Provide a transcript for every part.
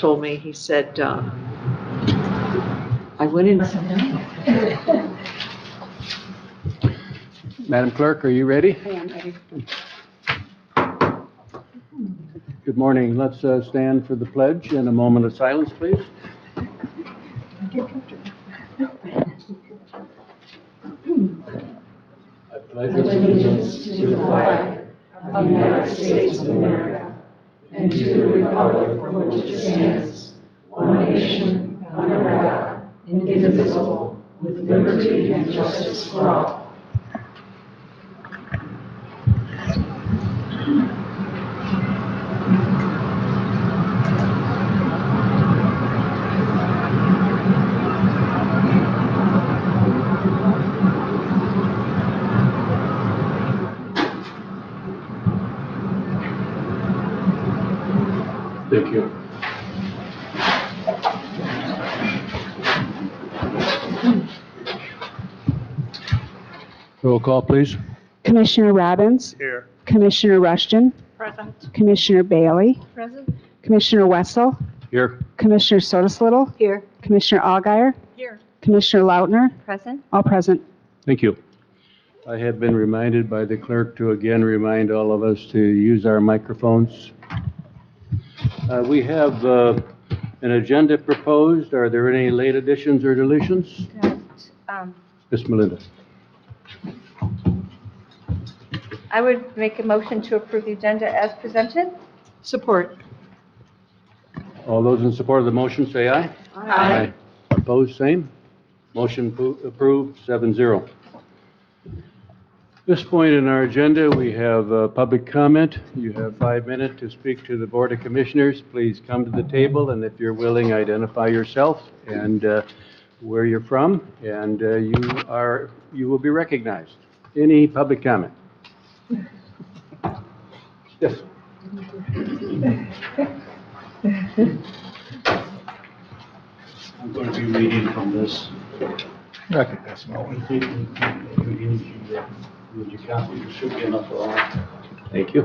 told me, he said, I went in. Madam Clerk, are you ready? I am ready. Good morning. Let's stand for the pledge and a moment of silence, please. I pledge allegiance to the flag of the United States of America and to the republic for which it stands, one nation, under God, indivisible, with liberty and justice for all. Thank you. Roll call, please. Commissioner Robbins. Here. Commissioner Rushton. Present. Commissioner Bailey. Present. Commissioner Wessel. Here. Commissioner Sotoslittle. Here. Commissioner Allgaier. Here. Commissioner Lautner. Present. All present. Thank you. I have been reminded by the clerk to again remind all of us to use our microphones. We have an agenda proposed. Are there any late additions or deletions? Ms. Melinda. I would make a motion to approve the agenda as presented. Support. All those in support of the motion, say aye. Aye. Opposed, same. Motion approved, 7-0. At this point in our agenda, we have public comment. You have 5 minutes to speak to the Board of Commissioners. Please come to the table, and if you're willing, identify yourself and where you're from, and you will be recognized. Any public comment? Yes. I'm going to be reading from this. I can pass them I think with your copy, there should be enough for all. Thank you.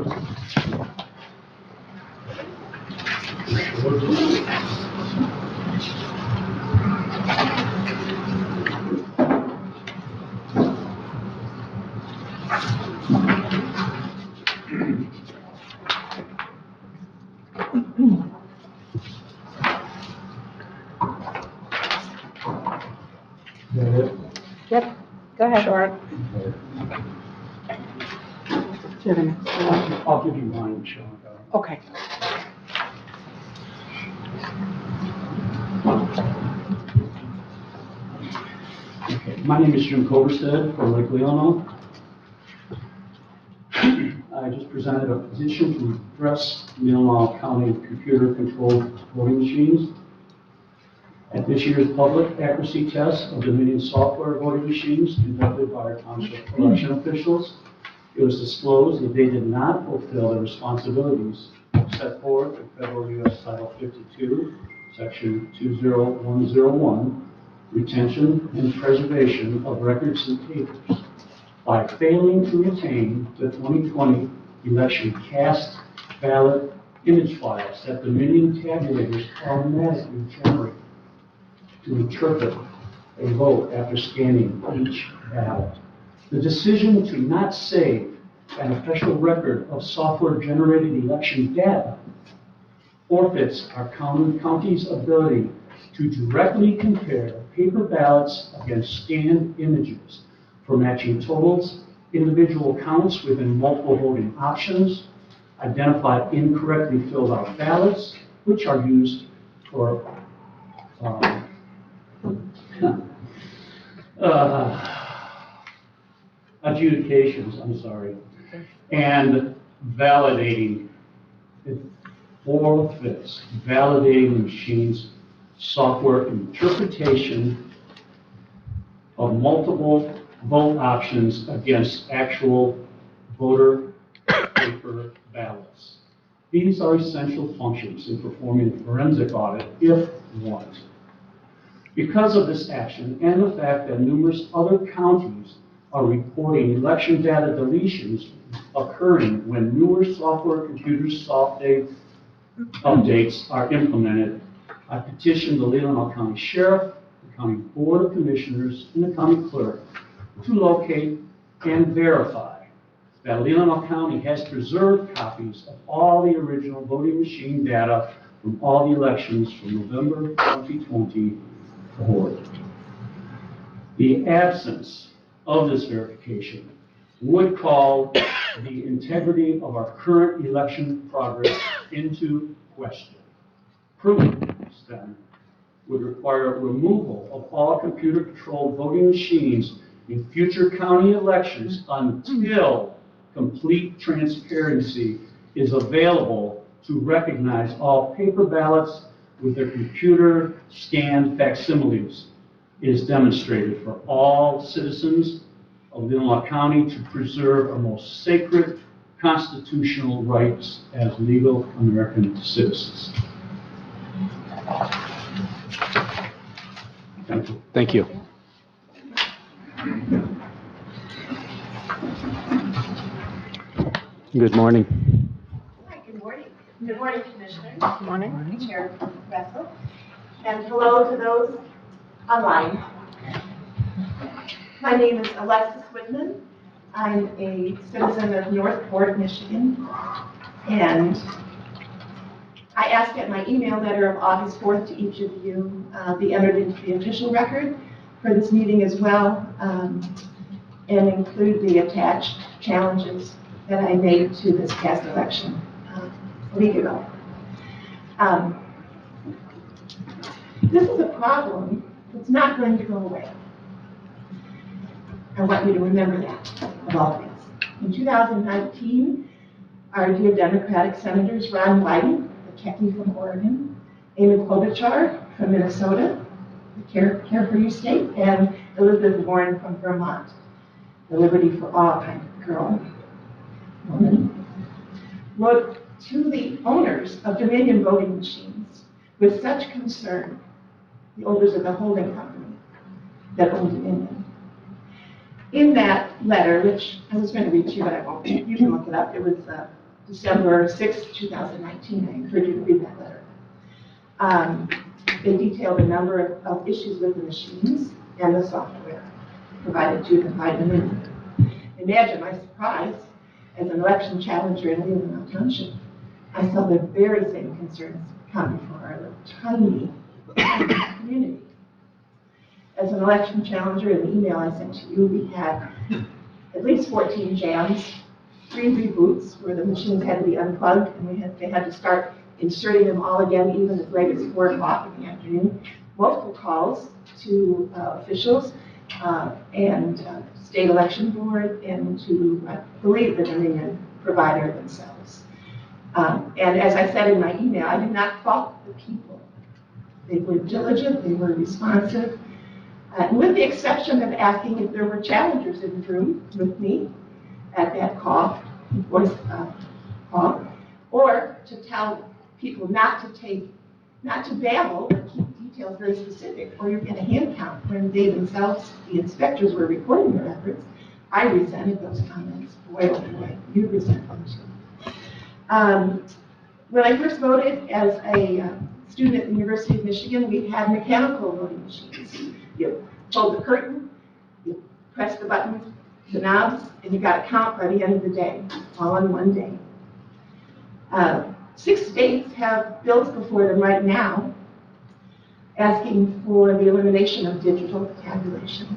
Yep, go ahead. Short. I'll give you mine, Sean. Okay. Okay. My name is Jim Coverstead from Lake Leelanau. I just presented a petition to address Leelanau County computer-controlled voting machines. At this year's public accuracy test of Dominion software voting machines conducted by our township election officials, it was disclosed that they did not fulfill their responsibilities set forth in Federal U.S. Title 52, Section 20101, Retention and Preservation of Records and Papers, by failing to retain the 2020 election cast ballot image files that Dominion tabulators automatically generate to interpret a vote after scanning each ballot. The decision to not save an official record of software-generated election data forfeits our county's ability to directly compare paper ballots against scanned images for matching totals, individual counts within multiple voting options, identify incorrectly filled out ballots, which are used for adjudications, and validating, it forfeits validating the machine's software interpretation of multiple vote options against actual voter paper ballots. These are essential functions in performing a forensic audit if warranted. Because of this action and the fact that numerous other counties are reporting election data deletions occurring when newer software computer updates are implemented, I petitioned the Leelanau County Sheriff, the County Board of Commissioners, and the County Clerk to locate and verify that Leelanau County has preserved copies of all the original voting machine data from all the elections from November 2020 forward. The absence of this verification would call the integrity of our current election progress into question. Proof, then, would require removal of all computer-controlled voting machines in future county elections until complete transparency is available to recognize all paper ballots with their computer scanned facsimiles is demonstrated for all citizens of Leelanau County to preserve our most sacred constitutional rights as legal American citizens. Thank you. Thank you. Good morning. Hi, good morning. Good morning, Commissioners. Good morning. Chair Russell. And hello to those online. My name is Alexis Whitman. I'm a citizen of Northport, Michigan. And I asked at my email letter of August 4th to each of you be entered into the official record for this meeting as well, and include the attached challenges that I made to this past election a week ago. This is a problem that's not going to go away. I want you to remember that about this. In 2019, our dear Democratic Senators Ron Wyden, the Techie from Oregon, Amy Klobuchar from Minnesota, the Care for You state, and Elizabeth Warren from Vermont, the Liberty for All kind of girl, woman, wrote to the owners of Dominion voting machines with such concern, the owners of the holding company that owned Dominion. In that letter, which I was going to read to you, but I won't, you can look it up, it was December 6, 2019, I encourage you to read that letter. They detailed a number of issues with the machines and the software provided to them by Dominion. Imagine my surprise as an election challenger in Leelanau Township. I saw the very same concerns come before our little tiny community. As an election challenger, in the email I sent to you, we had at least 14 jams, 3 reboots where the machines had to be unplugged, and they had to start inserting them all again, even as late as 4 o'clock in the afternoon. Multiple calls to officials and state election board, and to, I believe, the Dominion provider themselves. And as I said in my email, I did not fault the people. They were diligent, they were responsive, with the exception of asking if there were challengers in the room with me at that call, voice call, or to tell people not to babble, but keep details very specific, or you're going to hand count. When they themselves, the inspectors, were reporting their efforts, I resented those comments. Boy, oh boy, you resent them too. When I first voted as a student at the University of Michigan, we had mechanical voting machines. You pulled the curtain, you pressed the buttons, the knobs, and you got a count by the end of the day, all in one day. 6 states have bills before them right now asking for the elimination of digital tabulation.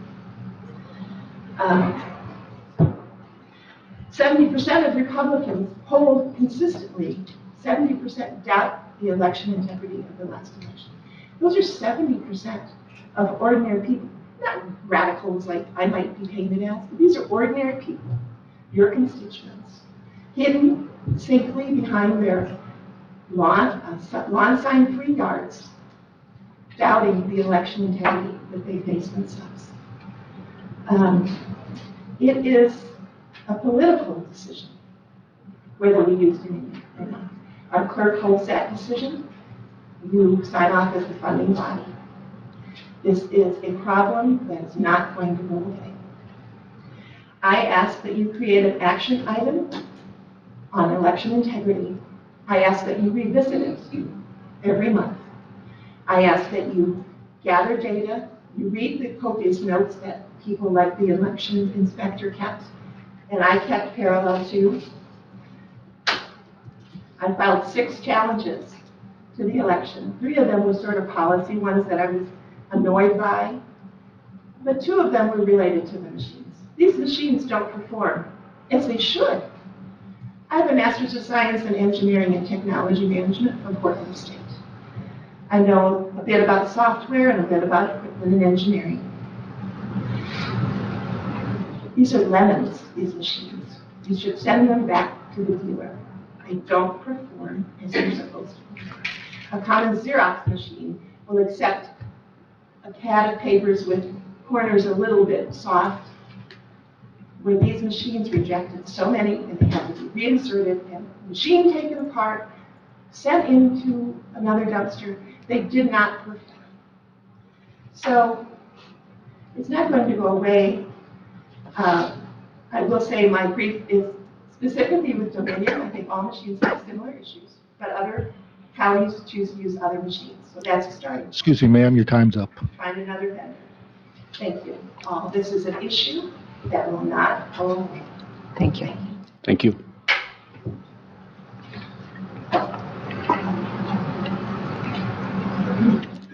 70% of Republicans polled consistently, 70% doubt the election integrity of the last election. Those are 70% of ordinary people, not radicals like I might be painted as, but these are ordinary people, your constituents, hidden safely behind their lawn sign-free guards, doubting the election integrity that they face themselves. It is a political decision whether we use Dominion or not. Our clerk holds that decision. You sign off as the funding body. This is a problem that is not going to go away. I ask that you create an action item on election integrity. I ask that you revisit it every month. I ask that you gather data, you read the copious notes that people like the election inspector kept, and I kept parallel too. I filed 6 challenges to the election. 3 of them were sort of policy ones that I was annoyed by, but 2 of them were related to the machines. These machines don't perform as they should. I have a Master's of Science in Engineering and Technology Management from Portland State. I know a bit about software and a bit about equipment and engineering. These are lemons, these machines. You should send them back to the dealer. They don't perform as they're supposed to. A common Xerox machine will accept a pad of papers with corners a little bit soft, where these machines rejected so many and they had to be reinserted and the machine taken apart, sent into another dumpster. They did not perform. So it's not going to go away. I will say my brief is specifically with Dominion. I think all machines have similar issues, but other counties choose to use other machines. So that's a starting. Excuse me, ma'am, your time's up. Find another vendor. Thank you. This is an issue that will not go away. Thank you. Thank you.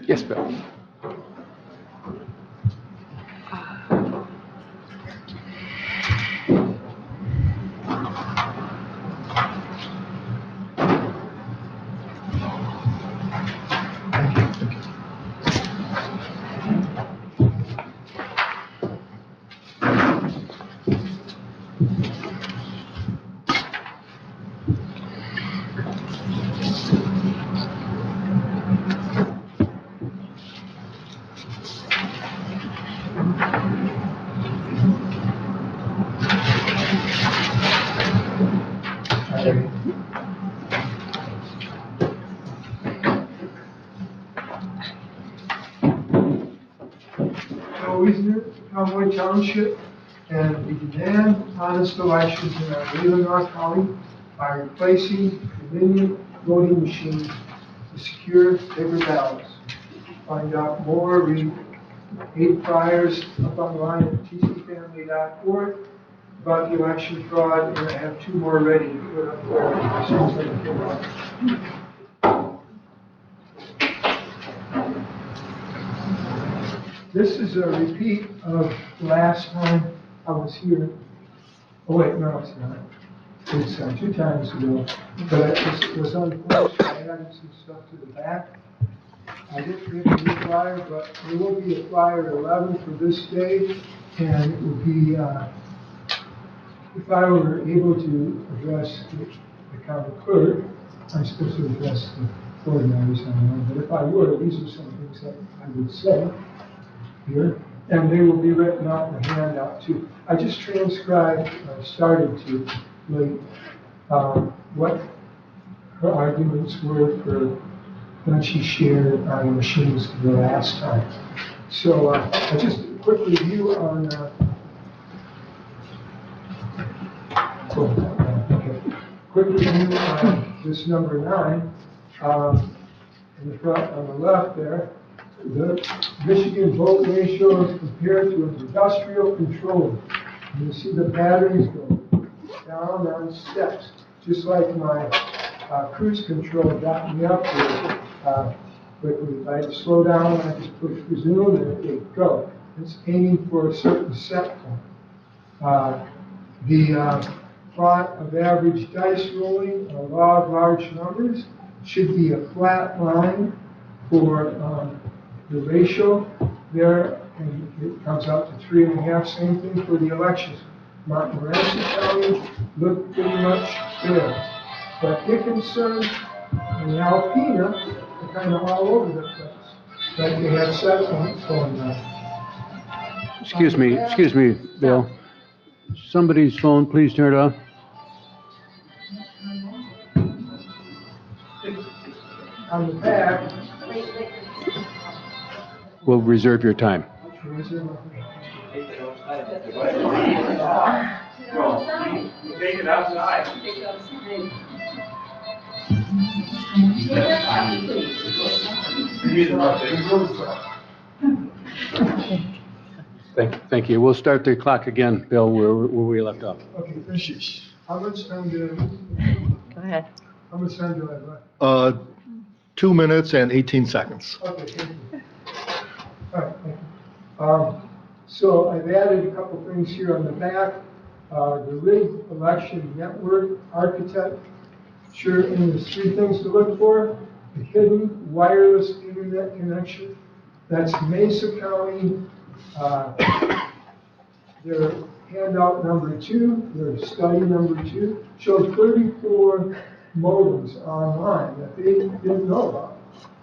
Yes, Bill. Cowboy Township, and we demand honest elections in our Leelanau County by replacing Dominion voting machines to secure paper ballots. Find out more, read 8 flyers up online at tcfamily.org about the election fraud, and I have 2 more ready to put up there as soon as I can get them. This is a repeat of last time I was here. Oh wait, no, it's not. It's 2 times ago. But it was unfortunate. I added some stuff to the back. I didn't get a new flyer, but there will be a flyer at 11 for this day. And it will be, if I were able to address the county clerk, I'm supposed to address the organizers on the line. But if I were, these are some things that I would say here, and they will be written out in the handout too. I just transcribed, started to late, what her arguments were for when she shared on the machines the last time. So just a quick review on, quick review on this number 9, in the front on the left there. The Michigan vote ratio is compared to an industrial control. And you see the batteries go down on steps, just like my cruise control got me up there quickly. If I had to slow down, I just push resume and it would go. It's aiming for a certain set point. The plot of average dice rolling, a law of large numbers, should be a flat line for the ratio there, and it comes out to 3.5. Same thing for the elections. Montmorency County looked pretty much there. But Dickinson and Alpena are kind of all over the place. But they have set points going on. Excuse me, Bill. Somebody's phone, please turn it off. On the back, We'll reserve your time. take it outside. Thank you. We'll start the clock again, Bill, where we left off. Okay, thank you. How much time do Go ahead. I have left? 2 minutes and 18 seconds. Okay, thank you. All right, thank you. So I've added a couple things here on the back. The rigged election network architecture, and there's 3 things to look for. The hidden wireless internet connection, that's Mesa County. Their handout number 2, their study number 2, shows 34 modems online that they didn't know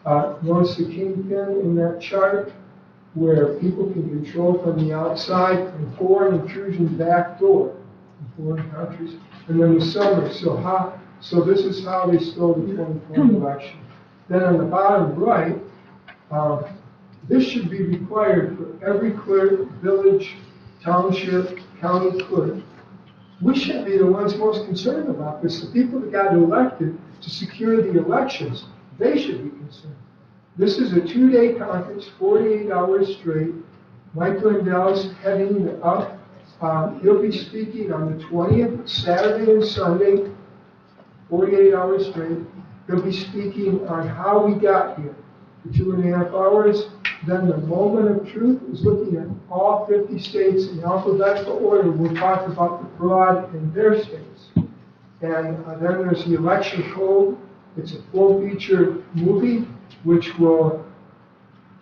about. Notice the kingpin in that chart where people can control from the outside and foreign intrusion backdoor in foreign countries. And then the summary. So this is how they stole the 2020 election. Then on the bottom right, this should be required for every clerk, village, township, county clerk. We should be the ones most concerned about this. The people that got elected to secure the elections, they should be concerned. This is a 2-day conference, 48 hours straight. Mike Lindell's heading up. He'll be speaking on the 20th, Saturday and Sunday, 48 hours straight. He'll be speaking on how we got here for 2.5 hours. Then the moment of truth is looking at all 50 states in alphabetical order. We'll talk about the fraud in their states. And then there's the election code. It's a full-feature movie which will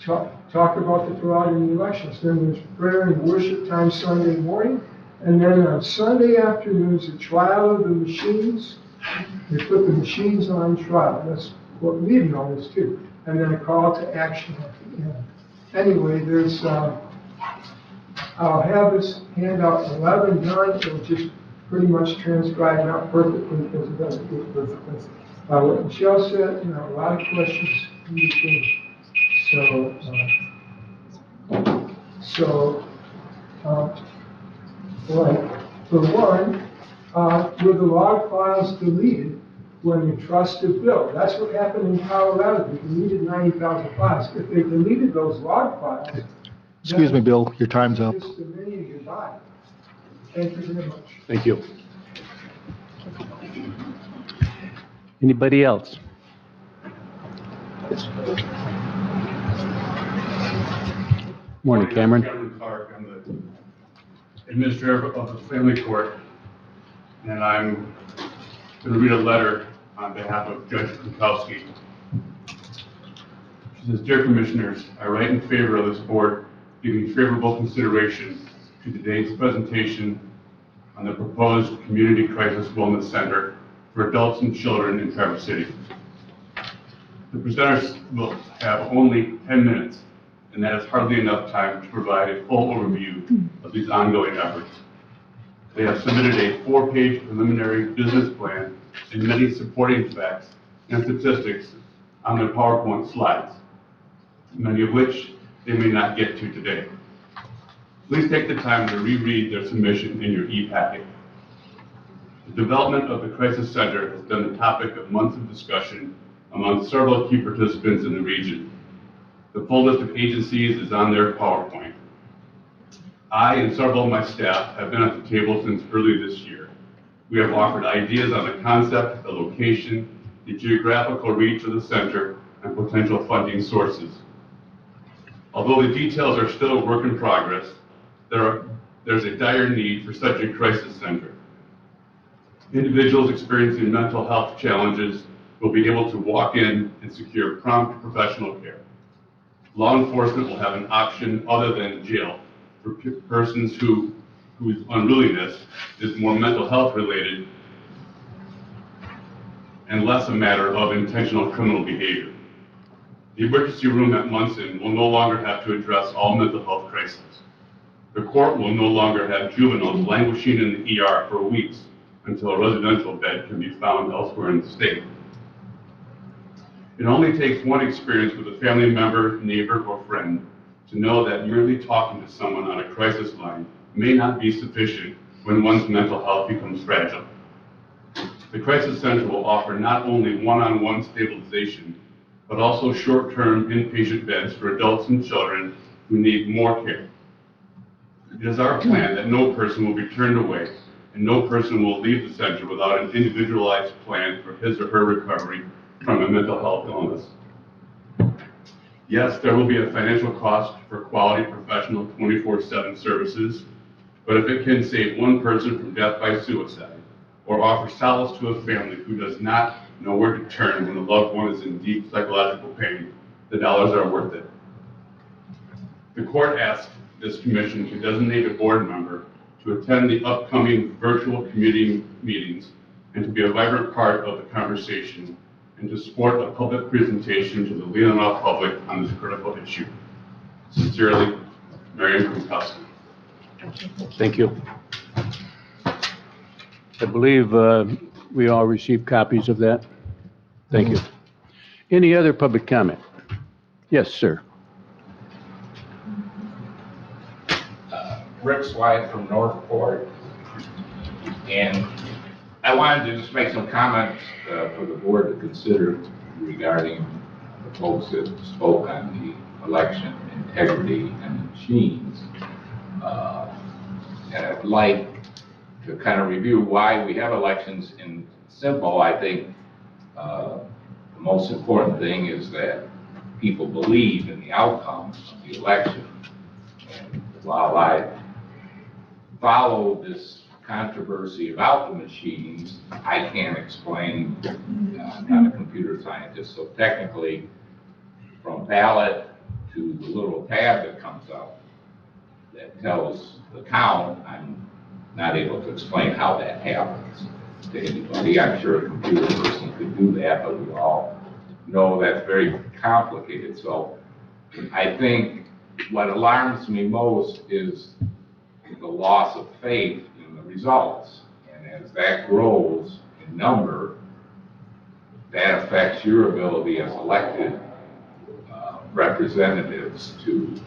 talk about the fraud in the elections. Then there's prayer and worship time Sunday morning. And then on Sunday afternoon is a trial of the machines. They put the machines on trial. That's what we've noticed too. And then a call to action at the end. Anyway, I'll have this handout 11 done. It'll just pretty much transcribe, not perfectly because it doesn't do it perfectly. What Michelle said, a lot of questions in between. For one, were the log files deleted when the trust is built? That's what happened in Colorado. They deleted 90,000 files. If they deleted those log files, Excuse me, Bill, your time's up. just a minute goodbye. Thank you very much. Thank you. Anybody else? Morning, Cameron. Cameron Clark. I'm the administrator of the family court, and I'm going to read a letter on behalf of Judge Kukowski. She says, "Dear Commissioners, I write in favor of this board giving favorable consideration to today's presentation on the proposed Community Crisis Wellness Center for adults and children in Traverse City. The presenters will have only 10 minutes, and that is hardly enough time to provide a full overview of these ongoing efforts. They have submitted a 4-page preliminary business plan and many supporting facts and statistics on their PowerPoint slides, many of which they may not get to today. Please take the time to reread their submission in your e-packet. The development of the Crisis Center has been the topic of months of discussion among several key participants in the region. The full list of agencies is on their PowerPoint. I and several of my staff have been at the table since early this year. We have offered ideas on the concept, the location, the geographical reach of the center, and potential funding sources. Although the details are still a work in progress, there's a dire need for such a crisis center. Individuals experiencing mental health challenges will be able to walk in and secure prompt professional care. Law enforcement will have an option other than jail for persons whose unruliness is more mental health related and less a matter of intentional criminal behavior. The emergency room at Munson will no longer have to address all mental health crises. The court will no longer have juveniles languishing in the ER for weeks until a residential bed can be found elsewhere in the state. It only takes one experience with a family member, neighbor, or friend to know that merely talking to someone on a crisis line may not be sufficient when one's mental health becomes fragile. The Crisis Center will offer not only one-on-one stabilization, but also short-term inpatient beds for adults and children who need more care. It is our plan that no person will be turned away and no person will leave the center without an individualized plan for his or her recovery from a mental health illness. Yes, there will be a financial cost for quality professional 24/7 services, but if it can save one person from death by suicide or offer solace to a family who does not know where to turn when a loved one is in deep psychological pain, the dollars are worth it. The court asked this commission to designate a board member to attend the upcoming virtual committee meetings and to be a vibrant part of the conversation and to support a public presentation to the Leelanau public on this critical issue. Sincerely, Marion Kunkowski. Thank you. I believe we all received copies of that. Thank you. Any other public comment? Yes, sir. Rick Swyatt from Northport. And I wanted to just make some comments for the board to consider regarding the folks that spoke on the election integrity and machines. And I'd like to kind of review why we have elections. In simple, I think the most important thing is that people believe in the outcome of the election. And while I follow this controversy about the machines, I can't explain, I'm not a computer scientist, so technically from ballot to the little tab that comes up that tells the count, I'm not able to explain how that happens to anybody. I'm sure a computer person could do that, but we all know that's very complicated. So I think what alarms me most is the loss of faith in the results. And as that grows in number, that affects your ability as elected representatives to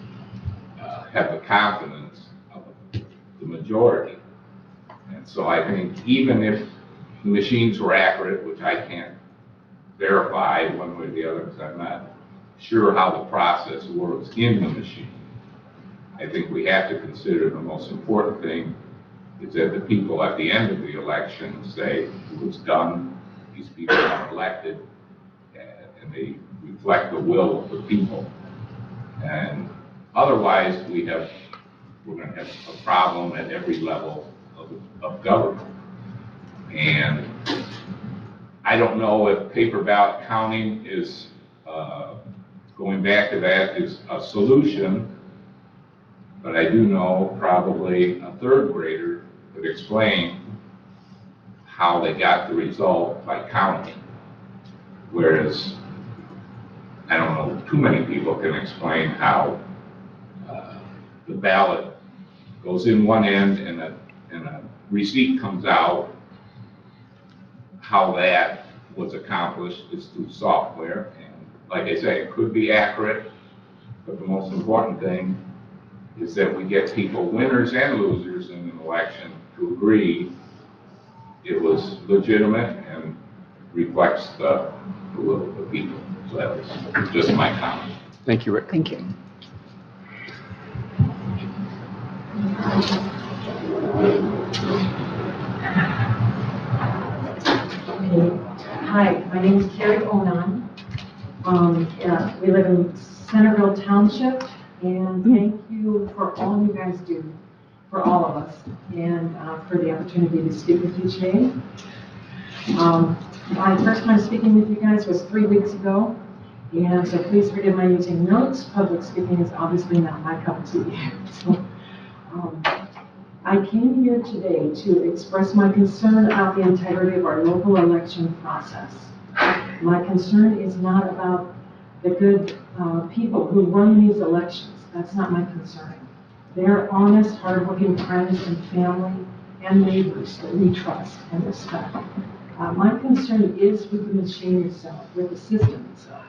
have the confidence of the majority. And so I think even if the machines were accurate, which I can't verify one way or the other because I'm not sure how the process works in the machine, I think we have to consider the most important thing is that the people at the end of the election say it was done, these people are elected, and they reflect the will of the people. And otherwise, we're going to have a problem at every level of government. And I don't know if paper ballot counting is, going back to that, is a solution. But I do know probably a third grader could explain how they got the result by counting. Whereas I don't know too many people can explain how the ballot goes in one end and a receipt comes out. How that was accomplished is through software. And like I say, it could be accurate, but the most important thing is that we get people, winners and losers in an election, to agree it was legitimate and reflects the will of the people. So that was just my comment. Thank you, Rick. Thank you. Hi, my name is Carrie Onan. We live in Centerville Township, and thank you for all you guys do for all of us, and for the opportunity to speak with you today. My first time speaking with you guys was 3 weeks ago, and so please forgive my using notes. Public speaking is obviously not my cup of tea. So, I came here today to express my concern about the integrity of our local election process. My concern is not about the good people who run these elections. That's not my concern. They're honest, hardworking friends and family and neighbors that we trust and respect. My concern is with the machine itself, with the system itself,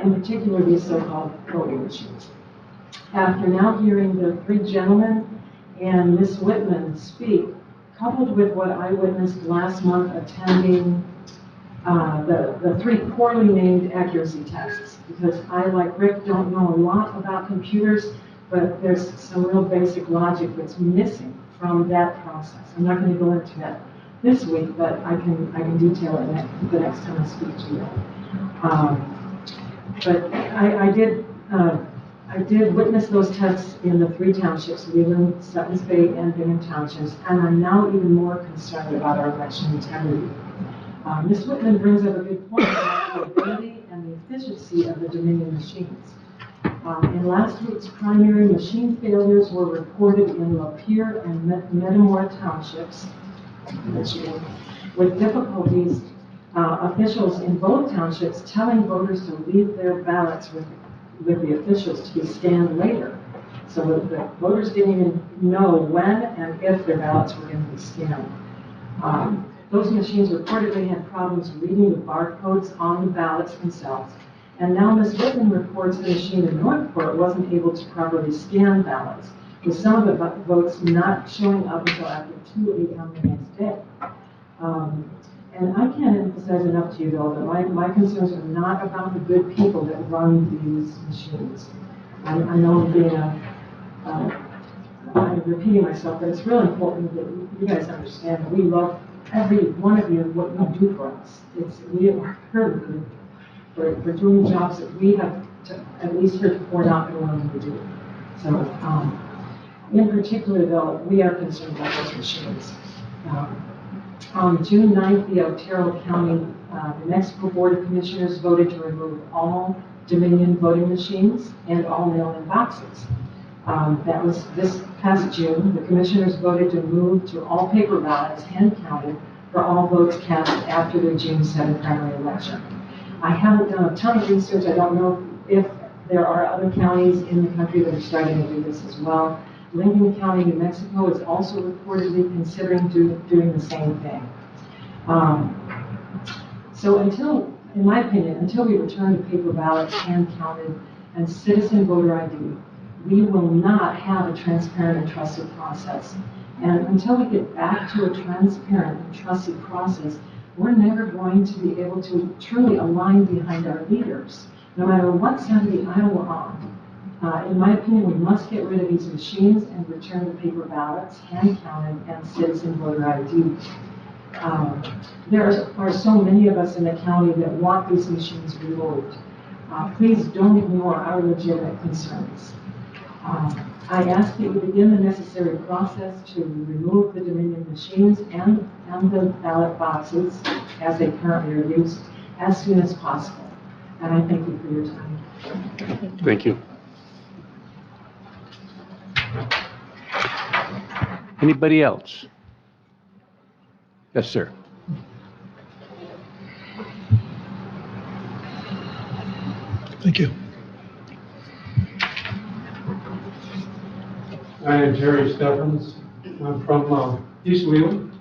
in particular these so-called voting machines. After now hearing the three gentlemen and Ms. Whitman speak, coupled with what I witnessed last month attending the three poorly named accuracy tests, because I, like Rick, don't know a lot about computers, but there's some real basic logic that's missing from that process. I'm not going to go into that this week, but I can detail it the next time I speak to you. But I did witness those tests in the three townships, Leelanau, Suttons Bay, and Bingham Townships, and I'm now even more concerned about our election integrity. Ms. Whitman brings up a good point about the ability and the efficiency of the Dominion machines. In last week's primary, machine failures were reported in Lapeer and Metamora Townships, Michigan, with difficulties, officials in both townships telling voters to leave their ballots with the officials to be scanned later. So the voters didn't even know when and if their ballots were going to be scanned. Those machines reportedly had problems reading the barcodes on the ballots themselves. And now Ms. Whitman reports the machine in Northport wasn't able to properly scan ballots, with some of the votes not showing up until after 2 a.m. the next day. And I can't emphasize enough to you, though, that my concerns are not about the good people that run these machines. I know I'm repeating myself, but it's really important that you guys understand that we love every one of you and what you do for us. We are very for doing jobs that we have at least heretofore not been willing to do. So, in particular, though, we are concerned about those machines. On June 9th, the Otero County New Mexico Board of Commissioners voted to remove all Dominion voting machines and all mail-in boxes. That was this past June. The commissioners voted to move to all paper ballots hand-counted for all votes cast after the June 7th primary election. I haven't done a ton of research. I don't know if there are other counties in the country that are starting to do this as well. Lincoln County, New Mexico is also reportedly considering doing the same thing. So in my opinion, until we return to paper ballots hand-counted and citizen voter ID, we will not have a transparent and trusted process. And until we get back to a transparent and trusted process, we're never going to be able to truly align behind our leaders, no matter what side of the aisle we're on. In my opinion, we must get rid of these machines and return to paper ballots, hand-counted, and citizen voter ID. There are so many of us in the county that want these machines removed. Please don't ignore our legitimate concerns. I ask that you begin the necessary process to remove the Dominion machines and the ballot boxes as they currently are used as soon as possible. And I thank you for your time. Thank you. Anybody else? Yes, sir. Thank you. I am Jerry Steffens. I'm from East Leland.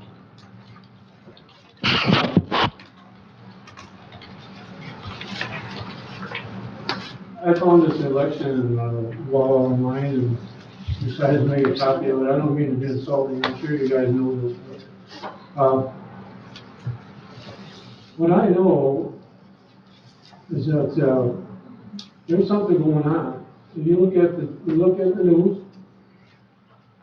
I found this election law online and decided to make a copy of it. I don't mean to be insulting. I'm sure you guys know this. But, what I know is that there's something going on. If you look at the news,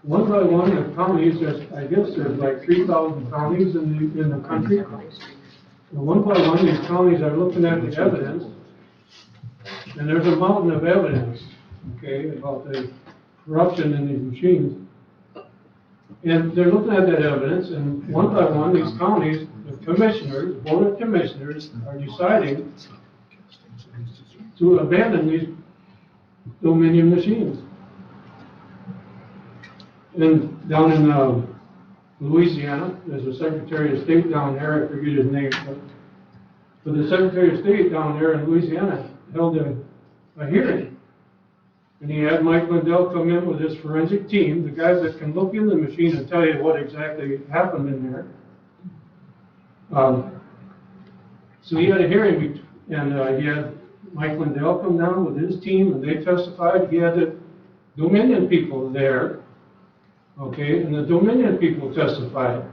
one by one, the counties, I guess there's like 3,000 counties in the country. And one by one, these counties are looking at the evidence, and there's a mountain of evidence, okay, about the corruption in these machines. And they're looking at that evidence, and one by one, these counties, the commissioners, board of commissioners, are deciding to abandon these Dominion machines. And down in Louisiana, there's a Secretary of State down there, I forget his name, but the Secretary of State down there in Louisiana held a hearing. And he had Mike Lindell come in with his forensic team, the guys that can look in the machine and tell you what exactly happened in there. So he had a hearing, and he had Mike Lindell come down with his team, and they testified. He had the Dominion people there. Okay, and the Dominion people testified.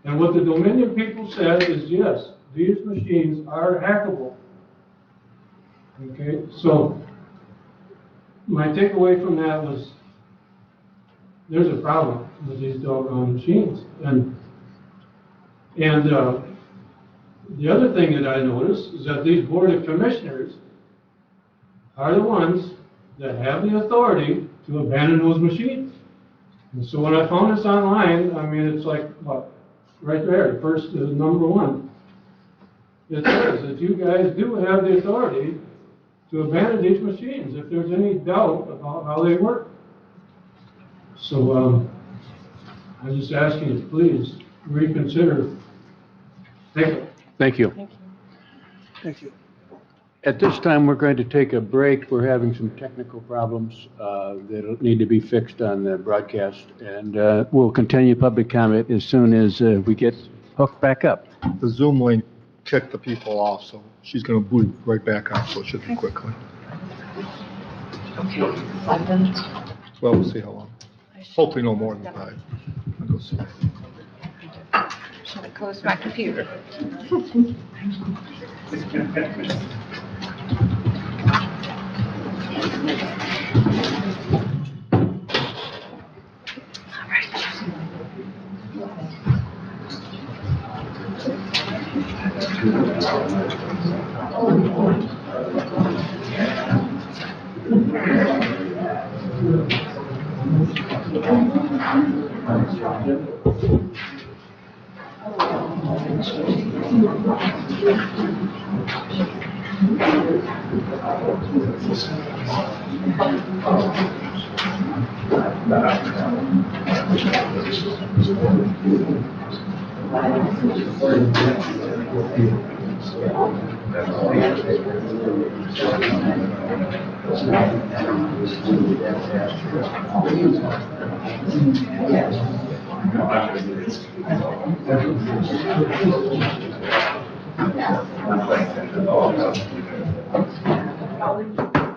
And what the Dominion people said is, yes, these machines are hackable. Okay, so my takeaway from that was there's a problem with these doggone machines. And the other thing that I noticed is that these Board of Commissioners are the ones that have the authority to abandon those machines. And so when I found this online, I mean, it's like, what, right there, first, number one. It says that you guys do have the authority to abandon these machines if there's any doubt about how they work. So, I'm just asking you, please reconsider. Thank you. Thank you. Thank you. At this time, we're going to take a break. We're having some technical problems that need to be fixed on the broadcast, and we'll continue public comment as soon as we get hooked back up. The Zoom link kicked the people off, so she's going to boot right back on, so it should be quickly. 5 minutes. Well, we'll see how long. Hopefully no more than 5. I'll go see. Should I close my computer? All right.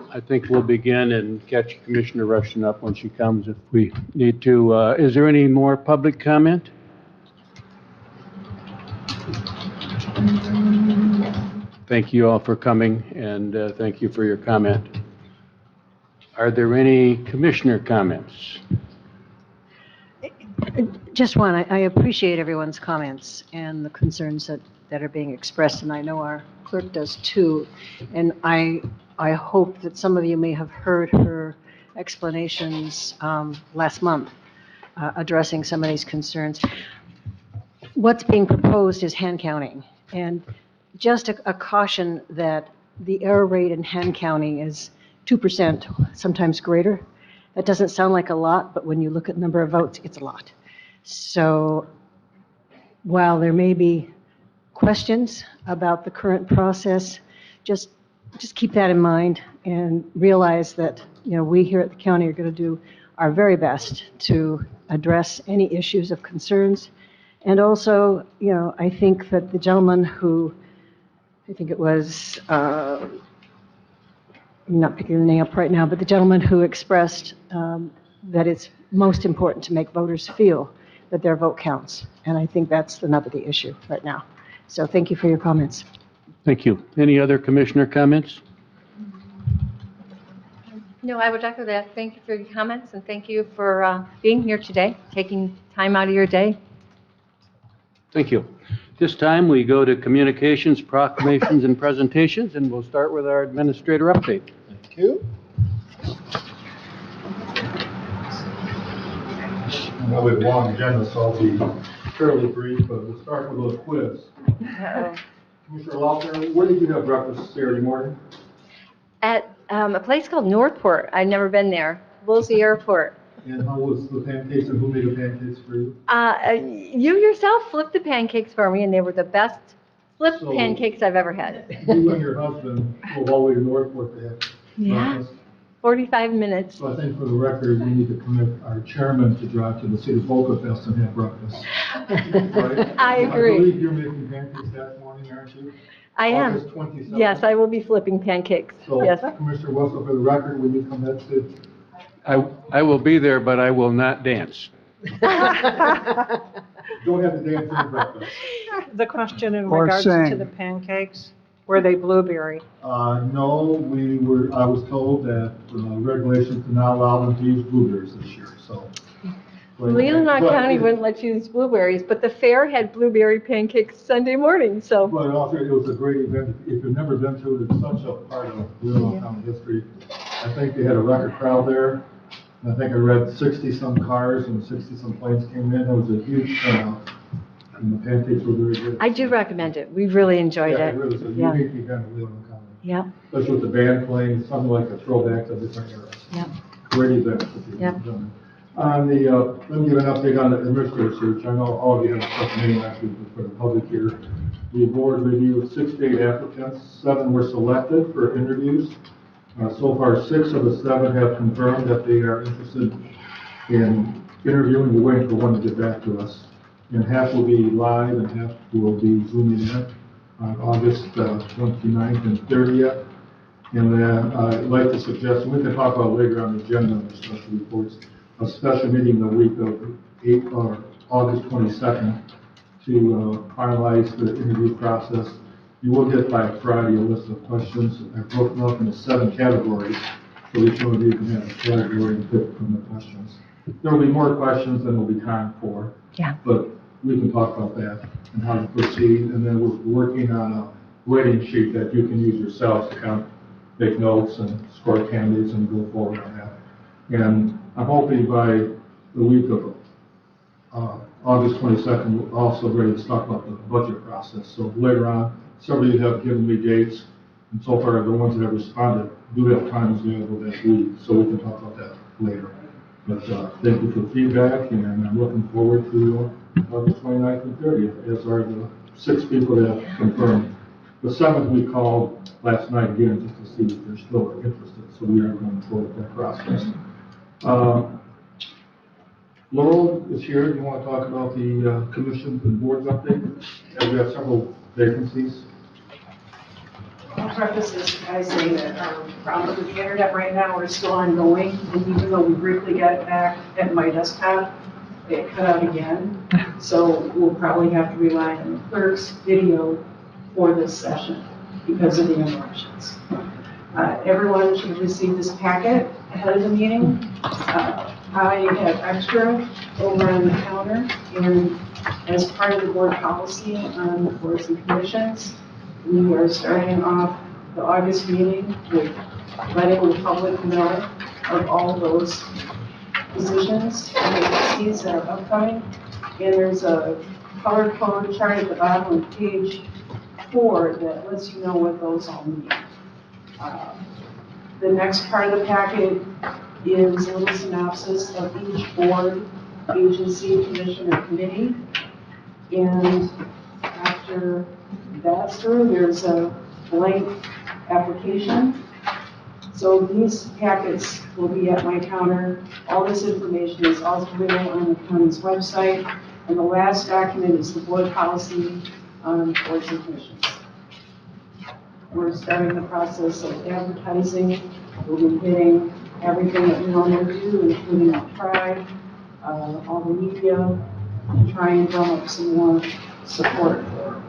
I think we'll begin and catch Commissioner Rushing up when she comes if we need to. Is there any more public comment? Thank you all for coming, and thank you for your comment. Are there any commissioner comments? Just one, I appreciate everyone's comments and the concerns that are being expressed, and I know our clerk does too. And I hope that some of you may have heard her explanations last month addressing some of these concerns. What's being proposed is hand counting, and just a caution that the error rate in hand counting is 2%, sometimes greater. That doesn't sound like a lot, but when you look at number of votes, it's a lot. So while there may be questions about the current process, just keep that in mind and realize that, we here at the county are going to do our very best to address any issues of concerns. And also, I think that the gentleman who, I think it was, I'm not picking the name up right now, but the gentleman who expressed that it's most important to make voters feel that their vote counts. And I think that's the nub of the issue right now. So thank you for your comments. Thank you. Any other commissioner comments? No, I would echo that. Thank you for your comments, and thank you for being here today, taking time out of your day. Thank you. This time we go to communications, proclamations, and presentations, and we'll start with our administrator update. Thank you. I know we have a long agenda, so I'll be fairly brief, but we'll start with a little quiz. Commissioner Lautner, where did you have breakfast Saturday morning? At a place called Northport. I've never been there. Woolsey Airport. And how was the pancakes, and who made the pancakes for you? You yourself flipped the pancakes for me, and they were the best flipped So, pancakes I've ever had. You and your husband drove all the way to Northport to have breakfast. 45 minutes. So I think for the record, we need to commit our chairman to drive to the City of Boca Fest and have breakfast. Right? I agree. I believe you're making pancakes that morning, aren't you? I am. August 27th. Yes, I will be flipping pancakes. So, Yes. Commissioner Wessel, for the record, will you commit to? I will be there, but I will not dance. Don't have to dance in breakfast. The question in Or regards to sang. the pancakes, were they blueberry? No, I was told that regulations do not allow them to use blueberries this year, so. Leelanau But County it- wouldn't let you use blueberries, but the fair had blueberry pancakes Sunday morning, so. But also, it was a great event. If you've never been to it, it's such a part of Leelanau County history. I think they had a record crowd there. And I think I read 60-some cars and 60-some planes came in. It was a huge turnout. And the pancakes were very good. I do recommend it. We really enjoyed Yeah, it. it really was a Yeah. unique event in Leelanau County. Yeah, Especially with the band playing, something like a throwback to different eras. yeah. Great event. Yeah. On the, let me give an update on the administrative search. I know all of you have stuff made last week for the public here. The board reviewed 6 state applicants, 7 were selected for interviews. So far, 6 of the 7 have confirmed that they are interested in interviewing. We're waiting for one to get back to us. And half will be live and half will be zooming in on August 29th and 30th. And then I'd like to suggest, and we can talk about later on the agenda on the special reports, a special meeting the week of August 22nd to finalize the interview process. You will get by Friday a list of questions. I've broken up into 7 categories, so each one of you can have a category and pick from the questions. There will be more questions than there will be time for. Yeah. But we can talk about that and how to proceed. And then we're working on a rating sheet that you can use yourselves to kind of make notes and score candidates and go forward on that. And I'm hoping by the week of August 22nd, we're also ready to talk about the budget process. So later on, several of you have given me dates, and so far the ones that have responded do have times available that week, so we can talk about that later. But thank you for the feedback, and I'm looking forward to August 29th and 30th, as are the 6 people that have confirmed. The 7th we called last night again just to see if they're still interested, so we are going forward with that process. Laurel is here. Do you want to talk about the commission and board's update? We have several vacancies. I'll preface this by saying that problems with the internet right now are still ongoing, and even though we briefly got it back at my desktop, it cut out again. So we'll probably have to rely on the clerk's video for this session because of the interruptions. Everyone should receive this packet ahead of the meeting. I have extra over on the counter, and as part of the board policy on boards and commissions, we are starting off the August meeting with letting the public know of all those positions and vacancies that are upcoming. And there's a color code chart at the bottom of page 4 that lets you know what those all mean. The next part of the packet is a little synopsis of each board, agency, commission, or committee. And after that's through, there's a blank application. So these packets will be at my counter. All this information is also available on the county's website. And the last document is the board policy on boards and commissions. We're starting the process of advertising. We'll be hitting everything that we normally do, including the tribe, all the media, to try and drum up some more support for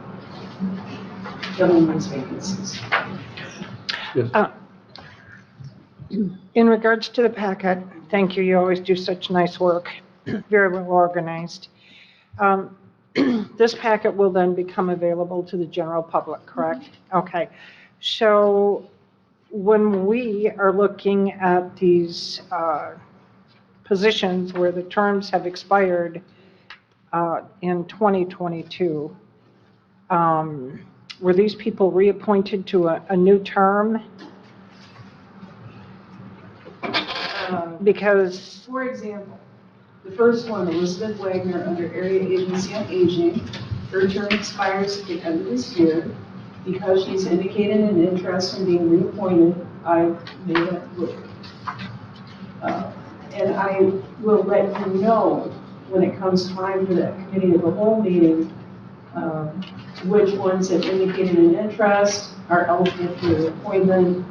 filling these vacancies. Yes. In regards to the packet, thank you, you always do such nice work, very well organized. This packet will then become available to the general public, correct? Okay, so when we are looking at these positions where the terms have expired in 2022, were these people reappointed to a new term? Because, For example, the first one, Elizabeth Wagner, under Area Agency on Aging, her term expires at the end of this year. Because she's indicated an interest in being reappointed, I made that look. And I will let you know when it comes time for that committee of the whole meeting, which ones have indicated an interest, are eligible for reappointment,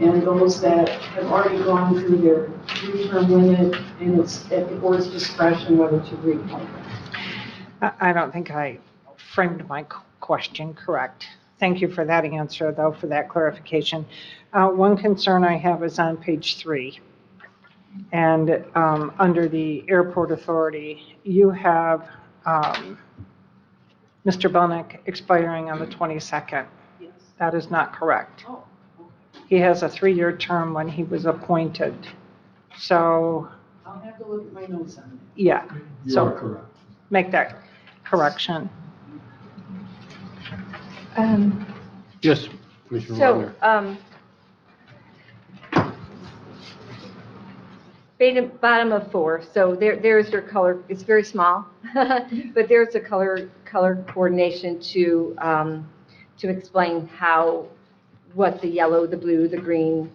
and those that have already gone through their 3-term limit, and it's at the board's discretion whether to reappoint them. I don't think I framed my question correct. Thank you for that answer, though, for that clarification. One concern I have is on page 3. And under the Airport Authority, you have Mr. Belnick expiring on the 22nd. Yes. That is not correct. Oh, He has a 3-year term when he was appointed. So, I'll have to look at my notes on it. yeah. You So are correct. make that correction. Yes, Commissioner So, Wagner. bottom of 4, so there's your color, it's very small, but there's a color coordination to explain what the yellow, the blue, the green,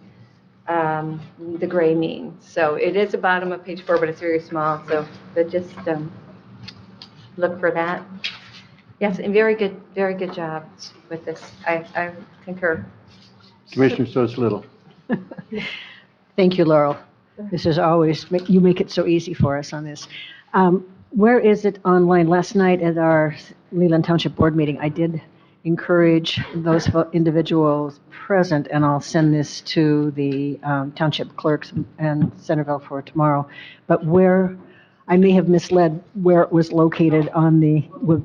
the gray mean. So it is the bottom of page 4, but it's very small, but just look for that. Yes, and very good job with this. I concur. Commissioner Solis-Little. Thank you, Laurel. This is always, you make it so easy for us on this. Where is it online? Last night at our Leland Township Board meeting, I did encourage those individuals present, and I'll send this to the township clerks and Centerville for tomorrow. But where, I may have misled where it was located on the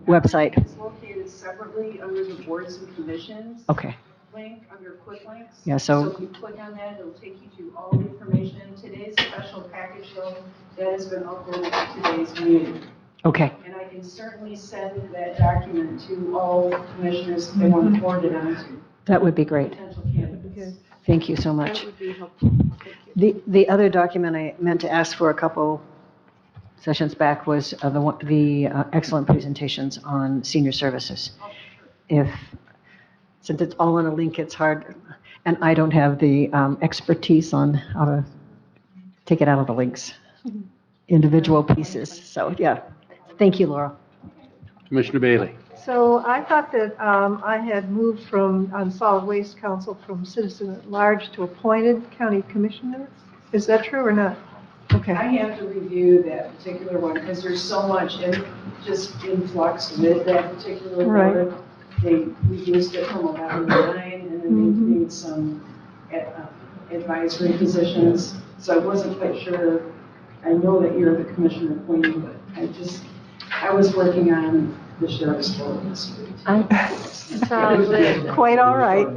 website. It's located separately under the boards and commissions. Okay. Link under quick links. Yeah, so if you click on that, it'll take you to all the information. Today's special package, though, that has been uploaded to today's meeting. Okay. And I can certainly send that document to all commissioners if they want to forward it on to That would be great. potential candidates. Thank you so much. That would be helpful. The other document I meant to ask for a couple sessions back was the excellent presentations on senior services. Since it's all on a link, it's hard, and I don't have the expertise on how to take it out of the links, individual pieces. So, yeah. Thank you, Laura. Commissioner Bailey. So I thought that I had moved on Solid Waste Council from citizen at large to appointed county commissioner. Is that true or not? Okay. I have to review that particular one because there's so much just influx with that particular board. They reduced it from 11 to 9, and then they made some advisory positions. So I wasn't quite sure. I know that you're the commissioner appointee, but I was working on the sheriff's board this week. Quite all right.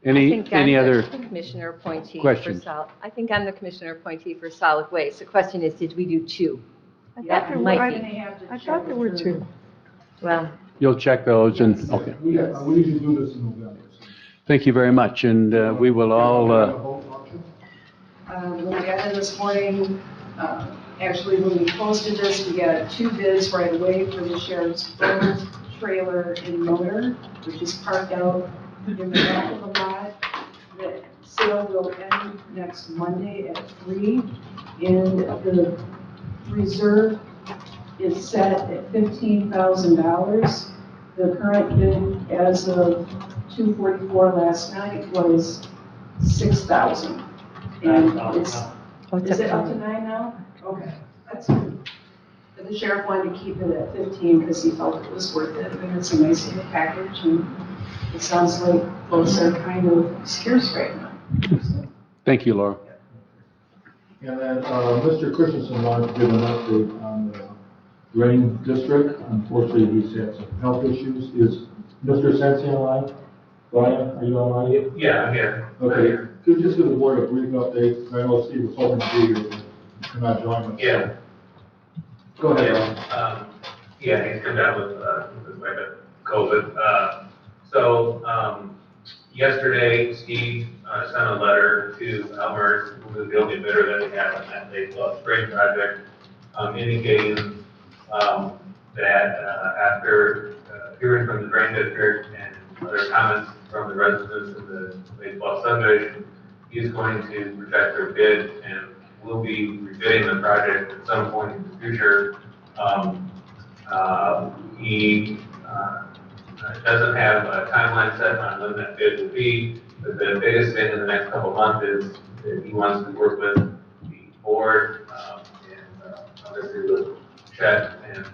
Any other Commissioner appointee questions? I think I'm the commissioner appointee for solid waste. The question is, did we do 2? I thought there were 2. Well, You'll check those and, okay. We usually do this in November. Thank you very much, and we will all, When we got in this morning, actually, when we posted this, we got 2 bids right away for the sheriff's boat, trailer, and motor, which is parked out in the back of the lot. The sale will end next Monday at 3, and the reserve is set at $15,000. The current bid as of 2:44 last night was $6,000. And is it up to 9 now? Okay, that's good. But the sheriff wanted to keep it at 15 because he felt it was worth it. And it's a nice little package, and it sounds like boats are kind of scarce right now. thank you, Laura. And then, Mr. Christensen wanted to give an update on the drain district. Unfortunately, he's had some health issues. Is Mr. Sensi online? Brian, are you online? Yeah, I'm here. Okay, could you just give the board a brief update? I know Steve was hoping to be here, but could not join us. Yeah. Go ahead. Yeah, he's come down with COVID. Yesterday, Steve sent a letter to Elmer, who was the only bidder that we had on that Lake Bluff Spring project, indicating that after hearing from the drain district and other comments from the residents of the Lake Bluff subdivision, he's going to reject their bid and will be rebidding the project at some point in the future. He doesn't have a timeline set on when that bid will be, but the biggest thing in the next couple of months is that he wants to work with the board and obviously with Chet and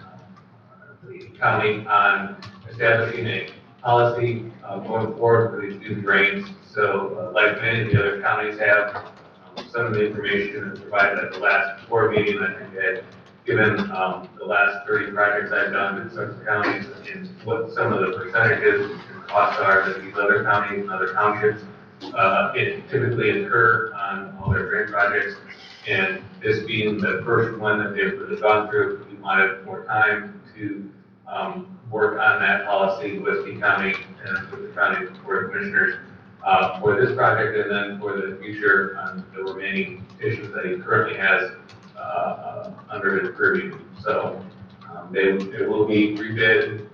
county on establishing a policy going forward for these new drains. So like many of the other counties have, some of the information is provided at the last board meeting. I think I had given the last 30 projects I've done in such counties and what some of the percentages and costs are that these other counties and other townships typically incur on all their drain projects. And this being the first one that they've gone through, we wanted more time to work on that policy with the county and with the county board of commissioners for this project, and then for the future on the remaining issues that he currently has under his purview. So it will be rebid.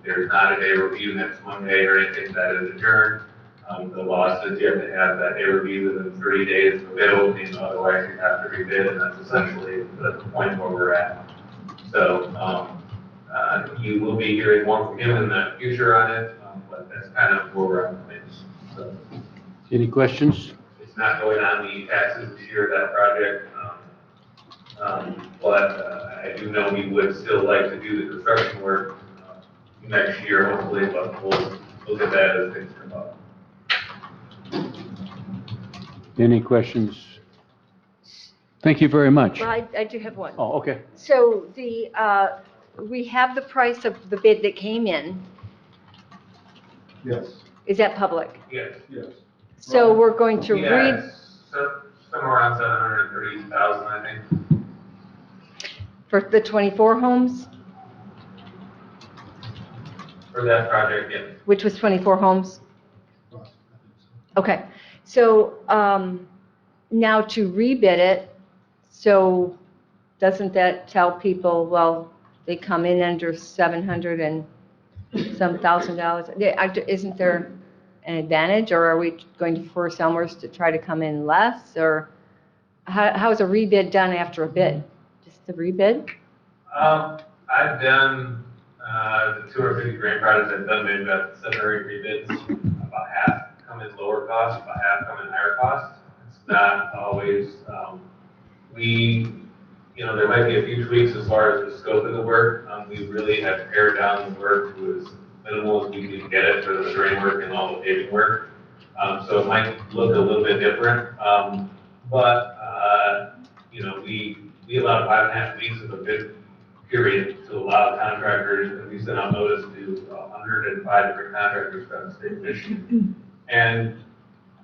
There's not a day review next Monday or anything that is adjourned. The law says you have to have that day review within 30 days of bid opening, otherwise you have to rebid, and that's essentially the point where we're at. So you will be hearing more from him in the future on it, but that's kind of where we're at. So, Any questions? it's not going on the taxes this year, that project, but I do know we would still like to do the construction work next year, hopefully, but we'll look at that as things come up. Any questions? Thank you very much. Well, I do have one. Oh, okay. So we have the price of the bid that came in. Yes, Is that public? Yes. yes. So we're going to Yeah, read, it's somewhere around 730,000, I think. for the 24 homes, For that project, yes. which was 24 homes? Okay, so now to rebid it, so doesn't that tell people, well, they come in under 700 and some $1,000? Isn't there an advantage, or are we going to force Elmer's to try to come in less, or how is a rebid done after a bid? Just a rebid? I've done the 250 grain projects I've done, maybe about 7 or 8 rebids. About half come in lower cost, about half come in higher cost. It's not always, there might be a few tweaks as far as the scope of the work. We really have pared down the work to as minimal as we can get it for the drain work and all the paving work. So it might look a little bit different, but we allowed 5.5 weeks of a bid period to allow contractors, and we sent out notice to 105 different contractors throughout the state of Michigan. And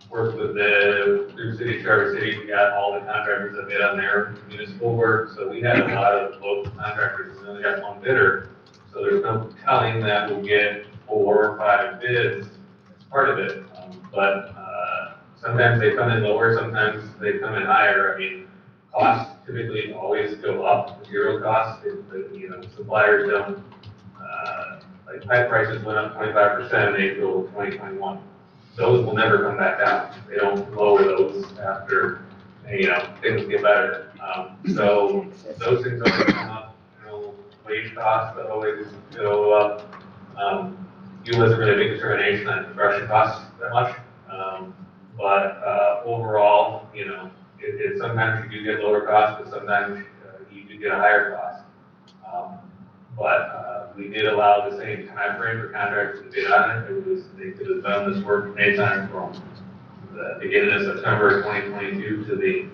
worked with through City of Traverse City, we got all the contractors that bid on their municipal work, so we had a lot of local contractors, and only got one bidder, so there's no telling that we'll get 4 or 5 bids. It's part of it, but sometimes they come in lower, sometimes they come in higher. I mean, costs typically always go up, material costs. Suppliers don't, like pipe prices went up 25% in April of 2021. Those will never come back down. They don't lower those after, things get better. So those things always come up. Wage costs always go up. Fuel isn't really a big determination on construction costs that much. But overall, sometimes you do get lower costs, but sometimes you do get a higher cost. But we did allow the same time frame for contractors to bid on it. They could have done this work anytime from the beginning of September 2022 to the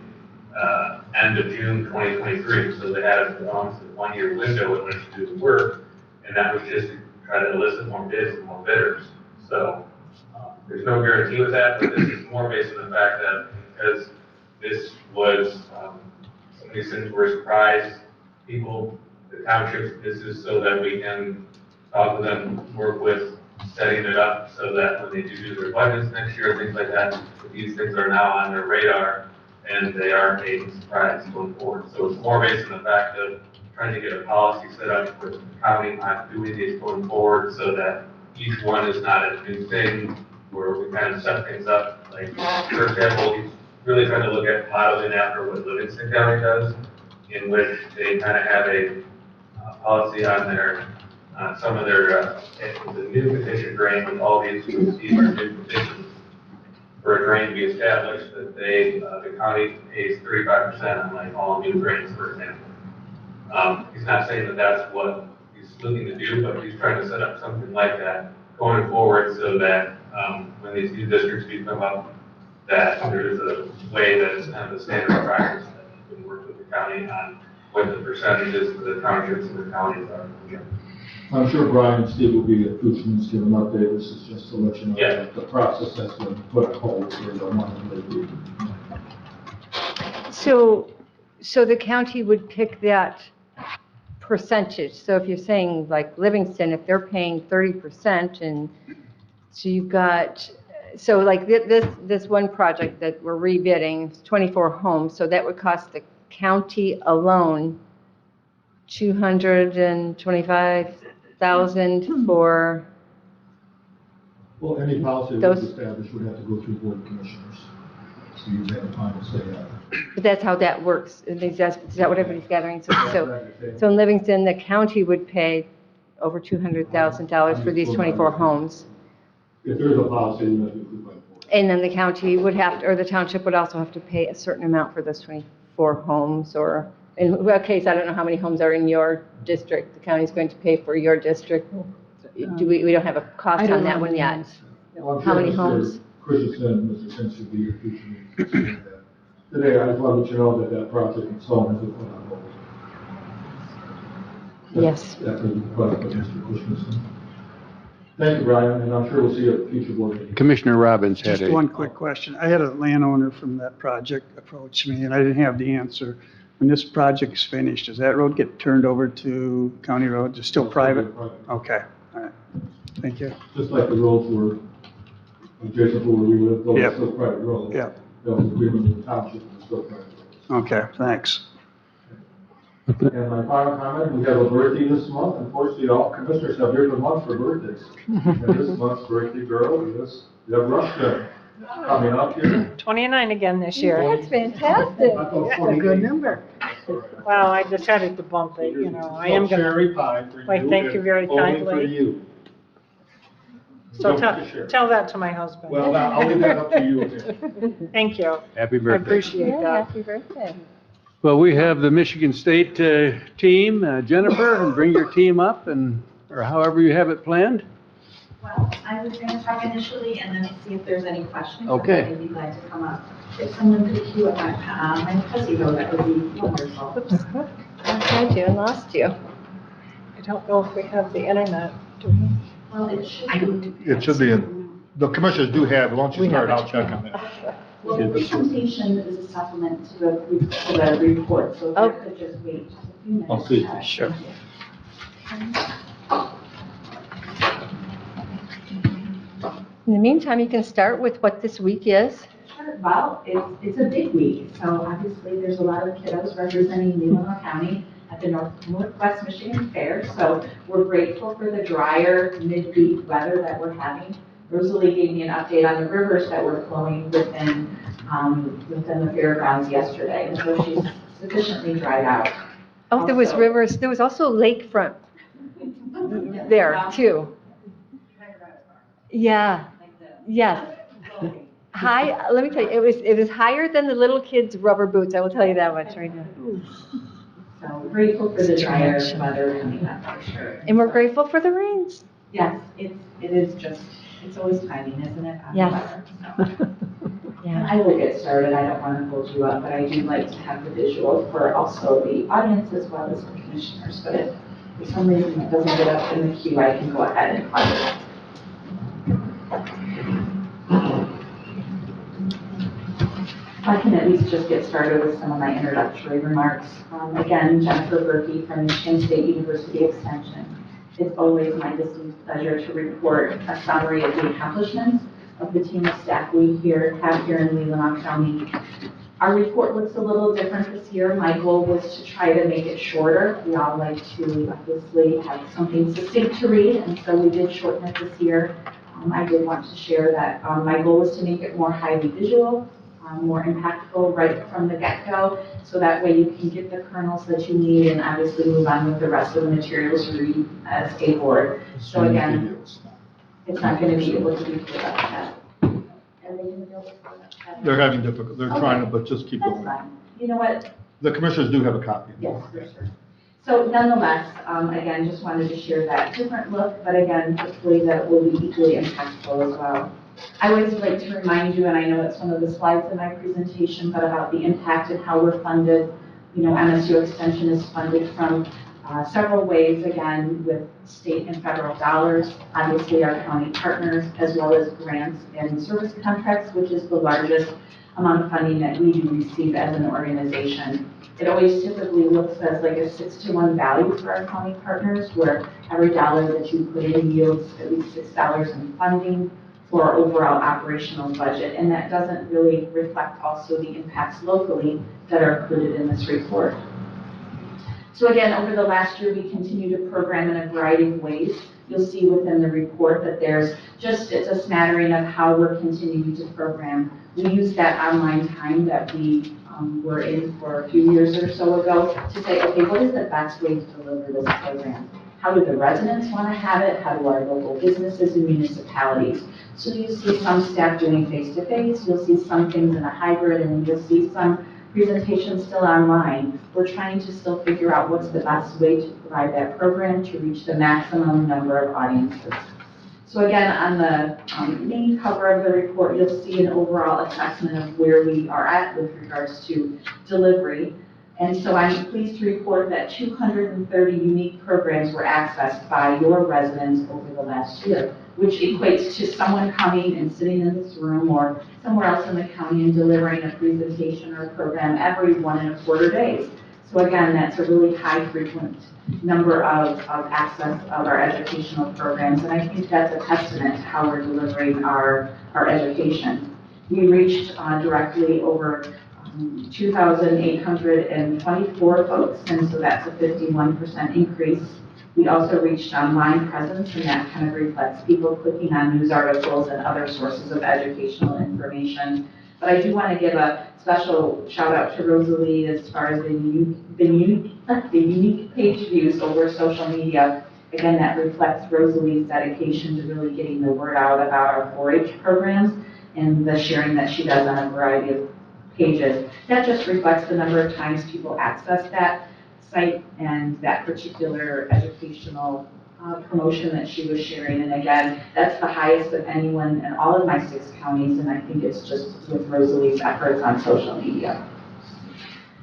end of June 2023. So they had almost a 1-year window in which to do the work, and that was just to try to elicit more bids and more bidders. So there's no guarantee with that, but this is more based on the fact that because this was, some of these things were surprise people, the townships, this is so that we can talk to them, work with setting it up so that when they do their budgets next year, things like that, these things are now on their radar and they aren't a surprise going forward. So it's more based on the fact of trying to get a policy set up with the county on doing these going forward so that each one is not a new thing where we kind of set things up. Like, for example, he's really trying to look at modeling after what Livingston County does, in which they kind of have a policy on their, some of their, the new petition drain with all these are new petitions for a drain to be established that the county pays 35% on like all new drains, for example. He's not saying that that's what he's looking to do, but he's trying to set up something like that going forward so that when these new districts do come up, that there's a way that it's kind of the standard practice that you can work with the county on what the percentages for the townships and the counties are. I'm sure Brian and Steve will be at Future News to give an update. This is just to let you know that the process has been put on hold for the month. So the county would pick that percentage. So if you're saying like Livingston, if they're paying 30% and so you've got, so like this one project that we're rebidding, 24 homes, so that would cost the county alone $225,000 for. Well, any policy that those. was established would have to go through the board of commissioners. So you have to final say that. But that's how that works. Is that what everybody's gathering? So in Livingston, the county would pay over $200,000 for these 24 homes. If there's a policy, you have to include by the board. And then the county would have to, or the township would also have to pay a certain amount for those 24 homes, or, in what case, I don't know how many homes are in your district. The county's going to pay for your district. We don't have a cost on that one yet. Well, How many homes? Christensen and Mr. Kent should be at Future News. Today, I just want to let you know that that project in Solomon is put on hold. Yes. That was requested by Mr. Christensen. Thank you, Brian, and I'm sure we'll see you at future board meetings. Commissioner Robbins had Just a. one quick question. I had a landowner from that project approach me, and I didn't have the answer. When this project's finished, does that road get turned over to county roads? It's still private? Okay, all right. Thank you. Just like the roads were adjacent to where we live, those are Yep. still private roads. Yep. That was agreement with the township, and still private roads. Okay, thanks. And my final comment, we have a birthday this month. Unfortunately, all commissioners have different months for birthdays. And this month's birthday girl is Deb Rushton, coming up here. 29 again this year. That's fantastic. I thought 28. number. Well, I decided to bump it, you know, I am going to. Cherry pie for you. Why, thank you very Only for kindly. you. So Don't have to share. tell that to my husband. Well, now, I'll leave that up to you. Thank you. Happy I birthday. appreciate Yeah, that. happy birthday. Well, we have the Michigan State team. Jennifer, and bring your team up, and or however you have it planned. Well, I was going to talk initially and then see if there's any questions. Okay. I'd be glad to come up. If someone could queue up my fuzzy though, that would be wonderful. I had you and lost you. I don't know if we have the internet, do we? Well, it should be. It should be in, the commissioners do have, why don't you start, I'll check on that. Well, the presentation is a supplement to the report, so if I could just wait just a few minutes. I'll see. Sure. In the meantime, you can start with what this week is. Sure. Well, it's a big week, so obviously there's a lot of kiddos representing Leelanau County at the Northwest Michigan Fair, so we're grateful for the drier midweek weather that we're having. Rosalie gave me an update on the rivers that were flowing within the fairgrounds yesterday, and so she's sufficiently dried out. Oh, there was Also- rivers, there was also lakefront there too. Yeah, yes. High, let me tell you, it was higher than the little kids' rubber boots, I will tell you that much right now. So grateful for the drier weather coming up for sure. And we're grateful for the rains. Yes, it is just, it's always timing, isn't it? on the Yes. weather, so. And I will get started, I don't want to hold you up, but I do like to have the visual for also the audience as well as the commissioners. But if for some reason it doesn't get up in the queue, I can go ahead and find it. I can at least just get started with some of my introductory remarks. Again, Jennifer Berkey from Michigan State University Extension. It's always my distinct pleasure to report a summary of the accomplishments of the team of staff we have here in Leelanau County. Our report looks a little different this year. My goal was to try to make it shorter. We all like to obviously have something succinct to read, and so we did shorten it this year. I did want to share that my goal was to make it more highly visual, more impactful right from the get-go, so that way you can get the kernels that you need and obviously move on with the rest of the materials you read as a board. So again, it's not going to be able to be put up yet. Are they going to be able to put up yet? They're having difficult, they're Okay. trying to, but just keep That's going. fine. You know what? The commissioners do have a copy. Yes, for sure. So nonetheless, again, just wanted to share that different look, but again, hopefully that will be equally impactful as well. I always like to remind you, and I know it's one of the slides in my presentation, but about the impact and how we're funded. You know, MSU Extension is funded from several ways, again, with state and federal dollars, obviously our county partners, as well as grants and service contracts, which is the largest amount of funding that we do receive as an organization. It always typically looks as like a 6-to-1 value for our county partners, where every dollar that you put in yields at least $6 in funding for our overall operational budget. And that doesn't really reflect also the impacts locally that are included in this report. So again, over the last year, we continue to program in a variety of ways. You'll see within the report that it's a smattering of how we're continuing to program. We use that online time that we were in for a few years or so ago to say, okay, what is the best way to deliver this program? How do the residents want to have it? How do our local businesses and municipalities? So you'll see some staff doing face-to-face, you'll see some things in a hybrid, and you'll see some presentations still online. We're trying to still figure out what's the best way to provide that program to reach the maximum number of audiences. So again, on the main cover of the report, you'll see an overall assessment of where we are at with regards to delivery. And so I'm pleased to report that 230 unique programs were accessed by your residents over the last year, which equates to someone coming and sitting in this room or somewhere else in the county and delivering a presentation or a program every 1.25 days. So again, that's a really high frequent number of access of our educational programs, and I think that's a testament to how we're delivering our education. We reached directly over 2,824 folks, and so that's a 51% increase. We also reached online presence, and that kind of reflects people clicking on news articles and other sources of educational information. But I do want to give a special shout out to Rosalie as far as the unique page views over social media. Again, that reflects Rosalie's dedication to really getting the word out about our 4-H programs and the sharing that she does on a variety of pages. That just reflects the number of times people access that site and that particular educational promotion that she was sharing. And again, that's the highest of anyone in all of my 6 counties, and I think it's just with Rosalie's efforts on social media.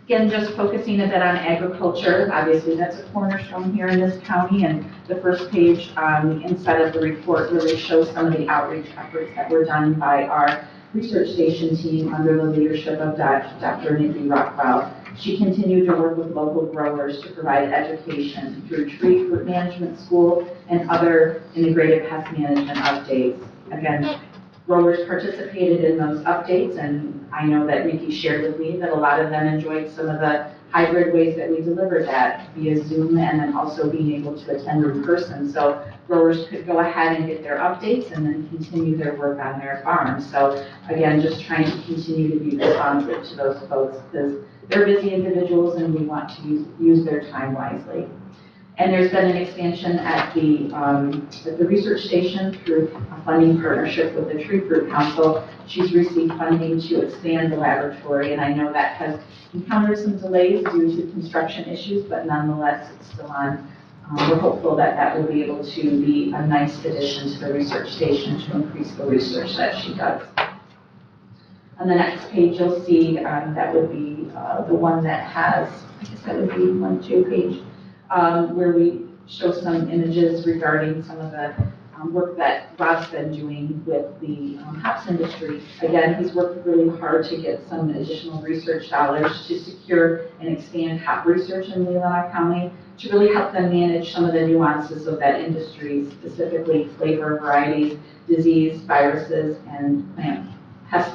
Again, just focusing a bit on agriculture. Obviously, that's a cornerstone here in this county, and the first page on the inside of the report really shows some of the outreach efforts that were done by our research station team under the leadership of Dr. Nikki Rockwell. She continued to work with local growers to provide education through tree fruit management school and other integrated pest management updates. Again, growers participated in those updates, and I know that Nikki shared with me that a lot of them enjoyed some of the hybrid ways that we delivered that via Zoom and then also being able to attend in person. So growers could go ahead and get their updates and then continue their work on their farms. So again, just trying to continue to be responsive to those folks because they're busy individuals and we want to use their time wisely. And there's been an expansion at the research station through a funding partnership with the Tree Fruit Council. She's received funding to expand the laboratory, and I know that has encountered some delays due to construction issues, but nonetheless, it's still on. We're hopeful that that will be able to be a nice addition to the research station to increase the research that she does. On the next page, you'll see that would be the one that has, I guess that would be 1-2 page. Where we show some images regarding some of the work that Rob's been doing with the hops industry. Again, he's worked really hard to get some additional research dollars to secure and expand hop research in Leelanau County to really help them manage some of the nuances of that industry, specifically flavor varieties, disease, viruses, and plant pest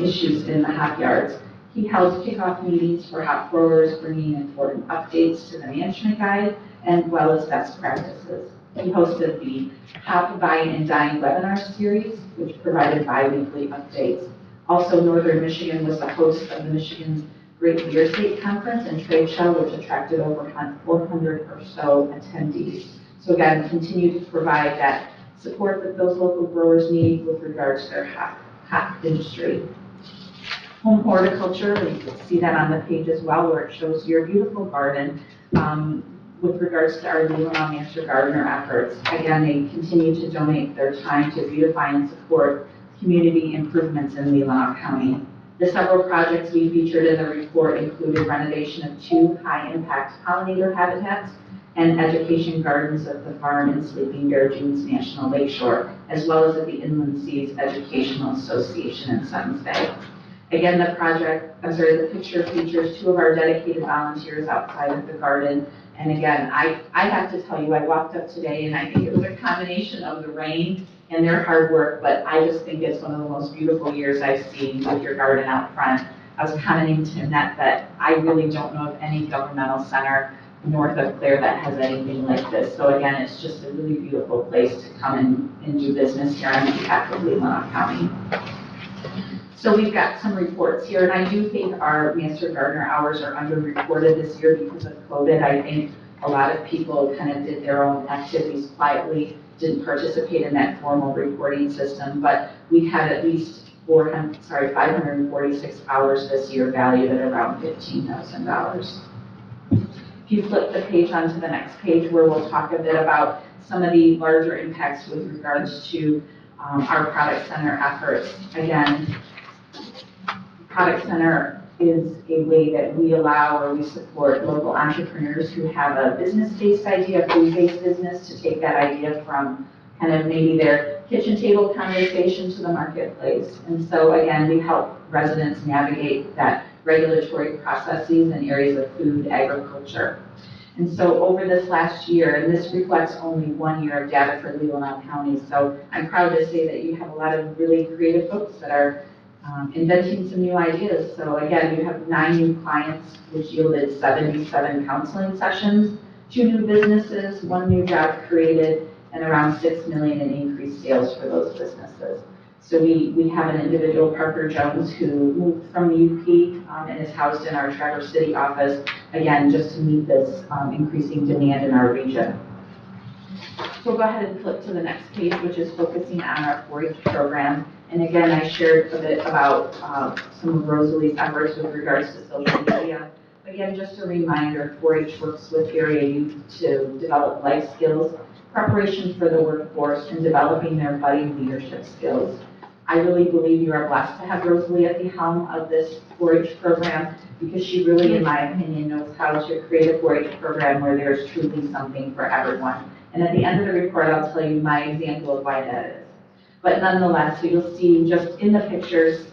issues in the hop yards. He held kickoff meetings for hop growers, bringing important updates to the management guide, as well as best practices. He hosted the Hop Vine and Dying webinar series, which provided bi-weekly updates. Also, Northern Michigan was the host of the Michigan's Great Beer State Conference and Trade Show, which attracted over 400 or so attendees. So again, continue to provide that support that those local growers need with regards to their hop industry. Home horticulture, you can see that on the page as well, where it shows your beautiful garden. with regards to our Leelanau Master Gardener efforts. Again, they continue to donate their time to beautify and support community improvements in Leelanau County. The several projects we featured in the report included renovation of 2 high-impact pollinator habitats and education gardens at the farm in Sleeping Bear Dunes National Lakeshore, as well as at the Inland Seas Educational Association in Suttons Bay. Again, the picture features 2 of our dedicated volunteers outside of the garden. And again, I have to tell you, I walked up today and I think it was a combination of the rain and their hard work, but I just think it's one of the most beautiful years I've seen with your garden out front. I was commenting to Annette that I really don't know of any governmental center north of Clare that has anything like this. So again, it's just a really beautiful place to come and do business here on behalf of Leelanau County. So we've got some reports here, and I do think our Master Gardener hours are underreported this year because of COVID. I think a lot of people kind of did their own activities quietly, didn't participate in that formal reporting system, but we had at least 546 hours this year, valued at around $15,000. If you flip the page onto the next page, where we'll talk a bit about some of the larger impacts with regards to our Product Center efforts. Again, Product Center is a way that we allow or we support local entrepreneurs who have a business-based idea, a food-based business, to take that idea from kind of maybe their kitchen table conversation to the marketplace. And so again, we help residents navigate that regulatory processes in areas of food, agriculture. And so over this last year, and this reflects only 1 year of data for Leelanau County, so I'm proud to say that you have a lot of really creative folks that are inventing some new ideas. So again, you have 9 new clients, which yielded 77 counseling sessions, 2 new businesses, 1 new job created, and around $6 million in increased sales for those businesses. So we have an individual, Parker Jones, who moved from the UP and is housed in our Traverse City office, again, just to meet this increasing demand in our region. So we'll go ahead and flip to the next page, which is focusing on our 4-H program. And again, I shared a bit about some of Rosalie's efforts with regards to social media. Again, just a reminder, 4-H works with area youth to develop life skills, preparation for the workforce, and developing their budding leadership skills. I really believe you are blessed to have Rosalie at the helm of this 4-H program, because she really, in my opinion, knows how to create a 4-H program where there's truly something for everyone. And at the end of the report, I'll tell you my example of why that is. But nonetheless, so you'll see just in the pictures,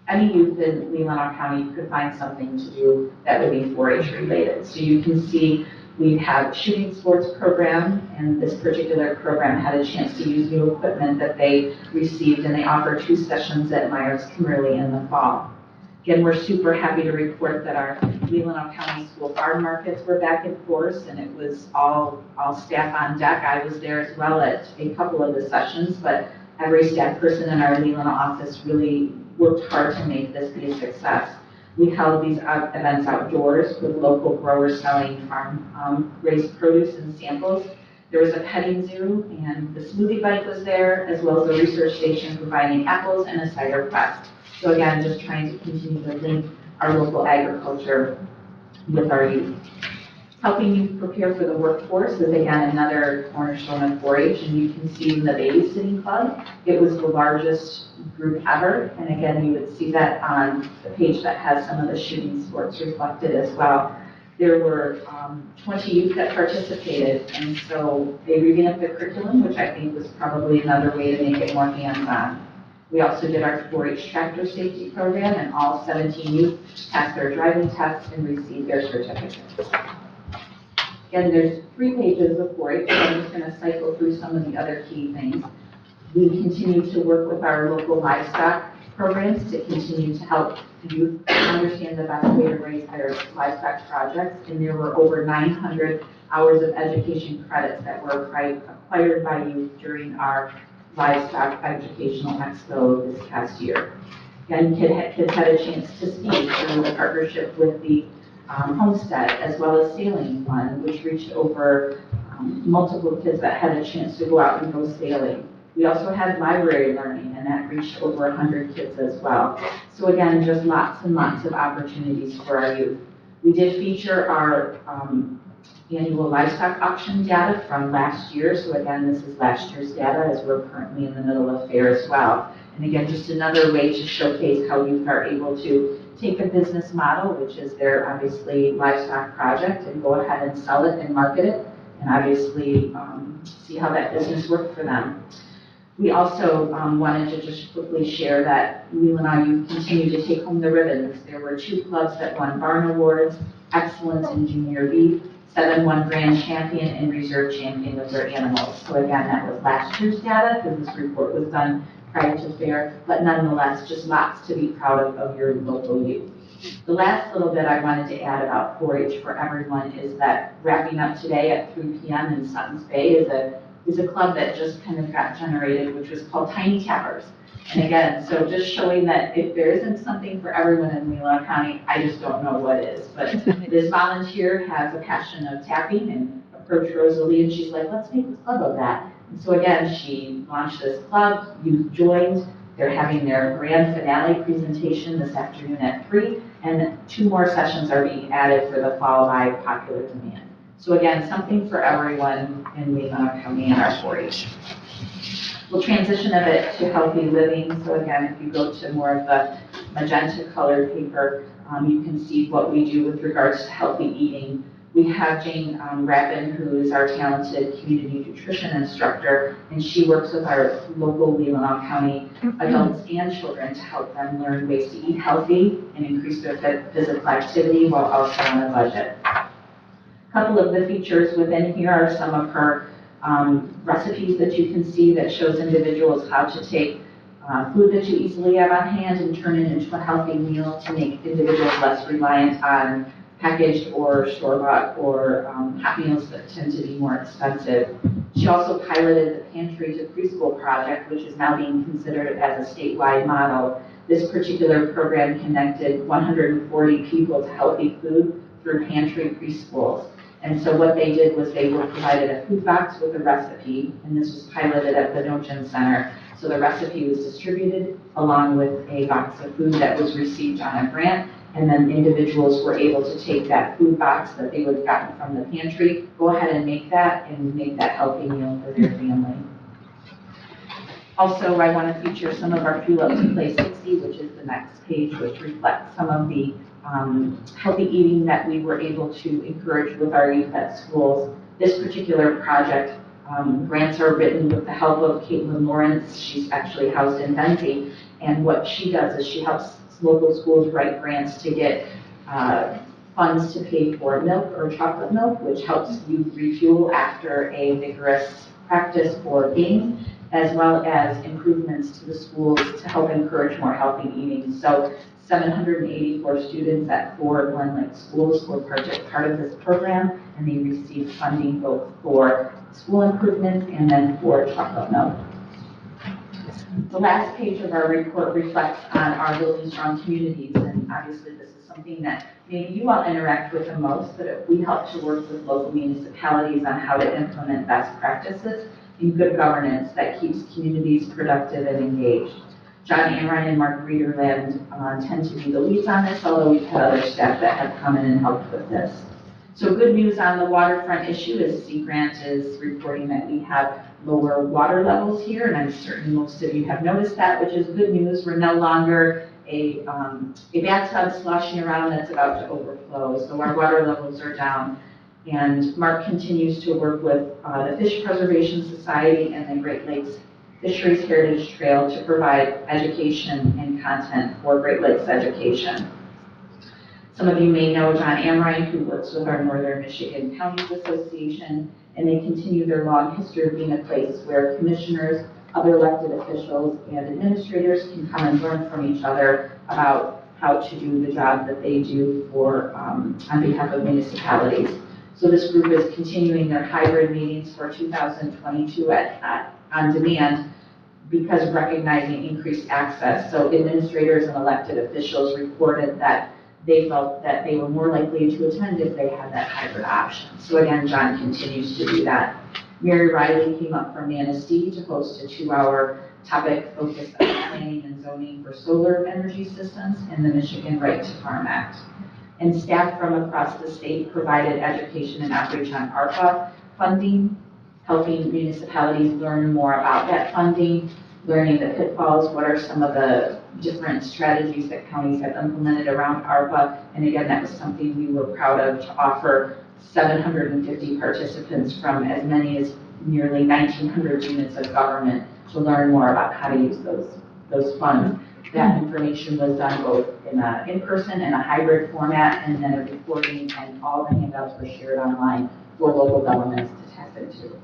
any youth in Leelanau County could find something to do that would be 4-H related. So you can see we have shooting sports program, and this particular program had a chance to use new equipment that they received, and they offer 2 sessions at Myers-Kimmerly in the fall. Again, we're super happy to report that our Leelanau County School farm markets were back in force, and it was all staff on deck. I was there as well at a couple of the sessions, but every staff person in our Leelanau office really worked hard to make this be a success. We held these events outdoors with local growers selling farm-raised produce and samples. There was a petting zoo, and the smoothie bike was there, as well as a research station providing apples and a cider press. So again, just trying to continue to link our local agriculture with our youth. Helping youth prepare for the workforce is again another cornerstone of 4-H, and you can see in the babysitting club, it was the largest group ever, and again, you would see that on the page that has some of the shooting sports reflected as well. There were 20 youth that participated, and so they revamped the curriculum, which I think was probably another way to make it more hands-on. We also did our 4-H tractor safety program, and all 17 youth passed their driving tests and received their certificates. Again, there's 3 pages of 4-H, so I'm just going to cycle through some of the other key things. We continue to work with our local livestock programs to continue to help youth understand the best way to raise their livestock projects, and there were over 900 hours of education credits that were acquired by youth during our livestock educational expo this past year. Again, kids had a chance to speak through the partnership with the Homestead, as well as Sailing Fund, which reached over multiple kids that had a chance to go out and go sailing. We also had library learning, and that reached over 100 kids as well. So again, just lots and lots of opportunities for our youth. We did feature our annual livestock auction data from last year. So again, this is last year's data as we're currently in the middle of fair as well. And again, just another way to showcase how youth are able to take a business model, which is their obviously livestock project, and go ahead and sell it and market it, and obviously see how that business worked for them. We also wanted to just quickly share that Leelanau Youth continue to take home the ribbons. There were 2 clubs that won barn awards, excellence in junior beef, 7 won grand champion and reserve champion with their animals. So again, that was last year's data because this report was done prior to fair, but nonetheless, just lots to be proud of your local youth. The last little bit I wanted to add about 4-H for everyone is that wrapping up today at 3 p.m. in Sutton's Bay is a club that just kind of got generated, which was called Tiny Tappers. And again, so just showing that if there isn't something for everyone in Leelanau County, I just don't know what is. But this volunteer has a passion of tapping and approached Rosalie and she's like, let's make a club of that. And so again, she launched this club, youth joined. They're having their grand finale presentation this afternoon at 3, and 2 more sessions are being added for the fall by popular demand. So again, something for everyone in Leelanau County and our 4-H. We'll transition a bit to healthy living. So again, if you go to more of the magenta colored paper, you can see what we do with regards to healthy eating. We have Jane Rappin, who is our talented community nutrition instructor, and she works with our local Leelanau County adults and children to help them learn ways to eat healthy and increase their physical activity while also on a budget. A couple of the features within here are some of her recipes that you can see that shows individuals how to take food that you easily have on hand and turn it into a healthy meal to make individuals less reliant on packaged or store-bought or hot meals that tend to be more expensive. She also piloted the Pantry to Preschool project, which is now being considered as a statewide model. This particular program connected 140 people to healthy food through Pantry preschools. And so what they did was they were provided a food box with a recipe, and this was piloted at the Nochin Center. So the recipe was distributed along with a box of food that was received on a grant, and then individuals were able to take that food box that they would have gotten from the pantry, go ahead and make that healthy meal for their family. Also, I want to feature some of our Fuel Up to Play 60, which is the next page, which reflects some of the healthy eating that we were able to encourage with our youth at schools. This particular project, grants are written with the help of Caitlin Lawrence. She's actually housed in Pantry, and what she does is she helps local schools write grants to get funds to pay for milk or chocolate milk, which helps youth refuel after a vigorous practice or game, as well as improvements to the schools to help encourage more healthy eating. So 784 students at 4 Glen Lake schools were part of this program, and they received funding both for school improvements and then for chocolate milk. The last page of our report reflects on our building strong communities, and obviously this is something that maybe you all interact with the most, but we help to work with local municipalities on how to implement best practices in good governance that keeps communities productive and engaged. John Amrine and Mark Reederland tend to be the leads on this, although we've had other staff that have come in and helped with this. So good news on the waterfront issue is Sea Grant is reporting that we have lower water levels here, and I'm certain most of you have noticed that, which is good news. We're no longer a bathtub sloshing around that's about to overflow, so our water levels are down. And Mark continues to work with the Fish Preservation Society and the Great Lakes Fisheries Heritage Trail to provide education and content for Great Lakes education. Some of you may know John Amrine, who works with our Northern Michigan Counties Association, and they continue their long history of being a place where commissioners, other elected officials, and administrators can come and learn from each other about how to do the job that they do for on behalf of municipalities. So this group is continuing their hybrid meetings for 2022 on demand because recognizing increased access. So administrators and elected officials reported that they felt that they were more likely to attend if they had that hybrid option. So again, John continues to do that. Mary Riley came up from Manistee to host a 2-hour topic focused on planning and zoning for solar energy systems and the Michigan Right to Farm Act. And staff from across the state provided education and outreach on ARPA funding, helping municipalities learn more about that funding, learning the pitfalls, what are some of the different strategies that counties have implemented around ARPA. And again, that was something we were proud of to offer 750 participants from as many as nearly 1,900 units of government to learn more about how to use those funds. That information was done both in person and a hybrid format, and then a recording, and all the handouts were shared online for local governments to tap into.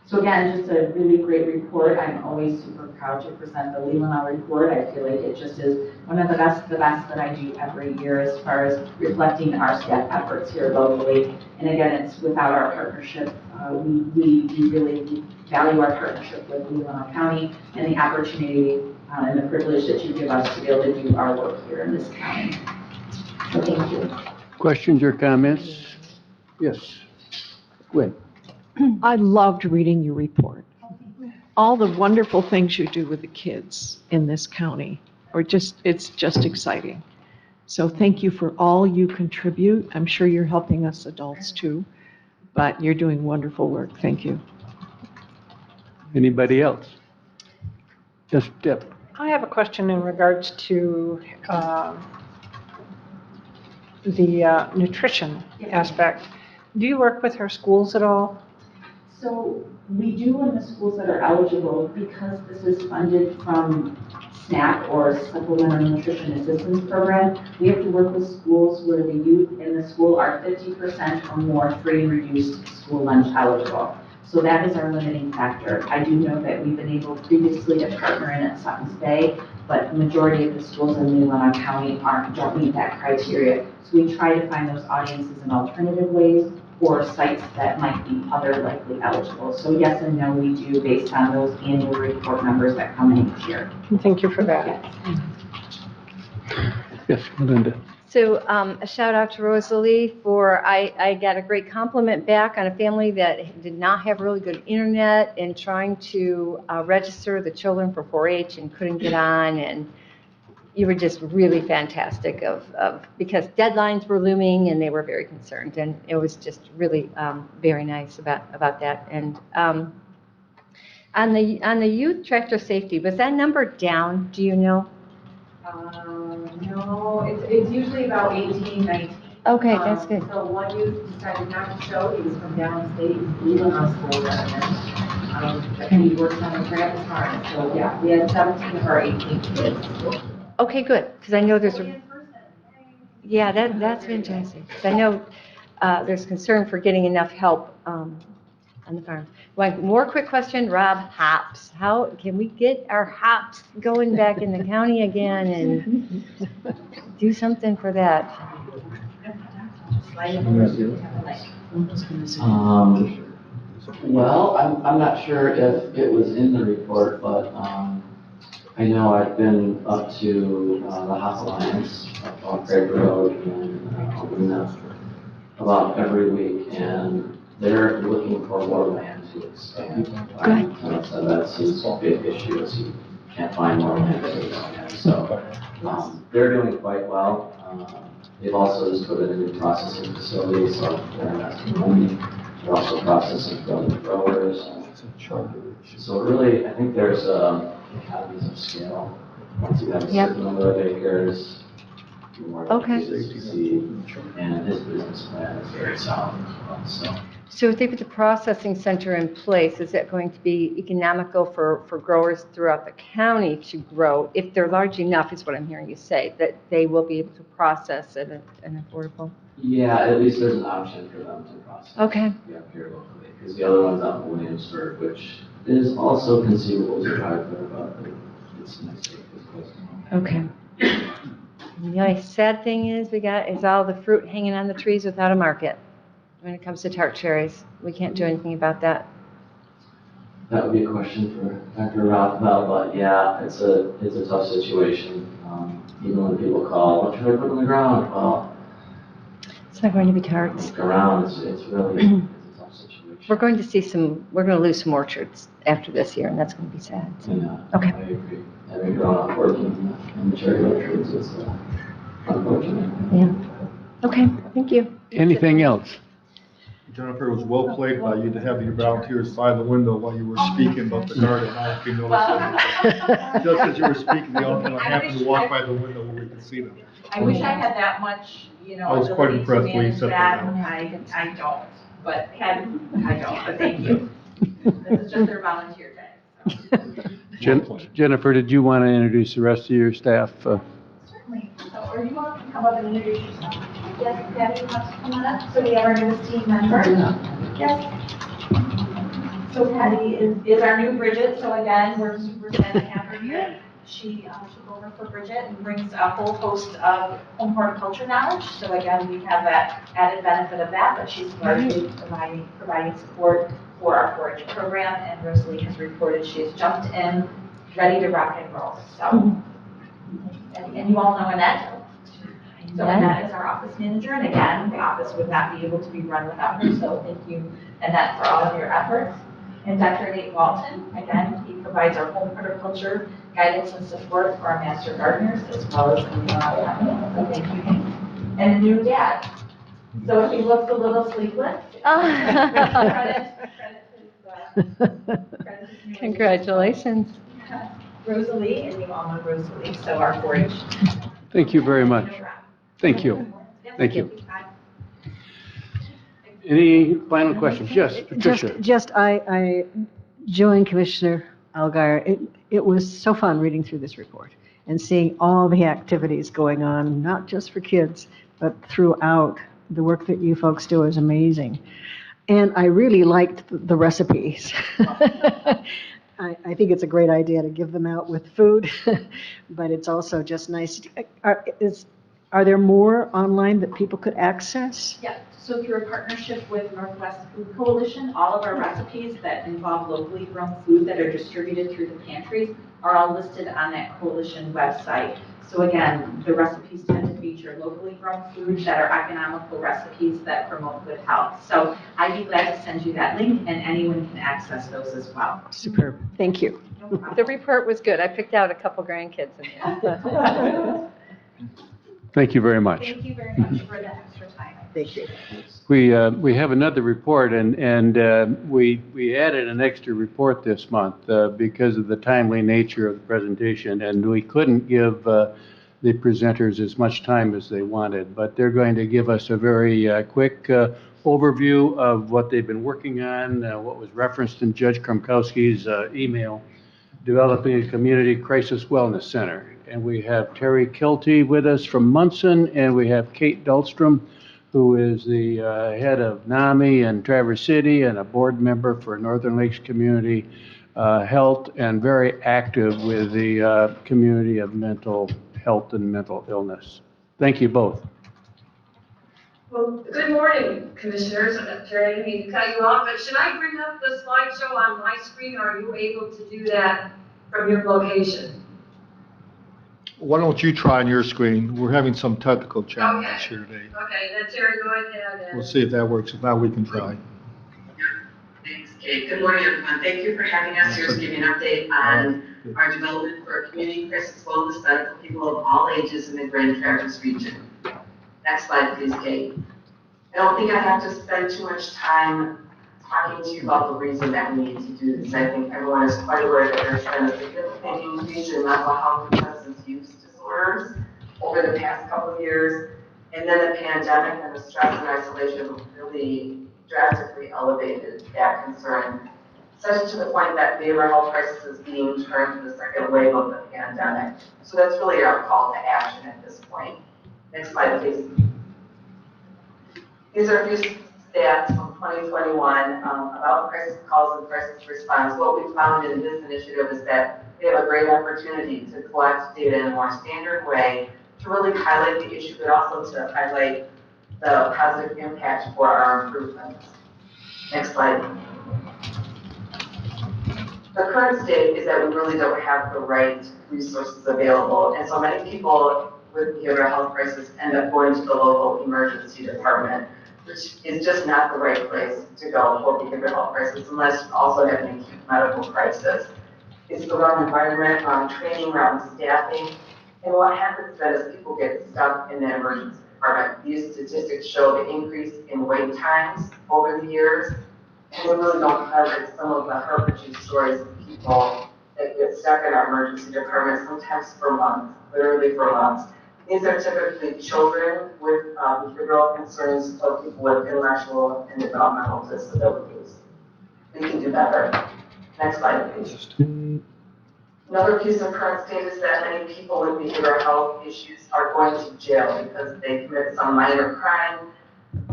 So again, just a really great report. I'm always super proud to present the Leelanau report. I feel like it just is one of the best that I do every year as far as reflecting our staff efforts here locally. And again, it's without our partnership. We really value our partnership with Leelanau County and the opportunity and the privilege that you give us to be able to do our work here in this county. So thank you. Questions or comments? Yes. Gwen. I loved reading your report. All the wonderful things you do with the kids in this county it's just exciting. So thank you for all you contribute. I'm sure you're helping us adults too, but you're doing wonderful work. Thank you. Anybody else? Yes, Deb. I have a question in regards to the nutrition aspect. Do you work with our schools at all? So we do in the schools that are eligible, because this is funded from SNAP or Supplemental Nutrition Assistance Program. We have to work with schools where the youth in the school are 50% or more free and reduced school lunch eligible. So that is our limiting factor. I do know that we've been able previously to partner in at Sutton's Bay, but the majority of the schools in Leelanau County don't meet that criteria. So we try to find those audiences in alternative ways or sites that might be other likely eligible. So yes and no, we do based on those annual report numbers that come in each year. Thank you for that. Yes. Yes, Melinda. So a shout out to Rosalie for, I got a great compliment back on a family that did not have really good internet and trying to register the children for 4-H and couldn't get on, and you were just really fantastic because deadlines were looming and they were very concerned, and it was just really very nice about that. And on the youth tractor safety, was that number down, do you know? No, it's usually about 18, 19. Okay, that's good. So one youth decided not to show, he was from downstate, Leelanau school resident. But he works on the Travis Farm, so yeah, we had 17 of our 18 kids. Okay, good, because I know there's yeah, that's fantastic. 'Cause I know there's concern for getting enough help on the farm. One more quick question, Rob, hops. How can we get our hops going back in the county again and do something for that? Well, I'm not sure if it was in the report, but I know I've been up to the Hop Alliance up on Craig Road and about every week, and they're looking for more land to expand. Good. So that's his big issue, is he can't find more land to expand. So they're doing quite well. They've also just put in a new processing facility, so they're investing money. They're also processing from the growers. So really, I think there's economies of scale. Once you have a certain number of acres, you're more likely to succeed. And his business plan is very solid as well. So if they put the processing center in place, is that going to be economical for growers throughout the county to grow? If they're large enough, is what I'm hearing you say, that they will be able to process at an affordable? Yeah, at least there's an option for them to process. Okay. Yeah, here locally, because the other one's out in Williamsburg, which is also conceivable to drive there, but it's nice to get close to home. Okay. The only sad thing is all the fruit hanging on the trees without a market. When it comes to tart cherries, we can't do anything about that. That would be a question for Dr. Rothbell, but yeah, it's a tough situation. Even when people call, what should I put on the ground? Well, it's not going to be tarts. Look around, it's really it's a tough situation. We're going to lose some orchards after this year, and that's going to be sad. So. Yeah, okay. I agree. Having grown up working in the cherry orchards is unfortunate. Yeah. Okay, thank you. Anything else? Jennifer, it was well played by you to have your volunteers by the window while you were speaking about the garden. I don't know if you noticed. Just as you were speaking, they all kind of happened to walk by the window where we could see them. I wish I had that much, I was quite ability to impressed when you manage said that. that. I don't, but thank you. This is just their volunteer day. Jennifer, did you want to introduce the rest of your staff? Certainly. So, or you want to come up and introduce yourself? Yes, Patty wants to come on up. So we have our newest team member. Yes. So Patty is our new Bridget. So again, we're super sad to have her here. She took over for Bridget and brings a whole host of home horticulture knowledge. So again, we have that added benefit of that, but she's largely providing support for our forage program. And Rosalie has reported she has jumped in, ready to rock and roll. So, and you all know Annette. So Annette is our office manager, and again, the office would not be able to be run without her. So thank you, Annette, for all of your efforts. And Dr. Nate Walton, again, he provides our home horticulture guidance and support for our master gardeners as well as in the company. So thank you, Nate. And a new dad. So he looks a little sleepless. Congratulations. Rosalie, and you all know Rosalie, so our 4-H. Thank you very much. Thank you. Thank you. Any final questions? Yes, Patricia. I join Commissioner Alguier. It was so fun reading through this report and seeing all the activities going on, not just for kids, but throughout. The work that you folks do is amazing. And I really liked the recipes. I think it's a great idea to give them out with food, but it's also just nice. Are there more online that people could access? Yeah, so through a partnership with Northwest Food Coalition, all of our recipes that involve locally grown food that are distributed through the pantries are all listed on that coalition website. So again, the recipes tend to feature locally grown foods that are economical recipes that promote good health. So I'd be glad to send you that link, and anyone can access those as well. Superb. Thank you. The report was good. I picked out a couple grandkids in there. Thank you very much. Thank you very much for the extra time. Thank you. We have another report, and we added an extra report this month because of the timely nature of the presentation, and we couldn't give the presenters as much time as they wanted, but they're going to give us a very quick overview of what they've been working on, what was referenced in Judge Kromkowski's email, developing a community crisis wellness center. And we have Terry Kelty with us from Munson, and we have Kate Dahlstrom, who is the head of NAMI in Traverse City and a board member for Northern Lakes Community Health, and very active with the community of mental health and mental illness. Thank you both. Well, good morning, Commissioners. Terry, I didn't mean to cut you off, but should I bring up the slideshow on my screen, or are you able to do that from your location? Why don't you try on your screen? We're having some technical challenges here today. Okay, then Terry, go ahead. We'll see if that works. If not, we can try. Thanks, Kate. Good morning, everyone. Thank you for having us here to give you an update on our development for a community crisis wellness center for people of all ages in the Grand Traverse region. Next slide, please, Kate. I don't think I have to spend too much time talking to you about the reason that we need to do this. I think everyone is quite aware that there's been a significant increase in mental health and substance use disorders over the past couple of years. And then the pandemic and the stress and isolation really drastically elevated that concern, such to the point that behavioral health crisis is being turned to the second wave of the pandemic. So that's really our call to action at this point. Next slide, please. These are a few stats from 2021 about crisis calls and crisis response. What we found in this initiative is that we have a great opportunity to collect data in a more standard way to really highlight the issue, but also to highlight the positive impact for our improvements. Next slide. The current state is that we really don't have the right resources available, and so many people with behavioral health crisis end up going to the local emergency department, which is just not the right place to go for behavioral health crisis unless you also have an acute medical crisis. It's the wrong environment, wrong training, wrong staffing, and what happens then is people get stuck in that emergency department. department, these statistics show the increase in wait times over the years. And we really don't highlight some of the heart-wrenching stories of people that get stuck in our emergency department, sometimes for months, literally for months. These are typically children with behavioral concerns or people with intellectual and developmental disabilities. We can do better. Next slide, please. Another piece of current state is that many people with behavioral health issues are going to jail because they commit some minor crime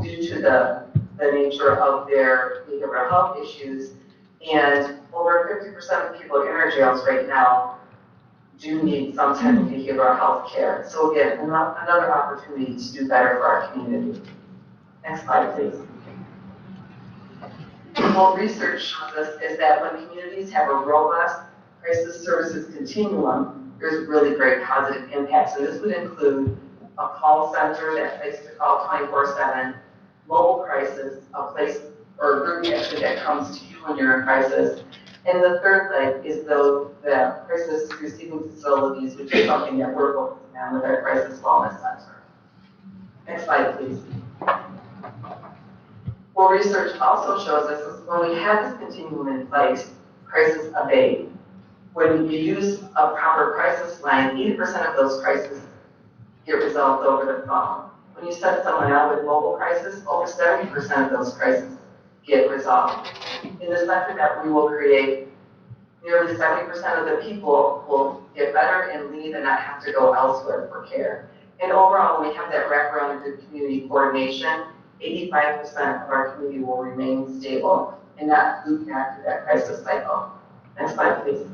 due to the nature of their behavioral health issues. And over 50% of people in our jails right now do need some type of behavioral health care. So again, another opportunity to do better for our community. Next slide, please. What research shows us is that when communities have a robust crisis services continuum, there's really great positive impacts. And this would include a call center, that place to call 24/7, mobile crisis, a place or a group actually that comes to you when you're in crisis. And the third leg is the crisis receiving facilities, which is something that we're focusing on with our crisis wellness center. Next slide, please. What research also shows us is when we have this continuum in place, crisis abate. When you use a proper crisis line, 80% of those crises get resolved over the phone. When you set someone out with mobile crisis, over 70% of those crises get resolved. In the center that we will create, nearly 70% of the people will get better and leave and not have to go elsewhere for care. And overall, when we have that wraparound of good community coordination, 85% of our community will remain stable and not loop back to that crisis cycle. Next slide, please.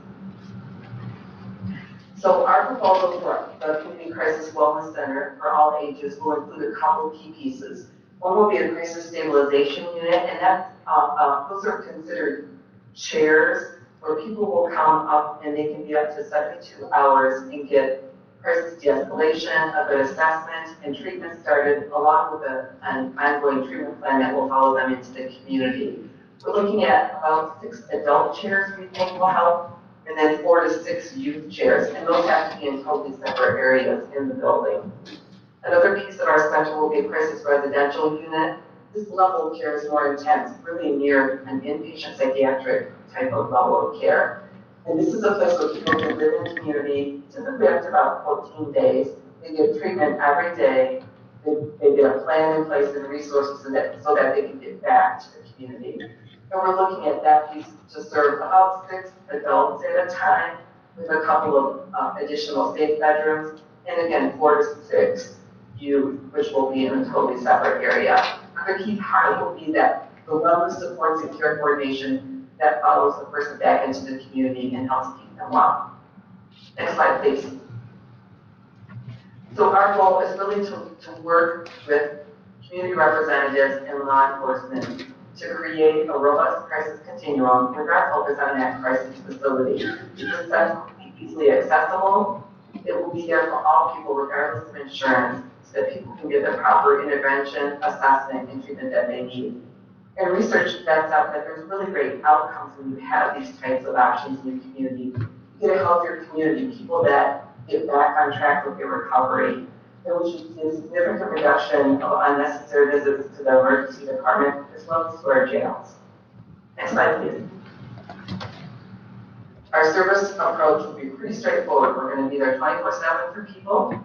So our proposal for the Community Crisis Wellness Center for all ages will include a couple key pieces. One will be a crisis stabilization unit, and that's, those are considered chairs where people will come up and they can be up to 72 hours and get crisis de-escalation, a good assessment, and treatment started along with an ongoing treatment plan that will follow them into the community. We're looking at about 6 adult chairs we think will help, and then 4 to 6 youth chairs, and those have to be in totally separate areas in the building. Another piece of our center will be a crisis residential unit. This level of care is more intense, really near an inpatient psychiatric type of level of care. And this is a place where people can live in community, typically up to about 14 days. They get treatment every day. They get a plan in place and resources so that they can get back to the community. And we're looking at that piece to serve about 6 adults at a time with a couple of additional safe bedrooms. And again, 4 to 6 youth, which will be in a totally separate area. Another key part will be that the wellness supports and care coordination that follows the person back into the community and helps keep them well. Next slide, please. So our goal is really to work with community representatives and law enforcement to create a robust crisis continuum with our focus on that crisis facility. The center will be easily accessible. It will be there for all people regardless of insurance so that people can get the proper intervention, assessment, and treatment that they need. And research backs out that there's really great outcomes when you have these types of options in your community. You get a healthier community, people that get back on track with their recovery. And we should see a significant reduction of unnecessary visits to the emergency department as well as to our jails. Next slide, please. Our service approach will be pretty straightforward. We're going to be there 24/7 for people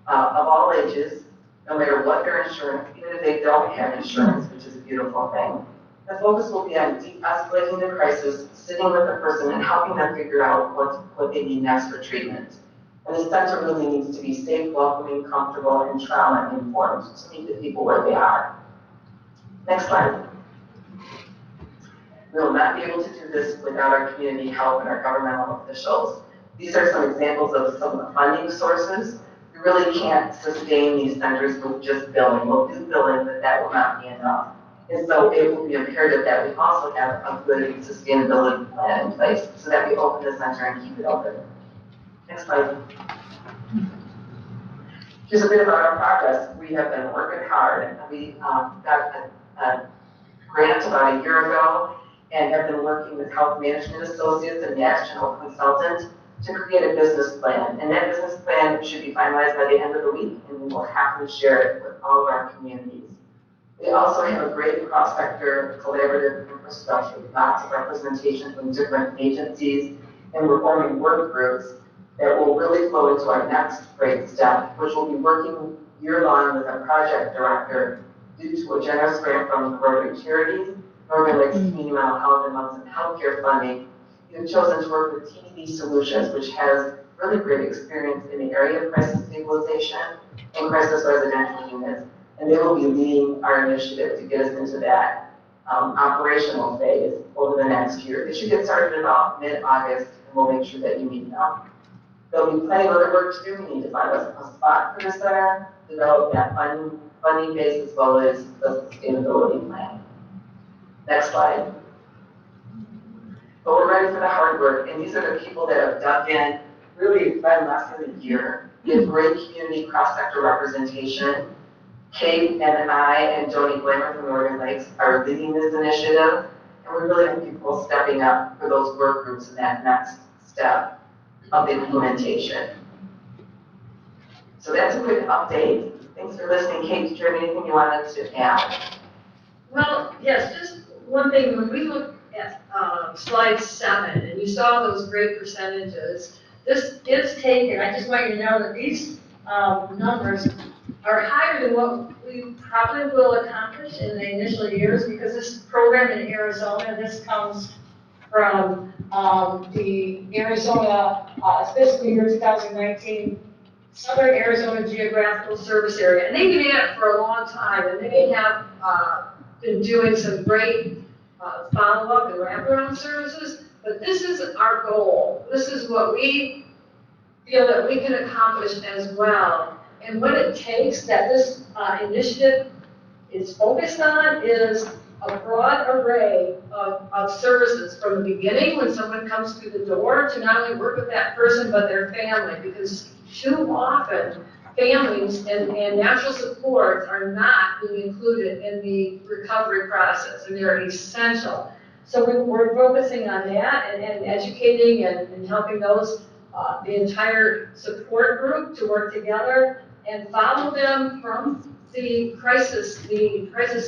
of all ages, no matter what their insurance, even if they don't have insurance, which is a beautiful thing. The focus will be on de-escalating the crisis, sitting with the person and helping them figure out what they need next for treatment. And the center really needs to be safe, welcoming, comfortable, and trauma-informed to meet the people where they are. Next slide. We will not be able to do this without our community help and our governmental officials. These are some examples of some of the funding sources. We really can't sustain these centers with just billing. We'll do billing, but that will not be enough. And so it will be imperative that we also have a good sustainability plan in place so that we open the center and keep it open. Next slide. Here's a bit about our progress. We have been working hard. We got a grant about a year ago and have been working with Health Management Associates and National Consultant to create a business plan. And that business plan should be finalized by the end of the week, and we will happily share it with serve all of our communities. We also have a great cross-sector collaborative infrastructure with lots of representation from different agencies, and we're forming work groups that will really flow into our next great step, which will be working year-long with our project director due to a generous grant from the Rotary Charities, Northern Lakes Community Mental Health and Months and Healthcare Funding. You've chosen to work with TD Solutions, which has really great experience in the area of crisis stabilization and crisis residential units. And they will be leading our initiative to get us into that operational phase over the next year. They should get started about mid-August, and we'll make sure that you meet them. There'll be plenty of other work to do. We need to find a spot for the center, develop that funding base, as well as the sustainability plan. Next slide. But we're ready for the hard work, and these are the people that have dug in. Really, it's been less than a year. We have great community cross-sector representation. Kate and I and Joni Blamer from Northern Lakes are leading this initiative, and we really have people stepping up for those work groups in that next step of implementation. So that's a quick update. Thanks for listening. Kate, did you have anything you wanted to add? Well, yes, just one thing, when we look at slide 7, and you saw those great percentages, this is taken, I just want you to know that these numbers are higher than what we probably will accomplish in the initial years, because this program in Arizona, this comes from the Arizona fiscal year 2019 Southern Arizona Geographical Service Area, and they've been at it for a long time, and they have been doing some great follow-up and wraparound services, but this is our goal. This is what we feel that we can accomplish as well. And what it takes that this initiative is focused on is a broad array of services from the beginning when someone comes through the door to not only work with that person but their family, because too often families and natural supports are not being included in the recovery process, and they're essential. So we're focusing on that and educating and helping those, the entire support group to work together and follow them from the crisis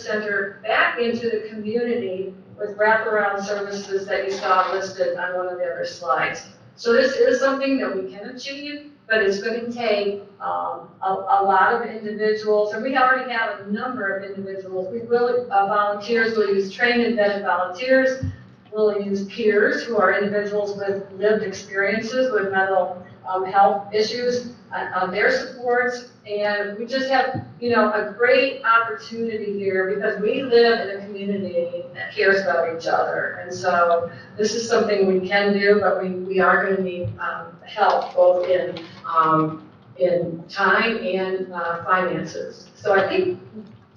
center back into the community with wraparound services that you saw listed on one of the other slides. So this is something that we can achieve, but it's going to take a lot of individuals, and we already have a number of individuals. We will, volunteers, we'll use trained and vetted volunteers. We'll use peers who are individuals with lived experiences with mental health issues, their supports, and we just have, a great opportunity here because we live in a community that cares about each other. And so this is something we can do, but we are going to need help both in time and finances. So I think,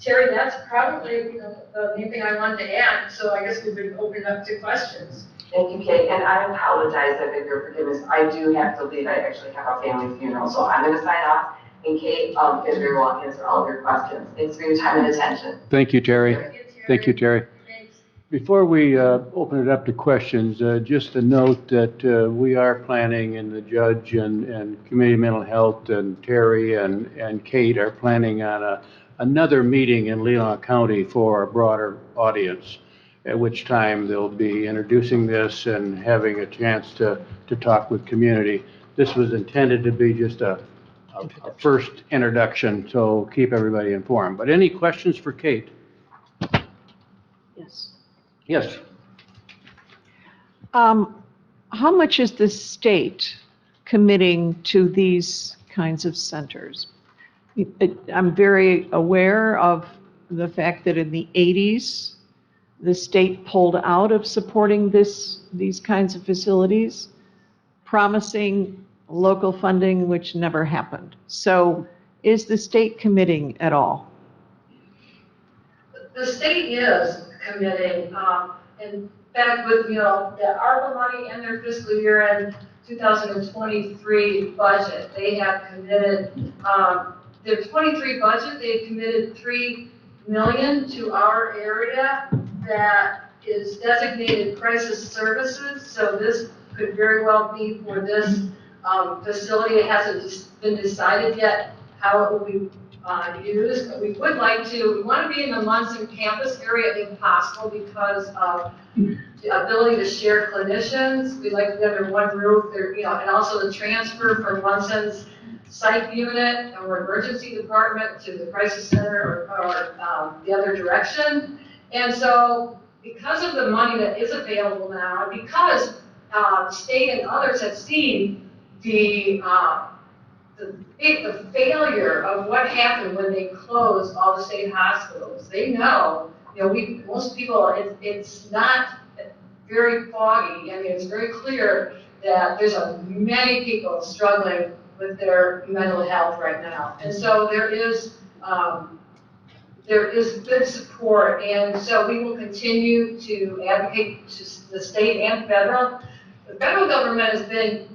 Terry, that's probably the main thing I wanted to add. So I guess we would open up to questions. Thank you, Kate, and I apologize, I beg your forgiveness. I do have to leave. I actually have a family funeral, so I'm going to sign off. And Kate can very well answer all of your questions. Thanks for your time and attention. Thank you, Terry. Thank you, Terry. Before we open it up to questions, just a note that we are planning, and the judge and Community Mental Health and Terry and Kate are planning on another meeting in Leelanau County for a broader audience, at which time they'll be introducing this and having a chance to talk with community. This was intended to be just a first introduction, so keep everybody informed. But any questions for Kate? Yes. Yes. How much is the state committing to these kinds of centers? I'm very aware of the fact that in the 80s, the state pulled out of supporting these kinds of facilities, promising local funding, which never happened. So is the state committing at all? The state is committing, in fact, with, the ARPA money and their fiscal year end 2023 budget, they have committed, their 23 budget, they've committed $3 million to our area that is designated crisis services. So this could very well be for this facility. It hasn't been decided yet how it will be used. We would like to, we want to be in the Munson campus area if possible because of the ability to share clinicians. We'd like to be under one roof there, and also the transfer from Munson's psych unit or emergency department to the crisis center or the other direction. And so because of the money that is available now, and because the state and others have seen the failure of what happened when they closed all the state hospitals. They know, most people, it's not very foggy. I mean, it's very clear that there's many people struggling with their mental health right now. And so there is good support. And so we will continue to advocate to the state and federal. The federal government has been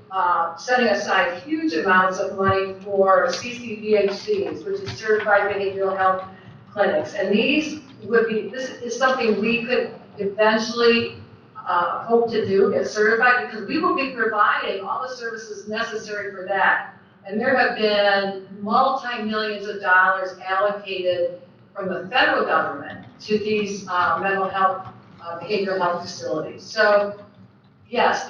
setting aside huge amounts of money for CCBHCs, which is Certified Behavioral Health Clinics. And this is something we could eventually hope to do, get certified, because we will be providing all the services necessary for that. And there have been multi-millions of dollars allocated from the federal government to these mental health, behavioral health facilities. So yes,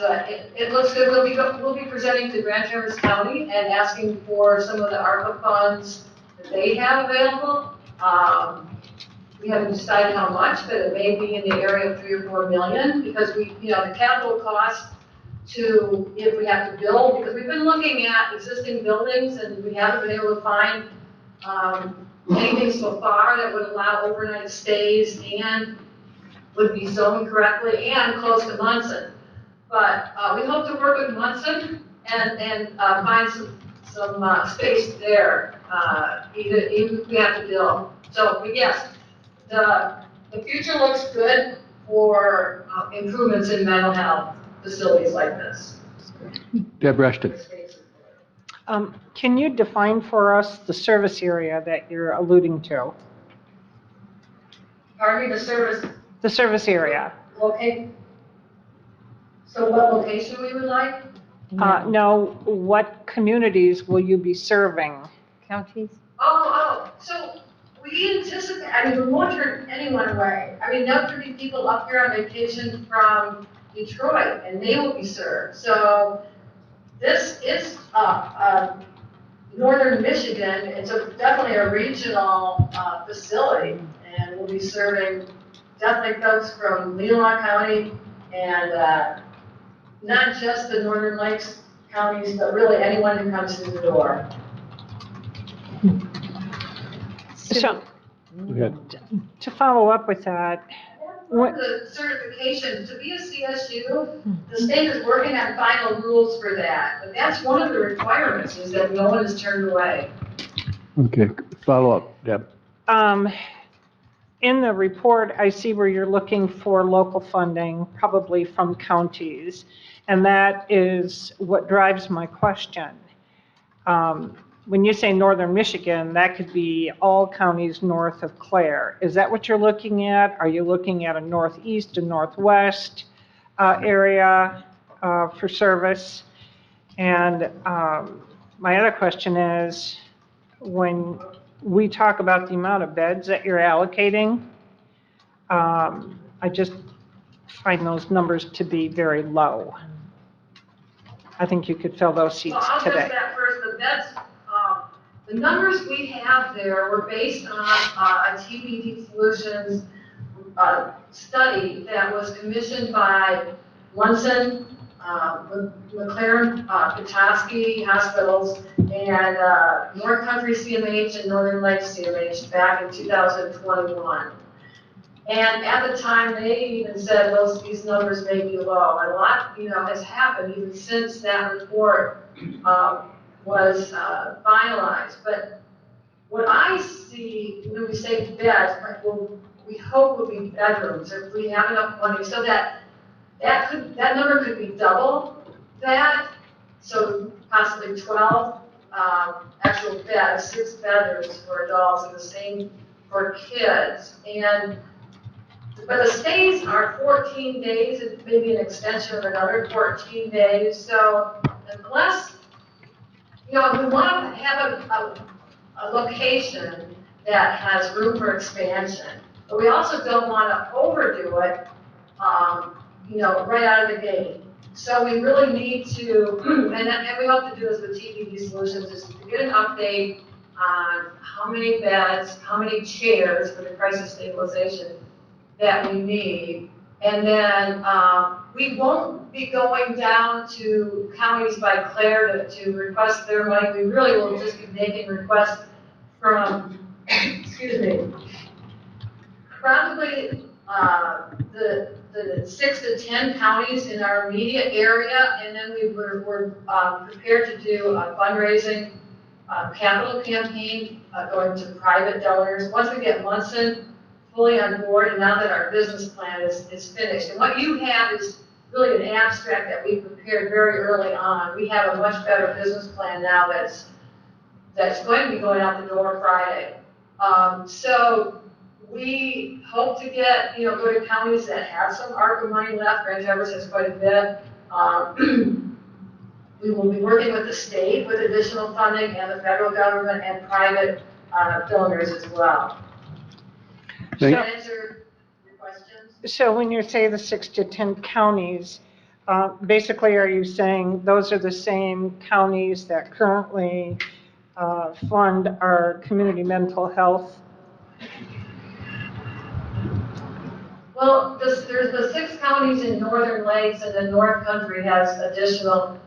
it looks good. We'll be presenting to Grand Traverse County and asking for some of the ARPA funds that they have available. We haven't decided how much, but it may be in the area of $3 or $4 million because the capital cost if we have to build, because we've been looking at existing buildings and we haven't been able to find anything so far that would allow overnight stays and would be zoned correctly and close to Munson. But we hope to work with Munson and find some space there, even if we have to build. So, but yes, the future looks good for improvements in mental health facilities like this. Deb Rushton. Can you define for us the service area that you're alluding to? Pardon me, the service? The service area. Okay. So what location we would like? No, what communities will you be serving? Counties? So we anticipate, we won't turn anyone away. There'll be people up here on vacation from Detroit, and they will be served. So this is northern Michigan. It's definitely a regional facility, and we'll be serving definitely folks from Leelanau County and not just the Northern Lakes counties, but really anyone who comes through the door. So, to follow up with that, For the certification, to be a CSU, the state is working on final rules for that. But that's one of the requirements, is that no one is turned away. Okay, follow up, Deb. in the report, I see where you're looking for local funding, probably from counties, and that is what drives my question. When you say northern Michigan, that could be all counties north of Clare. Is that what you're looking at? Are you looking at a northeast and northwest area for service? And my other question is, when we talk about the amount of beds that you're allocating, I just find those numbers to be very low. I think you could fill those seats I'll today. address that first. The beds, the numbers we have there were based on a TBD Solutions study that was commissioned by Munson, McLaren, Petoskey Hospitals, and North Country CMH and Northern Lakes CMH back in 2021. And at the time, they even said these numbers may be low. And a lot, has happened even since that report was finalized. But what I see when we say beds, we hope will be bedrooms if we have enough money, so that number could be double that, so possibly 12 actual beds, 6 bedrooms for adults, and the same for kids. But the stays are 14 days, and maybe an extension of another 14 days. So unless, if we want to have a location that has room for expansion. But we also don't want to overdo it, right out of the gate. So we really need to, and we hope to do this with TPD Solutions, is to get an update on how many beds, how many chairs for the crisis stabilization that we need. And then we won't be going down to counties by Claire to request their money. We really will just be making requests from, excuse me, probably the 6 to 10 counties in our immediate area, and then we're prepared to do a fundraising capital campaign going to private donors. Once we get Munson fully on board, and now that our business plan is finished, and what you have is really an abstract that we prepared very early on. We have a much better business plan now that's going to be going out the door Friday. So we hope to get, go to counties that have some ARPA money left. Grand Traverse has quite a bit. We will be working with the state with additional funding and the federal government and private donors as well. Does that answer your questions? So when you say the 6 to 10 counties, basically are you saying those are the same counties that currently fund our community mental health? Well, there's the 6 counties in Northern Lakes, and then North Country has additional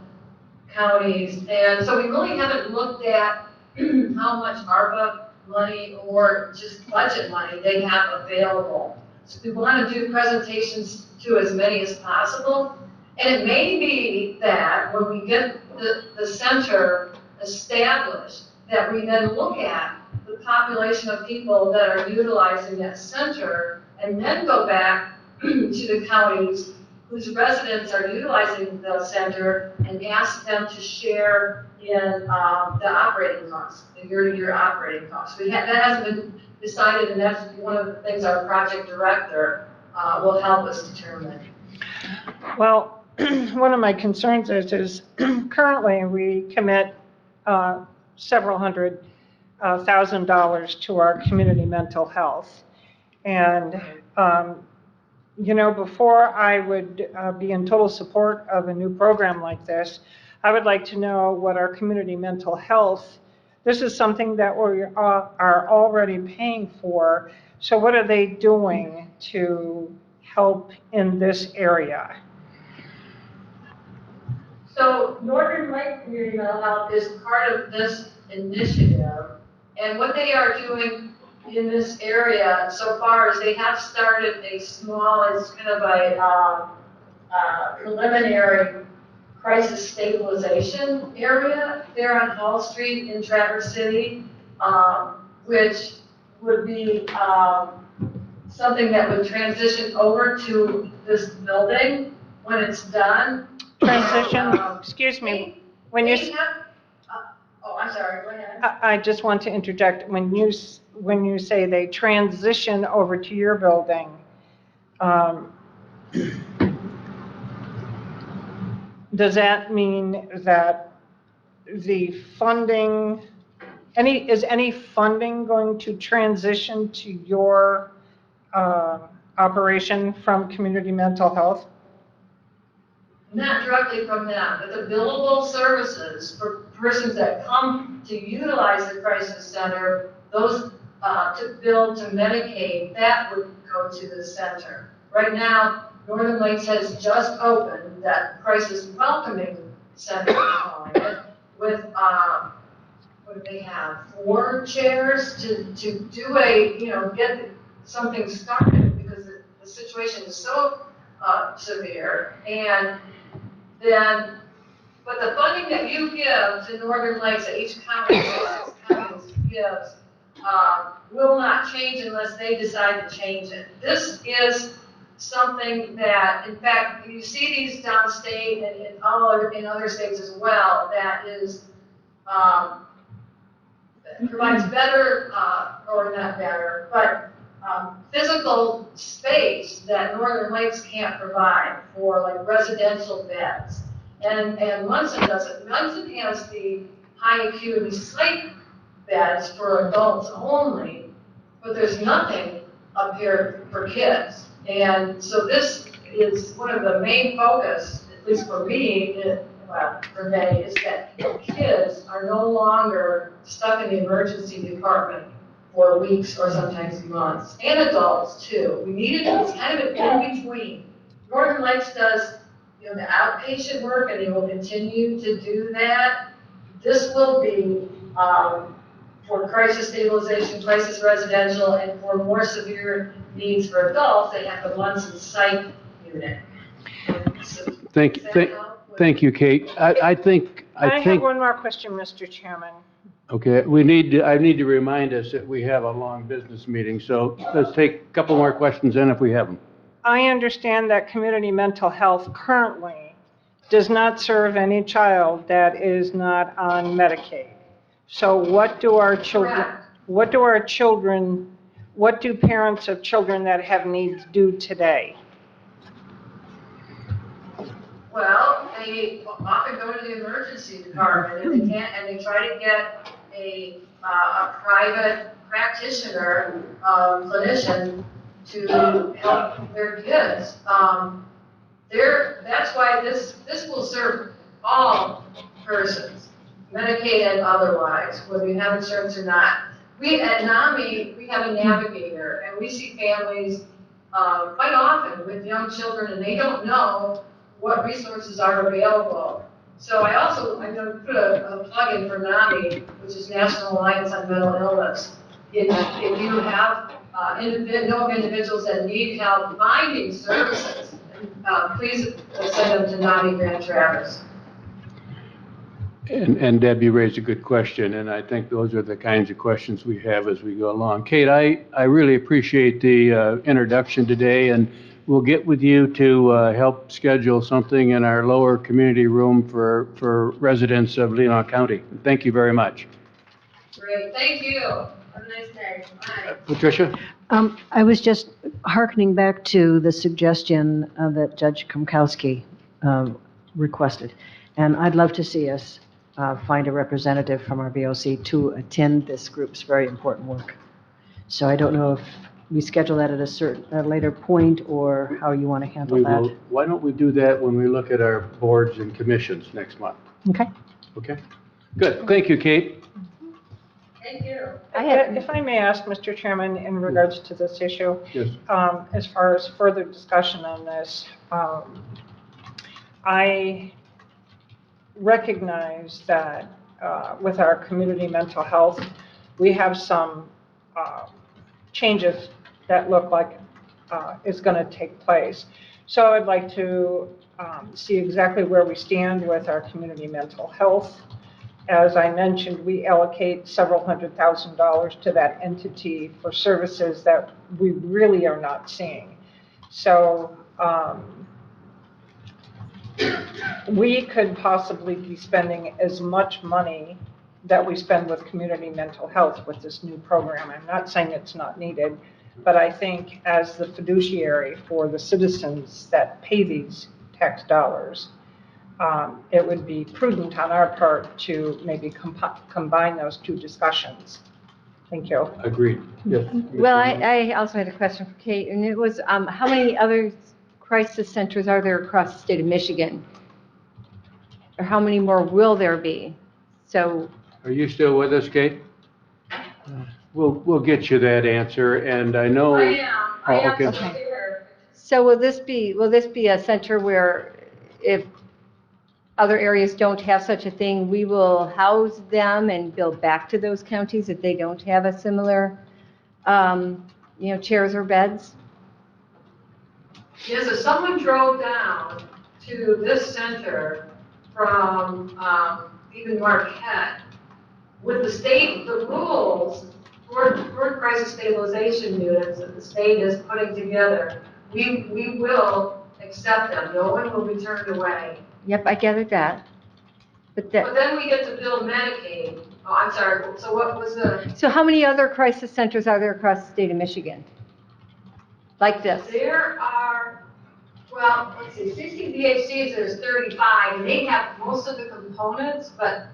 counties. And so we really haven't looked at how much ARPA money or just budget money they have available. So we want to do presentations to as many as possible. And it may be that when we get the center established, that we then look at the population of people that are utilizing that center and then go back to the counties whose residents are utilizing the center and ask them to share in the operating costs, the year-to-year operating costs. That hasn't been decided, and that's one of the things our project director will help us determine. Well, one of my concerns is currently we commit several hundred $1,000 to our community mental health. And before I would be in total support of a new program like this, I would like to know what our community mental health, this is something that we are already paying for. So what are they doing to help in this area? So Northern Lake Community Mental Health is part of this initiative. And what they are doing in this area so far is they have started a small, it's kind of a preliminary crisis stabilization area there on Hall Street in Traverse City, which would be something that would transition over to this building when it's done. Transition, excuse me, when you... Oh, I'm sorry, go ahead. I just want to interject. When you say they transition over to your building, does that mean that the funding, is any funding going to transition to your operation from community mental health? Not directly from them, but the billable services for persons that come to utilize the crisis center, those to bill to Medicaid, that would go to the center. Right now, Northern Lakes has just opened that crisis welcoming center, we're calling it, with, what do they have, 4 chairs to do get something started, because the situation is so severe. And then, but the funding that you give to Northern Lakes, that each county, 6 counties gives, will not change unless they decide to change it. This is something that, in fact, you see these downstate and in other states as well, that is, provides better, or not better, but physical space that Northern Lakes can't provide for like residential beds. And Munson doesn't. Munson has the high acuity psych beds for adults only, but there's nothing up here for kids. And so this is one of the main focus, at least for me, well, for me, is that kids are no longer stuck in the emergency department for weeks or sometimes months, and adults too. We need it, it's kind of an in-between. Northern Lights does, the outpatient work, and they will continue to do that. This will be for crisis stabilization, crisis residential, and for more severe needs for adults, they have the ones in psych unit. So, Thank you, Kate. I think, I have one more question, Mr. Chairman. okay, I need to remind us that we have a long business meeting, so let's take a couple more questions in if we have them. I understand that community mental health currently does not serve any child that is not on Medicaid. So what do parents of children that have needs do today? Well, they often go to the emergency department and they try to get a private practitioner, clinician to help their kids. That's why this will serve all persons, Medicaid and otherwise, whether you have insurance or not. We at NAMI, we have a navigator, and we see families quite often with young children, and they don't know what resources are available. So I'm going to put a plug in for NAMI, which is National Alliance on Mental Illness. If you have know of individuals that need help finding services, please send them to NAMI Grand Traverse. And Debbie raised a good question, and I think those are the kinds of questions we have as we go along. Kate, I really appreciate the introduction today, and we'll get with you to help schedule something in our lower community room for residents of Leelanau County. Thank you very much. Great, thank you. Have a nice day. Bye. Patricia? I was just hearkening back to the suggestion that Judge Kromkowski requested, and I'd love to see us find a representative from our VOC to attend this group's very important work. So I don't know if we schedule that at a later point or how you want to handle that. Why don't we do that when we look at our boards and commissions next month? Okay. Okay? Good. Thank you, Kate. Thank you. If I may ask, Mr. Chairman, in regards to this issue, Yes. As far as further discussion on this, I recognize that with our community mental health, we have some changes that look like is going to take place. So I'd like to see exactly where we stand with our community mental health. As I mentioned, we allocate several $100,000 to that entity for services that we really are not seeing. So we could possibly be spending as much money that we spend with community mental health with this new program. I'm not saying it's not needed, but I think as the fiduciary for the citizens that pay these tax dollars, it would be prudent on our part to maybe combine those two discussions. Thank you. Agreed. Yes. Well, I also had a question for Kate, and it was, how many other crisis centers are there across the state of Michigan? Or how many more will there be? So, Are you still with us, Kate? We'll get you that answer, and I know. I am. I am okay. still here. so will this be a center where if other areas don't have such a thing, we will house them and build back to those counties if they don't have a similar, chairs or beds? Yes, if someone drove down to this center from even Marquette, with the rules for crisis stabilization units that the state is putting together, we will accept them. No one will be turned away. Yep, I gathered that. But then we get to build Medicaid. Oh, I'm sorry. So what was the? So how many other crisis centers are there across the state of Michigan? Like this? There are, well, let's see, 60 VHCs, there's 35, and they have most of the components, but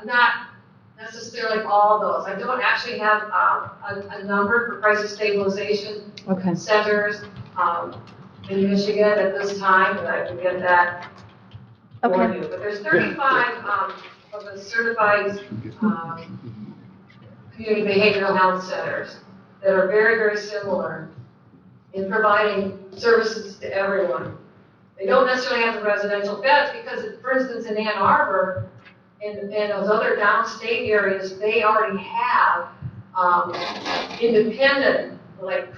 not necessarily all those. I don't actually have a number for crisis stabilization centers in Michigan at this time, but I can get that for you. But there's 35 of the certified community behavioral health centers that are very, very similar in providing services to everyone. They don't necessarily have the residential beds because, for instance, in Ann Arbor and those other downstate areas, they already have independent, like,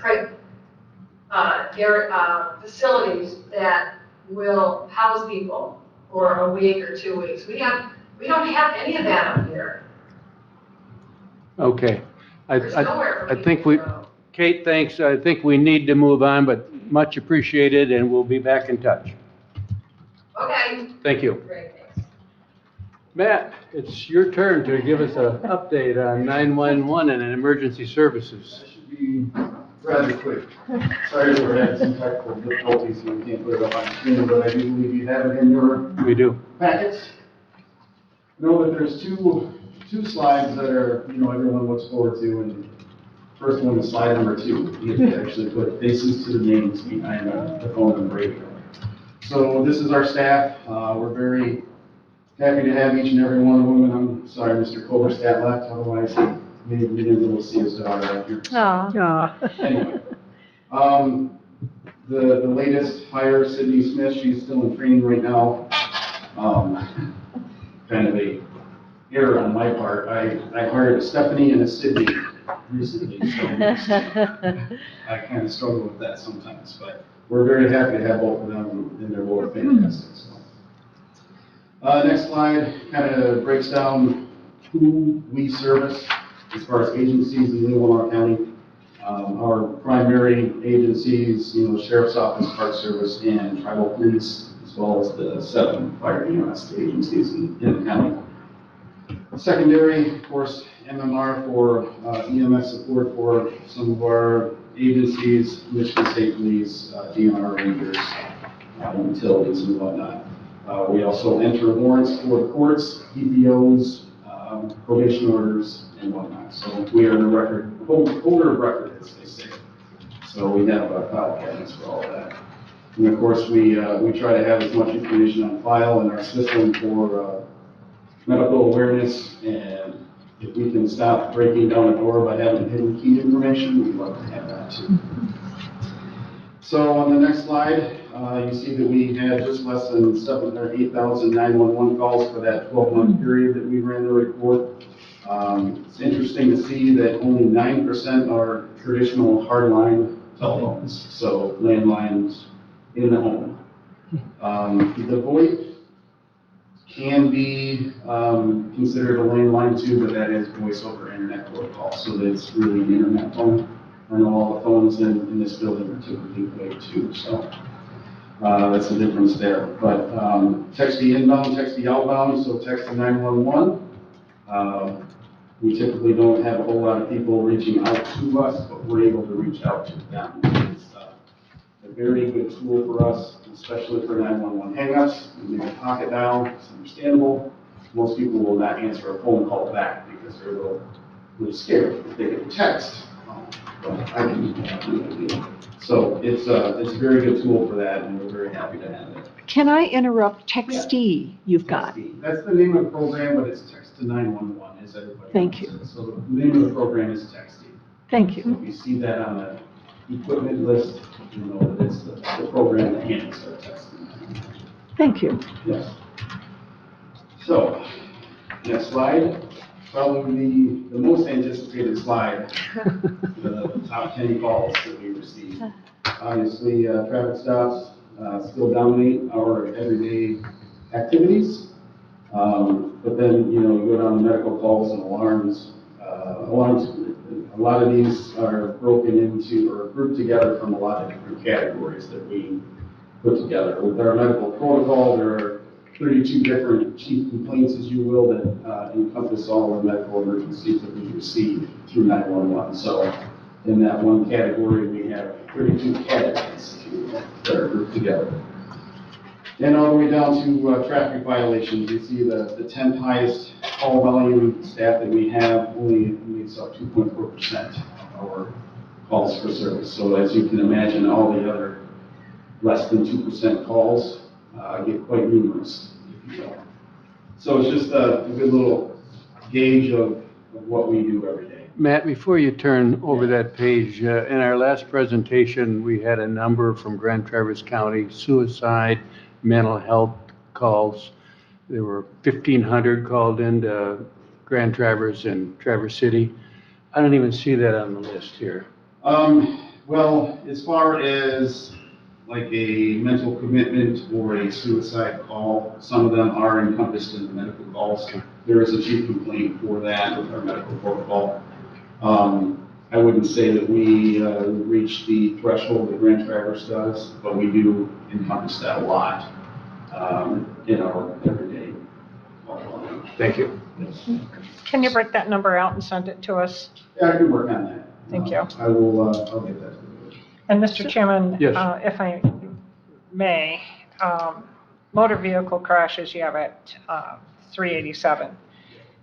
facilities that will house people for a week or 2 weeks. We don't have any of that up here. Okay. There's nowhere for I think we, Kate, thanks. I think we need to move on, but much appreciated, and we'll be back in touch. Okay. Thank you. Great, thanks. Matt, it's your turn to give us an update on 911 and emergency services. Be rather quick. Sorry that we're having some technical difficulties and we can't put it up on screen, but I do believe you have it in your packets. Know that there's two slides that are, everyone looks forward to, and first one is slide number 2. You have to actually put faces to the names behind the phone and the radio. So this is our staff. We're very happy to have each and every one of them, and I'm sorry Mr. Colberstadt left, otherwise maybe we didn't be able to see his daughter out here. Anyway, the latest hire, Sydney Smith, she's still in training right now. Kind of a error on my part. I hired a Stephanie and a Sydney recently, so I kind of struggle with that sometimes, but we're very happy to have both of them, and they're both fantastic. So. Next slide kind of breaks down who we service as far as agencies in Leelanau County. Our primary agencies, Sheriff's Office, Park Service, and Tribal Police, as well as the 7 fire EMS agencies in the county. Secondary, of course, MMR for EMS support for some of our agencies, Michigan State Police, DNR Rangers, utilities and whatnot. We also enter warrants for the courts, EPOs, probation orders, and whatnot. So we are the holder of record, as they say. So we have file cabinets for all of that. And of course, we try to have as much information on file in our system for medical awareness, and if we can stop breaking down a door by having hidden key information, we'd love to have that too. So on the next slide, you see that we had just less than 7,000 or 8,000 911 calls for that 12-month period that we ran the report. It's interesting to see that only 9% are traditional hardline telephones, so landlines in the home. The VoIP can be considered a landline too, but that is voice over internet protocol, so that's really an internet phone. I know all the phones in this building are typically VoIP too, so that's the difference there. But text inbound, text outbound, so text to 911. We typically don't have a whole lot of people reaching out to us, but we're able to reach out to them. It's a very good tool for us, especially for 911 hangups. We make a pocket dial, it's understandable. Most people will not answer a phone call back because they're a little scared if they get a text. But I can do that. So it's a very good tool for that, and we're very happy to have it. Can I interrupt? Textee, you've got. That's the name of the program, but it's text to 911, as everybody Thank you. knows. So the name of the program is Textee. Thank you. So if you see that on the equipment list, you know that it's the program that handles our texting. Thank you. Yes. So, next slide. Probably the most anticipated slide, the top 10 calls that we received. Obviously, traffic stops still dominate our everyday activities. But then, you go down to medical calls and alarms. A lot of these are broken into or grouped together from a lot of different categories that we put together. With our medical protocol, there are 32 different chief complaints, as you will, that encompass all the medical emergencies that we receive through 911. So in that one category, we have 32 categories that are grouped together. And all the way down to traffic violations, you see the 10th highest call volume stat that we have only makes up 2.4% of our calls for service. So as you can imagine, all the other less than 2% calls get quite numerous, if you will. So it's just a good little gauge of what we do every day. Matt, before you turn over that page, in our last presentation, we had a number from Grand Traverse County, suicide, mental health calls. There were 1,500 called into Grand Traverse and Traverse City. I don't even see that on the list here. Well, as far as like a mental commitment or a suicide call, some of them are encompassed in the medical calls. There is a chief complaint for that with our medical protocol. I wouldn't say that we reach the threshold that Grand Traverse does, but we do encompass that a lot in our everyday. Thank you. Can you break that number out and send it to us? Yeah, I can work on that. Thank you. I will, I'll get that. And Mr. Chairman, Yes. if I may, motor vehicle crashes you have at 387.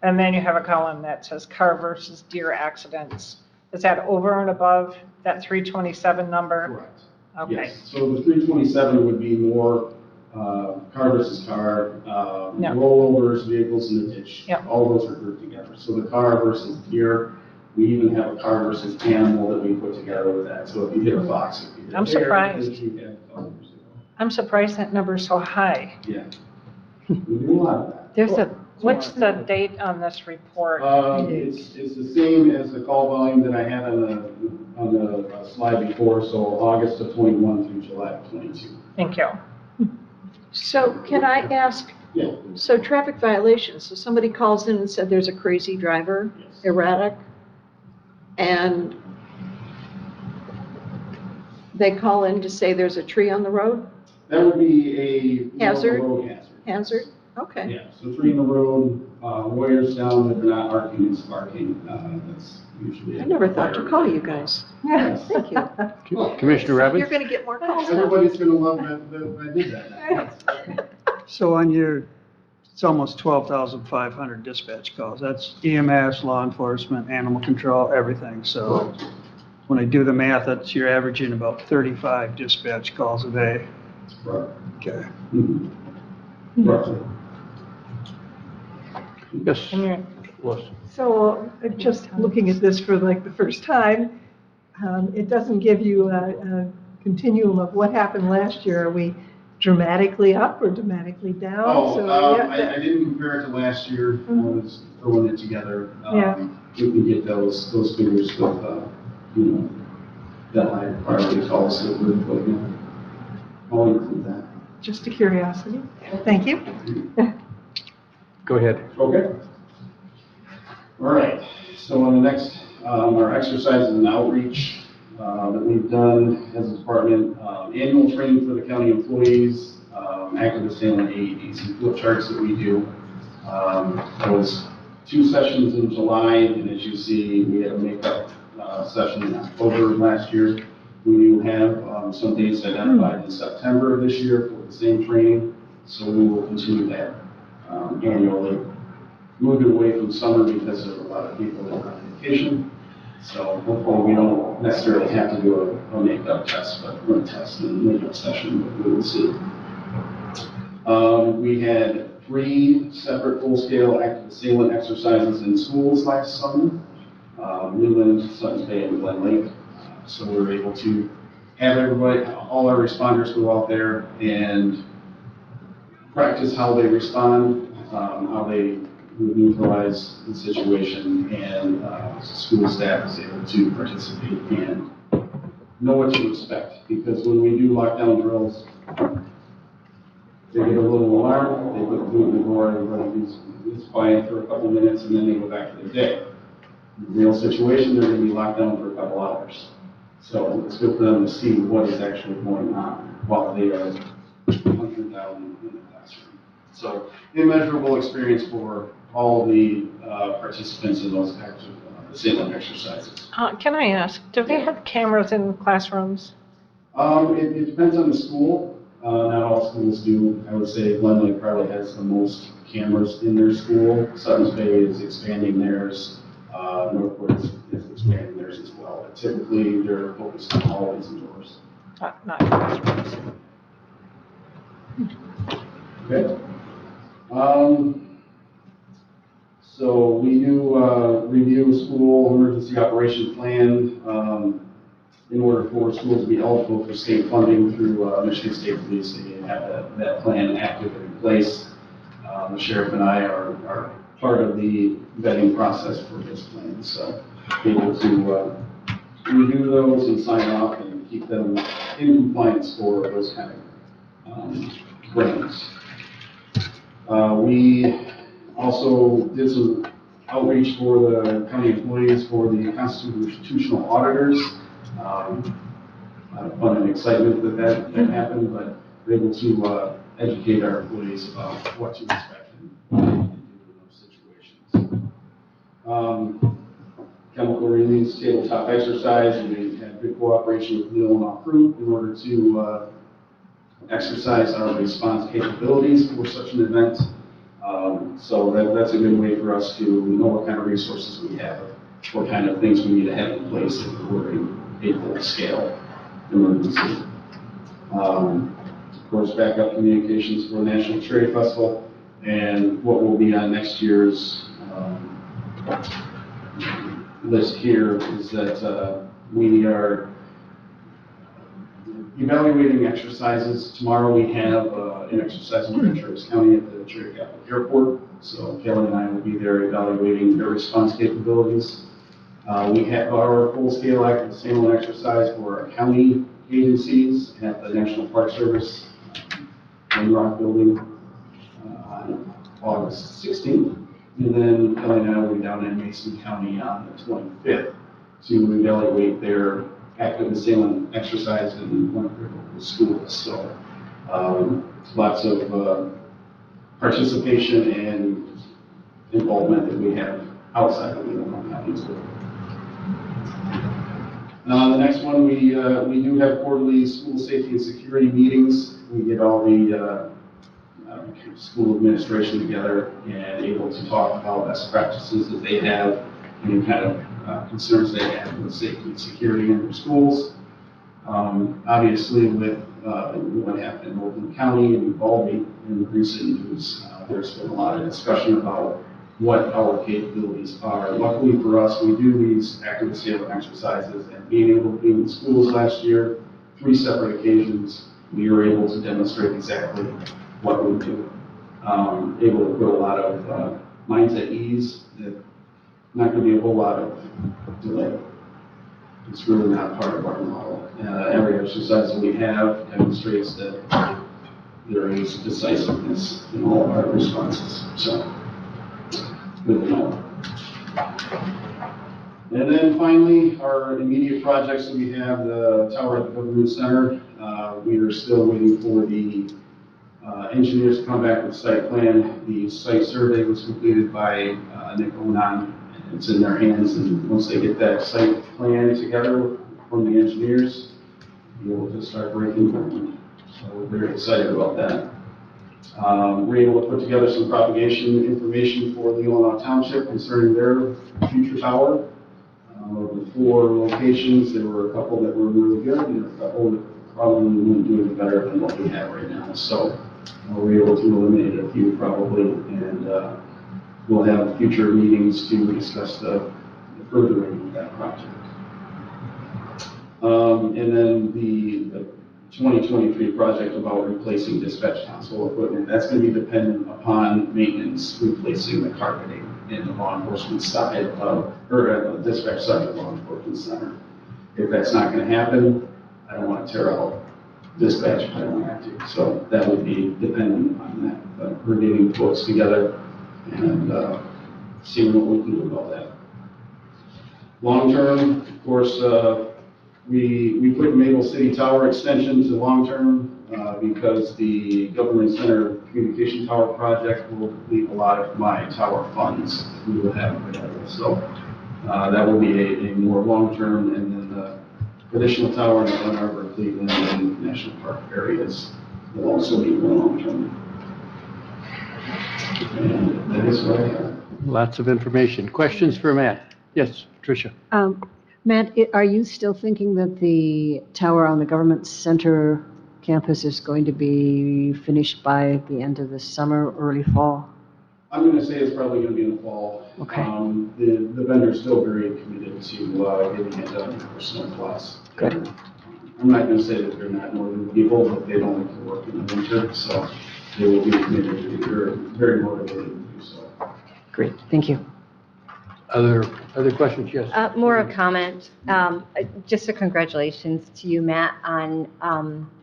And then you have a column that says car versus deer accidents. Is that over and above that 327 number? Correct. Okay. Yes, so the 327 would be more car versus car, rollovers, vehicles in the ditch. Yep. All those are grouped together. So the car versus deer, we even have a car versus animal that we put together with that. So if you hit a fox, if you hit I'm a bear, surprised. if you had others. I'm surprised that number is so high. Yeah, we do a lot of that. What's the date on this report? It's the same as the call volume that I had on the slide before, so August of 21 through July of 22. Thank you. So can I ask, Yeah. so traffic violations, so somebody calls in and said there's a crazy driver, erratic, and they call in to say there's a tree on the road? That would be a Hazard? road hazard. Hazard? Okay. Yeah, so tree in the road, wires down, if they're not arcing and sparking, that's usually. I never thought to call you guys. Yeah. Thank you. Commissioner Robbins? You're going to get more calls now. Everybody's gonna love that I did that. So on your, it's almost 12,500 dispatch calls. That's EMS, law enforcement, animal control, everything. So when I do the math, that's, you're averaging about 35 dispatch calls a day. Right. Okay. Mhm. Roughly. Yes. Yes. So just looking at this for like the first time, it doesn't give you a continuum of what happened last year. Are we dramatically up or dramatically down? Oh, So, yeah, I didn't compare it to last year, I was throwing it together. Yeah. We can get those figures with, that high priority calls that we're putting in. I'll include that. Just a curiosity. Thank you. Go ahead. Okay. All right, so on the next, our exercises and outreach that we've done as a department, annual training for the county employees, active assailant AEDs and flip charts that we do. There was 2 sessions in July, and as you see, we had a makeup session in October of last year. We do have some dates identified in September of this year for the same training, so we will continue that annually. Moving away from summer because of a lot of people that are on vacation, so hopefully we don't necessarily have to do a makeup test, but we're testing a makeup session, but we will see. We had 3 separate full-scale active assailant exercises in schools last summer, Leelanau, Sutton Bay, and Glen Lake. So we were able to have everybody, all our responders go out there and practice how they respond, how they would neutralize the situation, and school staff is able to participate and know what to expect. Because when we do lockdown drills, they get a little alarm, they put the boot in the door, everybody is quiet for a couple minutes, and then they go back to their day. In the real situation, they're going to be locked down for a couple hours. So it's good for them to see what is actually going on while they are hunkering down in the classroom. So immeasurable experience for all the participants in those active assailant exercises. Can I ask, do they have cameras in classrooms? It depends on the school. Not all schools do. I would say Glen Lake probably has the most cameras in their school. Suttons Bay is expanding theirs. Northwood is expanding theirs as well. But typically, they're focused on hallways and doors. Not classrooms. Okay. So we do review a school emergency operation plan in order for schools to be eligible for state funding through Michigan State Police. They have that plan active and in place. The sheriff and I are part of the vetting process for this plan, so able to review those and sign off and keep them in compliance for those kind of grants. We also did some outreach for the county employees for the constitutional auditors. Fun and excitement that happened, but we're able to educate our employees about what to expect in those situations. Chemical release tabletop exercise, and we had good cooperation with Leelanau Crew in order to exercise our response capabilities for such an event. So that's a good way for us to know what kind of resources we have, what kind of things we need to have in place if we're in a full-scale emergency. Of course, backup communications for the National Cherry Festival, and what will be on next year's list here is that we are evaluating exercises. Tomorrow we have an exercise in Prince George County at the Cherry Capital Airport. So Kelly and I will be there evaluating their response capabilities. We have our full-scale active assailant exercise for our county agencies at the National Park Service Rock Building on August 16th. And then Kelly and I will be down in Mason County on the 25th to evaluate their active assailant exercise in one of their local schools. So lots of participation and involvement that we have outside of Leelanau County as well. The next one, we do have quarterly school safety and security meetings. We get all the school administration together and able to talk about best practices that they have, any kind of concerns they have with safety and security in their schools. Obviously, with what happened in Oakland County and Uvalde in the recent news, there's been a lot of discussion about what our capabilities are. Luckily for us, we do these active assailant exercises, and being able to be in the schools last year, 3 separate occasions, we were able to demonstrate exactly what we do. Able to put a lot of minds at ease, that not going to be a whole lot of delay. It's really not part of our model. Every exercise that we have demonstrates that there is decisiveness in all of our responses. So, good to know. And then finally, our immediate projects that we have, the tower at the Government Center. We are still waiting for the engineers to come back with the site plan. The site survey was completed by Nick Onan. It's in their hands, and once they get that site plan together from the engineers, we'll be able to start breaking ground. So we're very excited about that. We're able to put together some propagation information for Leelanau Township concerning their future tower. Of the 4 locations, there were a couple that were really good, and a couple that probably wouldn't do any better than what we have right now. So we're able to eliminate a few probably, and we'll have future meetings to discuss the furthering of that project. And then the 2023 project about replacing dispatch console equipment, that's going to be dependent upon maintenance replacing the carpeting in the law enforcement side of, or the dispatch side of the law enforcement center. If that's not going to happen, I don't want to tear out dispatch if I don't have to. So that would be dependent on that. But we're getting quotes together and seeing what we can do about that. Long term, of course, we put Maple City Tower extension to long term because the Government Center Communication Tower project will deplete a lot of my tower funds that we will have available. So that will be a more long term, and then the additional tower in the Glen Arbor, Cleveland, and National Park areas will also be more long-term. And that is what I have. Lots of information. Questions for Matt? Yes, Tricia. Matt, are you still thinking that the tower on the government center campus is going to be finished by the end of the summer, early fall? I'm going to say it's probably going to be in the fall. Okay. The vendor's still very committed to getting it done for snow plus. Good. I'm not going to say that they're not northern people, but they don't like to work in the winter, so they will be committed to they're very motivated to do so. Great, thank you. Other questions? Yes. More a comment. Just a congratulations to you, Matt, on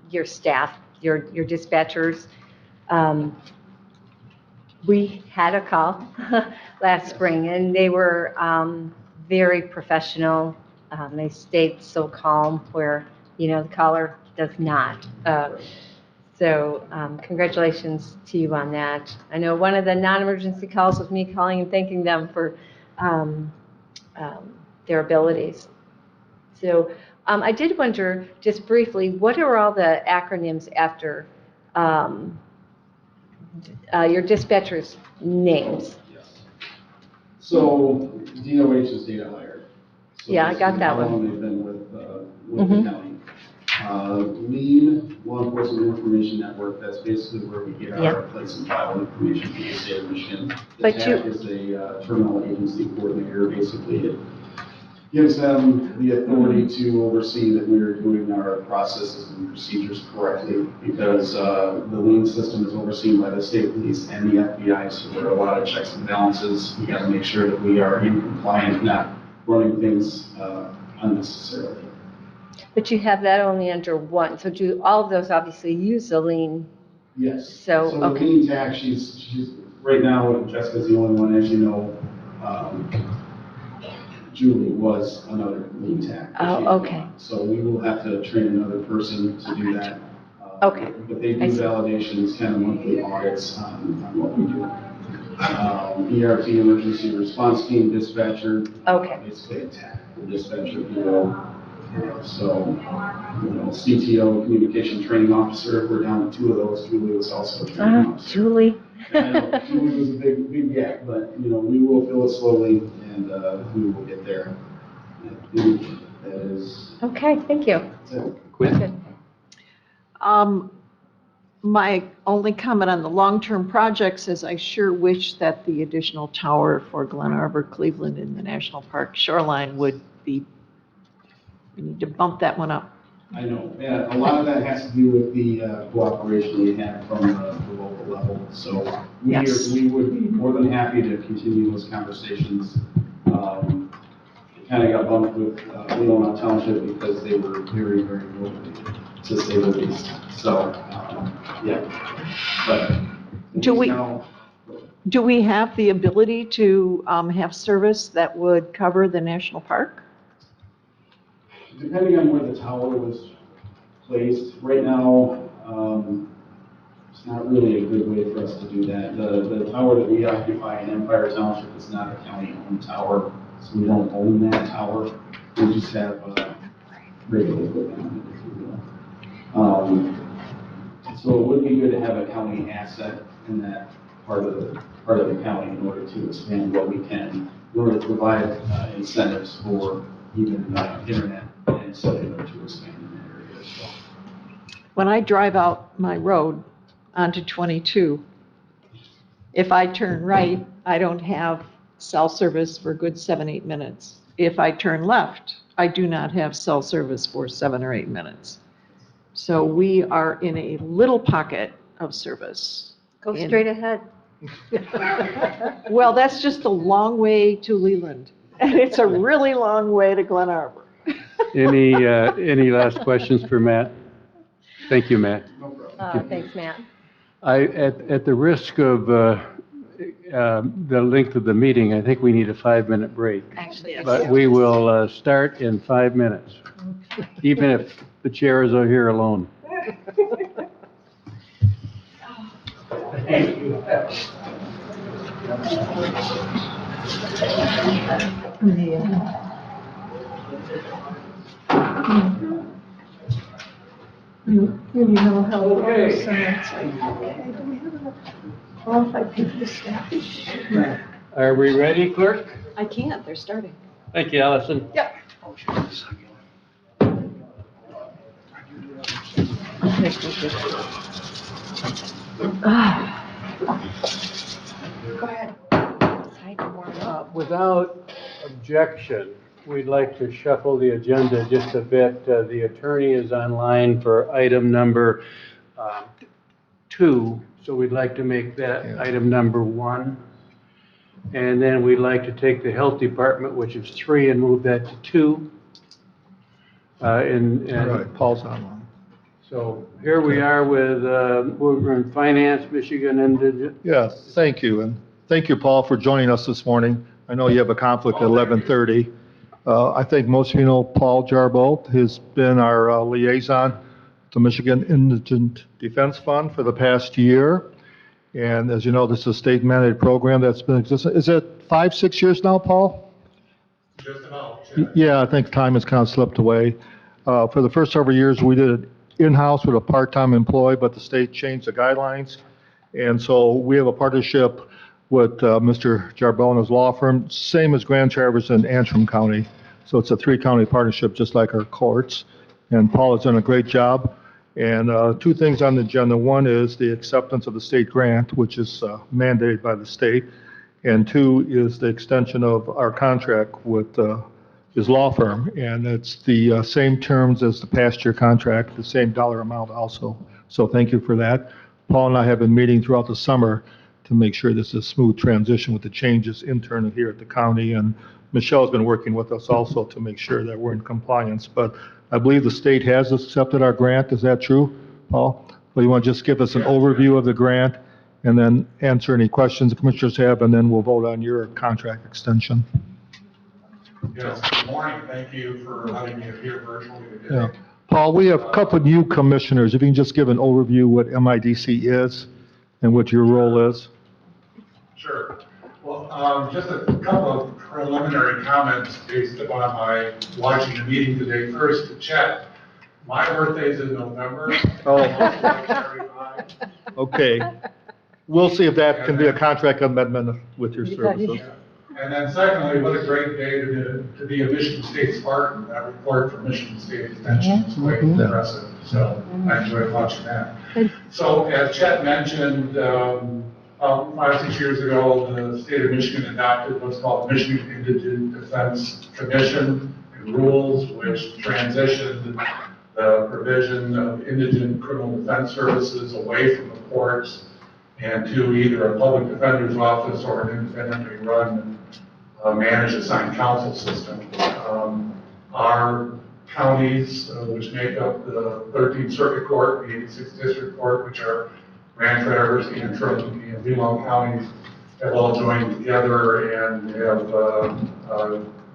your staff, your dispatchers. We had a call last spring, and they were very professional. They stayed so calm where, the caller does not. So congratulations to you on that. I know one of the non-emergency calls was me calling and thanking them for their abilities. So I did wonder, just briefly, what are all the acronyms after your dispatchers' names? So DOH is data hire. So Yeah, I got that how long one. they've been with the county. Lean, Law Enforcement Information Network, that's basically where we get our place and file information from the state of Michigan. The TAC is a terminal agency coordinator. Basically, it gives them the authority to oversee that we are doing our processes and procedures correctly, because the Lean system is overseen by the state police and the FBI, so there are a lot of checks and balances. We got to make sure that we are in compliance, not running things unnecessarily. But you have that only under one. So do all of those obviously use the Lean? Yes. So the Lean TAC, she's right now, Jessica's the only one, as you know. Julie was another Lean TAC. Oh, okay. So we will have to train another person to do that. Okay. But they do validations, kind of monthly audits on what we do. ERT, emergency response team, dispatcher. Okay. Basically a TAC, the dispatcher bureau. So, CTO, communication training officer, we're down to 2 of those. Julie was also a training officer. Julie. I know, Julie was a big gap, but, we will fill it slowly, and we will get there. That is. Okay, thank you. Quinn? My only comment on the long-term projects is I sure wish that the additional tower for Glen Arbor, Cleveland, and the National Park shoreline would be. We need to bump that one up. I know, yeah, a lot of that has to do with the cooperation we have from the local level. So we would be more than happy to continue those conversations. It kind of got bumped with Leelanau Township because they were very, very motivated, to say the least. So, but do we have the ability to have service that would cover the national park? Depending on where the tower was placed, right now, it's not really a good way for us to do that. The tower that we occupy in Empire Township is not a county-owned tower, so we don't own that tower. We just have regular equipment on it, if you will. So it would be good to have a county asset in that part of the county in order to expand what we can, in order to provide incentives for even internet and cellular to expand in that area as well. When I drive out my road onto 22, if I turn right, I don't have cell service for a good 7-8 minutes. If I turn left, I do not have cell service for 7 or 8 minutes. So we are in a little pocket of service. Go straight ahead. Well, that's just a long way to Leland, and it's a really long way to Glen Arbor. Any last questions for Matt? Thank you, Matt. Thanks, Matt. At the risk of the length of the meeting, I think we need a 5-minute break. Actually, yes. But we will start in 5 minutes, even if the chairs are here alone. Thank you. You know how it Okay. goes, and it's like, okay, do we have enough qualified people to staff? Are we ready, clerk? I can't, they're starting. Thank you, Allison. Yep. Go ahead. Without objection, we'd like to shuffle the agenda just a bit. The attorney is online for item number 2, so we'd like to make that item number 1. And then we'd like to take the health department, which is 3, and move that to 2. Right, Paul's online. So here we are with, we're in finance, Michigan Indigent. Yes, thank you, and thank you, Paul, for joining us this morning. I know you have a conflict at 11:30. I think most of you know Paul Jarboe has been our liaison to Michigan Indigent Defense Fund for the past year. And as you know, this is a state-mandated program that's been existing. Is it 5-6 years now, Paul? Just about. Yeah, I think time has kind of slipped away. For the first several years, we did it in-house with a part-time employee, but the state changed the guidelines. And so we have a partnership with Mr. Jarboe and his law firm, same as Grand Traverse and Antrim County. So it's a 3-county partnership, just like our courts. And Paul has done a great job. And 2 things on the agenda. One is the acceptance of the state grant, which is mandated by the state. And 2 is the extension of our contract with his law firm. And it's the same terms as the past year contract, the same dollar amount also. So thank you for that. Paul and I have been meeting throughout the summer to make sure this is a smooth transition with the changes internally here at the county. And Michelle's been working with us also to make sure that we're in compliance. But I believe the state has accepted our grant. Is that true, Paul? Well, you want to just give us an overview of the grant and then answer any questions the commissioners have, and then we'll vote on your contract extension. Yes, good morning. Thank you for letting me appear virtually today. Yeah. Paul, we have a couple of new commissioners. If you can just give an overview what MIDC is and what your role is. Sure. Well, just a couple of preliminary comments based upon my watching the meeting today. First, to Chet, my birthday's in November. Oh. Okay. We'll see if that can be a contract amendment with your services. And then secondly, what a great day to be a Michigan State Spartan. That report from Michigan State Extension is quite impressive. So I enjoyed watching that. So as Chet mentioned, 5-6 years ago, the state of Michigan adopted what's called the Michigan Indigent Defense Commission and rules, which transitioned the provision of indigent criminal defense services away from the courts and to either a public defender's office or an independently run managed assigned counsel system. Our counties, which make up the 13th Circuit Court, the 86th District Court, which are Grand Traverse, Antrim, and Leelanau counties, have all joined together and have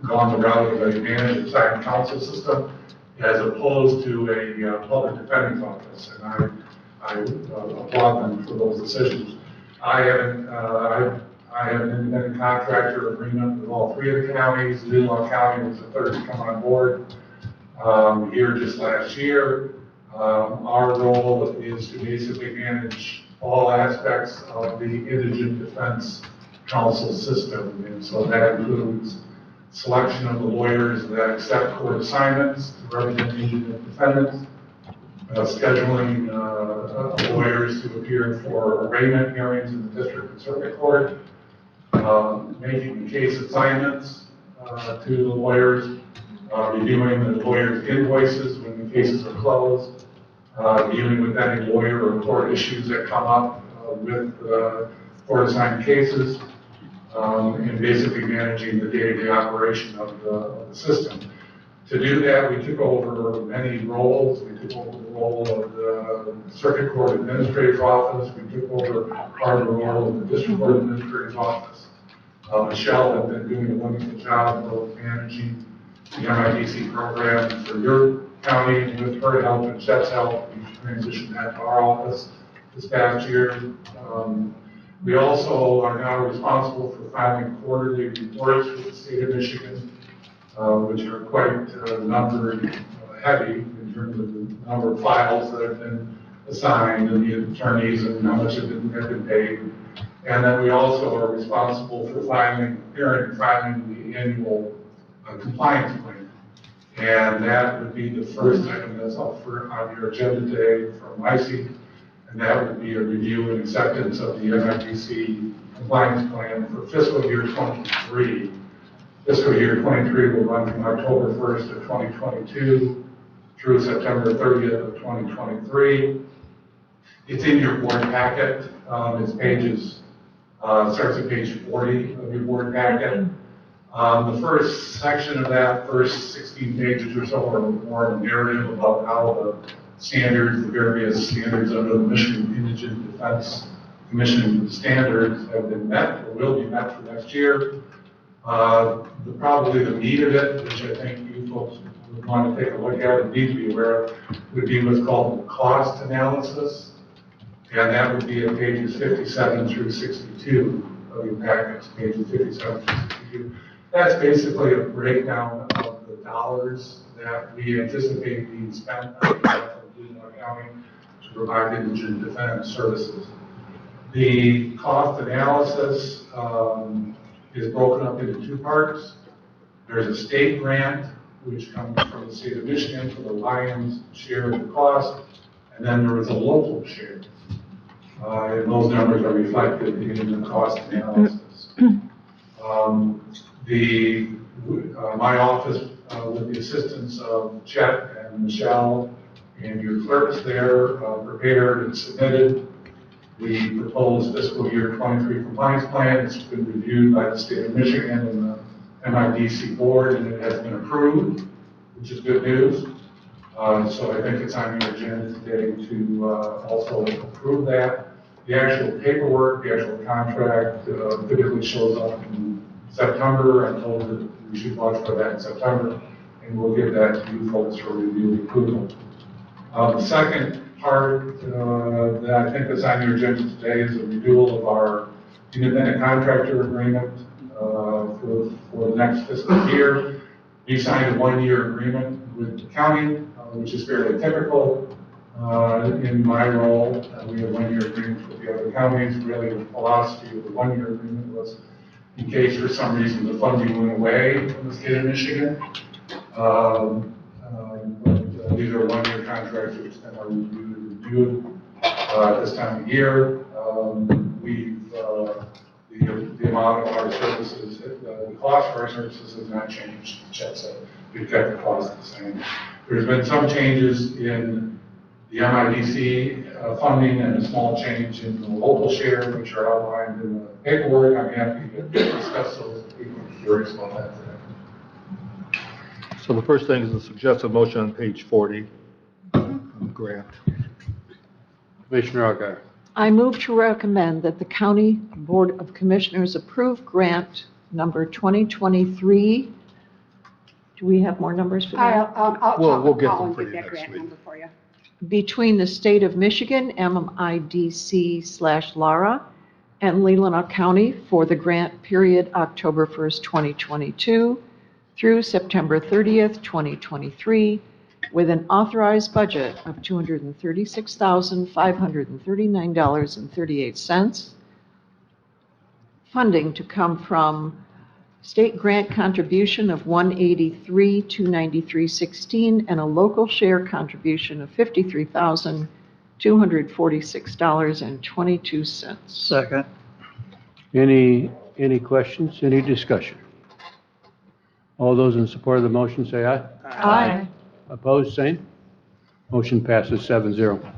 gone the route of a managed assigned counsel system as opposed to a public defender's office. And I applaud them for those decisions. I have an independent contractor agreement with all 3 of the counties. Leelanau County was the 3rd to come on board here just last year. Our role is to basically manage all aspects of the indigent defense counsel system. And so that includes selection of the lawyers that accept court assignments to represent indigent defendants, scheduling lawyers to appear for arraignment hearings in the district and circuit court, making case assignments to the lawyers, reviewing the lawyers' invoices when the cases are closed, dealing with any lawyer or court issues that come up with court assigned cases, and basically managing the day-to-day operation of the system. To do that, we took over many roles. We took over the role of the Circuit Court Administrator's Office. We took over part of the role of the District Court Administrator's Office. Michelle has been doing a wonderful job of managing the MIDC program for your county, and with her help and Chet's help, we transitioned that to our office this past year. We also are now responsible for filing quarterly reports for the state of Michigan, which are quite number heavy in terms of number of files that have been assigned and the attorneys and how much have been paid. And then we also are responsible for filing the annual compliance plan. And that would be the first item that's up on your agenda today from my seat. And that would be a review and acceptance of the Nfbc compliance plan for fiscal year 23. Fiscal year 23 will run from October 1st of 2022 through September 30th of 2023. It's in your board packet. It's pages, starts at page 40 of your board packet. The first section of that, first 16 pages or so, are more of a narrative about how the standards, the various standards under the Michigan Indigent Defense Commission standards have been met or will be met for next year. Probably the meat of it, which I think you folks would want to take a look at and need to be aware of, would be what's called the cost analysis. And that would be at pages 57 through 62 of your packets, pages 57 through 62. That's basically a breakdown of the dollars that we anticipate being spent on behalf of Leelanau County to provide indigent defense services. The cost analysis is broken up into two parts. There's a state grant, which comes from the state of Michigan for the lion's share of the cost, and then there is a local share. And those numbers are reflected in the cost analysis. My office, with the assistance of Chet and Michelle and your clerks there, prepared and submitted the proposed fiscal year 23 compliance plan. It's been reviewed by the state of Michigan and the Nfbc board, and it has been approved, which is good news. So I think it's on your agenda today to also approve that. The actual paperwork, the actual contract typically shows up in September. I'm told that we should watch for that in September, and we'll give that to you folks for review and approval. The second part that I think is on your agenda today is a renewal of our independent contractor agreement for the next fiscal year. We signed a one-year agreement with the county, which is fairly typical in my role. We have one-year agreements with the other counties. Really, the philosophy of the one-year agreement was in case for some reason the funding went away from the state of Michigan. But these are one-year contracts which then are reviewed at this time of year. The amount of our services, the cost for our services has not changed. Chet said we've kept the cost the same. There's been some changes in the Nfbc funding and a small change in the local share, which are outlined in the paperwork. I'm happy to discuss those if people are curious about that today. So the first thing is the suggested motion on page 40, grant. Commissioner Algar. I move to recommend that the County Board of Commissioners approve grant number 2023. Do we have more numbers for that? We'll get I'll them for get you that next grant week. number for you. Between the State of Michigan, MMIDC/LARA, and Leelanau County for the grant period October 1st, 2022 through September 30th, 2023, with an authorized budget of $236,539.38. Funding to come from state grant contribution of $183,293.16 and a local share contribution of $53,246.22. Second. Any questions, any discussion? All those in support of the motion say aye. Aye. Opposed, same. Motion passes 7-0.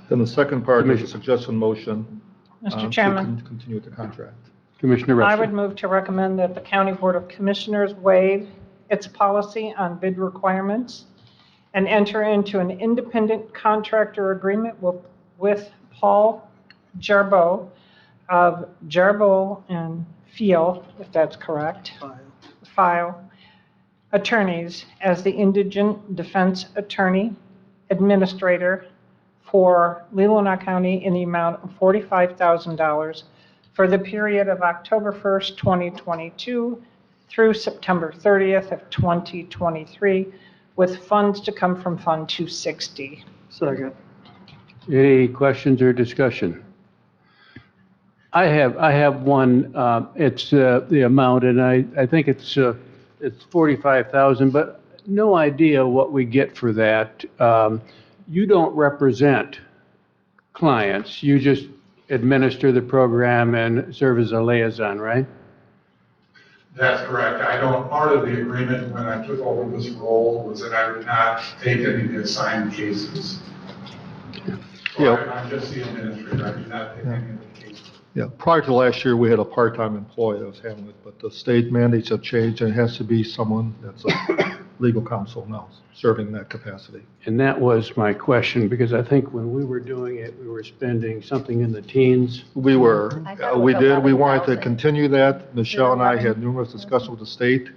Then the second part is a suggested motion. Mr. to Chairman. Continue with the contract. Commissioner I Russell. would move to recommend that the County Board of Commissioners waive its policy on bid requirements and enter into an independent contractor agreement with Paul Jarboe of Jarboe and Field, if that's correct, file attorneys as the indigent defense attorney administrator for Leelanau County in the amount of $45,000 for the period of October 1st, 2022 through September 30th of 2023, with funds to come from Fund 260. Second. Any questions or discussion? I have one, it's the amount, and I think it's 45,000, but no idea what we get for that. You don't represent clients, you just administer the program and serve as a liaison, right? That's correct. I don't, part of the agreement when I took over this role was that I would not take any of the assigned cases. So I'm just the administrator, I do not take any of the cases. Yeah, prior to last year, we had a part-time employee that was handling it, but the state mandates have changed, and it has to be someone that's a legal counsel now, serving in that capacity. And that was my question, because I think when we were doing it, we were spending something in the teens. We were, we did, we wanted to continue that. Michelle and I had numerous discussions with the state.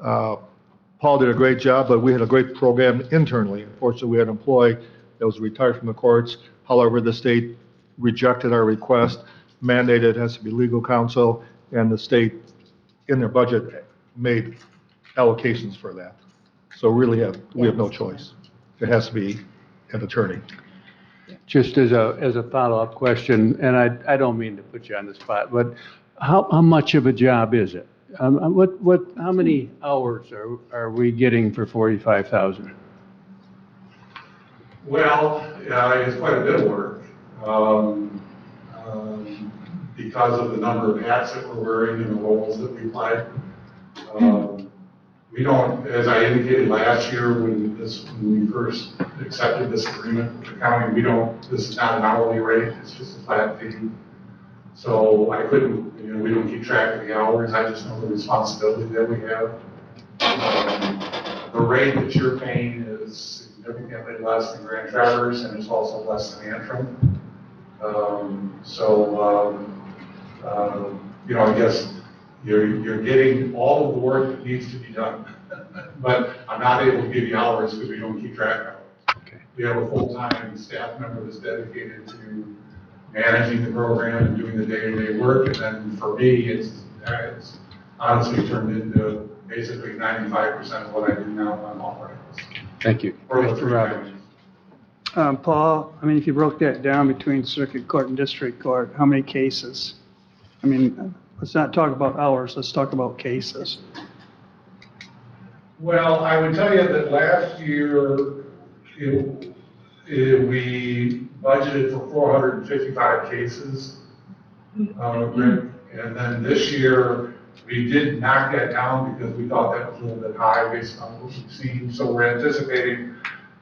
Paul did a great job, but we had a great program internally. Unfortunately, we had an employee that was retired from the courts. However, the state rejected our request, mandated it has to be legal counsel, and the state, in their budget, made allocations for that. So really, we have no choice. It has to be an attorney. Just as a follow-up question, and I don't mean to put you on the spot, but how much of a job is it? How many hours are we getting for 45,000? Well, it's quite a bit of work. Because of the number of hats that we're wearing and the roles that we play. We don't, as I indicated last year when we first accepted this agreement with the county, this is not an hourly rate, it's just a flat fee. So I couldn't, we don't keep track of the hours, I just know the responsibility that we have. The rate that you're paying is significantly less than Grand Traverse, and it's also less than Antrim. I guess you're getting all of the work that needs to be done, but I'm not able to give you hours because we don't keep track of it. Okay. We have a full-time staff member that's dedicated to managing the program and doing the day-to-day work, and then for me, it's honestly turned into basically 95% of what I do now on all practice. Thank you. Mr. Roberts. Paul, I mean, if you broke that down between circuit court and district court, how many cases? I mean, let's not talk about hours, let's talk about cases. Well, I would tell you that last year, we budgeted for 455 cases. And then this year, we did knock that down because we thought that was a little bit high based on what we've seen. So we're anticipating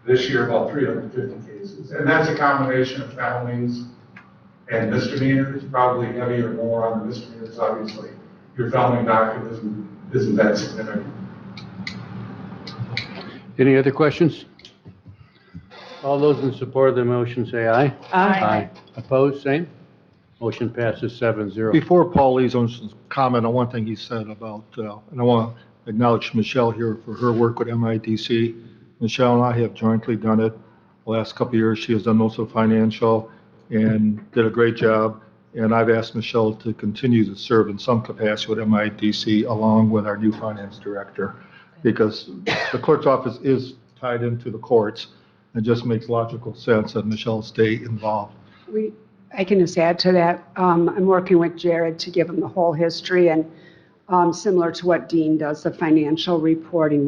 this year about 350 cases. And that's a combination of felonies and misdemeanors, probably heavier more on the misdemeanors, obviously. Your felony docket isn't that significant. Any other questions? All those in support of the motion say aye. Aye. Opposed, same. Motion passes 7-0. Before Paul leaves, I want to comment on one thing he said about, and I want to acknowledge Michelle here for her work with MIDC. Michelle and I have jointly done it. The last couple of years, she has done most of the financial and did a great job. And I've asked Michelle to continue to serve in some capacity with MIDC along with our new finance director, because the clerk's office is tied into the courts. It just makes logical sense that Michelle stay involved. I can just add to that. I'm working with Jared to give him the whole history, and similar to what Dean does, the financial reporting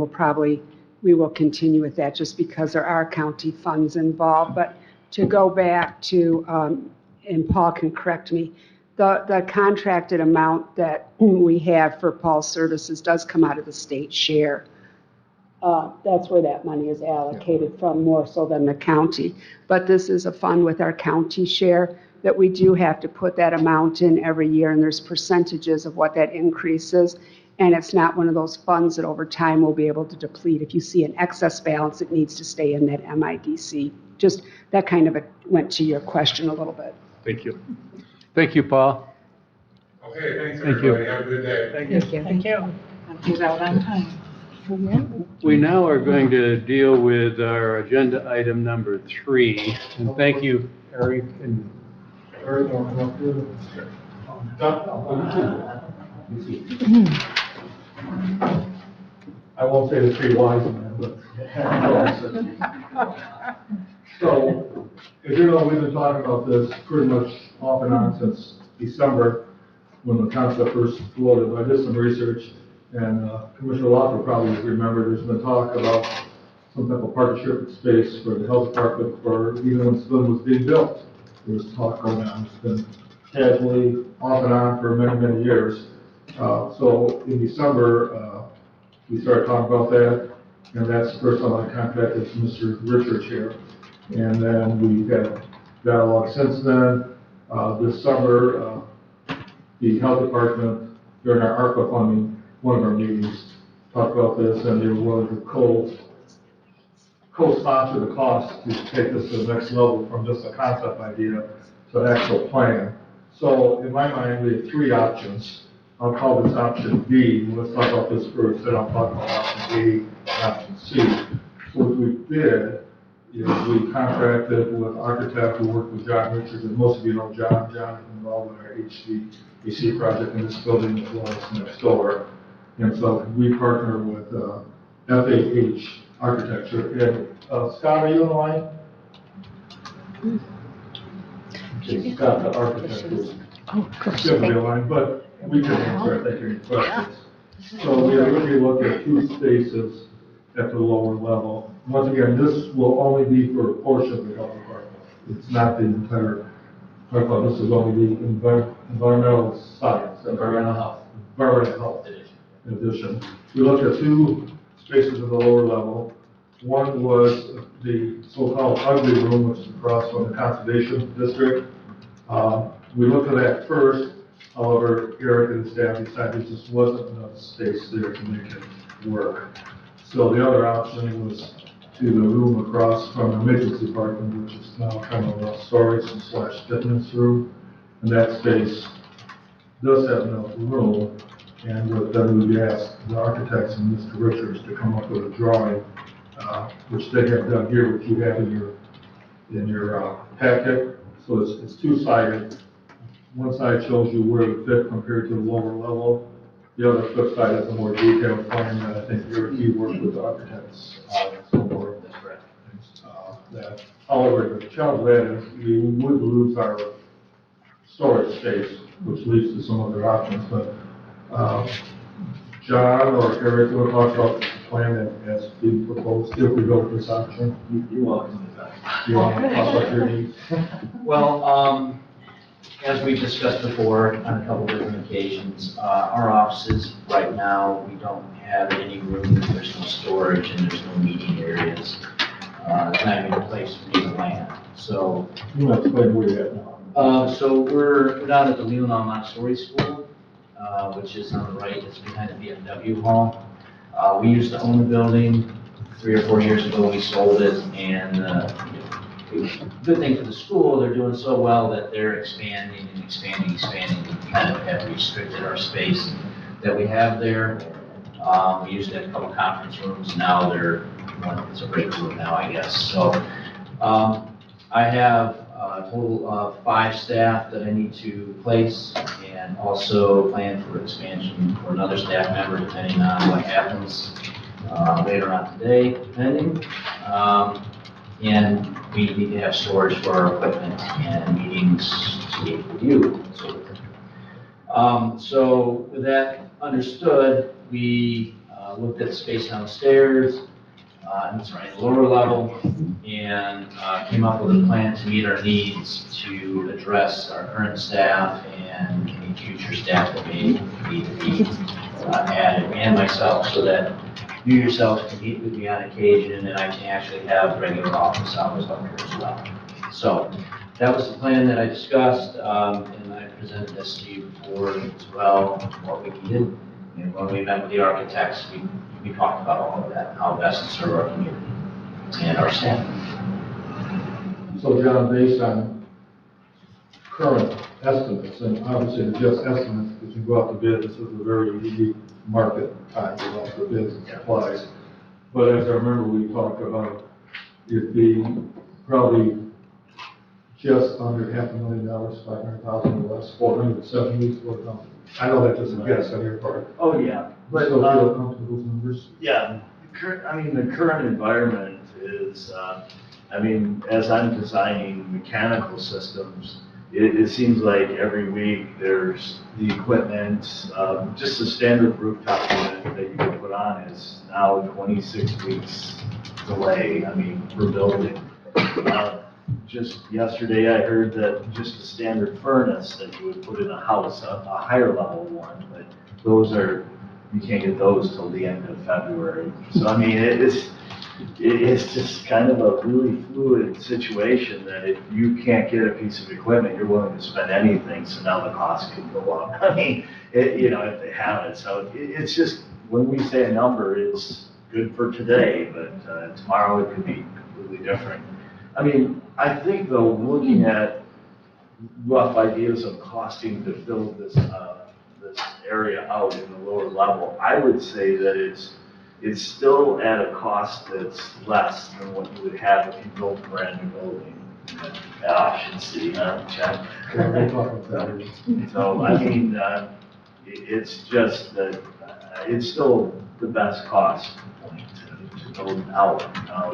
we will continue with that just because there are county funds involved. But to go back to, and Paul can correct me, the contracted amount that we have for Paul's services does come out of the state share. That's where that money is allocated from, more so than the county. But this is a fund with our county share that we do have to put that amount in every year, and there's percentages of what that increase is. And it's not one of those funds that over time we'll be able to deplete. If you see an excess balance, it needs to stay in that MIDC. Just that kind of went to your question a little bit. Thank you. Thank you, Paul. Okay, thanks Thank you. everybody. Have a good day. Thank you. Thank you. He's out on time. We now are going to deal with our agenda item number 3. And thank you, Eric and Eric, want to come up here? I won't say the three wise men, but. So, as you know, we've been talking about this pretty much off and on since December, when the concept first floated. I did some research, and Commissioner Loffer probably remember, there's been talk about some type of partnership space for the health department for even when Spin was being built. There was talk going on. It's been casually off and on for many, many years. So in December, we started talking about that, and that's the first time I contacted Mr. Richards here. And then we had dialogue since then. This summer, the health department, during our ARPA funding, one of our meetings, talked about this, and they were willing to co-sponsor the cost to take this to the next level from just a concept idea to an actual plan. So in my mind, we have three options. I'll call this option B. Let's talk about this first, then I'll talk about option A and option C. So what we did is we contracted with an architect who worked with John Richards, and most of you know John. John is involved in our HVAC project in this building as well as next door. And so we partner with FAH Architecture. And Scott, are you on the line? Okay, Scott, the architect, is should be on the line, but we can answer, I think, any questions. So we are really looking at two spaces at the lower level. Once again, this will only be for a portion of the health department. It's not the entire department. This is only the environmental science, environmental health edition. We looked at two spaces at the lower level. One was the so-called ugly room, which is across from the conservation district. We looked at that first. However, Eric and staff decided there just wasn't enough space there to make it work. So the other option was to the room across from the emergency department, which is now kind of a storage / fitness room. And that space does have enough room. And then we asked the architects and Mr. Richards to come up with a drawing, which they have done here, which you have in your packet. So it's two-sided. One side shows you where it would fit compared to the lower level. The other flip side has a more detailed plan that I think you worked with the architects for. That's correct. However, the challenge with that is we would lose our storage space, which leads to some other options. But John or Eric, you want to talk about the plan that has been proposed if we go with this option? You're welcome to that. You want to talk about your needs? Well, as we discussed before on a couple different occasions, our offices right now, we don't have any room, there's no storage, and there's no meeting areas. It's not even a place for me to land. So, you want to explain where you're at now? So we're down at the Leelanau Montessori School, which is on the right, it's behind the BMW hall. We used to own the building. 3 or 4 years ago, we sold it, and good thing for the school, they're doing so well that they're expanding and expanding. We kind of have restricted our space that we have there. We used to have a couple conference rooms, now it's a break room now, I guess. So I have a total of 5 staff that I need to place, and also plan for expansion for another staff member depending on what happens later on today, depending. And we need to have storage for our equipment and meetings to meet with you. So with that understood, we looked at the space downstairs, the lower level, and came up with a plan to meet our needs to address our current staff and any future staff that may need to be added, and myself, so that you yourself can meet with me on occasion, and I can actually have regular office hours up here as well. So that was the plan that I discussed, and I presented this to you before as well, what we needed. And when we met with the architects, we talked about all of that, how best to serve our community and our staff. So John, based on current estimates, and obviously they're just estimates, because you go out to bid, this is a very unique market time to go out to bids and supplies. But as I remember, we talked about it being probably just under $500,000, 500,000 or less, 470, 4,000. I know that doesn't guess on your part. Oh, yeah. But, still feel comfortable with those numbers? Yeah, the current environment is, as I'm designing mechanical systems, it seems like every week there's the equipment, just the standard rooftop unit that you can put on is now 26 weeks delay, for building. Just yesterday, I heard that just a standard furnace that you would put in a house, a higher level one, but you can't get those till the end of February. So, it's just kind of a really fluid situation that if you can't get a piece of equipment, you're willing to spend anything, so now the cost could go up. If they have it. So it's just, when we say a number, it's good for today, but tomorrow it could be completely different. I think though, looking at rough ideas of costing to fill this area out in the lower level, I would say that it's still at a cost that's less than what you would have if you built a brand new building at Option C, Chad. So, it's just that it's still the best cost point to build out.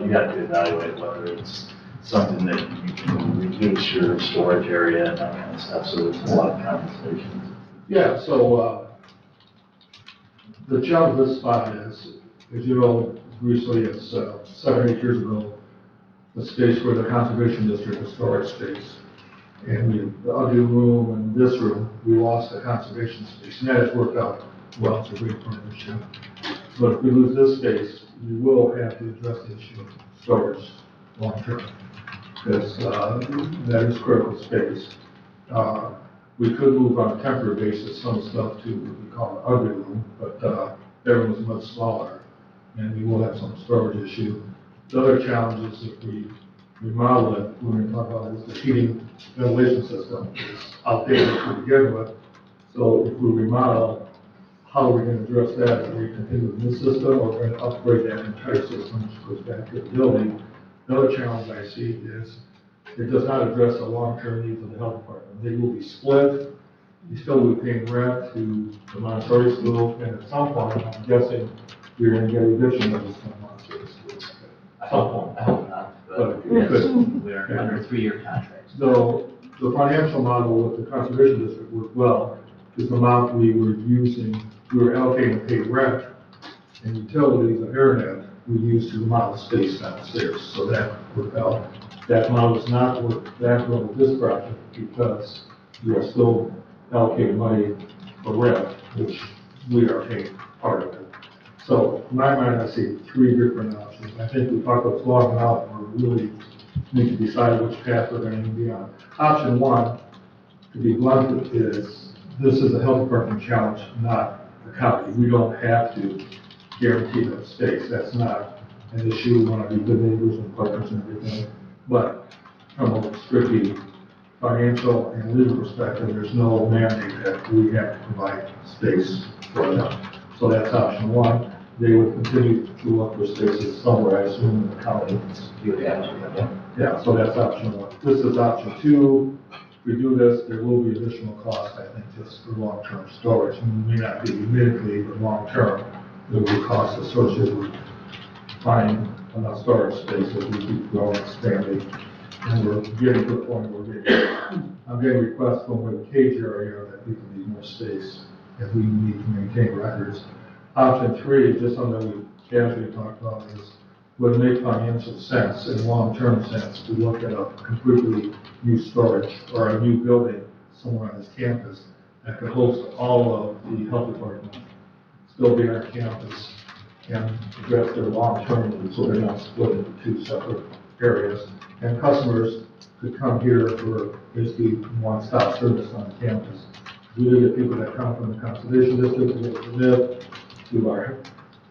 You have to evaluate whether it's something that you can reduce your storage area and that kind of stuff, so it's a lot of conversation. Yeah, so, the challenge of this spot is, as you know, recently, it's 7 or 8 years ago, the space where the conservation district was storage space. And the ugly room and this room, we lost the conservation space, and that has worked out well. It's a great partnership. But if we lose this space, we will have to address the issue of storage long term, because that is critical space. We could move on a temporary basis some stuff to what we call an ugly room, but that room is much smaller, and we will have some storage issue. The other challenge is if we remodel it, we're going to talk about is the heating ventilation system is outdated to begin with. So if we remodel, how are we going to address that? Are we continue with this system, or we're going to upgrade that entire system, which goes back to the building? Another challenge I see is it does not address the long-term needs of the health department. They will be split. You still will be paying rent to the Montessori school, and at some point, I'm guessing you're going to get eviction notice from Montessori schools. I hope not, but we're under a 3-year contract. So the financial model with the conservation district worked well, because the amount we were using, we were allocating to pay rent and utilities and internet, we used to remodel space downstairs, so that worked out. That model does not work that well with this project, because we are still allocating money for rent, which we are paying part of it. So in my mind, I see 3 different options. I think we talked about long enough, we really need to decide which path we're going to be on. Option 1, to be blunt, is this is a health department challenge, not the county. We don't have to guarantee that space. That's not an issue. We want to be good neighbors and partners and everything. But from a strictly financial and legal perspective, there's no mandate that we have to provide space for them. So that's option 1. They would continue to look for spaces somewhere, I assume, in the county. Yeah, so that's option 1. This is option 2. If we do this, there will be additional costs, I think, just for long-term storage. It may not be immediately, but long-term, there will be costs associated with finding enough storage space as we keep growing, expanding. And we're getting to the point where I'm getting requests from the cage area that we can need more space if we need to maintain records. Option 3, just something we casually talked about, is would make financial sense and long-term sense to look at a completely new storage or a new building somewhere on this campus that could host all of the health department, still be on our campus, and address their long-term needs, so they're not split into 2 separate areas. And customers could come here for basically one-stop service on the campus. We do get people that come from the conservation district to get to live, to our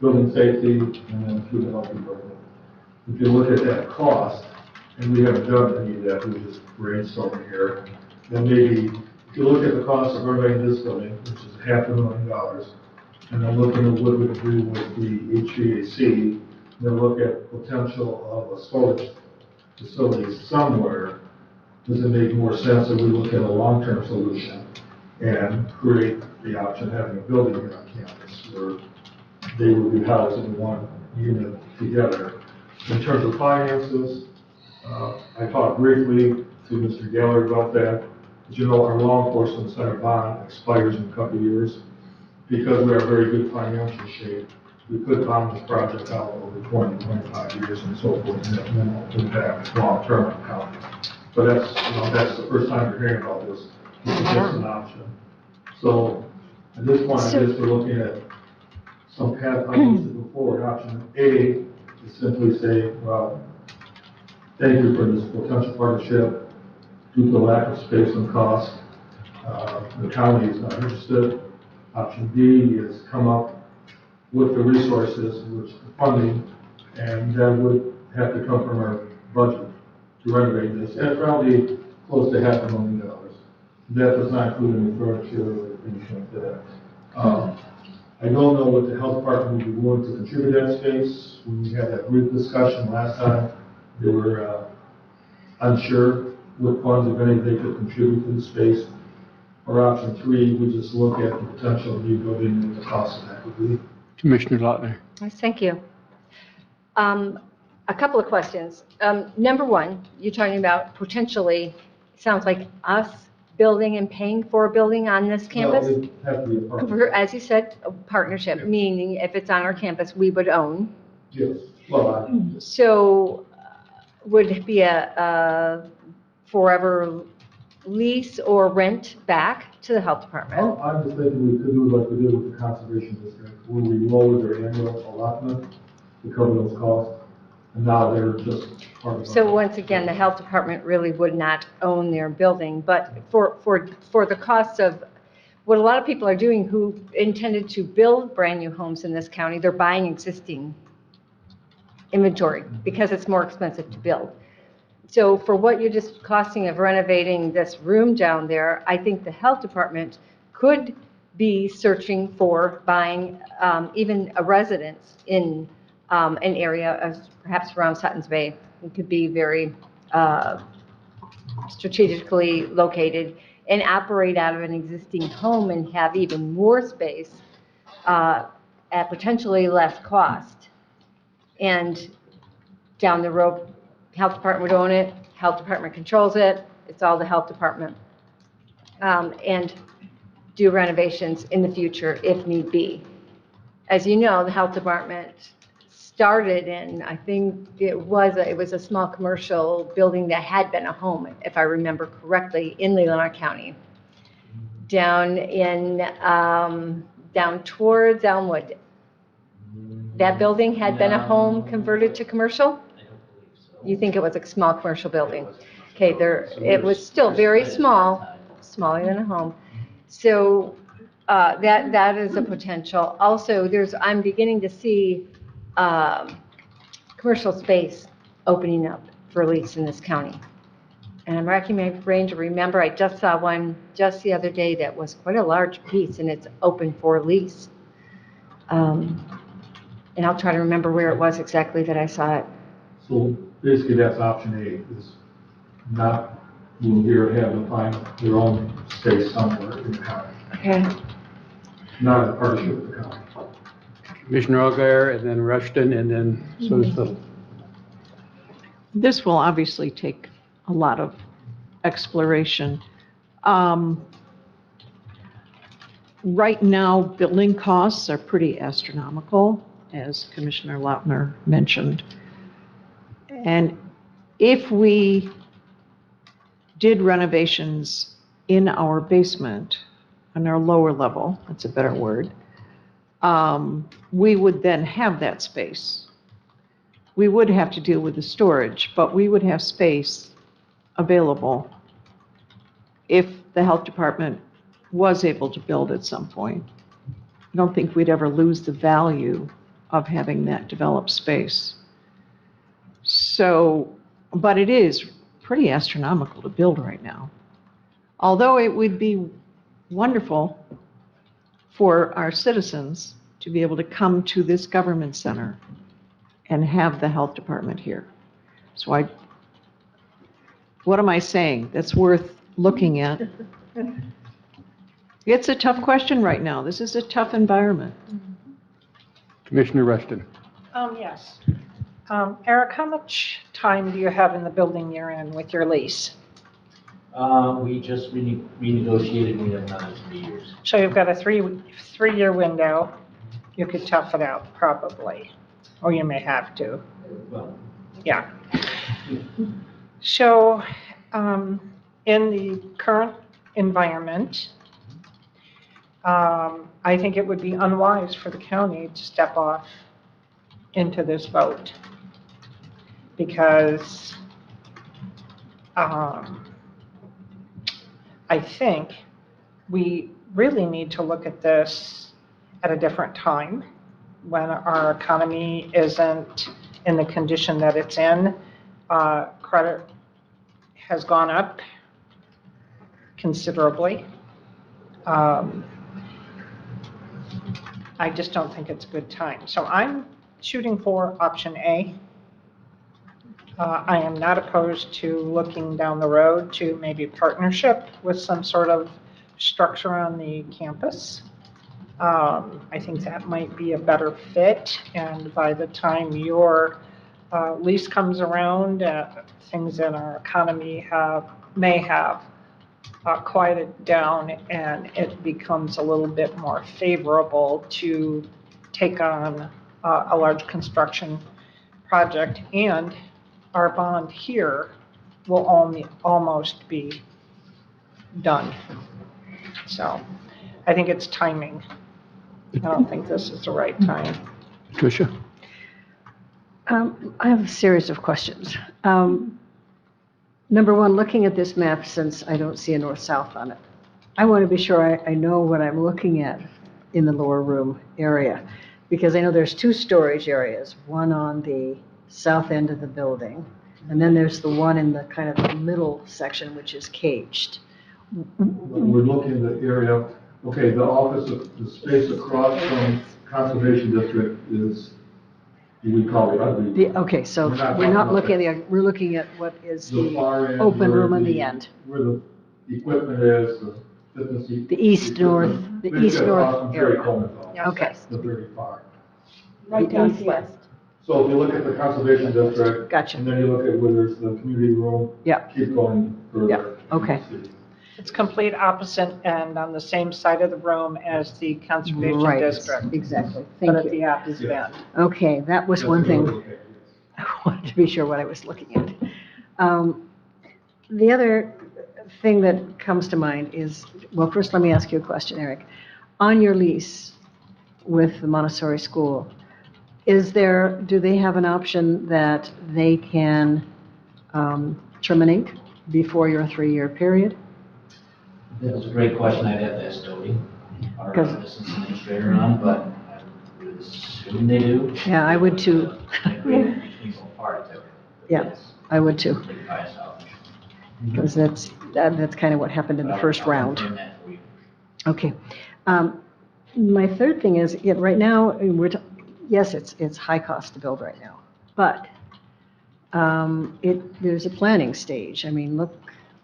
building safety, and then through the health department. If you look at that cost, and we haven't done any of that, we're just brainstorming here, then maybe if you look at the cost of renovating this building, which is $500,000, and then looking at what we can do with the HVAC, then look at potential of a storage facility somewhere, does it make more sense if we look at a long-term solution and create the option of having a building here on campus where they would be housed in one unit together. In terms of finances, I talked briefly to Mr. Geller about that. As you know, our law enforcement center bond expires in a couple of years. Because we are very good financial shape, we could bond this project out over 20, 25 years and so forth, and have minimal impact long-term on the county. But that's the first time you're hearing about this. This is just an option. So at this point, I guess we're looking at some path items to go forward. Option A is simply say, well, thank you for this potential partnership. Due to the lack of space and cost, the county is not interested. Option B is come up with the resources, which the funding, and that would have to come from our budget to renovate this. And it's probably close to $500,000. That does not include any furniture or anything like that. I don't know what the health department would be willing to contribute to that space. When we had that brief discussion last time, they were unsure what funds, if any, they could contribute to the space. Or option 3, we just look at the potential of rebuilding and the cost of that would be. Commissioner Lautner. Yes, thank you. A couple of questions. Number one, you're talking about potentially, sounds like us building and paying for a building on this campus? No, it have to be a partnership. As you said, a partnership, Yeah. meaning if it's on our campus, we would own. Yes. Well, So would it be a forever lease or rent back to the health department? I'm just thinking we could do like we did with the conservation district, where we lowered their annual allotment to cover those costs, and now they're just part of. So once again, the health department really would not own their building, but for the costs of, what a lot of people are doing who intended to build brand-new homes in this county, they're buying existing inventory because it's more expensive to build. So for what you're just costing of renovating this room down there, I think the health department could be searching for buying even a residence in an area of perhaps around Sutton's Bay. It could be very strategically located and operate out of an existing home and have even more space at potentially less cost. And down the road, health department would own it, health department controls it, it's all the health department. And do renovations in the future if need be. As you know, the health department started in, I think it was a small commercial building that had been a home, if I remember correctly, in Leelanau County. Down towards Elmwood. That building had been a home converted to commercial? You think it was a small commercial building? Okay, it was still very small, smaller than a home. So that is a potential. Also, I'm beginning to see commercial space opening up for lease in this county. And I'm racking my brain to remember, I just saw one just the other day that was quite a large piece, and it's open for lease. And I'll try to remember where it was exactly that I saw it. So basically, that's option A, is not move here, have them find their own space somewhere in the county. Okay. Not a partnership with the county. Commissioner Alguier, and then Rushton, and then Little. This will obviously take a lot of exploration. Right now, building costs are pretty astronomical, as Commissioner Lautner mentioned. And if we did renovations in our basement, on our lower level, that's a better word, we would then have that space. We would have to deal with the storage, but we would have space available if the health department was able to build at some point. I don't think we'd ever lose the value of having that developed space. So, but it is pretty astronomical to build right now. Although it would be wonderful for our citizens to be able to come to this government center and have the health department here. So what am I saying? That's worth looking at. It's a tough question right now. This is a tough environment. Commissioner Rushton. Yes. Eric, how much time do you have in the building you're in with your lease? We just renegotiated, we have another 3 years. So you've got a three-year window. You could tough it out, probably, or you may have to. Well, Yeah. So, in the current environment, I think it would be unwise for the county to step off into this vote because I think we really need to look at this at a different time when our economy isn't in the condition that it's in. Credit has gone up considerably. I just don't think it's a good time. So I'm shooting for option A. I am not opposed to looking down the road to maybe partnership with some sort of structure on the campus. I think that might be a better fit, and by the time your lease comes around, things in our economy may have quieted down, and it becomes a little bit more favorable to take on a large construction project, and our bond here will almost be done. So I think it's timing. I don't think this is the right time. Tricia? I have a series of questions. Number one, looking at this map, since I don't see a north-south on it, I want to be sure I know what I'm looking at in the lower room area, because I know there's two storage areas, one on the south end of the building, and then there's the one in the kind of the middle section, which is caged. We're looking at the area, okay, the office, the space across from Conservation District is, we call it ugly. Okay, so we're not looking at the, we're looking at what is the far end open where room on the end. Where the equipment is, the fitness. The east-north, the east-north area. Okay. The very far. Right down west. So if you look at the Conservation District. Gotcha. And then you look at where there's the community room. Yeah. Keep going further. Yeah, okay. It's complete opposite end on the same side of the room as the Conservation Right, District. exactly. But Thank at you. the opposite end. Okay, that was one thing. I wanted to be sure what I was looking at. The other thing that comes to mind is, well, first let me ask you a question, Eric. On your lease with the Montessori school, do they have an option that they can terminate before your 3-year period? That was a great question, I'd have to ask Tony, our business administrator on, but I would assume they do. Yeah, I would too. Yeah, I would too. Because that's kind of what happened in the first round. Okay. My third thing is, right now, yes, it's high cost to build right now, but there's a planning stage. I mean, look,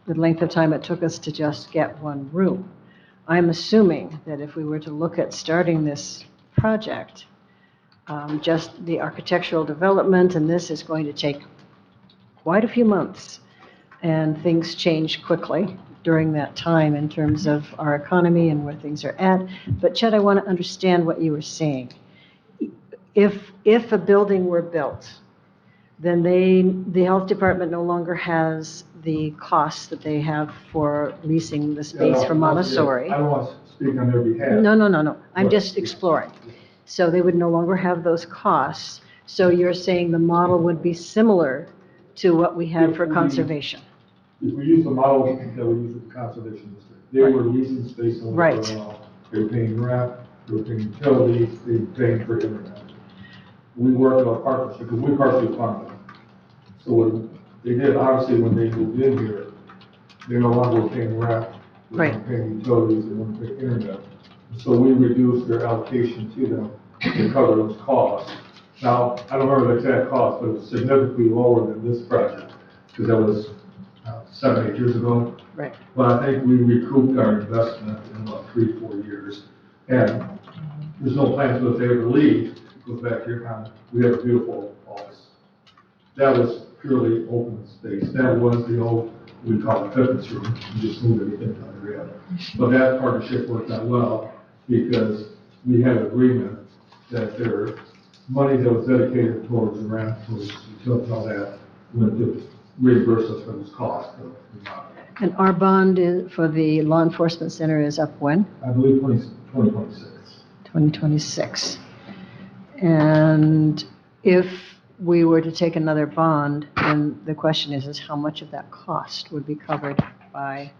the length of time it took us to just get one room. I'm assuming that if we were to look at starting this project, just the architectural development, and this is going to take quite a few months, and things change quickly during that time in terms of our economy and where things are at. But Chet, I want to understand what you were saying. If a building were built, then the health department no longer has the costs that they have for leasing the space for Montessori. I don't want to speak on their behalf. No. I'm just exploring. So they would no longer have those costs. So you're saying the model would be similar to what we had for conservation? If we use the model that we use at the Conservation District, they were leasing space on the ground. They were paying rent, they were paying utilities, they were paying for internet. We worked on a partnership because we partially funded. So what they did, obviously, when they moved in here, they no longer were paying rent, they weren't paying utilities, they weren't paying internet. So we reduced their allocation to them to cover those costs. Now, I don't remember the exact cost, but it was significantly lower than this project because that was 7, 8 years ago. Right. But I think we recouped our investment in about 3, 4 years. And there's no plans for if they ever leave, goes back to your comment, we have a beautiful office. That was purely open space. That was the old, we call it fitness room. We just moved everything to the real. But that partnership worked out well because we had an agreement that there money that was dedicated towards the rent, towards utilities, all that, went to reimburse us for this cost. And our bond for the law enforcement center is up when? I believe 2026. 2026. And if we were to take another bond, then the question is how much of that cost would be covered by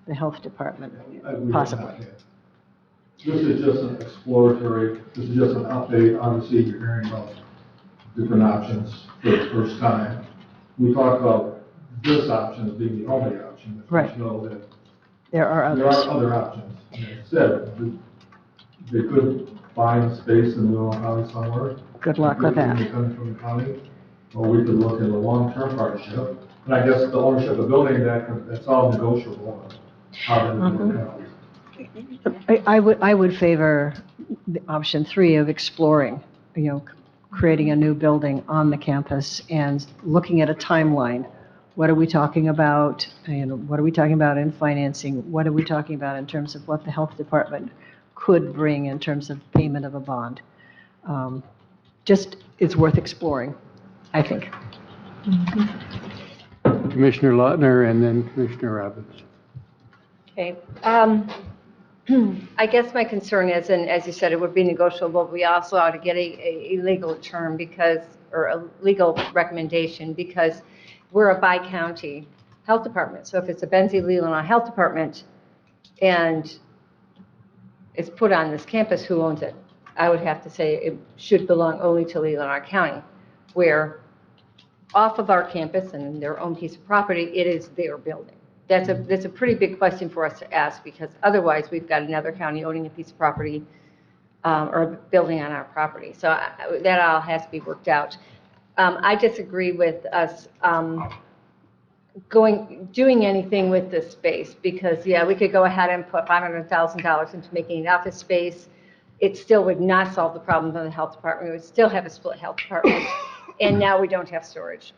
the health department, possibly? This is just an exploratory, this is just an update. Obviously, you're hearing about different options for the first time. We talked about this option as being the only option. Right. You know that there are others. There are other options. Instead, they could find a space in the middle of the county somewhere. Good luck with that. Coming from the county, or we could look at a long-term partnership. And I guess the ownership of building that's all negotiable. How that would work out. I would favor the option 3 of exploring, creating a new building on the campus and looking at a timeline. What are we talking about? What are we talking about in financing? What are we talking about in terms of what the health department could bring in terms of payment of a bond? It's worth exploring, I think. Commissioner Lautner and then Commissioner Robbins. Okay. I guess my concern is, and as you said, it would be negotiable, we also ought to get a legal term or a legal recommendation because we're a bi-county health department. So if it's a Leelanau Health Department and it's put on this campus, who owns it? I would have to say it should belong only to Leelanau County, where off of our campus and their own piece of property, it is their building. That's a pretty big question for us to ask because otherwise we've got another county owning a piece of property or a building on our property. So that all has to be worked out. I disagree with us doing anything with this space because, yeah, we could go ahead and put $500,000 into making an office space. It still would not solve the problem of the health department. We would still have a split health department, and now we don't have storage.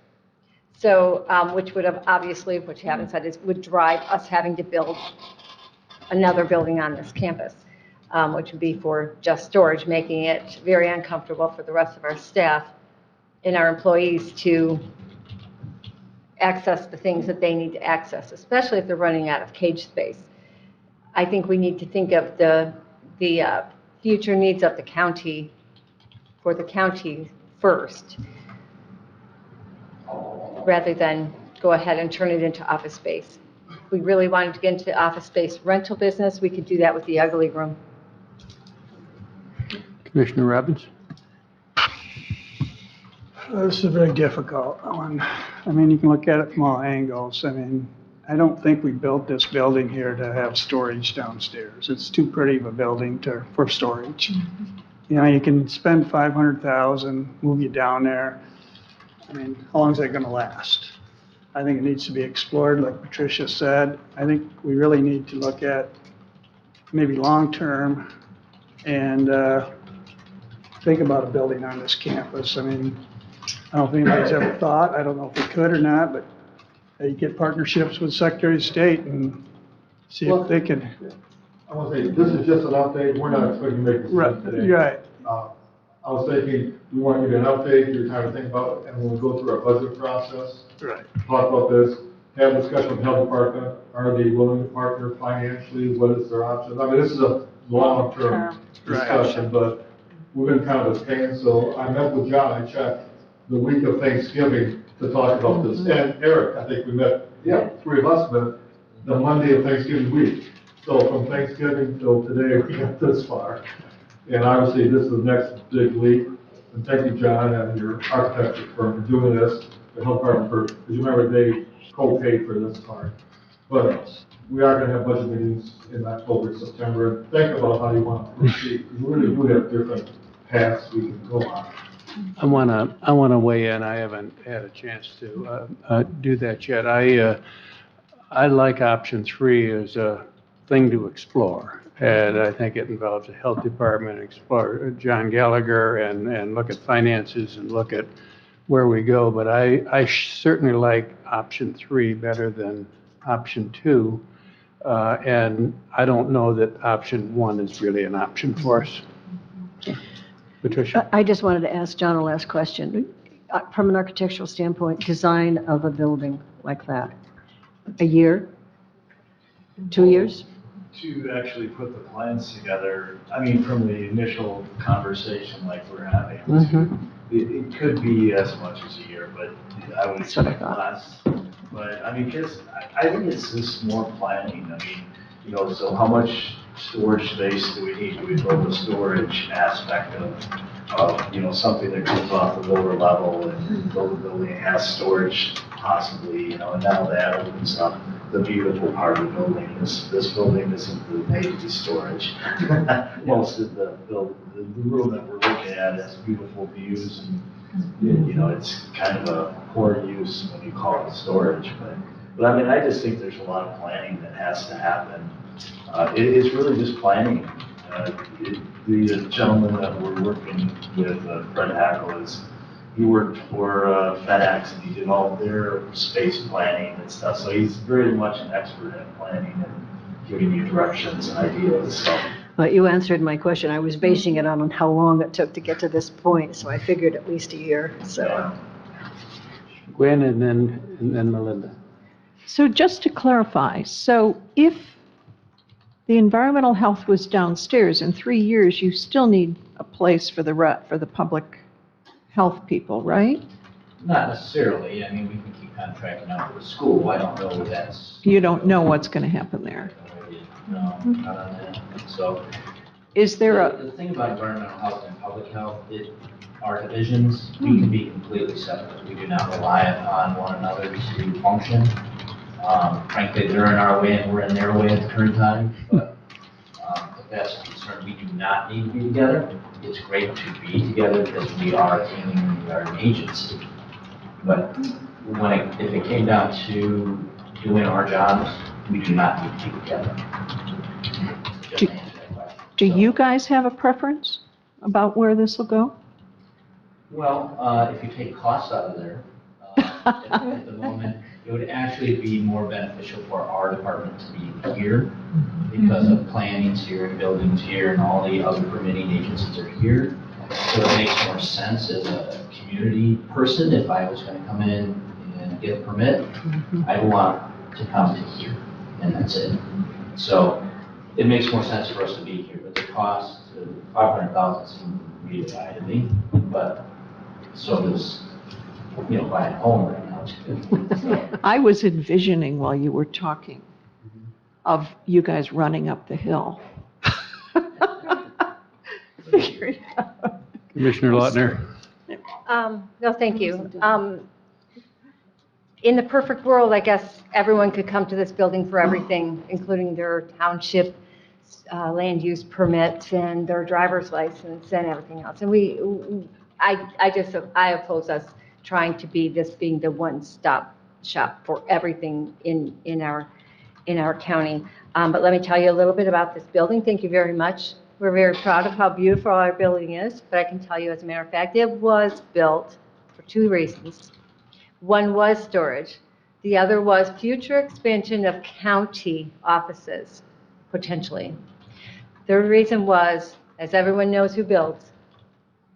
So, which would have obviously, which you haven't said, would drive us having to build another building on this campus, which would be for just storage, making it very uncomfortable for the rest of our staff and our employees to access the things that they need to access, especially if they're running out of cage space. I think we need to think of the future needs of the county for the county first, rather than go ahead and turn it into office space. If we really wanted to get into the office space rental business, we could do that with the ugly room. Commissioner Robbins? This is a very difficult one. I mean, you can look at it from all angles. I mean, I don't think we built this building here to have storage downstairs. It's too pretty of a building for storage. You can spend $500,000, move you down there. I mean, how long is that going to last? I think it needs to be explored, like Patricia said. I think we really need to look at maybe long-term and think about a building on this campus. I mean, I don't know if anybody's ever thought, I don't know if we could or not, but you get partnerships with Secretary of State and see if they can. I want to say, this is just an update. We're not expecting to make a decision today. Right. I was thinking, we want to give you an update, you're trying to think about it, and when we go through our budget process, Right. talk about this, have a discussion with the health department, are they willing to partner financially, what is their options? I mean, this is a long-term discussion, but we've been kind of a pain, so I met with John, I checked the week of Thanksgiving to talk about this, and Eric, I think we met, three of us met the Monday of Thanksgiving week. So from Thanksgiving till today, we got this far. And obviously, this is the next big leap. And thank you, John, and your architecture firm for doing this, the health department for, because you remember they co-paid for this part. But we are going to have budget meetings in October, September. Think about how you want to proceed, because we really do have different paths we can go on. I want to weigh in. I haven't had a chance to do that yet. I like option 3 as a thing to explore. And I think it involves the health department, explore John Gallagher, and look at finances and look at where we go. But I certainly like option 3 better than option 2. And I don't know that option 1 is really an option for us. Patricia? I just wanted to ask John a last question. From an architectural standpoint, design of a building like that, a year, 2 years? To actually put the plans together, I mean, from the initial conversation like we're having, it could be as much as a year, but I would expect less. But I mean, just, I think it's just more planning. I mean, you know, so how much storage space do we need? Do we build a storage aspect of, you know, something that comes off the lower level and build a building that has storage possibly, you know, and now that opens up the beautiful part of the building. This building isn't made to be storage. Most of the room that we're looking at has beautiful views, and you know, it's kind of a poor use when you call it storage. But I mean, I just think there's a lot of planning that has to happen. It's really just planning. The gentleman that we're working with, Fred Hackle, he worked for FedEx, and he did all their space planning and stuff. So he's very much an expert at planning and giving you directions and ideas. So. But you answered my question. I was basing it on how long it took to get to this point, so I figured at least a year. So. Yeah. Gwen and then Melinda. So just to clarify, so if the environmental health was downstairs in 3 years, you still need a place for the public health people, right? Not necessarily. I mean, we can keep contracting out with the school. I don't know if that's. You don't know what's going to happen there. No, not on that. So. Is there The thing about environmental health and public health, our divisions, we can be completely separate. We do not rely upon one another to function. Frankly, they're in our way and we're in their way at the current time. But if that's a concern, we do not need to be together. It's great to be together because we are a team and we are an agency. But if it came down to doing our jobs, we do not need to be together. Do you guys have a preference about where this will go? Well, if you take costs out of there, at the moment, it would actually be more beneficial for our department to be here because of planning's here and buildings here and all the other permitting agencies are here. So it makes more sense as a community person. If I was going to come in and get a permit, I'd want to come to here, and that's it. So it makes more sense for us to be here, but the cost of $500,000 seems really high to me, but so does, you know, buying a home right now too. I was envisioning while you were talking of you guys running up the hill. Figure it out. Commissioner Lautner. No, thank you. In the perfect world, I guess everyone could come to this building for everything, including their township land use permits and their driver's license and everything else. And I oppose us trying to be being the one-stop shop for everything in our county. But let me tell you a little bit about this building. Thank you very much. We're very proud of how beautiful our building is, but I can tell you as a matter of fact, it was built for 2 reasons. One was storage. The other was future expansion of county offices, potentially. Third reason was, as everyone knows who builds,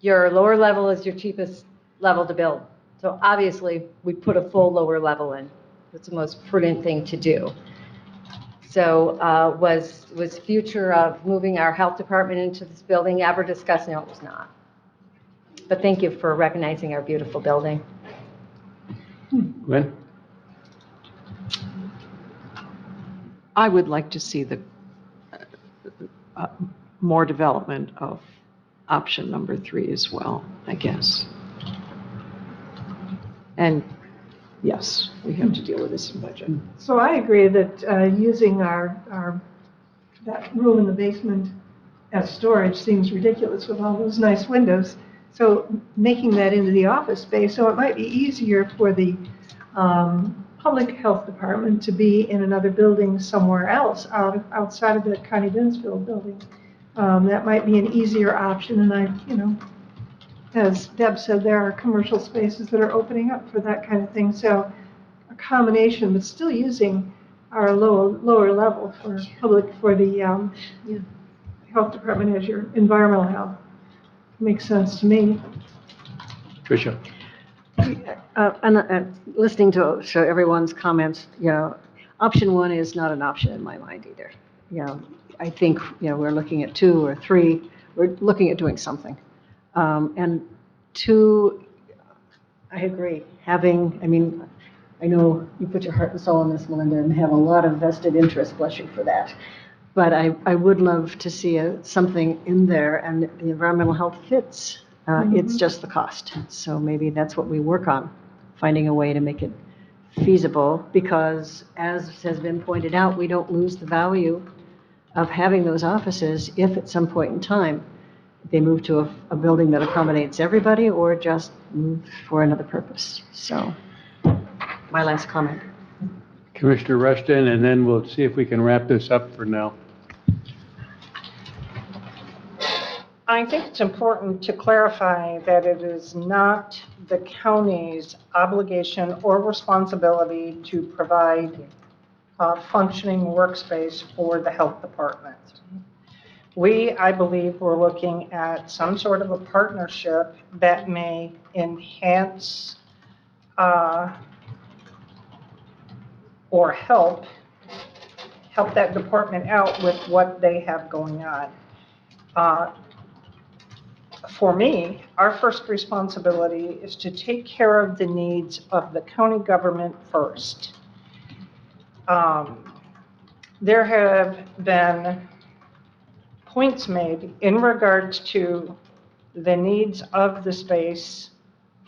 your lower level is your cheapest level to build. So obviously, we put a full lower level in. It's the most prudent thing to do. So was future of moving our health department into this building ever discussed? No, it was not. But thank you for recognizing our beautiful building. Gwen? I would like to see the more development of option number 3 as well, I guess. And yes, we have to deal with this in budget. So I agree that using that room in the basement as storage seems ridiculous with all those nice windows. So making that into the office space, so it might be easier for the public health department to be in another building somewhere else, outside of the Connie Dinsfield building. That might be an easier option, and as Deb said, there are commercial spaces that are opening up for that kind of thing. So a combination, but still using our lower level for the health department as your environmental health. Makes sense to me. Tricia? Listening to everyone's comments, option one is not an option in my mind either. I think, we're looking at 2 or 3, we're looking at doing something. And 2, I agree, I know you put your heart and soul in this, Melinda, and have a lot of vested interest, bless you for that. But I would love to see something in there, and the environmental health fits. It's just the cost. So maybe that's what we work on, finding a way to make it feasible, because as has been pointed out, we don't lose the value of having those offices if at some point in time they move to a building that accommodates everybody or just move for another purpose. So my last comment. Commissioner Rushton, and then we'll see if we can wrap this up for now. I think it's important to clarify that it is not the county's obligation or responsibility to provide a functioning workspace for the health department. I believe we're looking at some sort of a partnership that may enhance or help that department out with what they have going on. For me, our first responsibility is to take care of the needs of the county government first. There have been points made in regards to the needs of the space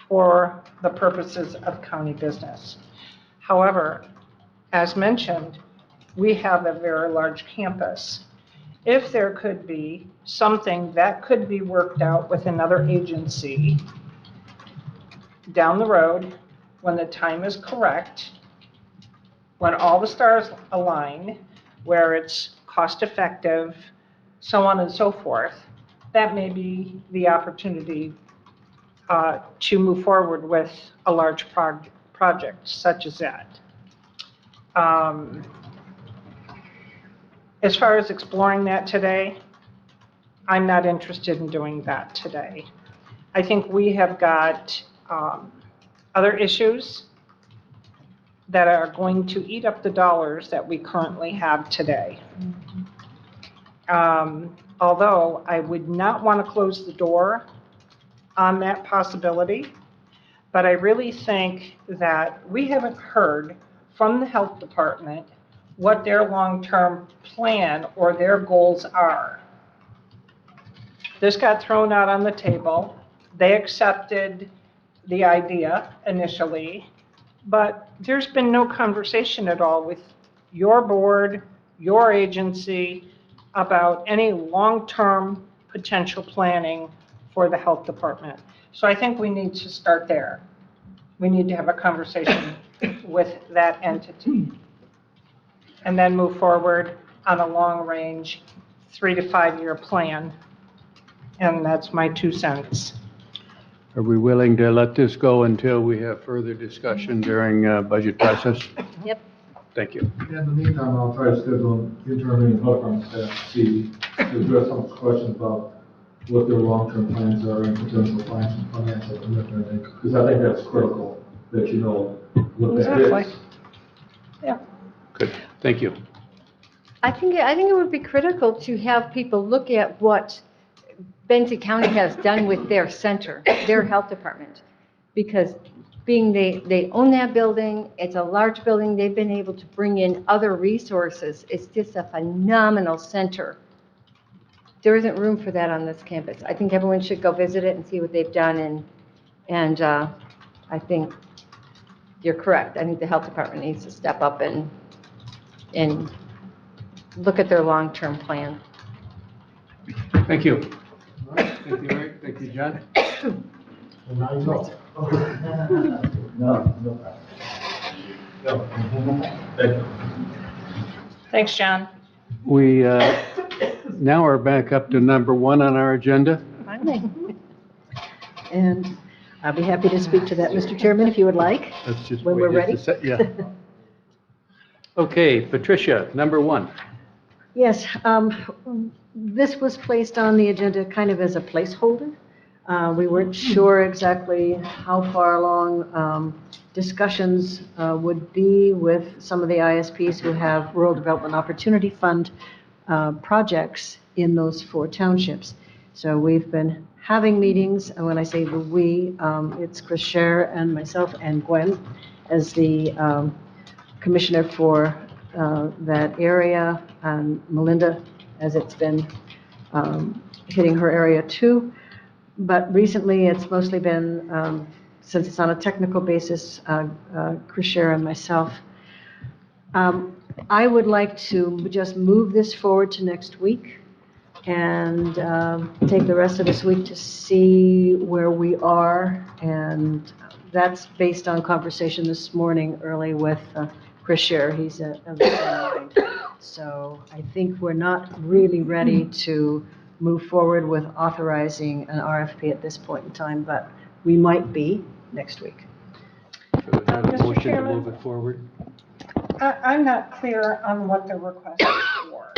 for the purposes of county business. However, as mentioned, we have a very large campus. If there could be something that could be worked out with another agency down the road, when the time is correct, when all the stars align, where it's cost effective, so on and so forth, that may be the opportunity to move forward with a large project such as that. As far as exploring that today, I'm not interested in doing that today. I think we have got other issues that are going to eat up the dollars that we currently have today. Although I would not want to close the door on that possibility, but I really think that we haven't heard from the health department what their long-term plan or their goals are. This got thrown out on the table. They accepted the idea initially, but there's been no conversation at all with your board, your agency, about any long-term potential planning for the health department. So I think we need to start there. We need to have a conversation with that entity and then move forward on a long-range 3 to 5 year plan. And that's my 2 cents. Are we willing to let this go until we have further discussion during budget process? Yep. Thank you. In the meantime, I'll try to schedule an interim meeting with our staff to address some questions about what their long-term plans are and potential financial commitment, because I think that's critical that you know what that is. Yeah. Good, thank you. I think it would be critical to have people look at what Benton County has done with their center, their health department, because being they own that building, it's a large building, they've been able to bring in other resources. It's just a phenomenal center. There isn't room for that on this campus. I think everyone should go visit it and see what they've done, and I think you're correct. I think the health department needs to step up and look at their long-term plan. Thank you. Thank you, Eric. Thank you, John. Well, now you know. No, no problem. Thanks, John. We now are back up to number 1 on our agenda. Finally. And I'll be happy to speak to that, Mr. Chairman, if you would like, Let's just when wait we're just ready. a sec, yeah. Okay, Patricia, number 1. Yes, this was placed on the agenda kind of as a placeholder. We weren't sure exactly how far along discussions would be with some of the ISPs who have Rural Development Opportunity Fund projects in those 4 townships. So we've been having meetings, and when I say the we, it's Chris Scher and myself and Gwen as the commissioner for that area, and Melinda, as it's been hitting her area too. But recently, it's mostly been, since it's on a technical basis, Chris Scher and myself. I would like to just move this forward to next week and take the rest of this week to see where we are. And that's based on conversation this morning early with Chris Scher. He's a veteran mind. So I think we're not really ready to move forward with authorizing an RFP at this point in time, but we might be next week. So we have a Mr. motion to Chairman? move it forward. I'm not clear on what the request is for.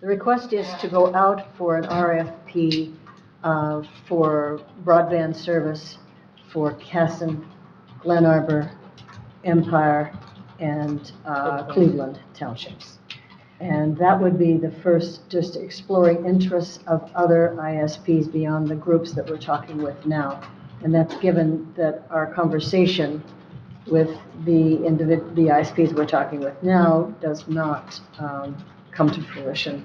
The request is to go out for an RFP for broadband service for Casson, Glen Arbor, Empire, and Cleveland townships. And that would be the first, just exploring interests of other ISPs beyond the groups that we're talking with now. And that's given that our conversation with the ISPs we're talking with now does not come to fruition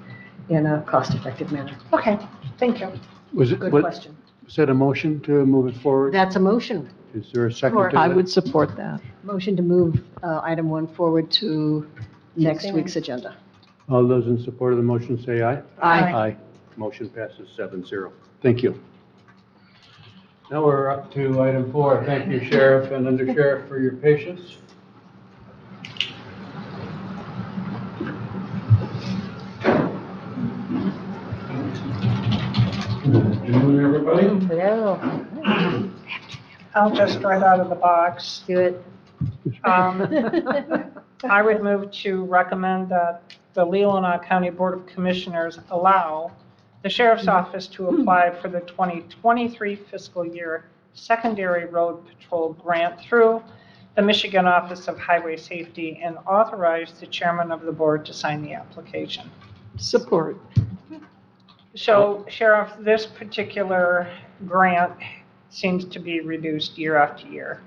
in a cost-effective manner. Okay, thank you. Was it, Good what- question. Was that a motion to move it forward? That's a motion. Is there a second to I that? would support that. Motion to move item 1 forward to next week's agenda. All those in support of the motion say aye. Aye. Aye. Motion passes 7-0. Thank you. Now we're up to item 4. Thank you, Sheriff and Undersheriff, for your patience. Good afternoon, everybody. Hello. I'll just right out of the box. Do it. I would move to recommend that the Leelanau County Board of Commissioners allow the Sheriff's Office to apply for the 2023 fiscal year secondary road patrol grant through the Michigan Office of Highway Safety and authorize the chairman of the board to sign the application. Support. So, Sheriff, this particular grant seems to be reduced year after year.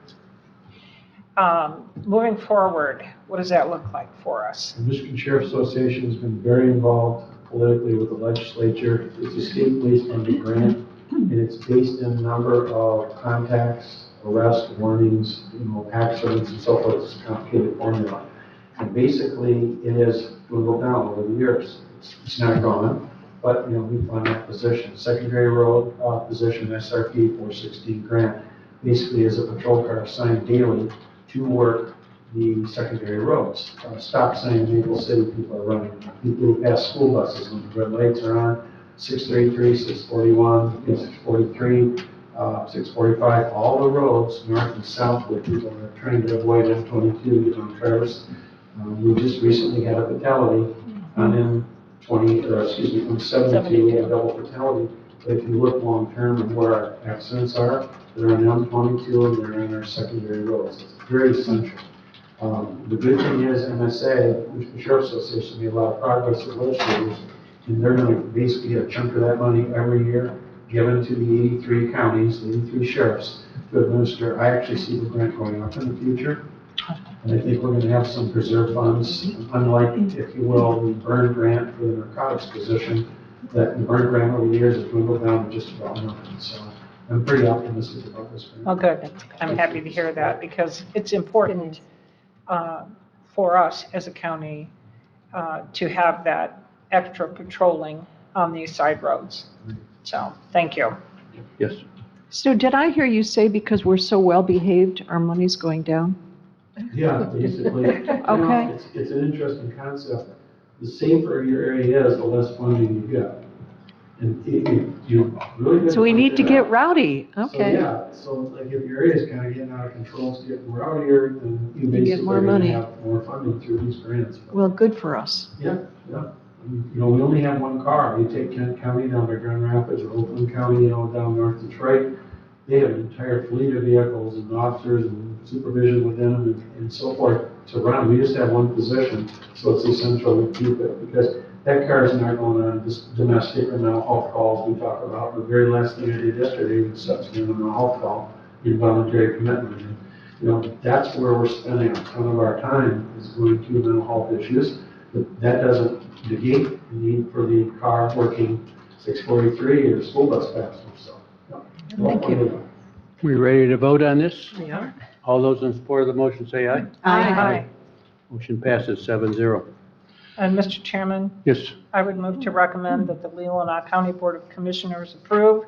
Moving forward, what does that look like for us? The Michigan Sheriff's Association has been very involved politically with the legislature. It's a state police funded grant, and it's based in a number of contacts, arrests, warnings, accidents, and so forth. It's a complicated formula. And basically, it has dwindled down over the years. It's not gone, but, we fund that position. Secondary road position, SRP 416 grant, basically is a patrol car assigned daily to work the secondary roads. Stop sign in Maple City, people are running. People pass school buses when the red lights are on. 633, 641, 643, 645, all the roads north and south where people are trying to avoid F22 on Traverse. We just recently had a fatality on on 72, a double fatality. But if you look long term and where our accidents are, they're on M22 and they're on our secondary roads. It's very essential. The good thing is MSA, which the Sheriff's Association, made a lot of progress with legislators, and they're going to basically get a chunk of that money every year given to the 83 counties, the 83 sheriffs to administer. I actually see the grant going up in the future. And I think we're going to have some preserve funds, unlike, if you will, the burn grant for the narcotics position, that the burn grant over the years has dwindled down to just about nothing. So I'm pretty optimistic about this grant. Oh, good. I'm happy to hear that because it's important for us as a county to have that extra patrolling on these side roads. So, thank you. Yes. So did I hear you say because we're so well behaved, our money's going down? Yeah, basically. Okay. It's an interesting concept. The safer your area is, the less funding you get. And you really. good So we need to point get there. rowdy, So, okay. yeah, so like if your area is kind of getting out of control, it's getting rowdier, then you You get basically more are gonna money. have more funding through these grants. Well, good for us. Yeah, yeah. You know, we only have one car. You take Kent County down by Grand Rapids or Oakland County, you know, down North Detroit. They have an entire fleet of vehicles and officers and supervision within them and so forth to run. We just have one position, so it's essential we keep it because that car is not going on just domestic or mental health calls we talk about. The very last thing I did yesterday was set to a mental health call, involuntary commitment. And, you know, that's where we're spending a ton of our time is going to mental health issues. But that doesn't negate the need for the car working 643 or school bus passenger. So, yeah. Thank you. We ready to vote on this? We are. All those in support of the motion say aye. Aye. Motion passes 7-0. And Mr. Chairman, Yes. I would move to recommend that the Leelanau County Board of Commissioners approve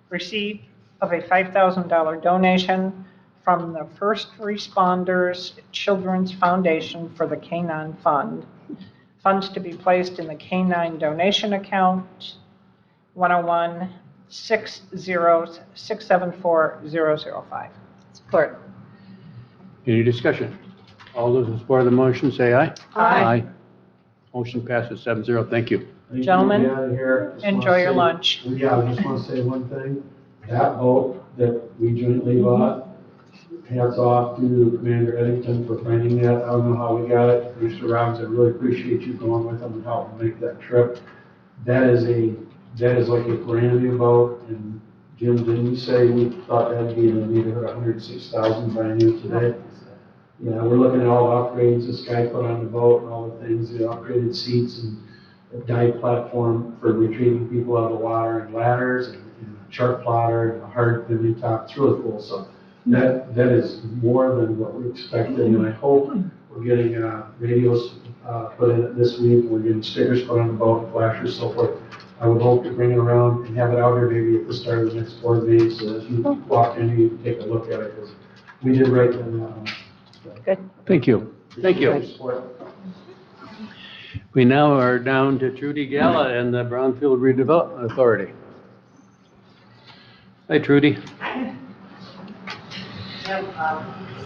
receipt of a $5,000 donation from the First Responders Children's Foundation for the K-9 Fund. Funds to be placed in the K-9 donation account 101-60674-005. Support. Any discussion? All those in support of the motion say aye. Aye. Motion passes 7-0. Thank you. Gentlemen, Get out of here. Just wanna enjoy your say- lunch. Yeah, I just want to say one thing. That boat that we jointly bought, hats off to Commander Eddington for finding that. I don't know how we got it. Mr. Robbins, I really appreciate you going with them and helping make that trip. That is like a brand new boat. And Jim, didn't you say we thought that'd be in the neighborhood of 106,000 brand new today? Yeah, we're looking at all the upgrades this guy put on the boat and all the things, the upgraded seats and a dive platform for retrieving people out of the water and ladders and a chart plotter and a hard thinly top. It's really cool. So that is more than what we expected. And I hope we're getting radios put in it this week. We're getting stickers put on the boat, flashers, so forth. I would hope to bring it around and have it out here maybe at the start of the next board meeting. So as you walk in, you can take a look at it because we did right on that one. Good. Thank you. Thank you. We now are down to Trudy Gala and the Brownfield Redevelopment Authority. Hi, Trudy.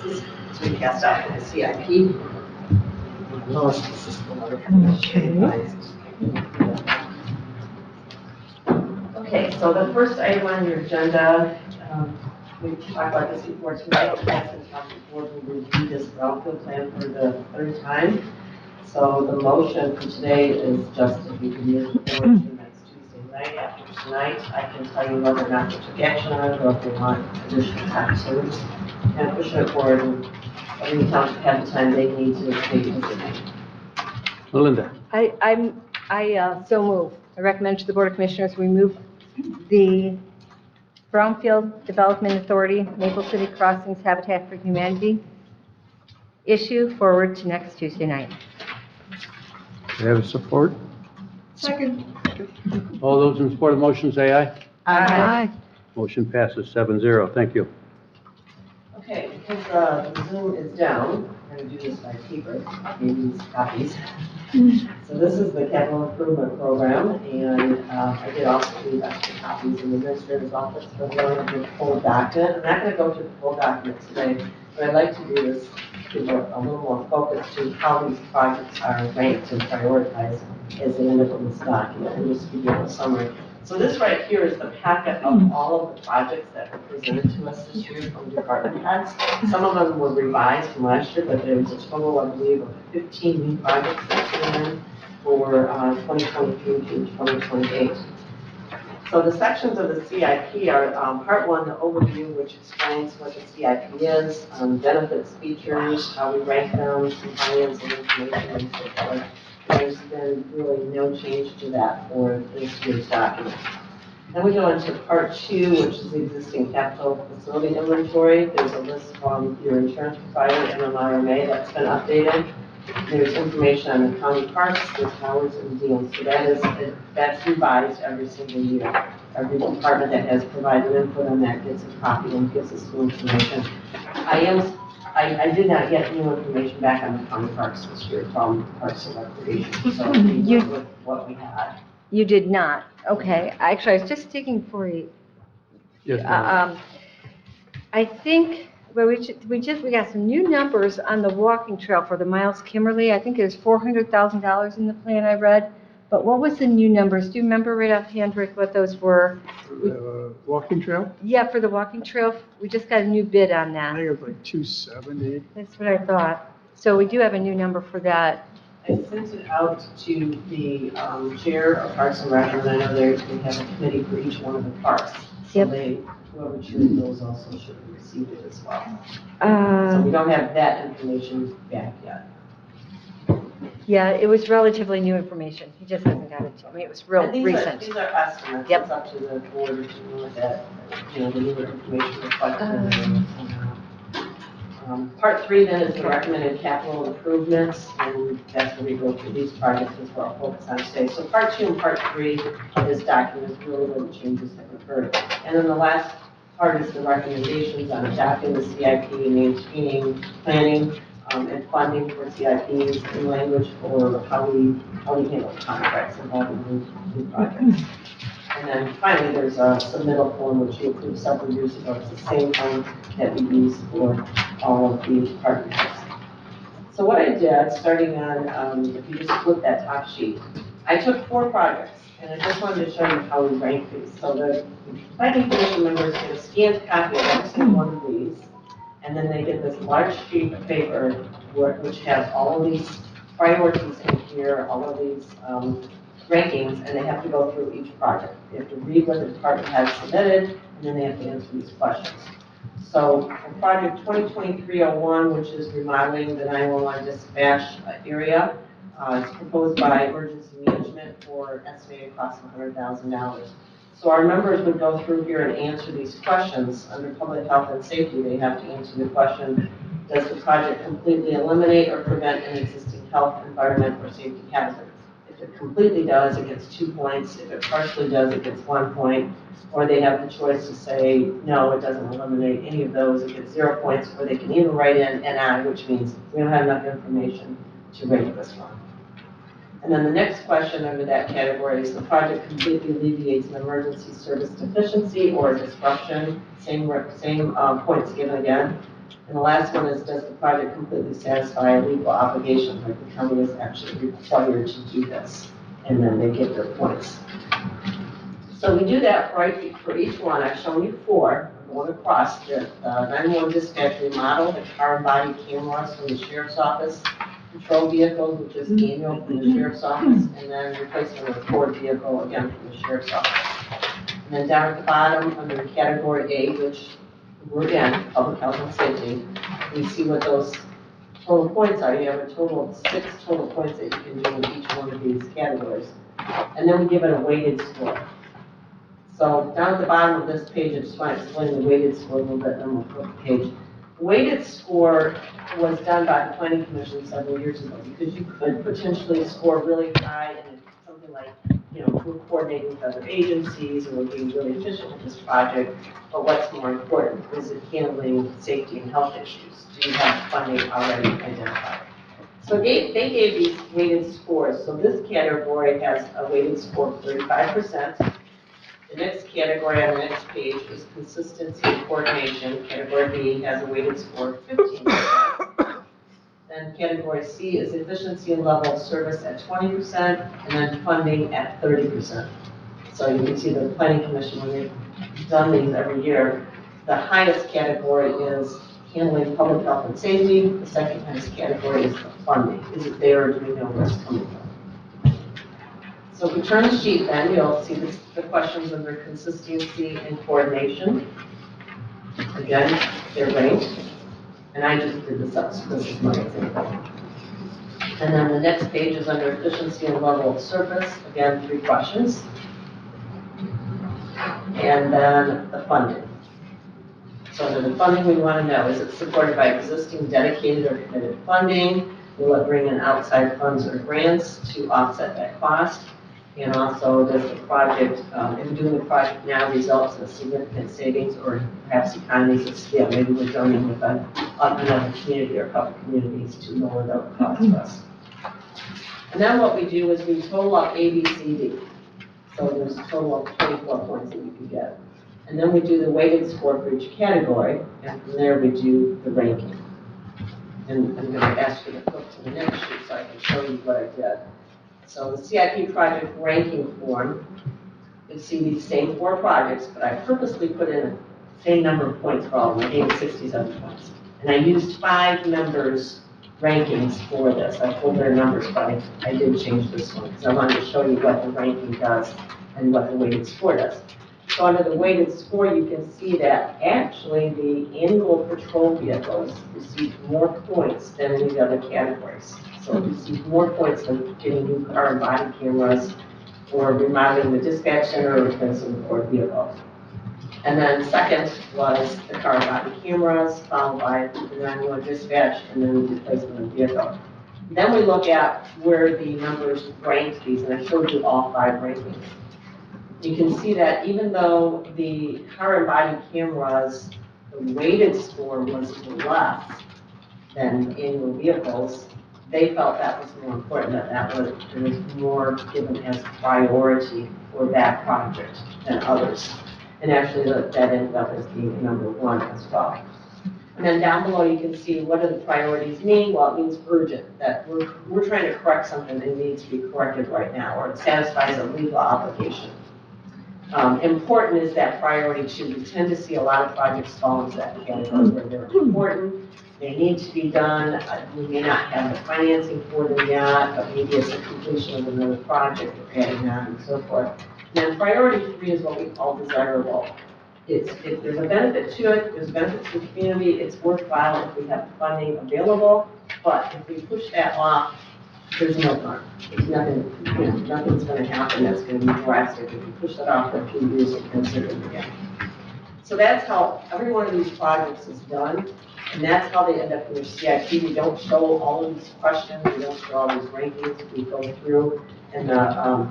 This is to be cast out for the CIP. Okay, so the first item on your agenda, we talked about this before tonight, that's the topic board will review this brownfield plan for the third time. So the motion for today is just to be moved forward to next Tuesday night. After tonight, I can tell you whether or not they took action on it or if they want additional time. So we're just kind of pushing it forward and every township has the time they need to make a decision. Melinda. I so move. I recommend to the Board of Commissioners we move the Brownfield Development Authority, Maple City Crossings Habitat for Humanity issue forward to next Tuesday night. Do you have support? Second. All those in support of the motion say aye. Aye. Motion passes 7-0. Thank you. Okay, because the Zoom is down, I'm going to do this by paper, these copies. So this is the capital improvement program, and I did also leave extra copies in the administrator's office for the full document. I'm not going to go through the full document today, but I'd like to do this with a little more focus to how these projects are ranked and prioritized as they end up in this document, and just give you a summary. So this right here is the packet of all of the projects that were presented to us this year from department heads. Some of them were revised from last year, but there was a total, I believe, of 15 new projects that came in for 2023 to 2028. So the sections of the CIP are part one, the overview, which explains what the CIP is, benefits, features, how we rank them, compliance and information and so forth. There's been really no change to that for this year's document. Then we go into part two, which is the existing capital facility inventory. There's a list from your insurance provider, MMRMA, that's been updated. There's information on the county parks, the towers, and museums. So that's revised every single year. Every department that has provided input on that gets a copy and gives us new information. I am I did not get new information back on the county parks this year from Parks and Recreation, so we went with what we had. You did not, okay. Actually, I was just digging for you. Yes, ma'am. I think, well, we got some new numbers on the walking trail for the Miles Kimberly. I think there's $400,000 in the plan I read. But what was the new numbers? Do you remember right offhand, Rick, what those were? Walking trail? Yeah, for the walking trail, we just got a new bid on I that. think it was like 270. That's what I thought. So we do have a new number for that. I sent it out to the chair of Parks and Rec, and I know they have a committee for each one of the parks. So Yep. whoever chooses those also should have received it as well. So we don't have that information back yet. Yeah, it was relatively new information. He just hasn't got it to me. It was real And recent. These are estimates. Yep. It's up to the board to look at, the newer information reflected. Part 3 then is the recommended capital improvements, and that's where we go through these projects as well, focus on today. So Part 2 and Part 3 of this document is really where the changes have occurred. And then the last part is the recommendations on adopting the CIP, maintaining, planning, and funding for CIPs, and language for how we handle contracts involving new projects. And then finally, there's a submittal form which we approved several years ago. It's the same form that we use for all of the partnerships. So what I did, starting on, if you just flip that top sheet, I took 4 projects, and I just wanted to show you how we rank these. So the planning commission members get a scanned copy of every single one of these, and then they get this large sheet of paper which has all of these priorities in here, all of these rankings, and they have to go through each project. They have to read what the department has submitted, and then they have to answer these questions. So for project 2023-01, which is remodeling the 911 dispatch area, it's proposed by emergency management for estimated cost of $100,000. So our members would go through here and answer these questions. Under public health and safety, they have to answer the question, does the project completely eliminate or prevent an existing health, environment, or safety hazard? If it completely does, it gets 2 points. If it partially does, it gets 1 point. Or they have the choice to say, no, it doesn't eliminate any of those, it gets 0 points. Or they can even write in NI, which means we don't have enough information to rate this one. And then the next question under that category is the project completely alleviates an emergency service deficiency or disruption. Same points given again. And the last one is, does the project completely satisfy a legal obligation, like the county is actually required to do this? And then they get their points. So we do that right for each one. I've shown you 4. I'm going across the 911 dispatch remodel, the car and body cameras from the sheriff's office, patrol vehicles, which is annual from the sheriff's office, and then replacement of a Ford vehicle, again, from the sheriff's office. And then down at the bottom, under category A, which we're again, public health and safety, we see what those total points are. You have a total of 6 total points that you can do in each one of these categories. And then we give it a weighted score. So down at the bottom of this page, I just want to explain the weighted score a little bit, and then we'll flip the page. The weighted score was done by the Planning Commission several years ago, because you could potentially score really high and something like, we're coordinating with other agencies and we're being really efficient with this project, but what's more important? Is it handling safety and health issues? Do you have funding already identified? So they gave these weighted scores. So this category has a weighted score of 35%. The next category on the next page is consistency and coordination. Category B has a weighted score of 15%. Then category C is efficiency and level of service at 20%, and then funding at 30%. So you can see the Planning Commission, when they've done these every year, the highest category is handling public health and safety. The second highest category is the funding. Is it there, or do we know where it's coming from? So if we turn the sheet, then you'll see the questions under consistency and coordination. Again, they're ranked. And I just did this up, so this is my example. And then the next page is under efficiency and level of service. Again, 3 questions. And then the funding. So under the funding, we want to know, is it supported by existing dedicated or committed funding? Will it bring in outside funds or grants to offset that cost? And also, does the project, if doing the project now results in significant savings or perhaps economies of scale? Maybe we're joining with another community or a couple communities to lower the cost of us. And then what we do is we total up A, B, C, D. So there's a total of 24 points that you can get. And then we do the weighted score for each category, and from there we do the ranking. And I'm going to ask you to flip to the next sheet so I can show you what I did. So the CIP project ranking form, you'll see these same 4 projects, but I purposely put in the same number of points for all of them. I gave 67 points. And I used 5 members' rankings for this. I pulled their numbers, but I did change this one because I wanted to show you what the ranking does and what the weighted score does. So under the weighted score, you can see that actually the annual patrol vehicles received more points than any of the other categories. So it received more points than getting new car and body cameras or remodeling the dispatch center or replacing the core vehicle. And then second was the car and body cameras, followed by the 911 dispatch, and then the replacement of the vehicle. Then we look at where the numbers ranked these, and I showed you all 5 rankings. You can see that even though the car and body cameras, the weighted score was less than annual vehicles, they felt that was more important, that there was more given as priority for that project than others. And actually that ended up as being number 1 as well. And then down below you can see what do the priorities mean? Well, it means urgent, that we're trying to correct something that needs to be corrected right now, or it satisfies a legal obligation. Important is that priority too. We tend to see a lot of projects fall into that category where they're important, they need to be done, we may not have the financing for them yet, but maybe it's a completion of another project or adding on and so forth. And then priority 3 is what we call desirable. If there's a benefit to it, there's a benefit to the community, it's worthwhile if we have funding available, but if we push that off, there's no fun. There's nothing, nothing's going to happen that's going to be drastic. If you push that off for a few years and consider it again. So that's how every one of these projects is done, and that's how they end up in your CIP. We don't show all of these questions, we don't show all these rankings. We go through and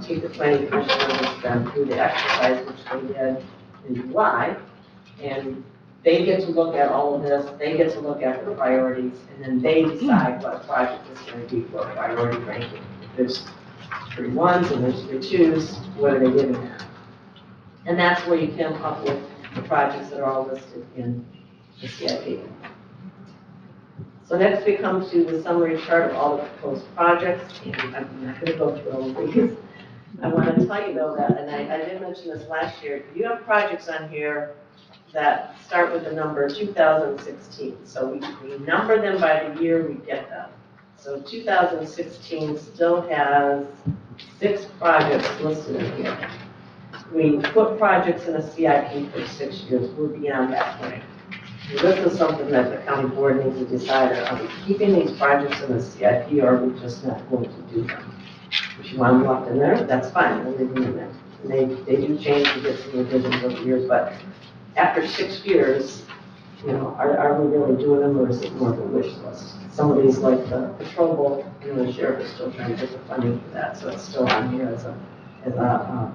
take the planning commission members them through the exercise, which they did in July, and they get to look at all of this, they get to look at the priorities, and then they decide what project is going to be for a priority ranking. If there's 3 1s and there's 3 2s, what are they giving that? And that's where you come up with the projects that are all listed in the CIP. So next we come to the summary chart of all the proposed projects, and I'm not going to go through all of these. I want to tell you though that, and I did mention this last year, you have projects on here that start with the number 2016. So we number them by the year we get them. So 2016 still has 6 projects listed in here. We put projects in a CIP for 6 years. We're beyond that point. This is something that the county board needs to decide, are we keeping these projects in the CIP or are we just not going to do them? If you want them left in there, that's fine, we'll leave them in there. And they do change, we get some revisions over the years, but after 6 years, are we really doing them or is it more of a wish list? Some of these, like the patrol boat, the sheriff is still trying to get the funding for that, so it's still on here as a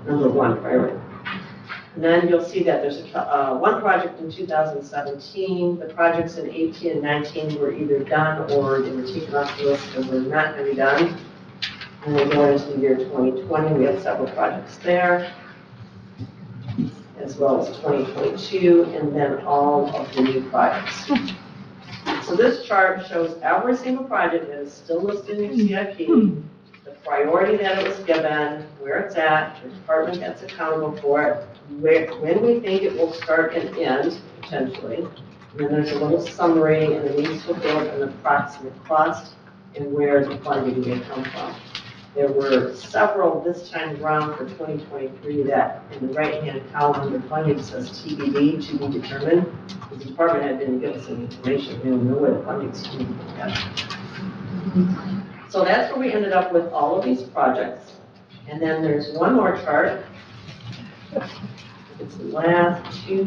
number 1 priority. And then you'll see that there's one project in 2017. The projects in 18 and 19 were either done or they were taken off the list and were not going to be done. And we go into the year 2020. We have several projects there, as well as 2022, and then all of the new projects. So this chart shows every single project that is still listed in your CIP, the priority that it was given, where it's at, the department that's accountable for it, when we think it will start and end, potentially. And then there's a little summary and the needs fulfilled and the approximate cost and where the funding may come from. There were several this time around for 2023 that in the right-hand column under funding says TBD, to be determined. The department didn't give us any information. We don't know where the funding's coming from. So that's where we ended up with all of these projects. And then there's one more chart. It's the last two,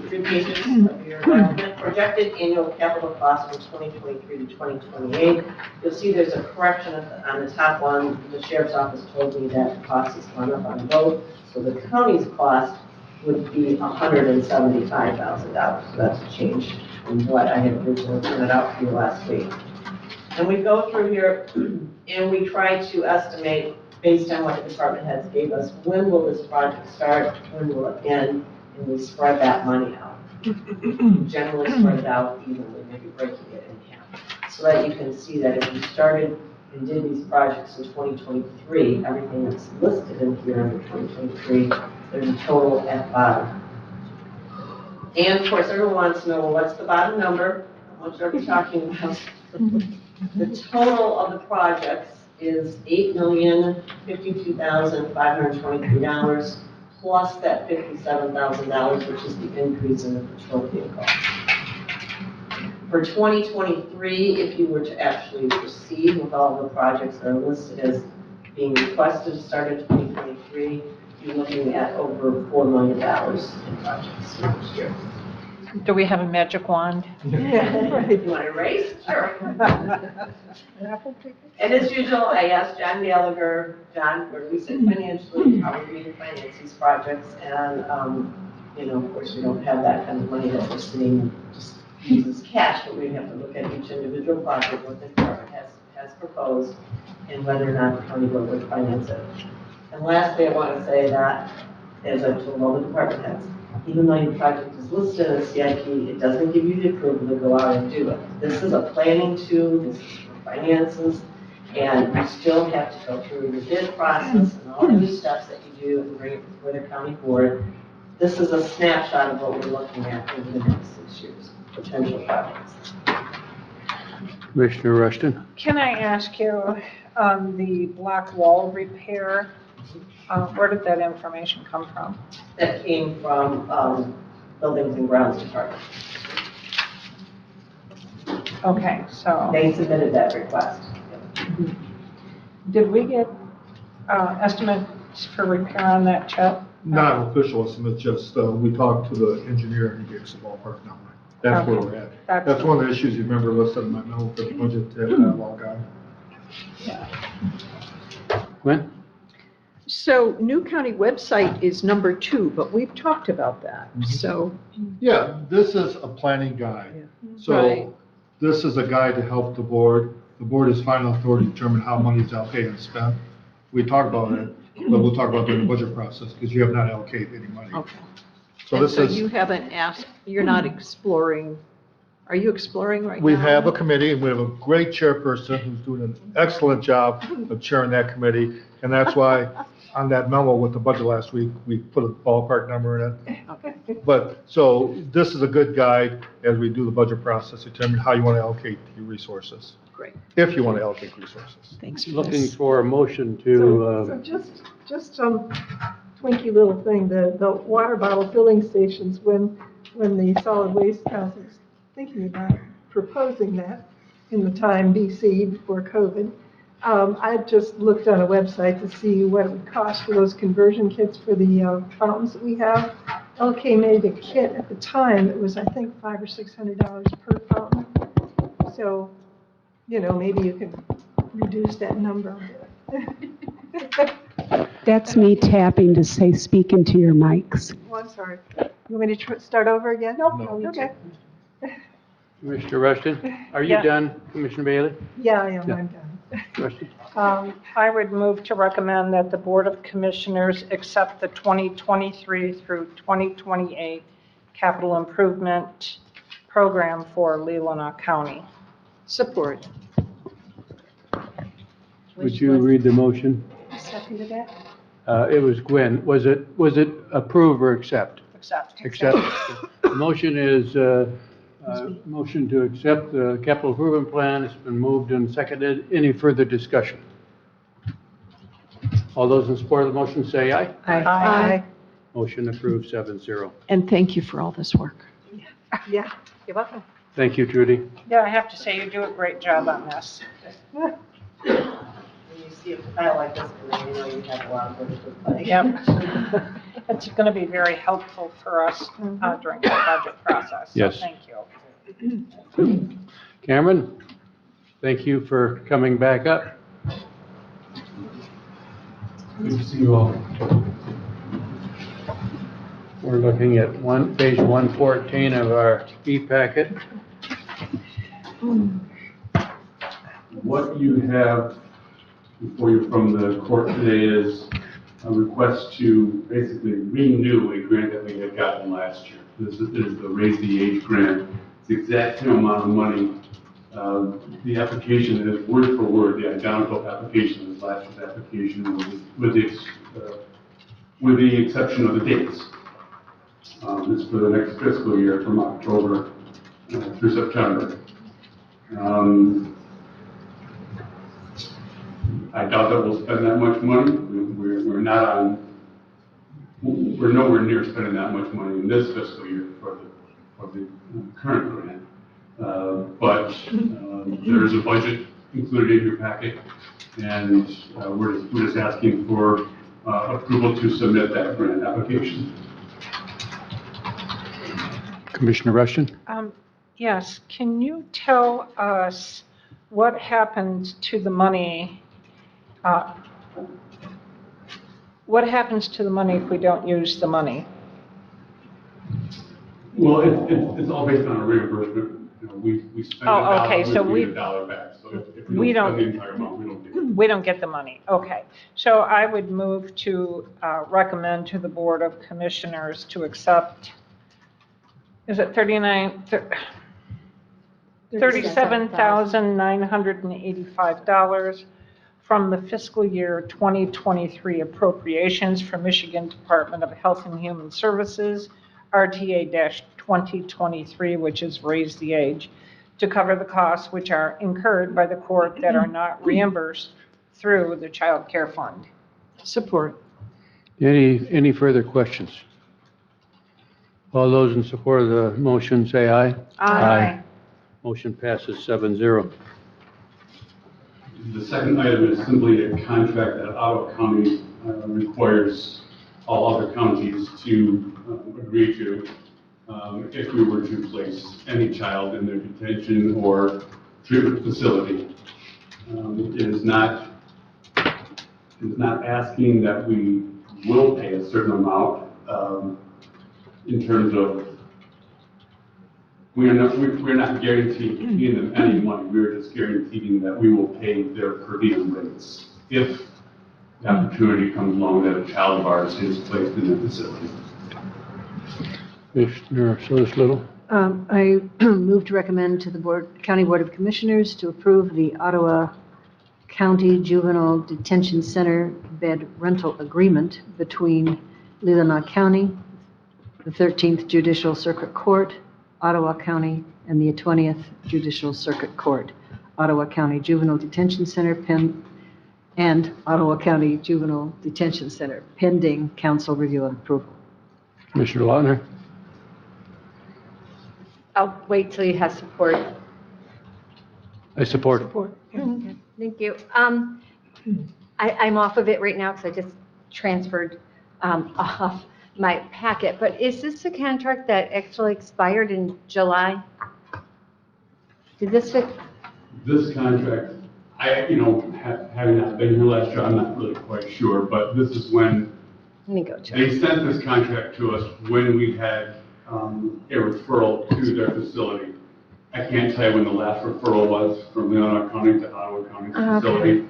three pages of your document. Projected annual capital cost from 2023 to 2028. You'll see there's a correction on the top one. The sheriff's office told me that the cost has gone up on both. So the county's cost would be $175,000. So that's a change from what I had originally printed out for you last week. And we go through here and we try to estimate, based on what the department heads gave us, when will this project start, when will it end, and we spread that money out. Generally spread it out evenly, maybe breaking it in half. So that you can see that if you started and did these projects in 2023, everything that's listed in here under 2023, there's a total at bottom. And of course, everyone wants to know, well, what's the bottom number? How much are we talking about? The total of the projects is $8,052,523 plus that $57,000, which is the increase in the patrol vehicle. For 2023, if you were to actually proceed with all the projects that are listed as being requested to start in 2023, you're looking at over $4 million in projects next year. Do we have a magic wand? Yeah, right. You want to race? Sure. And as usual, I asked John Gallagher, John, where we sit financially, how we need to finance these projects, and, of course, we don't have that kind of money that we're sitting just uses cash, but we have to look at each individual project, what the department has proposed, and whether or not the county would finance it. And lastly, I want to say that, as I've told all the department heads, even though your project is listed as CIP, it doesn't give you the approval to go out and do it. This is a planning tool, this is for finances, and you still have to go through your bid process and all the new steps that you do and bring it before the county board. This is a snapshot of what we're looking at over the next 6 years, potential projects. Commissioner Rushton? Can I ask you, on the block wall repair, where did that information come from? That came from Buildings and Grounds Department. Okay, so. They submitted that request. Did we get estimates for repair on that, Chet? Not an official estimate, just, we talked to the engineer and he gave us a ballpark number. That's where we're at. That's one of the issues you remember listed in my memo for the budget to have that all gone. Gwen? So New County website is number 2, but we've talked about that, so. Yeah, this is a planning guide. So Right. this is a guide to help the board. The board is final authority to determine how money is allocated and spent. We talk about it, but we'll talk about it during the budget process because you have not allocated any money. Okay. So And this so is, you haven't asked, you're not exploring, are you exploring right now? we have a committee and we have a great chairperson who's doing an excellent job of chairing that committee. And that's why on that memo with the budget last week, we put a ballpark number in it. Okay. But, so this is a good guide as we do the budget process, to determine how you want to allocate your resources. Great. If you want to allocate resources. Thanks for Looking this. for a motion to, So just some twinky little thing, the water bottle filling stations, when the Solid Waste Council was thinking about proposing that in the time BC before COVID, I just looked on a website to see what it would cost for those conversion kits for the fountains that we have. LK made a kit at the time, it was I think $500 or $600 per fountain. So, maybe you can reduce that number a bit. That's me tapping to say, speak into your mics. Oh, I'm sorry. You want me to start over again? No. Okay. Commissioner Rushton? Are you Yeah. done, Commissioner Bailey? Yeah, I am, Yeah. I'm done. Rushton? I would move to recommend that the Board of Commissioners accept the 2023 through 2028 capital improvement program for Leelanau County. Support. Would you read the motion? Who seconded that? It was Gwen. Was it approve or accept? Accept. Accept. The motion is, motion to accept the capital improvement plan. It's been moved and seconded. Any further discussion? All those in support of the motion say aye. Aye. Motion approved 7-0. And thank you for all this work. Yeah, you're welcome. Thank you, Trudy. Yeah, I have to say you do a great job on this. And you see a file like this, and you know you have a lot of work to play. Yep. It's going to be very helpful for us during the budget process. So Yes. thank you. Cameron, thank you for coming back up. Good to see you all. We're looking at page 114 of our e-packet. What you have before you from the court today is a request to basically renew a grant that we had gotten last year. This is the Raise the Age grant. It's the exact same amount of money. The application is word for word, the identical application as last year's application with the exception of the dates. It's for the next fiscal year from October through September. I doubt that we'll spend that much money. We're nowhere near spending that much money in this fiscal year for the current grant. But there is a budget included in your packet, and we're just asking for approval to submit that grant application. Commissioner Rushton? Yes, can you tell us what happens to the money? What happens to the money if we don't use the money? Well, it's all based on a reimbursement. You know, we spend okay, so we get a dollar back. So if we don't spend the entire amount, we don't get it. We don't get the money. Okay. So I would move to recommend to the Board of Commissioners to accept, is it $37,985 from the fiscal year 2023 appropriations for Michigan Department of Health and Human Services, RTA-2023, which is Raise the Age, to cover the costs which are incurred by the court that are not reimbursed through the Child Care Fund. Support. Any further questions? All those in support of the motion say aye. Aye. Motion passes 7-0. The second item is simply a contract that Ottawa County requires all other counties to agree to if we were to place any child in their detention or treatment facility. It is not asking that we will pay a certain amount in terms of we're not guaranteeing them any money. We're just guaranteeing that we will pay their per diem rates if the opportunity comes along that a child of ours is placed in a facility. Commissioner Solis Little? I move to recommend to the County Board of Commissioners to approve the Ottawa County Juvenile Detention Center bed rental agreement between Leelanau County, the 13th Judicial Circuit Court, Ottawa County, and the 20th Judicial Circuit Court, Ottawa County Juvenile Detention Center, and Ottawa County Juvenile Detention Center, pending council review and approval. Commissioner Lautner? I'll wait till you have support. I support. Okay, thank you. I'm off of it right now because I just transferred off my packet, but is this a contract that actually expired in July? Did this fit? This contract, having not been here last year, I'm not really quite sure, but this is when Let me go to they it. sent this contract to us when we had a referral to their facility. I can't tell you when the last referral was from Leelanau County to Ottawa County facility.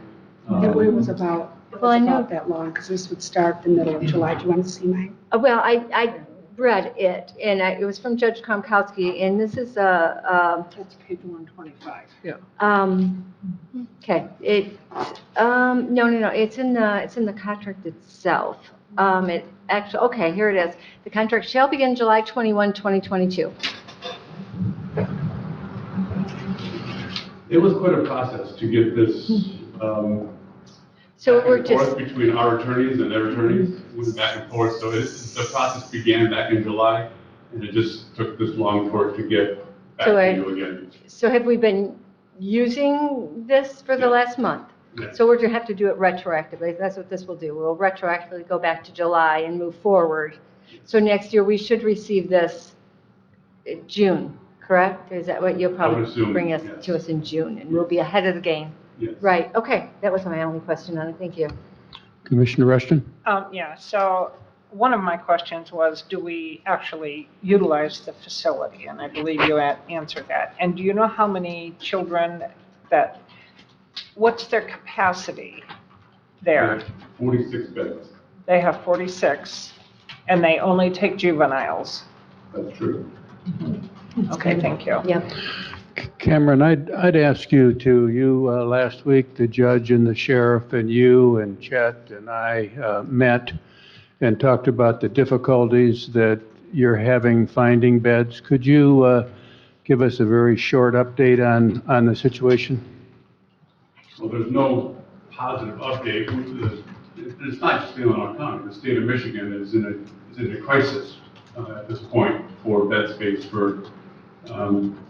It was about that long, because this would start the middle of July. Do you want to see mine? Well, I read it, and it was from Judge Komkowski, and this is a. That's page 125. Yeah. Okay, no, it's in the contract itself. It actually, okay, here it is. The contract shall begin July 21, 2022. It was quite a process to get this, So back we're and forth just, between our attorneys and their attorneys, went back and forth, so the process began back in July, and it just took this long for it to get back So to you again. so have we been using this for the last month? So we're going to have to do it retroactively. That's what this will do. We'll retroactively go back to July and move forward. So next year, we should receive this in June, correct? Is that what you'll I probably would assume, bring us yes. to us in June? And we'll be ahead of the game. Yes. Right, okay. That was my only question on it. Thank you. Commissioner Rushton? Yeah, so one of my questions was, do we actually utilize the facility? And I believe you answered that. And do you know how many children what's their capacity there? 46 beds. They have 46, and they only take juveniles. That's true. Okay, thank you. Yep. Cameron, I'd ask you to, last week, the judge and the sheriff and you and Chet and I met and talked about the difficulties that you're having finding beds. Could you give us a very short update on the situation? Well, there's no positive update. It's not just Leelanau County. The state of Michigan is in a crisis at this point for bed space for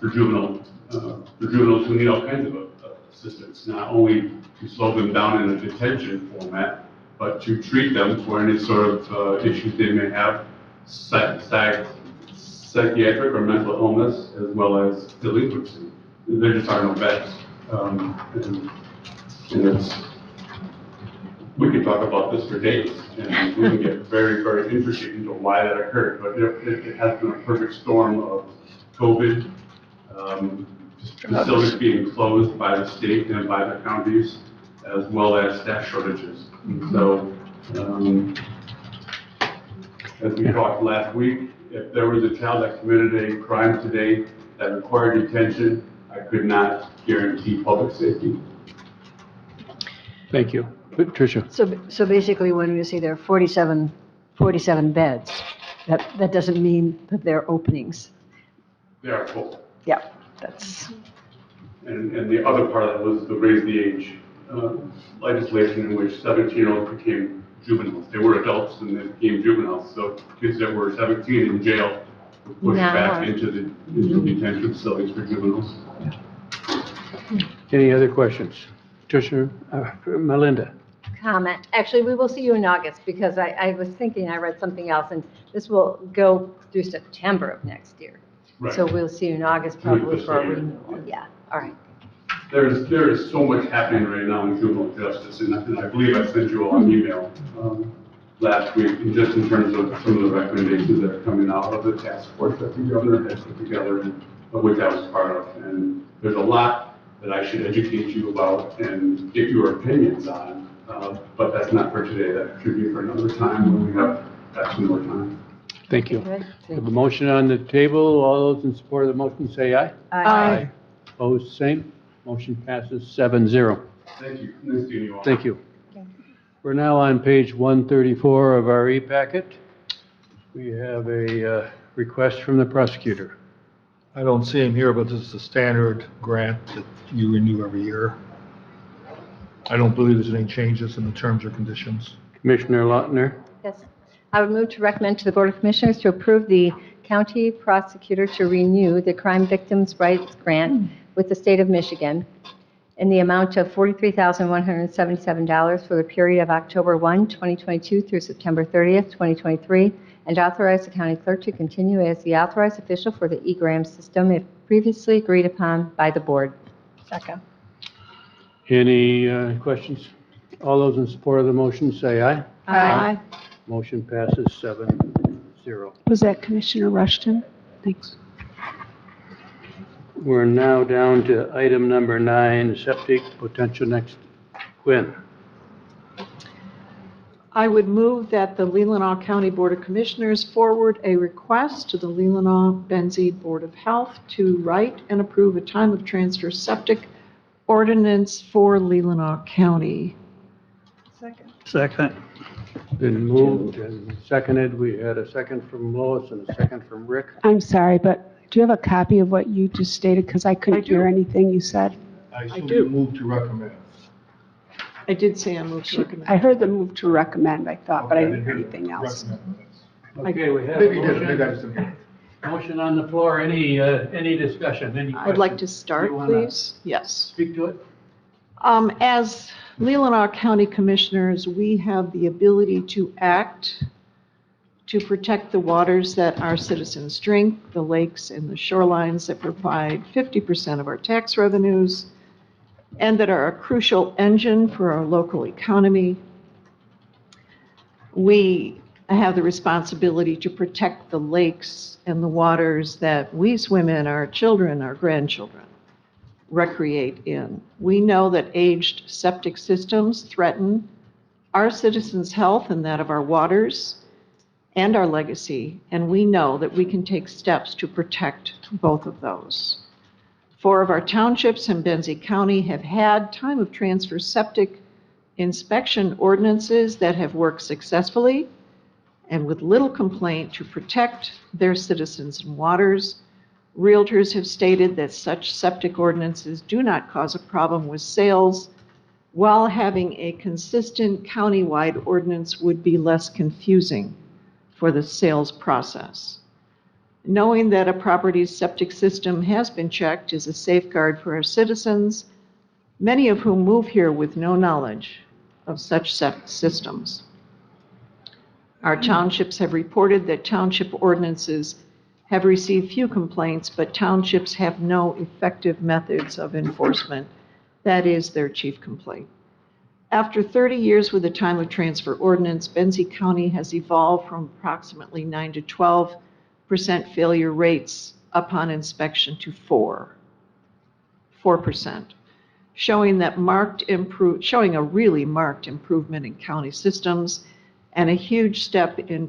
juveniles who need all kinds of assistance, not only to slow them down in a detention format, but to treat them for any sort of issues they may have, psychiatric or mental illness, as well as delinquency. There just are no beds. And we could talk about this for days, and we can get very, very interested into why that occurred, but it has been a perfect storm of COVID, facilities being closed by the state and by the counties, as well as staff shortages. So, as we talked last week, if there was a child that committed a crime today that required detention, I could not guarantee public safety. Thank you. Patricia? So basically, when we say there are 47 beds, that doesn't mean that there are openings. They are full. Yeah, that's. And the other part of that was the raise the age legislation in which 17-year-olds became juveniles. They were adults and they became juveniles. So kids that were 17 in jail were pushed back into the detention facilities for juveniles. Any other questions? Patricia, Melinda? Comment. Actually, we will see you in August because I was thinking, I read something else, and this will go through September of next year. Right. So we'll see you in August probably for a renewal. Yeah, all right. There is so much happening right now in juvenile justice, and I believe I sent you all an email last week, and just in terms of some of the recommendations that are coming out of the task force that the governor has put together, and of which I was part of. And there's a lot that I should educate you about and get your opinions on, but that's not for today. That should be for another time when we have some more time. Thank you. We have a motion on the table. All those in support of the motion say aye. Aye. Opposed, same. Motion passes 7-0. Thank you. Nice seeing you all. Thank you. We're now on page 134 of our e-packet. We have a request from the prosecutor. I don't see him here, but this is a standard grant that you renew every year. I don't believe there's any changes in the terms or conditions. Commissioner Lautner? Yes. I would move to recommend to the Board of Commissioners to approve the county prosecutor to renew the Crime Victims' Rights Grant with the state of Michigan in the amount of $43,177 for the period of October 1, 2022 through September 30th, 2023, and authorize the county clerk to continue as the authorized official for the e-gram system if previously agreed upon by the board. Second. Any questions? All those in support of the motion say aye. Aye. Motion passes 7-0. Was that Commissioner Rushton? Thanks. We're now down to item number 9, septic potential next. Quinn? I would move that the Leelanau County Board of Commissioners forward a request to the Leelanau-Benzie Board of Health to write and approve a time of transfer septic ordinance for Leelanau County. Second. Been moved and seconded. We had a second from Lois and a second from Rick. I'm sorry, but do you have a copy of what you just stated? Because I couldn't hear anything you said. I assume do. you move to recommend. I did say I move to recommend. I heard the move to recommend, I thought, but I didn't hear anything else. Okay, we have Maybe a you did, maybe I just didn't hear. motion on the floor. Any discussion? Any I'd like to questions? start, You wanna please. Yes. Speak to it? As Leelanau County Commissioners, we have the ability to act to protect the waters that our citizens drink, the lakes and the shorelines that provide 50% of our tax revenues, and that are a crucial engine for our local economy. We have the responsibility to protect the lakes and the waters that we swim in, our children, our grandchildren recreate in. We know that aged septic systems threaten our citizens' health and that of our waters and our legacy, and we know that we can take steps to protect both of those. 4 of our townships in Benzie County have had time of transfer septic inspection ordinances that have worked successfully and with little complaint to protect their citizens and waters. Realtors have stated that such septic ordinances do not cause a problem with sales, while having a consistent countywide ordinance would be less confusing for the sales process. Knowing that a property's septic system has been checked is a safeguard for our citizens, many of whom move here with no knowledge of such systems. Our townships have reported that township ordinances have received few complaints, but townships have no effective methods of enforcement. That is their chief complaint. After 30 years with the time of transfer ordinance, Benzie County has evolved from approximately 9 to 12% failure rates upon inspection to 4%, showing a really marked improvement in county systems and a huge step in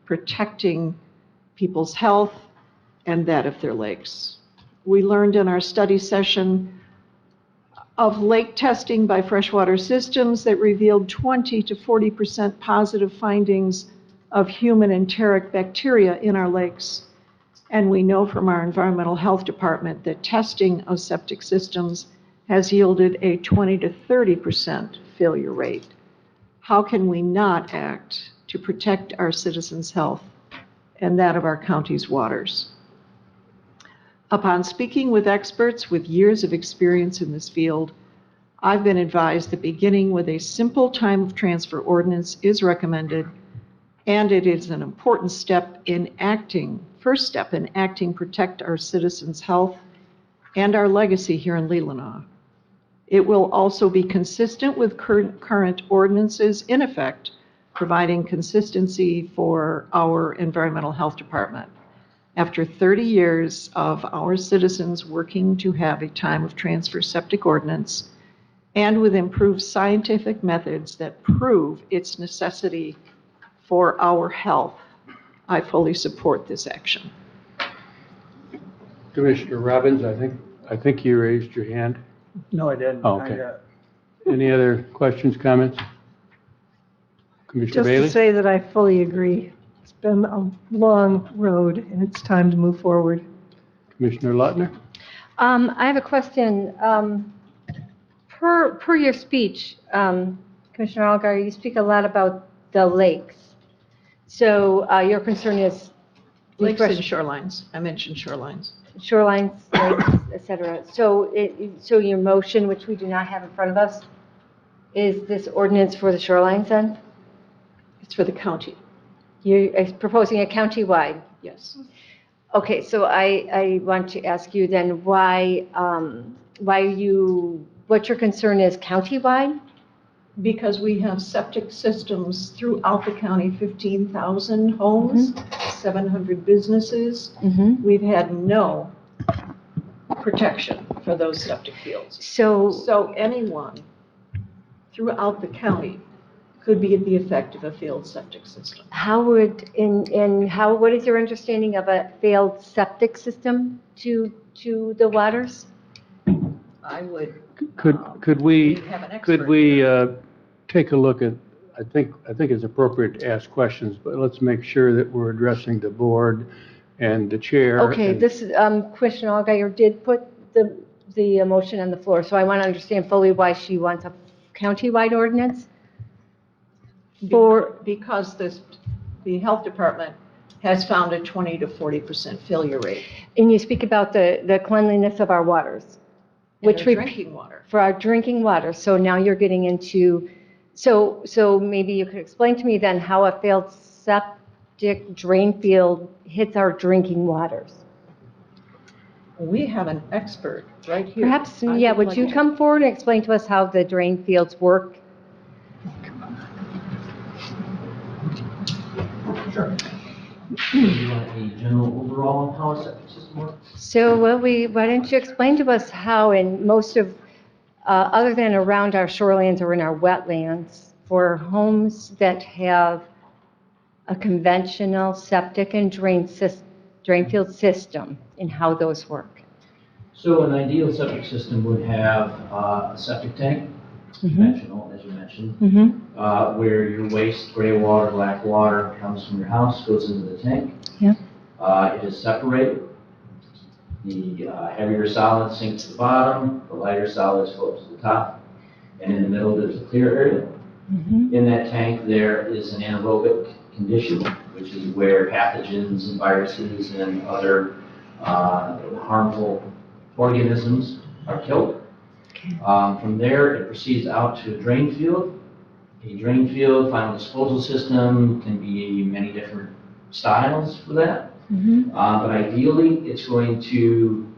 protecting people's health and that of their lakes. We learned in our study session of lake testing by freshwater systems that revealed 20 to 40% positive findings of human enteric bacteria in our lakes. And we know from our environmental health department that testing of septic systems has yielded a 20 to 30% failure rate. How can we not act to protect our citizens' health and that of our county's waters? Upon speaking with experts with years of experience in this field, I've been advised that beginning with a simple time of transfer ordinance is recommended, and it is an important first step in acting protect our citizens' health and our legacy here in Leelanau. It will also be consistent with current ordinances in effect, providing consistency for our environmental health department. After 30 years of our citizens working to have a time of transfer septic ordinance, and with improved scientific methods that prove its necessity for our health, I fully support this action. Commissioner Robbins, I think you raised your hand. No, I didn't. Oh, okay. Any other questions, comments? Commissioner Just Bailey? to say that I fully agree. It's been a long road, and it's time to move forward. Commissioner Lautner? I have a question. Per your speech, Commissioner Algar, you speak a lot about the lakes. So your concern is Lakes and shorelines. I mentioned shorelines. Shorelines, lakes, et cetera. So your motion, which we do not have in front of us, is this ordinance for the shorelines then? It's for the county. You're proposing a county-wide? Yes. Okay, so I want to ask you then what your concern is county-wide? Because we have septic systems throughout the county, 15,000 homes, 700 businesses. We've had no protection for those septic fields. So anyone throughout the county could be the effect of a failed septic system. What is your understanding of a failed septic system to the waters? I would. Could we take a look at, I think it's appropriate to ask questions, but let's make sure that we're addressing the board and the chair. Okay, this is, Commissioner Allgaier did put the motion on the floor, so I want to understand fully why she wants a county-wide ordinance. Because the health department has found a 20 to 40% failure rate. And you speak about the cleanliness of our waters. which our we, drinking water. for our drinking water. So now you're getting into, so maybe you could explain to me then how a failed septic drain field hits our drinking waters. We have an expert right here. Perhaps, I yeah, would would you like- come forward and explain to us how the drain fields work? Sure. So you want a general overall of how a septic system works? So why don't you explain to us how in most of, other than around our shorelands or in our wetlands, for homes that have a conventional septic and drain field system, and how those work? So an ideal septic system would have a septic tank, conventional, as you mentioned, where your waste, gray water, black water comes from your house, goes into the tank. Yeah. It is separated. The heavier solids sink to the bottom, the lighter solids float to the top, and in the middle there's a clear area. In that tank there is an anaerobic condition, which is where pathogens and viruses and other harmful organisms are killed. From there, it proceeds out to a drain field. A drain field, final disposal system can be many different styles for that. But ideally, it's going to,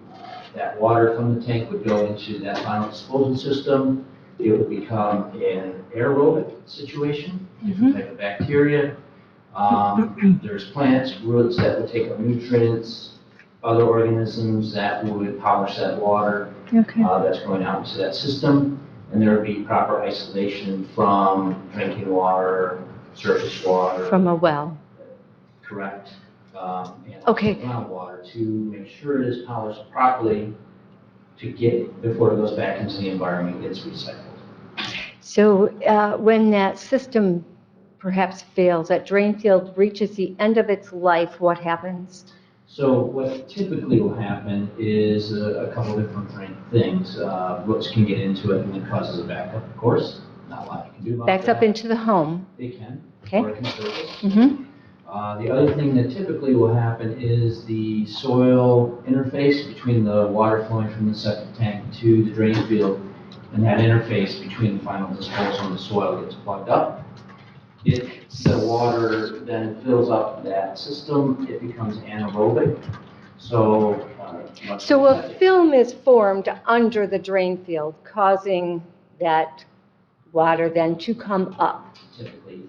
that water from the tank would go into that final disposal system. It would become an aerobic situation, different type of bacteria. There's plants, roots that would take up nutrients, other organisms that would polish that water that's going out into that system. And there would be proper isolation from drinking water, surface water. From a well. Correct. And groundwater to make sure it is polished properly to get, before it goes back into the environment, gets recycled. So when that system perhaps fails, that drain field reaches the end of its life, what happens? So what typically will happen is a couple different things. Roots can get into it and it causes a backup, of course. Not a lot you can do about that. Backs up into the home. They can. Okay. Or it can surface. The other thing that typically will happen is the soil interface between the water flowing from the septic tank to the drain field, and that interface between the final disposal and the soil gets plugged up. The water then fills up that system. It becomes anaerobic. So, So a film is formed under the drain field, causing that water then to come up. Typically.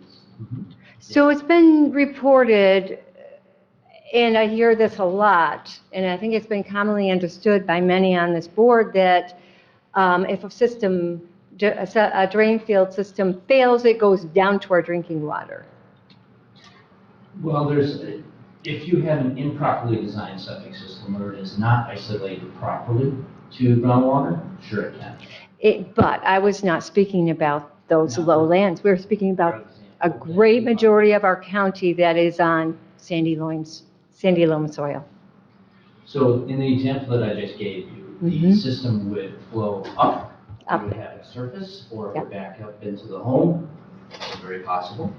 So it's been reported, and I hear this a lot, and I think it's been commonly understood by many on this board, that if a system, a drain field system fails, it goes down to our drinking water. Well, if you have an improperly designed septic system or it is not isolated properly to groundwater, sure it can. But I was not speaking about those lowlands. We were speaking about a great majority of our county that is on sandy loam soil. So in the example that I just gave you, the system would flow up. You would have a surface, or it would back up into the home. It's very possible.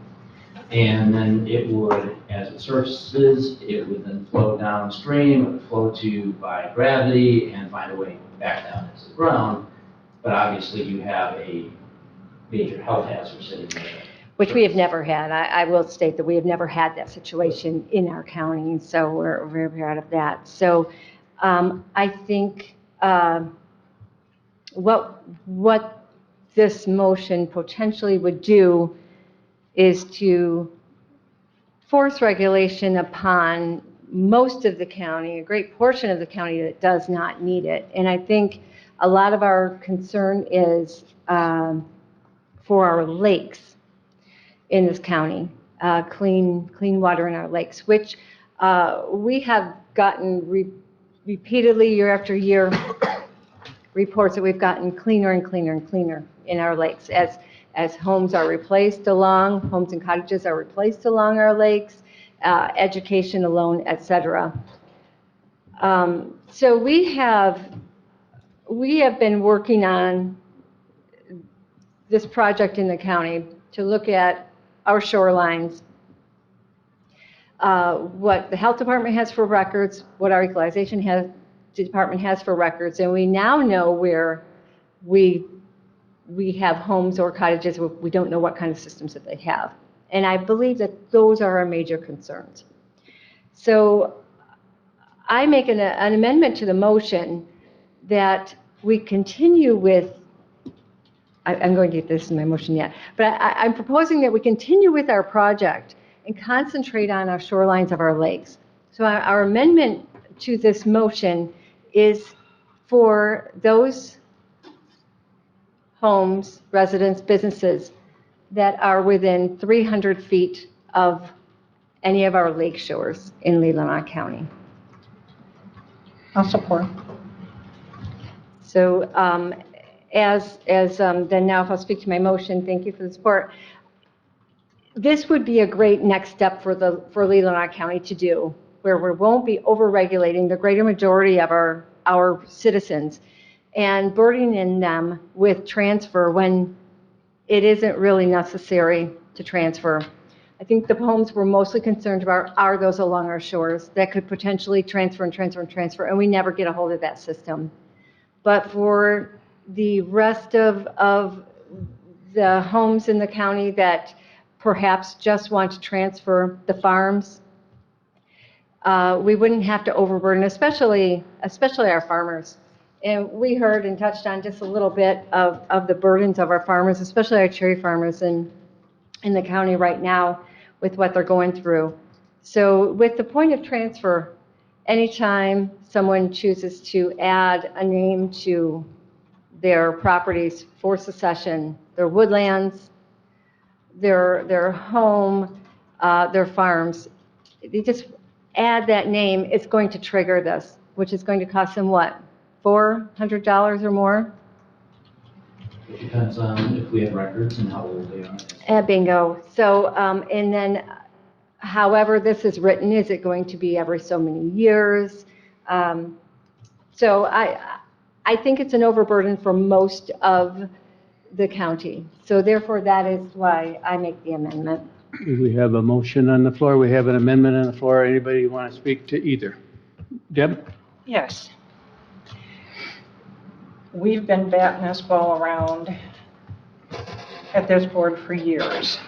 And then it would, as it surfaces, it would then flow downstream, it would flow to by gravity and find a way back down into the ground. But obviously you have a major health hazard sitting there. Which we have never had. I will state that we have never had that situation in our county, so we're very proud of that. So I think what this motion potentially would do is to force regulation upon most of the county, a great portion of the county that does not need it. And I think a lot of our concern is for our lakes in this county, clean water in our lakes, which we have gotten repeatedly year after year reports that we've gotten cleaner and cleaner and cleaner in our lakes as homes are replaced along, homes and cottages are replaced along our lakes, education alone, etc. So we have been working on this project in the county to look at our shorelines, what the health department has for records, what our equalization has department has for records, and we now know where we have homes or cottages where we don't know what kind of systems that they have. And I believe that those are our major concerns. So I make an amendment to the motion that we continue with, I'm going to get this in my motion yet, but I'm proposing that we continue with our project and concentrate on our shorelines of our lakes. So our amendment to this motion is for those homes, residents, businesses that are within 300 feet of any of our lake shores in Leelanau County. I'll support. So then now if I'll speak to my motion, thank you for the support. This would be a great next step for Leelanau County to do, where we won't be over-regulating the greater majority of our citizens and burdening them with transfer when it isn't really necessary to transfer. I think the homes we're mostly concerned about are those along our shores that could potentially transfer, and we never get a hold of that system. But for the rest of the homes in the county that perhaps just want to transfer the farms, we wouldn't have to overburden, especially our farmers. And we heard and touched on just a little bit of the burdens of our farmers, especially our cherry farmers in the county right now with what they're going through. So with the point of transfer, anytime someone chooses to add a name to their properties for succession, their woodlands, their home, their farms, they just add that name, it's going to trigger this, which is going to cost them what? $400 or more? It depends on if we have records and how old they are. Bingo. So, and then however this is written, is it going to be every so many years? So I think it's an overburden for most of the county. So therefore, that is why I make the amendment. We have a motion on the floor. We have an amendment on the floor. Anybody want to speak to either? Deb? Yes. We've been batting this ball around at this board for years.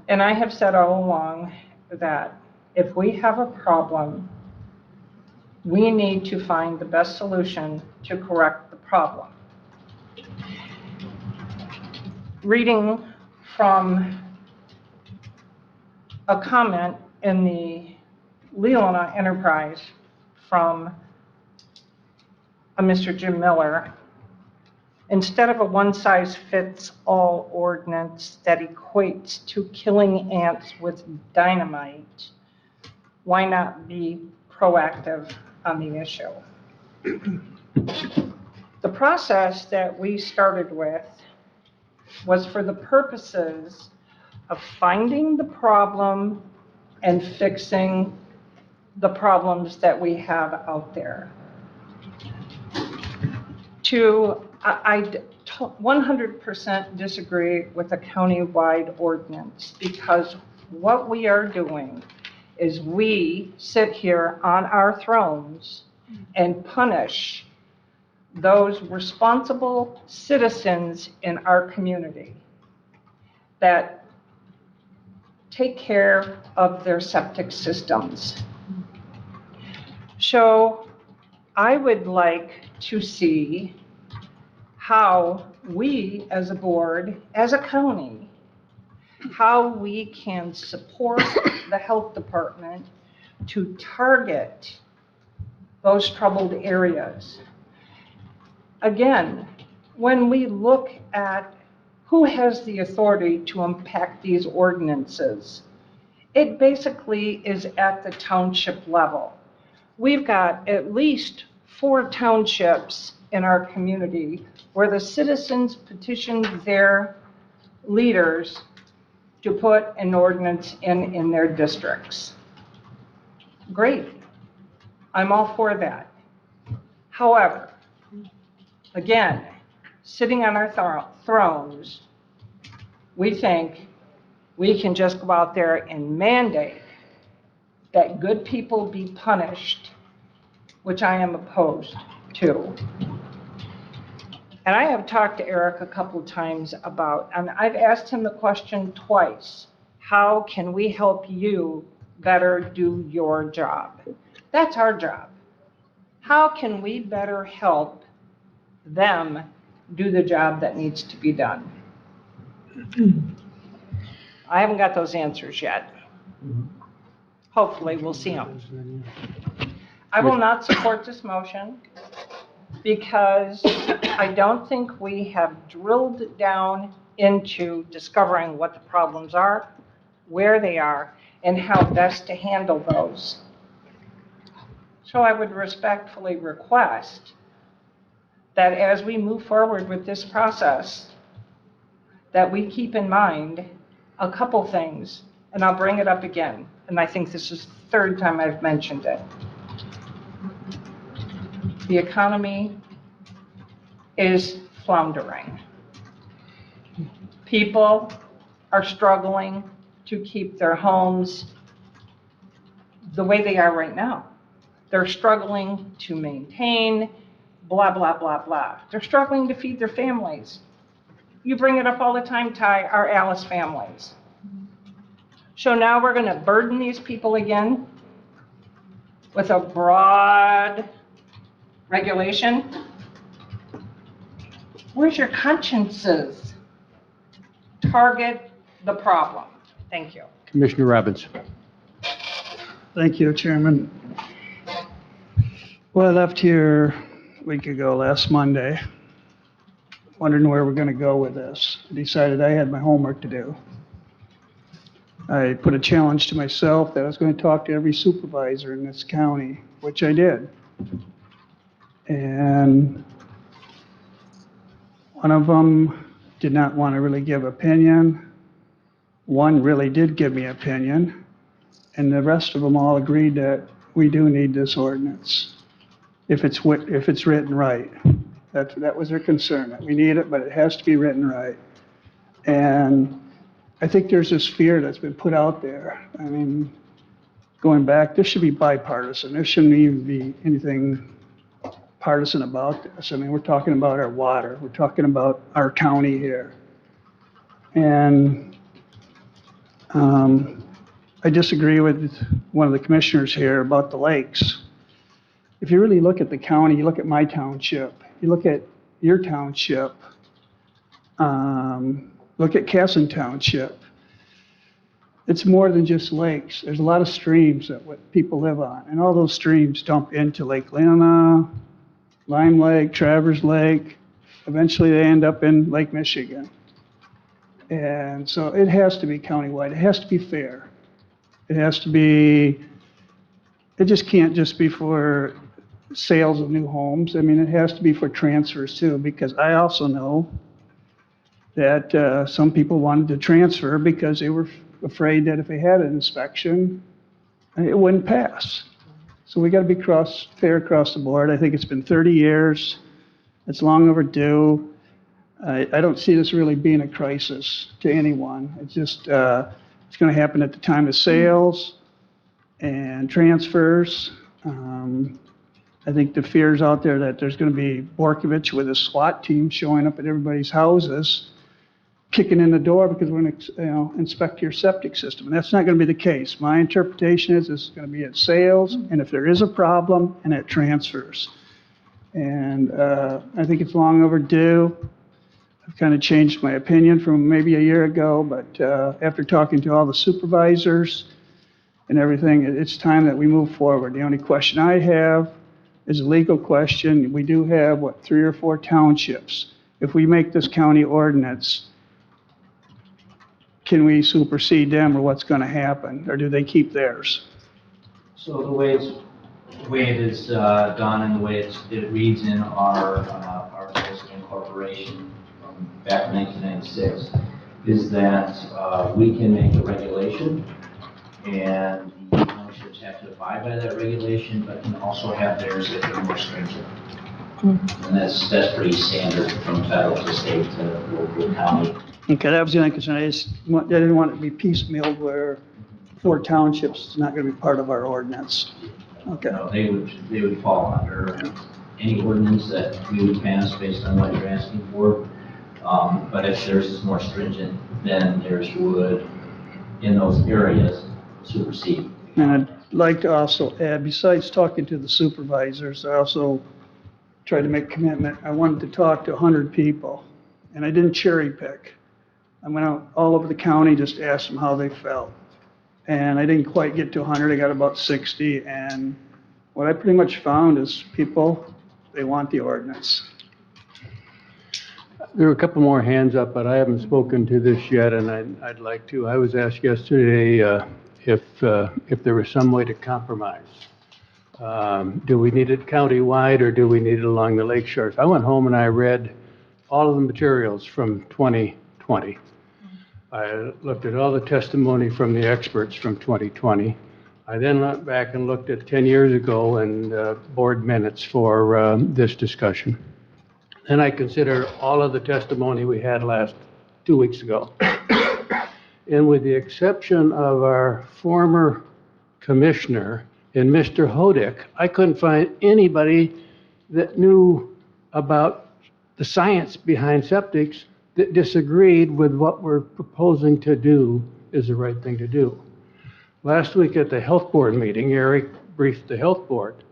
And I have said all along that if we have a problem, we need to find the best solution to correct the problem. Reading from a comment in the Leelanau Enterprise from Mr. Jim Miller, instead of a one-size-fits-all ordinance that equates to killing ants with dynamite, why not be proactive on the issue? The process that we started with was for the purposes of finding the problem and fixing the problems that we have out there. I 100% disagree with a county-wide ordinance, because what we are doing is we sit here on our thrones and punish those responsible citizens in our community that take care of their septic systems. So I would like to see how we as a board, as a county, how we can support the health department to target those troubled areas. Again, when we look at who has the authority to impact these ordinances, it basically is at the township level. We've got at least 4 townships in our community where the citizens petitioned their leaders to put an ordinance in their districts. Great. I'm all for that. However, again, sitting on our thrones, we think we can just go out there and mandate that good people be punished, which I am opposed to. And I have talked to Eric a couple times about, and I've asked him the question twice, how can we help you better do your job? That's our job. How can we better help them do the job that needs to be done? I haven't got those answers yet. Hopefully, we'll see them. I will not support this motion because I don't think we have drilled down into discovering what the problems are, where they are, and how best to handle those. So I would respectfully request that as we move forward with this process, that we keep in mind a couple things, and I'll bring it up again, and I think this is the third time I've mentioned it. The economy is floundering. People are struggling to keep their homes the way they are right now. They're struggling to maintain, blah, blah, blah, blah. They're struggling to feed their families. You bring it up all the time, Ty, our Alice families. So now we're going to burden these people again with a broad regulation. Where's your consciences? Target the problem. Thank you. Commissioner Robbins. Thank you, Chairman. Well, I left here a week ago, last Monday, wondering where we're going to go with this. I decided I had my homework to do. I put a challenge to myself that I was going to talk to every supervisor in this county, which I did. And one of them did not want to really give opinion. One really did give me opinion. And the rest of them all agreed that we do need this ordinance, if it's written right. That was their concern, that we need it, but it has to be written right. And I think there's this fear that's been put out there. I mean, going back, this should be bipartisan. There shouldn't even be anything partisan about this. I mean, we're talking about our water. We're talking about our county here. And I disagree with one of the commissioners here about the lakes. If you really look at the county, you look at my township, you look at your township, look at Casson Township. It's more than just lakes. There's a lot of streams that what people live on, and all those streams dump into Lake Leelanau, Lime Lake, Travers Lake. Eventually, they end up in Lake Michigan. And so it has to be countywide. It has to be fair. It has to be, it just can't just be for sales of new homes. I mean, it has to be for transfers too, because I also know that some people wanted to transfer because they were afraid that if they had an inspection, it wouldn't pass. So we got to be fair across the board. I think it's been 30 years. It's long overdue. I don't see this really being a crisis to anyone. It's just, it's going to happen at the time of sales and transfers. I think the fears out there that there's going to be Borkovich with a SWAT team showing up at everybody's houses, kicking in the door because we're going to inspect your septic system. And that's not going to be the case. My interpretation is this is going to be at sales, and if there is a problem, and at transfers. And I think it's long overdue. I've kind of changed my opinion from maybe a year ago, but after talking to all the supervisors and everything, it's time that we move forward. The only question I have is a legal question. We do have, 3 or 4 townships. If we make this county ordinance, can we supersede them, or what's going to happen? Or do they keep theirs? So the way it is done and the way it reads in our articles of incorporation from back in 1996 is that we can make a regulation, and the townships have to abide by that regulation, but can also have theirs if they're more stringent. And that's pretty standard from federal to state to local county. Okay, that was the only concern. I didn't want it to be piecemealed where if 4 townships, it's not going to be part of our ordinance. Okay. No, they would fall under any ordinance that we would pass based on what you're asking for. But if theirs is more stringent, then theirs would, in those areas, supersede. And I'd like to also add, besides talking to the supervisors, I also tried to make a commitment. I wanted to talk to 100 people, and I didn't cherry pick. I went out all over the county, just asked them how they felt. And I didn't quite get to 100, I got about 60, and what I pretty much found is people, they want the ordinance. There are a couple more hands up, but I haven't spoken to this yet, and I'd like to. I was asked yesterday if there was some way to compromise. Do we need it countywide or do we need it along the lake shores? I went home and I read all of the materials from 2020. I looked at all the testimony from the experts from 2020. I then went back and looked at 10 years ago and board minutes for this discussion. Then I consider all of the testimony we had last 2 weeks ago. And with the exception of our former commissioner and Mr. Hodick, I couldn't find anybody that knew about the science behind septics that disagreed with what we're proposing to do is the right thing to do. Last week at the health board meeting, Eric briefed the health board,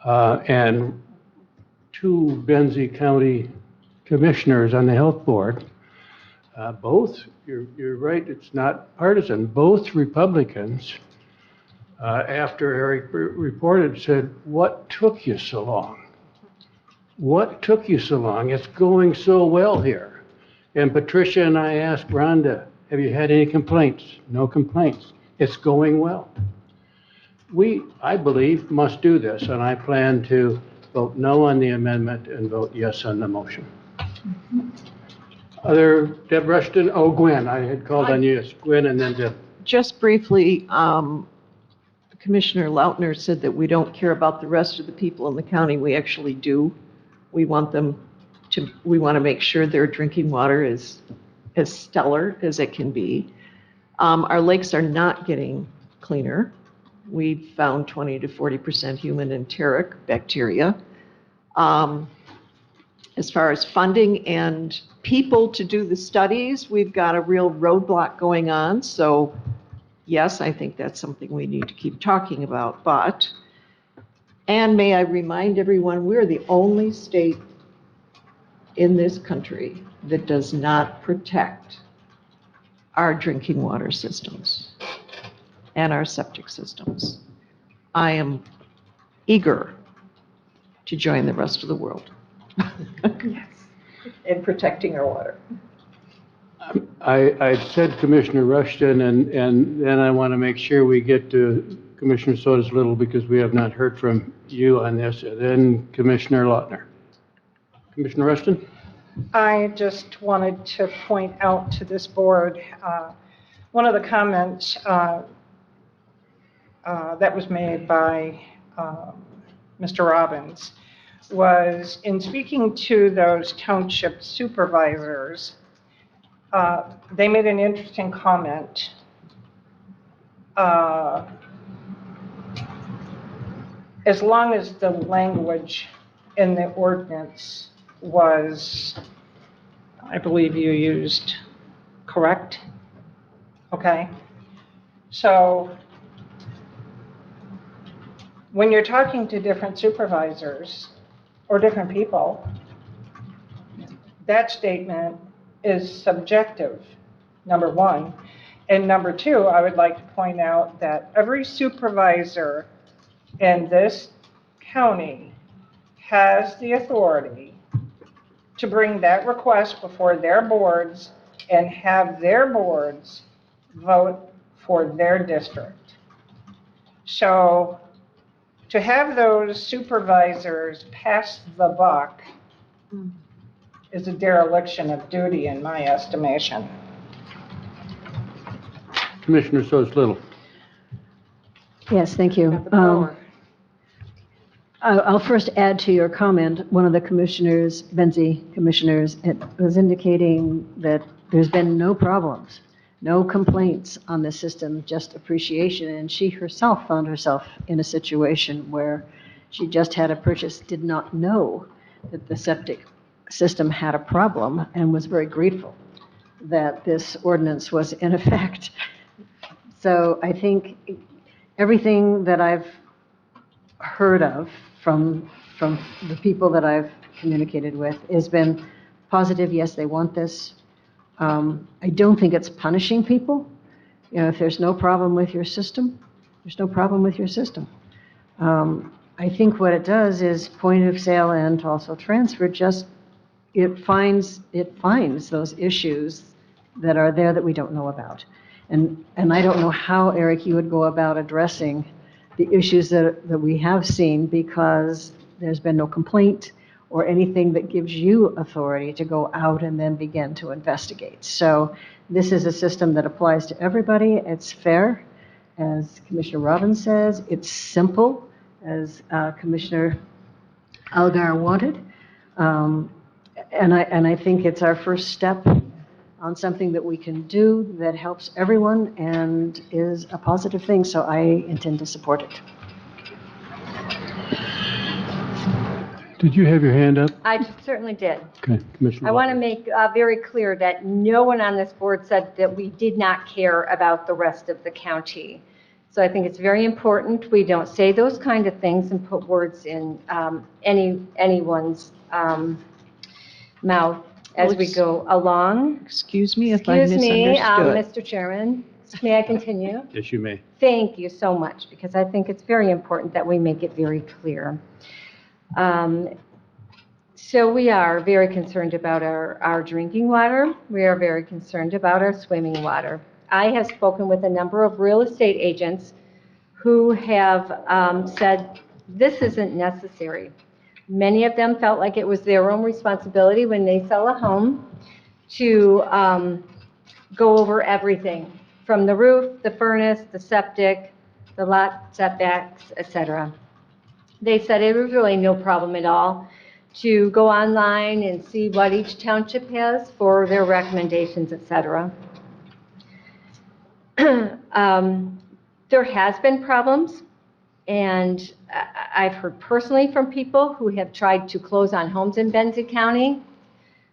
and 2 Benzie County commissioners on the health board, both, you're right, it's not partisan, both Republicans, after Eric reported, said, "What took you so long? What took you so long? It's going so well here." And Patricia and I asked Rhonda, "Have you had any complaints?" No complaints. It's going well. We, I believe, must do this, and I plan to vote no on the amendment and vote yes on the motion. Other, Deb Rushton, oh, Gwen, I had called on you, yes, Gwen, and then Deb. Just briefly, Commissioner Lautner said that we don't care about the rest of the people in the county. We actually do. We want to make sure their drinking water is as stellar as it can be. Our lakes are not getting cleaner. We've found 20 to 40% human enteric bacteria. As far as funding and people to do the studies, we've got a real roadblock going on. So yes, I think that's something we need to keep talking about. But, and may I remind everyone, we're the only state in this country that does not protect our drinking water systems and our septic systems. I am eager to join the rest of the world in protecting our water. I said Commissioner Rushton, and then I want to make sure we get to Commissioner Sodas Little because we have not heard from you on this, and then Commissioner Lautner. Commissioner Rushton? I just wanted to point out to this board, one of the comments that was made by Mr. Robbins was in speaking to those township supervisors, they made an interesting comment. As long as the language in the ordinance was, I believe you used, correct? Okay. So when you're talking to different supervisors or different people, that statement is subjective, number one. And number two, I would like to point out that every supervisor in this county has the authority to bring that request before their boards and have their boards vote for their district. So to have those supervisors pass the buck is a dereliction of duty in my estimation. Commissioner Sodas Little. Yes, thank you. I'll first add to your comment, one of the commissioners, Benzie commissioners, was indicating that there's been no problems. No complaints on the system, just appreciation. And she herself found herself in a situation where she just had a purchase, did not know that the septic system had a problem, and was very grateful that this ordinance was in effect. So I think everything that I've heard of from the people that I've communicated with has been positive. Yes, they want this. I don't think it's punishing people. You know, if there's no problem with your system, there's no problem with your system. I think what it does is point of sale and also transfer, just it finds those issues that are there that we don't know about. And I don't know how, Eric, you would go about addressing the issues that we have seen, because there's been no complaint or anything that gives you authority to go out and then begin to investigate. So this is a system that applies to everybody. It's fair, as Commissioner Robbins says. It's simple, as Commissioner Algar wanted. And I think it's our first step on something that we can do that helps everyone and is a positive thing, so I intend to support it. Did you have your hand up? I certainly did. Okay, Commissioner. I want to make very clear that no one on this board said that we did not care about the rest of the county. So I think it's very important we don't say those kind of things and put words in anyone's mouth as we go along. Excuse me if I Excuse me, misunderstood. Mr. Chairman. May I continue? Yes, you may. Thank you so much, because I think it's very important that we make it very clear. So we are very concerned about our drinking water. We are very concerned about our swimming water. I have spoken with a number of real estate agents who have said this isn't necessary. Many of them felt like it was their own responsibility when they sell a home to go over everything, from the roof, the furnace, the septic, the lot setbacks, etc. They said it was really no problem at all to go online and see what each township has for their recommendations, etc. There has been problems, and I've heard personally from people who have tried to close on homes in Benzie County,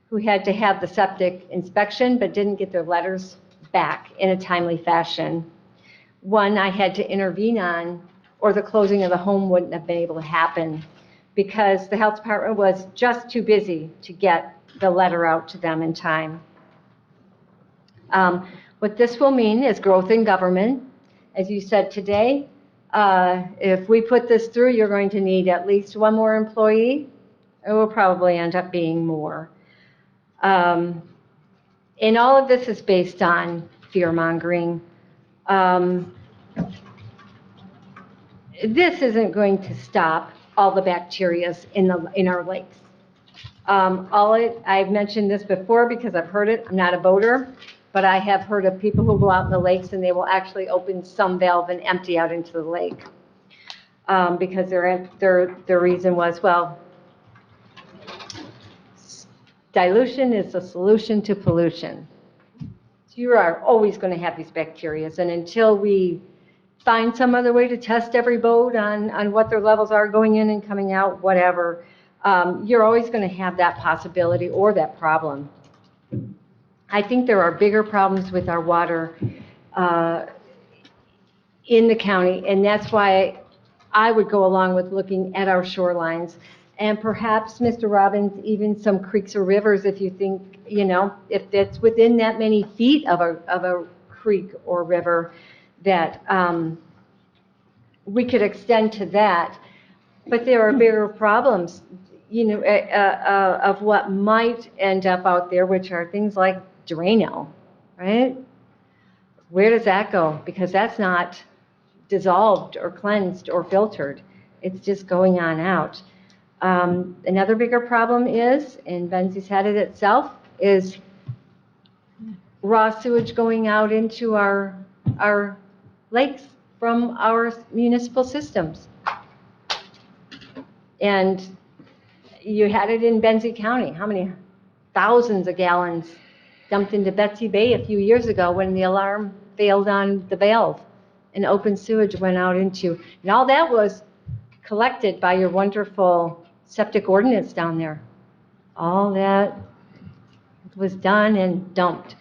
who had to have the septic inspection but didn't get their letters back in a timely fashion. One I had to intervene on, or the closing of the home wouldn't have been able to happen because the health department was just too busy to get the letter out to them in time. What this will mean is growth in government. As you said today, if we put this through, you're going to need at least one more employee. It will probably end up being more. And all of this is based on fear-mongering. This isn't going to stop all the bacteria in our lakes. I've mentioned this before because I've heard it. I'm not a boater, but I have heard of people who go out in the lakes and they will actually open some valve and empty out into the lake because their reason was, well, dilution is the solution to pollution. So you are always going to have these bacteria, and until we find some other way to test every boat on what their levels are going in and coming out, whatever, you're always going to have that possibility or that problem. I think there are bigger problems with our water in the county, and that's why I would go along with looking at our shorelines, and perhaps, Mr. Robbins, even some creeks or rivers, if you think, if it's within that many feet of a creek or river, that we could extend to that. But there are bigger problems, of what might end up out there, which are things like Drano, right? Where does that go? Because that's not dissolved or cleansed or filtered. It's just going on out. Another bigger problem is, and Benzie's had it itself, is raw sewage going out into our lakes from our municipal systems. And you had it in Benzie County. How many thousands of gallons dumped into Betsy Bay a few years ago when the alarm failed on the valve and open sewage went out into, and all that was collected by your wonderful septic ordinance down there. All that was done and dumped.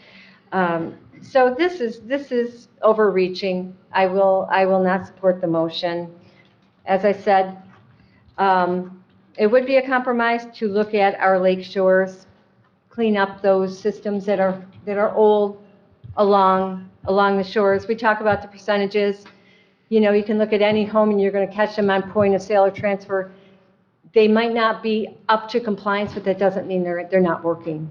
So this is overreaching. I will not support the motion. As I said, it would be a compromise to look at our lake shores, clean up those systems that are old along the shores. We talk about the percentages. You know, you can look at any home and you're going to catch them on point of sale or transfer. They might not be up to compliance, but that doesn't mean they're not working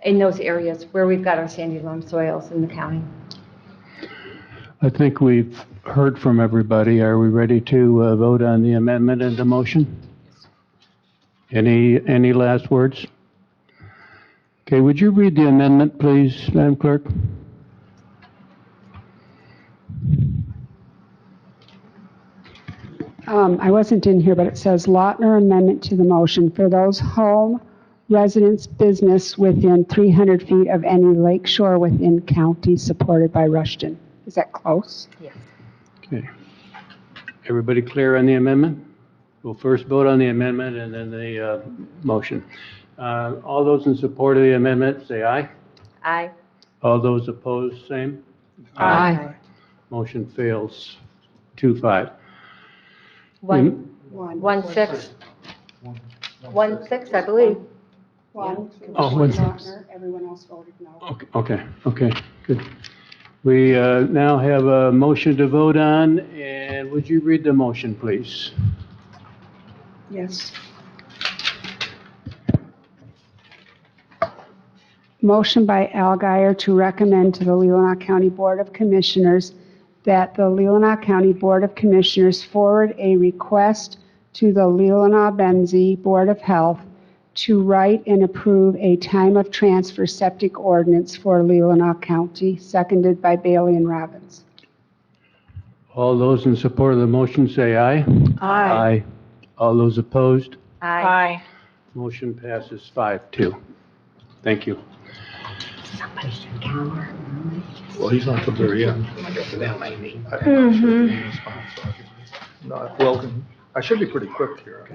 in those areas where we've got our sandy loam soils in the county. I think we've heard from everybody. Are we ready to vote on the amendment and the motion? Any last words? Okay, would you read the amendment, please, Madam Clerk? I wasn't in here, but it says Lautner amendment to the motion for those home, residence, business within 300 feet of any lake shore within county supported by Rushton. Is that close? Yes. Okay. Everybody clear on the amendment? We'll first vote on the amendment and then the motion. All those in support of the amendment, say aye. Aye. All those opposed, same? Aye. Motion fails 2-5. 1-6. One. 1-6, I believe. One. Oh, one. Lautner, everyone else voted no. Okay, good. We now have a motion to vote on, and would you read the motion, please? Yes. Motion by Al Guyer to recommend to the Leelanau County Board of Commissioners that the Leelanau County Board of Commissioners forward a request to the Leelanau-Benzie Board of Health to write and approve a time of transfer septic ordinance for Leelanau County, seconded by Bailey and Robbins. All those in support of the motion say aye. Aye. All those opposed? Aye. Motion passes 5-2. Thank you. Well, he's not till the very end. No, well, I should be pretty quick here.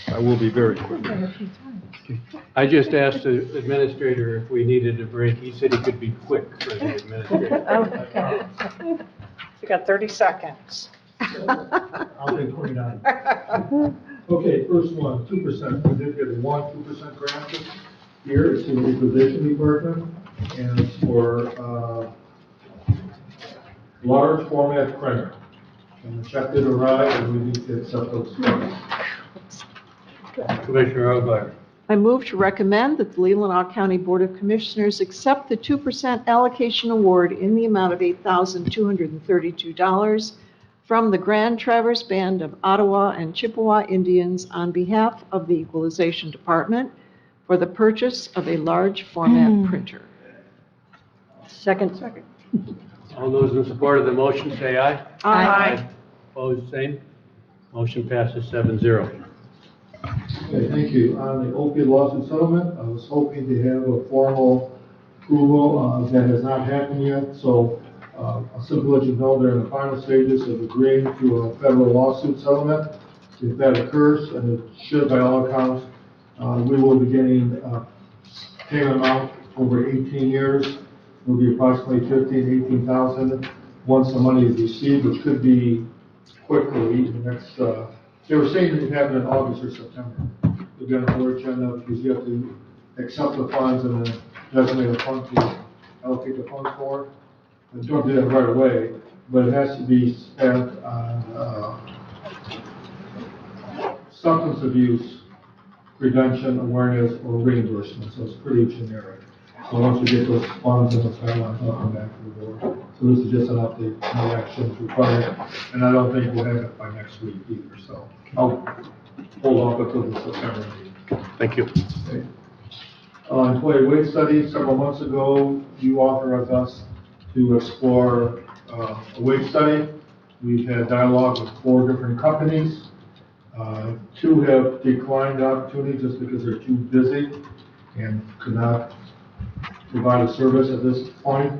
I will be very quick. I just asked the administrator if we needed a break. He said he could be quick for the administrator. Okay. You got 30 seconds. I'll take 29. Okay, first one, 2%. We did get 2% grant here. It's in the requisition department, and it's for large format printer. And the check did arrive, and we need to accept those funds. Commissioner O'Dwyer. I move to recommend that the Leelanau County Board of Commissioners accept the 2% allocation award in the amount of $8,232 from the Grand Traverse Band of Ottawa and Chippewa Indians on behalf of the Equalization Department for the purchase of a large format printer. Second. All those in support of the motion say aye. Aye. Opposed, same. Motion passes 7-0. Okay, thank you. On the opiate lawsuit settlement, I was hoping to have a formal approval. That has not happened yet, so I'll simply let you know they're in the final stages of agreeing to a federal lawsuit settlement. If that occurs, and it should by all accounts, we will be getting a payment amount over 18 years. It will be approximately $18,000 once the money is received, which could be quickly. The next, they were saying it would happen in August or September. We've got an order agenda because you have to accept the funds and then designate a fund to allocate the funds for. And don't do that right away, but it has to be spent on substance abuse prevention, awareness, or reimbursement. So it's pretty generic. So once we get those funds and those guidelines, I'll come back to the board. So this is just an update, no action is required, and I don't think we'll have it by next week either. So I'll hold off until the September meeting. Thank you. Okay. Employee wage study, several months ago, you authorized us to explore a wage study. We've had dialogue with 4 different companies. 2 have declined the opportunity just because they're too busy. and could not provide a service at this point.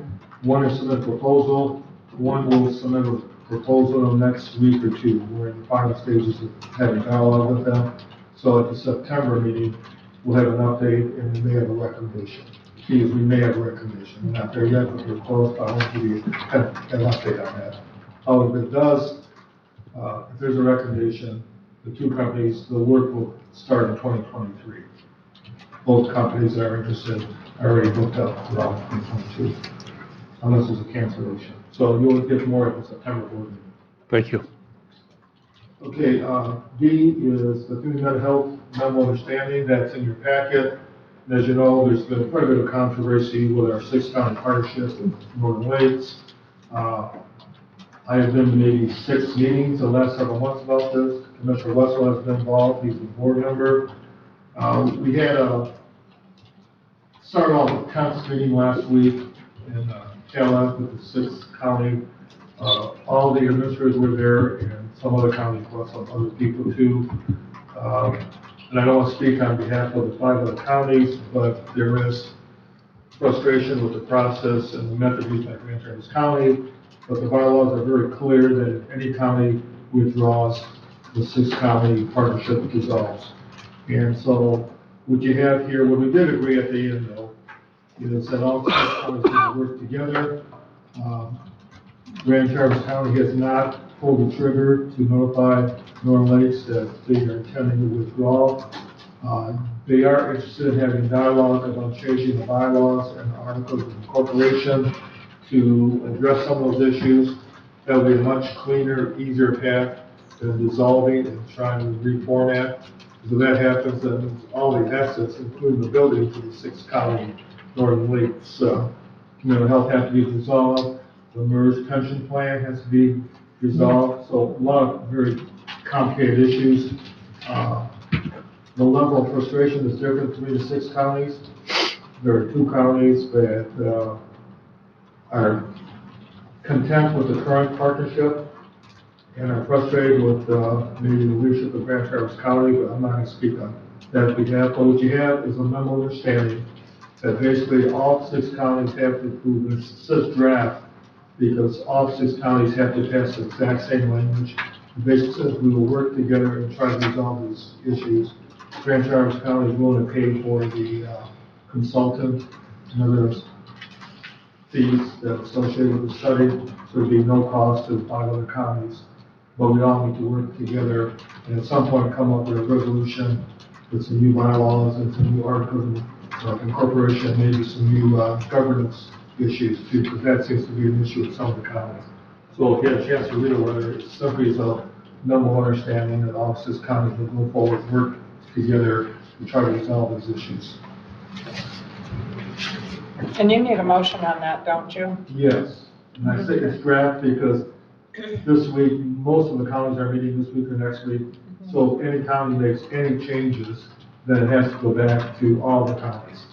One is submit a proposal, one will submit a proposal in the next week or two. We're in the final stages of having dialogue with them. So at the September meeting, we'll have an update and we may have a recommendation. The key is we may have a recommendation. We're not there yet, but we're close, but I want to give you an update on that. However, if it does, if there's a recommendation, the two companies, the work will start in 2023. Both companies that are interested are already booked up throughout 2022, unless there's a cancellation. So you'll get more at the September board meeting. Thank you. Okay, D is the Community Mental Health Memo Understanding. That's in your packet. And as you know, there's been quite a bit of controversy with our 6-county partnership with Northern Lakes. I have been to maybe 6 meetings the last several months about this. Commissioner Wessel has been involved. He's a board member. We had started off a council meeting last week in Calais with the 6th county. All the administrators were there and some other counties, plus some other people too. And I don't want to speak on behalf of the 5 other counties, but there is frustration with the process and the method used by Grand Traverse County. But the bylaws are very clear that if any county withdraws, the 6th county partnership dissolves. And so what you have here, what we did agree at the end though, is that all 6 counties need to work together. Grand Traverse County has not pulled the trigger to notify Northern Lakes that they are intending to withdraw. They are interested in having dialogue about changing the bylaws and articles of incorporation to address some of those issues. That will be a much cleaner, easier path than dissolving and trying to reformat. So that happens, then all the assets, including the buildings of the 6th county Northern Lakes mental health have to be dissolved. The MERS pension plan has to be resolved. So a lot of very complicated issues. The level of frustration is different between the 6 counties. There are 2 counties that are content with the current partnership and are frustrated with maybe the leadership of Grand Traverse County, but I'm not going to speak on that behalf. But what you have is a memo understanding that basically all 6 counties have to approve this. It says draft because all 6 counties have to pass the exact same language. It basically says we will work together and try to resolve these issues. Grand Traverse County is willing to pay for the consultant and other fees that are associated with the study, so there'd be no cost to the 5 other counties. But we all need to work together and at some point come up with a resolution with some new bylaws and some new articles of incorporation, maybe some new governance issues too, because that seems to be an issue with some of the counties. So if you had a chance to read it, whether it's simply as a memo understanding that all 6 counties will move forward, work together to try to resolve these issues. And you need a motion on that, don't you? Yes, and I say it's draft because this week, most of the counties are meeting this week or next week. So if any county makes any changes, then it has to go back to all the counties.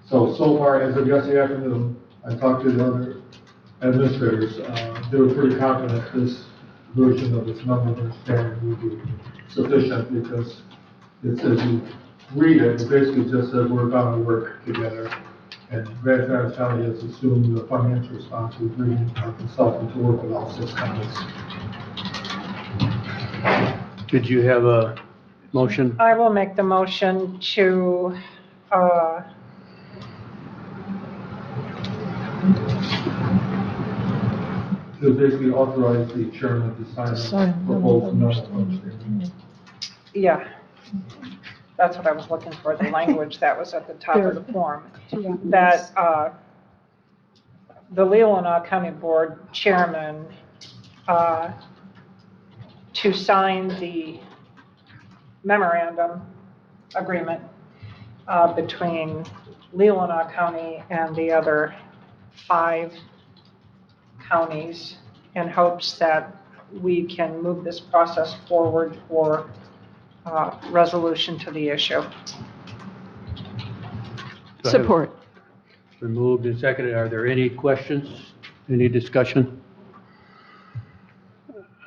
So far, as of yesterday afternoon, I talked to the other administrators. They were pretty confident this version of this memo of understanding would be sufficient because it says you read it, it basically just says we're going to work together. And Grand Traverse County has assumed the financial responsibility of our consultant to work with all 6 counties. Did you have a motion? I will make the motion to, To basically authorize the chairman to sign the proposed memo. yeah, that's what I was looking for, the language that was at the top of the form. That the Leelanau County Board Chairman to sign the memorandum agreement between Leelanau County and the other 5 counties in hopes that we can move this process forward for resolution to the issue. Support. It's been moved and seconded. Are there any questions? Any discussion?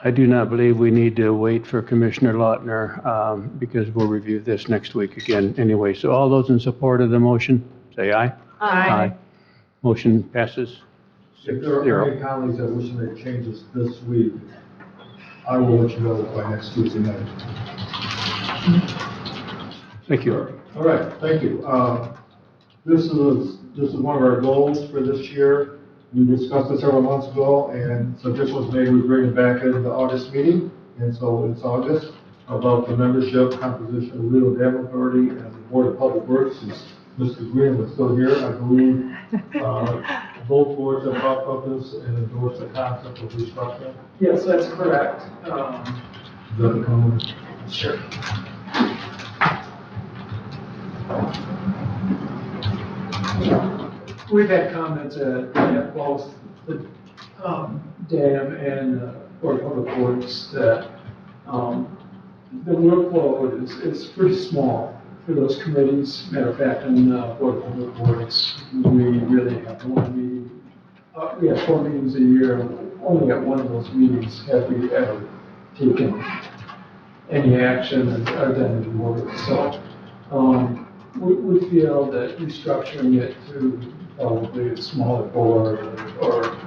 I do not believe we need to wait for Commissioner Lautner, because we'll review this next week again anyway. So all those in support of the motion, say aye. Aye. Motion passes If there are 6-0. any colleagues that wish to make changes this week, I will let you know by next Tuesday night. Thank you. All right, thank you. This is one of our goals for this year. We discussed it several months ago, and suggestion was made we bring it back in the August meeting. And so it's August, about the membership composition of the Legal Dam Authority and the Board of Public Works. Since Mr. Green was still here, I believe both boards have talked about this and endorsed the concept of restructuring. Yes, that's correct. Is that the comment? Sure. We've had comments at both the dam and Board of Public Works that the workload is pretty small for those committees. Matter of fact, in Board of Public Works, we really have one meeting. We have 4 meetings a year. Only at one of those meetings have we ever taken any action or done any work. So we feel that restructuring it to probably a smaller board or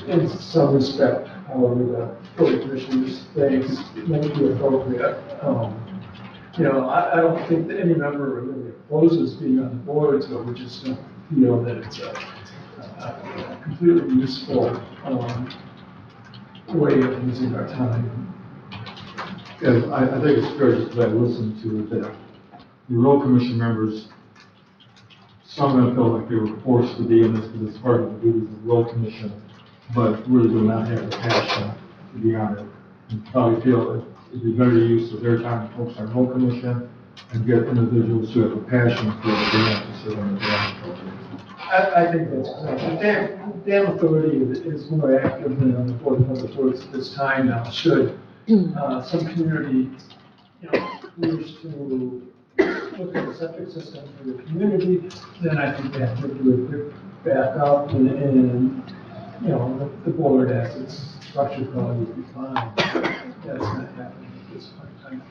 in some respect, however the board of commissioners thinks may be appropriate. I don't think that any member really opposes being on the board, so we just don't feel that it's a completely useful way of using our time. Yeah, I think it's fair just that I listened to it, that the road commission members, some of them felt like they were forced to be in this because it's part of the duties of the road commission, but really do not have the passion to be on it. And probably feel that it'd be better use of their time to focus on road commission and get individuals who have a passion for the dam to sit on the dam. I think that's correct. The dam authority is more active than the Board of Public Works at this time now. Should some community, wish to look at the septic system for the community, then I think they have to do a quick backup and the board as its structure probably would be fine. That's not happening at this point in time.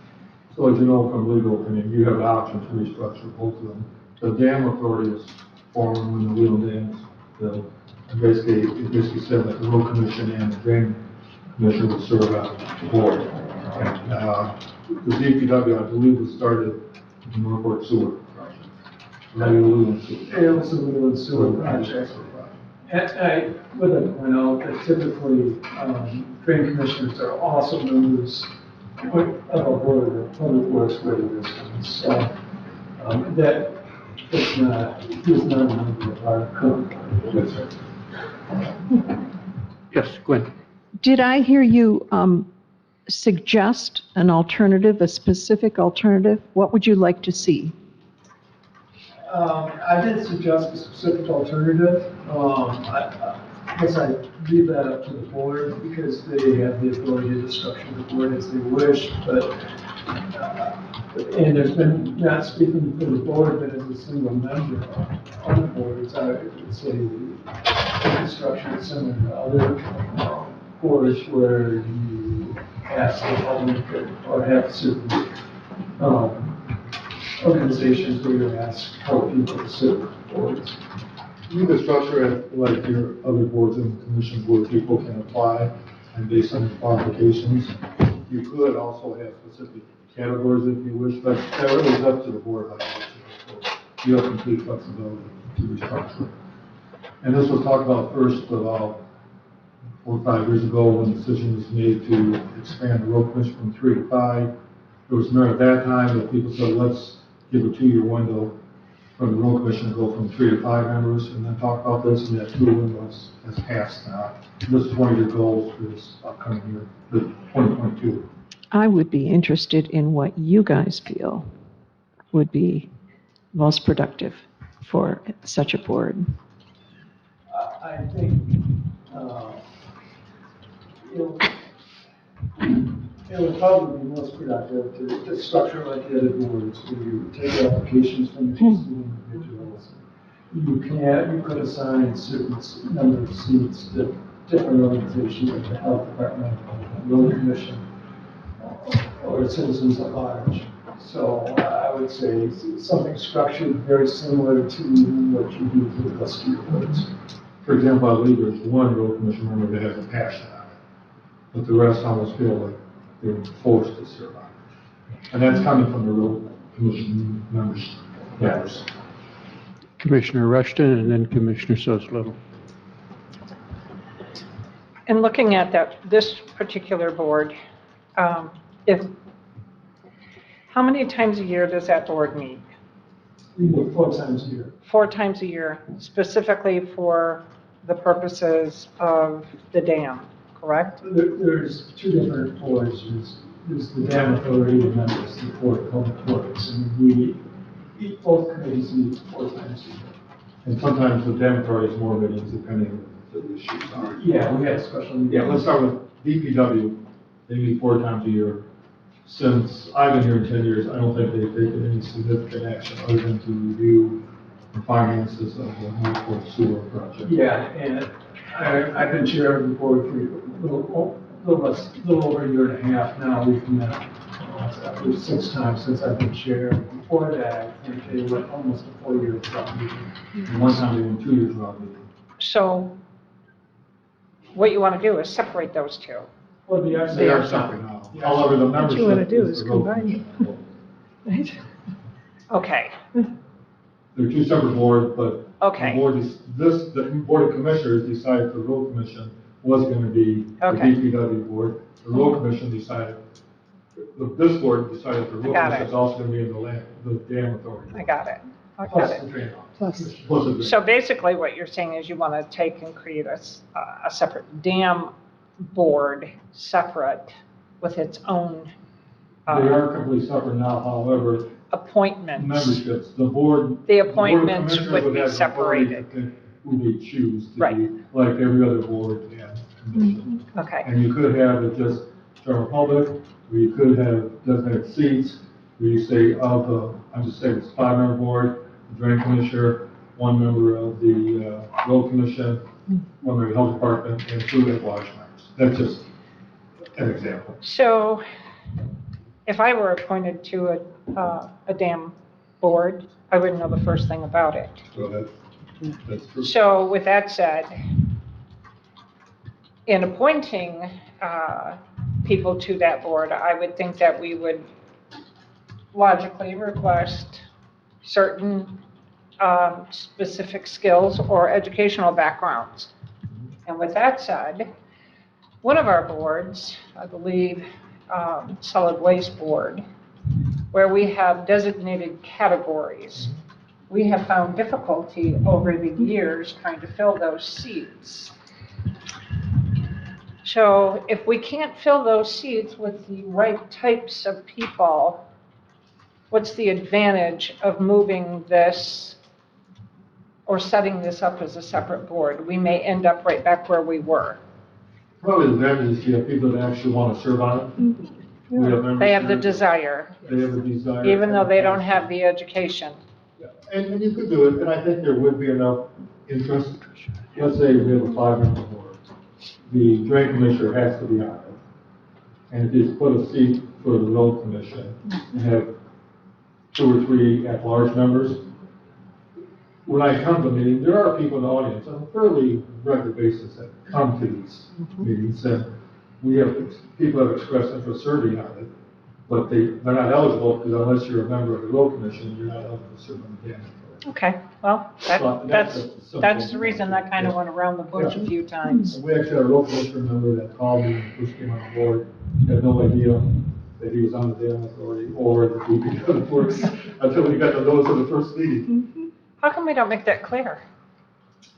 So as you know from legal opinion, you have the option to restructure both of them. The dam authority is formed when the legal dams, it basically said that the road commission and the dam commission would serve on the board. And the DPW, I believe, was started with the Norfolk Sewer project. It was a little sewer project. And I would like to point out that typically, drain commissioners are also members of a board of public works regulations. So, is not a member of our current board. Yes, Gwen. Did I hear you suggest an alternative, a specific alternative? What would you like to I did suggest a specific alternative. I guess I leave that up to the board because they have the ability to structure the board as they wish, and there's been, not speaking for the board, but as a single member on the board, I would say the structure is similar to other boards where you ask the public or have certain organizations where you ask how people to serve boards. You can structure it like your other boards and commissions where people can apply and based on their qualifications. You could also have specific categories if you wish, but that really is up to the board. So you have complete flexibility to restructure. And this was talked about first about 4 or 5 years ago when the decision was made to expand the road commission from 3 to 5. There was none at that time that people said, let's give a 2-year window for the road commission to go from 3 to 5 members and then talk about this, and that 2 windows has passed now. This is one of your goals for this upcoming year, the 2022. I would be interested in what you guys feel would be most productive for such a board. I think it would probably be most productive to structure like the other boards, where you take applications from existing individuals. You could assign certain number of seats to different organizations like the health department, road commission, or citizens at large. So I would say something structured very similar to what you do for the rescue reports. For example, I believe there's one road commission member that has a passion on it, but the rest almost feel like they're forced to serve on it. And that's coming from the road commission members. Yes. Commissioner Rushton and then Commissioner Soslittle. In looking at this particular board, how many times a year does that board meet? We meet 4 times a year. 4 times a year, specifically for the purposes of the dam, correct? There's 2 different boards. There's the dam authority and then there's the Board of Public Works. And both committees meet 4 times a year. And sometimes the dam authority is more meetings depending on what the issues are. Yeah, we had a special meeting. Yeah, let's start with DPW. They meet 4 times a year. Since I've been here in 10 years, I don't think they've taken any significant action other than to review the finances of the Newport Sewer project. Yeah, and I've been chair of the board for a little over a year and a half now. We've met after 6 times since I've been chair. Before that, I think they went almost a 4 year without meeting. And one time they went 2 years without meeting. So what you want to do is separate those 2. Well, They are separate now. However, the What membership. you want to do is is the road combine them. Right? Okay, They're 2 separate boards, but okay. the Board of Commissioners decided the road commission was going to be the Okay. DPW board. The road commission decided, this board decided the road Got commission it. is also going to be in the dam authority. I got it. I got Plus it. the drain Plus. office. Plus the drain. So basically what you're saying is you want to take and create a separate dam board, separate with its own They are completely separate now, however, appointments. memberships, the board. The Board of appointments Commissioners would be have the authority to separated. pick who they choose to Right. be, like every other board and commission. Okay, And you could have it just general public, or you could have designated seats, where you say I'm just saying it's 5-member board, the drain commissioner, 1 member of the road commission, 1 member of the health department, and 2 at-large members. That's just an example. so if I were appointed to a dam board, I wouldn't know the first thing about it. So that's true. So with that said, in appointing people to that board, I would think that we would logically request certain specific skills or educational backgrounds. And with that said, one of our boards, I believe, Solid Waste Board, where we have designated categories, we have found difficulty over the years trying to fill those seats. So if we can't fill those seats with the right types of people, what's the advantage of moving this or setting this up as a separate board? We may end up right back where we were. Probably the advantage is you have people that actually want to serve on it. We have members They have the that- desire, They have a desire. even though they don't have the education. Yeah, and you could do it, and I think there would be enough interest. Let's say we have a 5-member board. The drain commissioner has to be on it. And if you put a seat for the road commission and have 2 or 3 at-large members, when I come to meetings, there are people in the audience on a fairly regular basis that come to these meetings, and people have expressed interest serving on it, but they're not eligible because unless you're a member of the road commission, you're not eligible to serve on the dam. Okay, well, that's the reason I kind of went around the bush a few times. We actually had a road commissioner member that called me when he first came on board, had no idea that he was on the dam authority or the DPW works until we got the notice of the first meeting. How come we don't make that clear?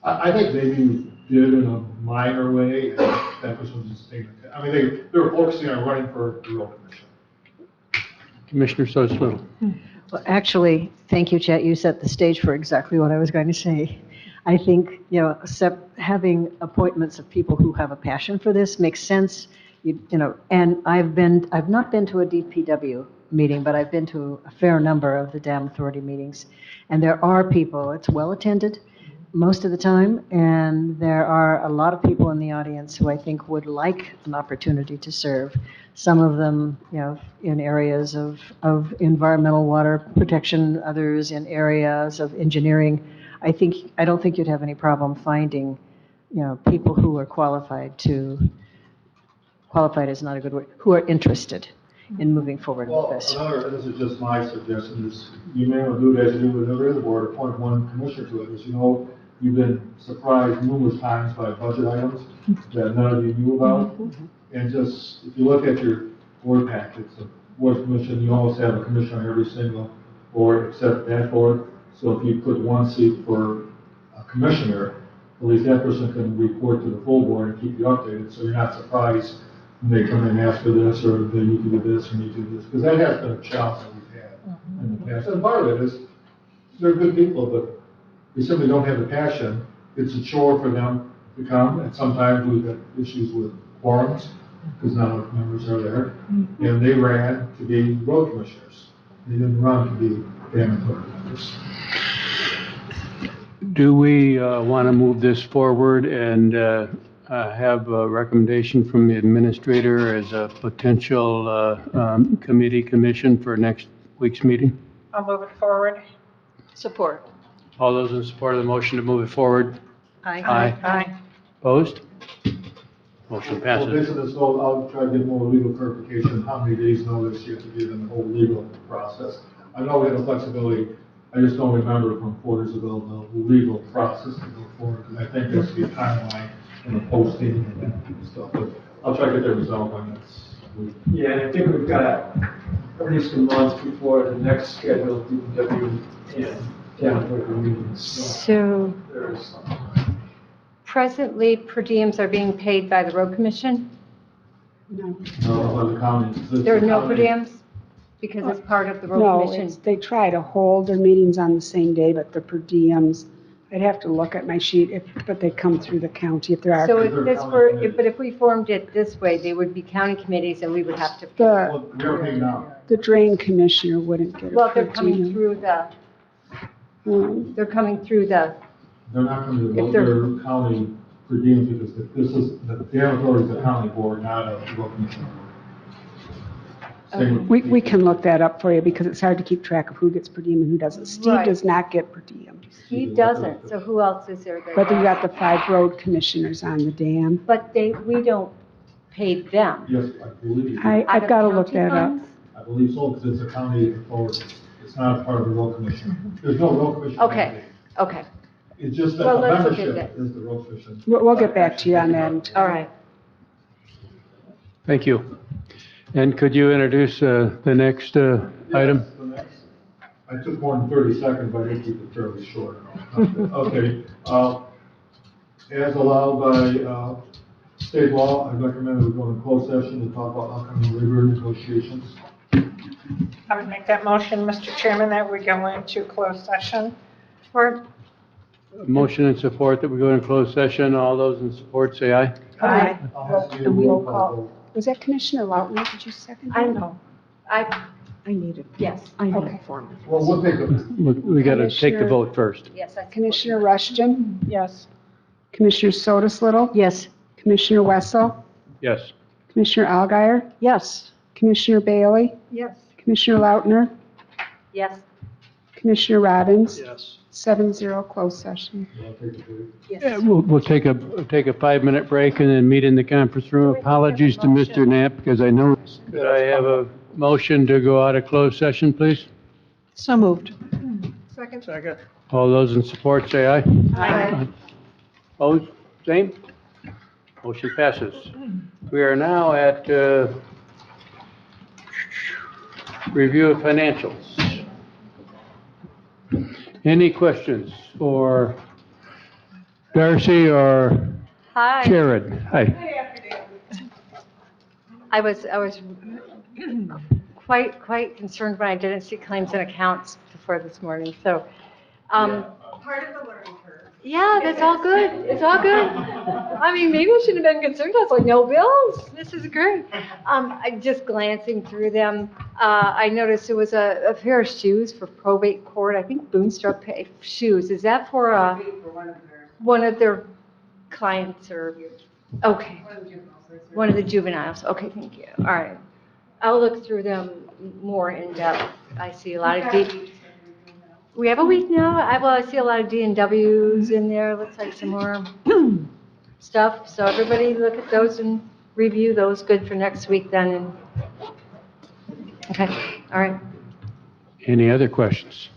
I think maybe we did in a minor way, and that person was just taking it. I mean, they were focusing on running for the road commission. Commissioner Soslittle. Well, actually, thank you, Chet. You set the stage for exactly what I was going to say. I think, having appointments of people who have a passion for this makes sense. And I've not been to a DPW meeting, but I've been to a fair number of the Dam Authority meetings. And there are people, it's well attended, most of the time, and there are a lot of people in the audience who I think would like an opportunity to serve. Some of them, in areas of environmental water protection, others in areas of engineering. I don't think you'd have any problem finding, people who are qualified is not a good word, who are interested in moving forward with this. This is just my suggestion, is you may want to do it as you do with every other board, appoint one commissioner to it, as you've been surprised numerous times by budget items that none of you knew about. And just, if you look at your board packets, the board commission, you almost have a commissioner on every single board except that board. So if you put one seat for a commissioner, at least that person can report to the full board and keep you updated, so you're not surprised when they come in and ask for this, or they need to do this, or need to do this, because that has been a challenge that we've had in the past. And part of it is, they're good people, but they simply don't have the passion. It's a chore for them to come, and sometimes we've got issues with quorums, because not enough members are there. And they ran to be road commissioners. They didn't run to be dam authority members. Do we want to move this forward and have a recommendation from the administrator as a potential commission for next week's meeting? I'll move it forward. Support. All those in support of the motion to move it forward? Aye. Aye. Opposed? Motion Well, passes. based on this vote, I'll try to get more legal clarification, how many days notice you have to give in the whole legal process. I know we have the flexibility, I just don't remember from 4 years ago, the legal process to go forward, because I think there's to be a timeline and a posting and that kind of stuff, but I'll try to get that resolved by next week. Yeah, and I think we've got at least a month before the next scheduled DPW and town clerk meetings. So There's, presently, per diems are being paid by the road commission? No. No, by the county. There are no per diems? Because it's part of the road No, commission? they try to hold their meetings on the same day, but the per diems, I'd have to look at my sheet, but they come through the county if there are. So if we formed it this way, they would be county committees and we would have to. The drain commissioner wouldn't get a Well, per they're coming diem. through they're coming through the, They're not coming to If vote, they're- they're county per diem, because this is, the dam authority is a county board, not a road commission board. Same with- We can look that up for you because it's hard to keep track of who gets per diem and who doesn't. Steve Right. does not get per diem. Steve doesn't, so who else is there? that But you does? got the 5 road commissioners on the dam. But we don't pay them. Yes, I believe. I've got to look that up. I believe so, because it's a county authority. It's not part of the road commission. There's no road commission. Okay, okay. It's just that Well, the let's look at membership is the road commission. We'll get back to you on that. All right. Thank you. And could you introduce the next item? Yes, the next. I took more than 30 seconds, but I did keep it fairly short. Okay. As allowed by state law, I recommend we go into closed session to talk about upcoming labor negotiations. I would make that motion, Mr. Chairman, that we go into closed session. Or Motion and support that we go into closed session. All those in support say aye. Aye. I'll have to do a And we roll will call call. vote. Was that Commissioner Lautner? Did you second I that? know. I need it. Yes. I need Okay. it for me. Well, we'll take a, We got to take the Commissioner- vote first. Yes, I. Commissioner Rushton? Yes. Commissioner Sotis Little? Yes. Commissioner Wessel? Yes. Commissioner Alguier? Yes. Commissioner Bailey? Yes. Commissioner Lautner? Yes. Commissioner Robbins? Yes. 7-0 closed session. I'll take a break. Yeah, we'll take a 5-minute break and then meet in the conference room. Apologies to Mr. Knapp, because I know. Could I have a motion to go out of closed session, please? So moved. Second. Second. All those in support say aye. Aye. Opposed? Same? Motion passes. We are now at review of financials. Any questions for Darcy or Hi. Jared? Hi. I was quite concerned when I didn't see claims and accounts before this morning, so. Part of the learning curve. Yeah, that's all good. It's all good. I mean, maybe I shouldn't have been concerned. I was like, no bills, this is great. I just glancing through them, I noticed there was a pair of shoes for probate court. I think Boonstrup shoes. Is that for one of their clients or? Okay. One of the juveniles. Okay, thank you. All right. I'll look through them more in depth. I see a lot of we have a week now. I see a lot of D&Ws in there. Looks like some more stuff. So everybody look at those and review those. Good for next week then. And okay. All right. Any other questions?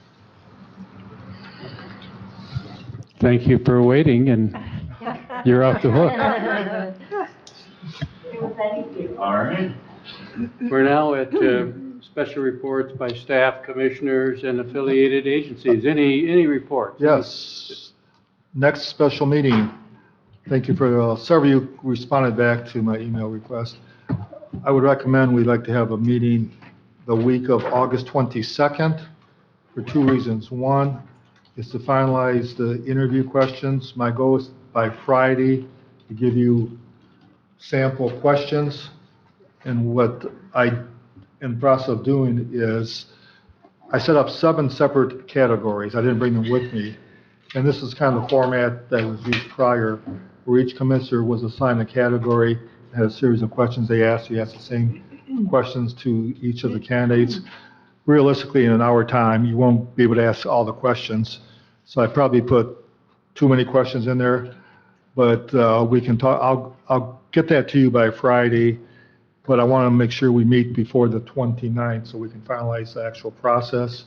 Thank you for waiting, and you're off the hook. All right. We're now at special reports by staff, commissioners, and affiliated agencies. Any reports? Yes. Next special meeting. Thank you for, several of you responded back to my email request. I would recommend we'd like to have a meeting the week of August 22nd for two reasons. One is to finalize the interview questions. My goal is by Friday to give you sample questions. And what I, in the process of doing is, I set up 7 separate categories. I didn't bring them with me. And this is kind of the format that was used prior, where each commissioner was assigned a category, had a series of questions they asked. You asked the same questions to each of the candidates. Realistically, in an hour time, you won't be able to ask all the questions. So I probably put too many questions in there, but we can talk. I'll get that to you by Friday, but I want to make sure we meet before the 29th so we can finalize the actual process.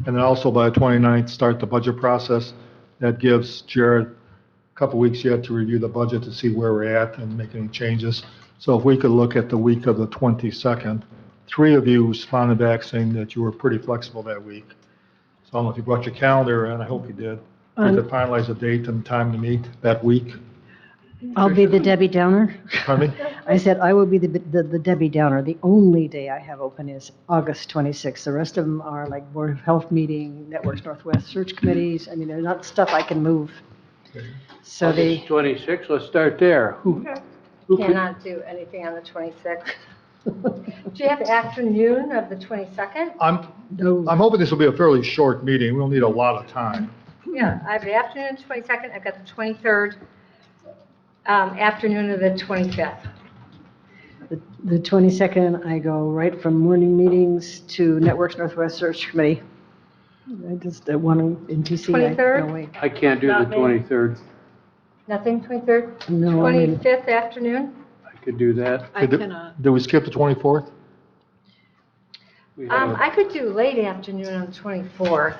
And then also by the 29th, start the budget process. That gives Jared a couple weeks yet to review the budget to see where we're at and make any changes. So if we could look at the week of the 22nd, 3 of you responded back saying that you were pretty flexible that week. So I don't know if you brought your calendar, and I hope you did. We could finalize a date and time to meet that week. I'll be the Debbie Downer. Pardon me? I said I will be the Debbie Downer. The only day I have open is August 26th. The rest of them are like Board of Health meeting, Networks Northwest search committees. I mean, they're not stuff I can move. So August 26, let's start there. Who Cannot do anything on the 26th. Do you have afternoon of the 22nd? I'm hoping this will be a fairly short meeting. We don't need a lot of time. Yeah, I have the afternoon of the 22nd. I've got the 23rd, afternoon of the 25th. The 22nd, I go right from morning meetings to Networks Northwest Search Committee. I just one in DC. 23rd? No, wait. I can't do the 23rd. Nothing, 23rd? No, I mean- 25th afternoon? I could do that. I cannot. Did we skip the 24th? I could do late afternoon on the 24th.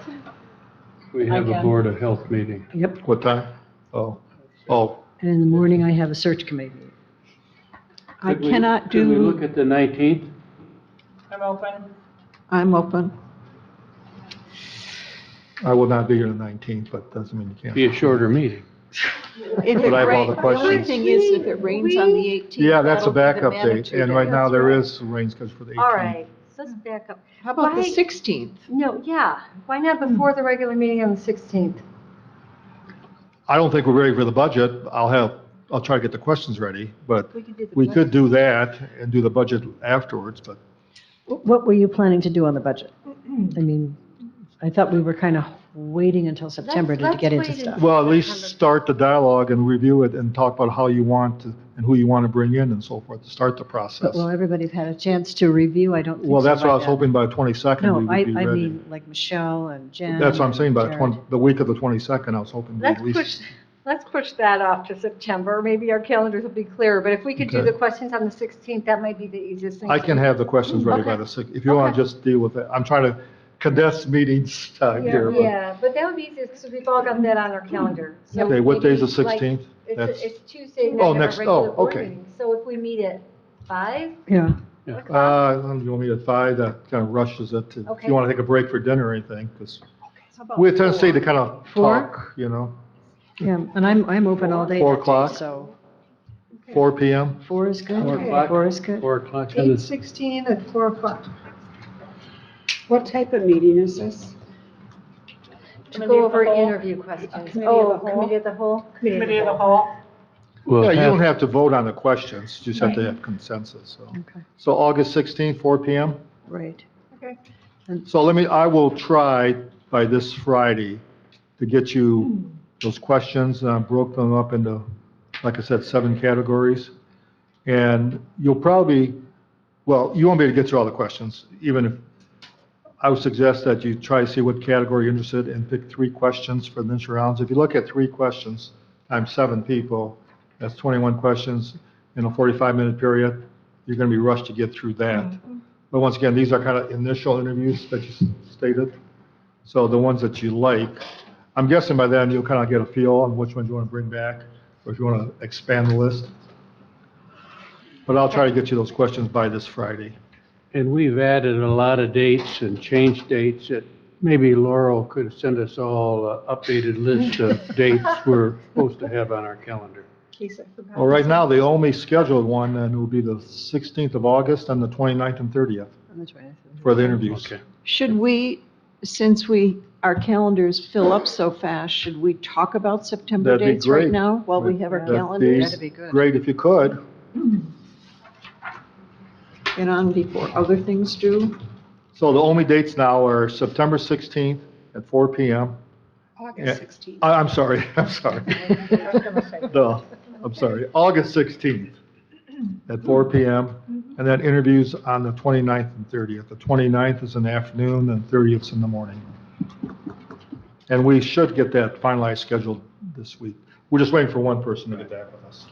We have a Board of Health meeting. Yep. What time? Oh. And in the morning, I have a search committee. I cannot Could we do, look at the 19th? I'm open. I'm open. I will not be here the 19th, but doesn't mean you can't. Be a shorter meeting. If But it I have all the rains, the only questions. thing is if it rains on the 18th. Yeah, that's a that'll be the backup date, mandatory and right day. now That's there right. is rain scheduled for the 18th. All right, so let's back up. How about the Why- 16th? No, yeah, why not before the regular meeting on the 16th? I don't think we're ready for the budget. I'll try to get the questions ready, but We could do the we could do that and do the budget afterwards, but What were you planning to do on the budget? I mean, I thought we were kind of waiting until September to let's get into wait stuff. well, at least start the dialogue and review it and talk about how you want to, and who you want to bring in and so forth to start the process. But will everybody have had a chance to review? I don't think so. Well, that's what I was by then. hoping by the 22nd we No, would be I ready. mean, like Michelle and Jen. That's what I'm saying, by and the week of the 22nd, I was hoping to at least. Let's push that off to September. Maybe our calendars will be clearer, but if we could do Okay. the questions on the 16th, that might be the easiest thing. I to can do. have the questions ready by Okay. the 6th, if you want to just deal with it. I'm trying to condense meetings time here. but- Yeah, but that would be easy, because we've all got that on our calendar. So Okay, what day's the maybe, like, 16th? That's- It's Tuesday, night Oh, of our next- regular board okay. meeting. So if we meet at 5? Yeah. You want me at 5, that kind of rushes it to, if Okay. you want to take a break for dinner or anything, because we have a tendency to kind of 4? talk, you know. Yeah, and I'm open all day. 4 that day, o'clock? So 4 PM? 4 is good. 4 o'clock? 4 is good. 4 o'clock. 8/16 at 4 o'clock. What type of meeting is this? To go over interview questions. committee of Oh, the whole? committee of the whole? Committee of the whole. We'll Yeah, you don't have to vote on the questions, you just have to Right. have consensus, so. Okay, So August 16th, 4 PM? right. Okay. So I will try by this Friday to get you those questions, broke them up into, like I said, 7 categories. And you'll probably, well, you won't be able to get through all the questions, even if, I would suggest that you try to see what category you're interested in and pick 3 questions for the initial rounds. If you look at 3 questions times 7 people, that's 21 questions in a 45-minute period. You're going to be rushed to get through that. But once again, these are kind of initial interviews that you stated. So the ones that you like, I'm guessing by then you'll kind of get a feel on which ones you want to bring back, or if you want to expand the list. But I'll try to get you those questions by this Friday. And we've added a lot of dates and changed dates that maybe Laurel could send us all an updated list of dates we're supposed to have on our calendar. In case I forgot. Well, right now, the only scheduled one, and it will be the 16th of August and the 29th and 30th That's right. for the interviews. Okay. Should we, since our calendars fill up so fast, should we talk about September That'd be dates right great. now while we have our That'd calendars? That'd be good. Great if you could. Get on before other things do? So the only dates now are September 16th at 4 PM. August 16th. I'm sorry, I'm sorry. No, I'm sorry, August 16th at 4 PM. And then interviews on the 29th and 30th. The 29th is in the afternoon and 30th is in the morning. And we should get that finalized scheduled this week. We're just waiting for one person to get back with us.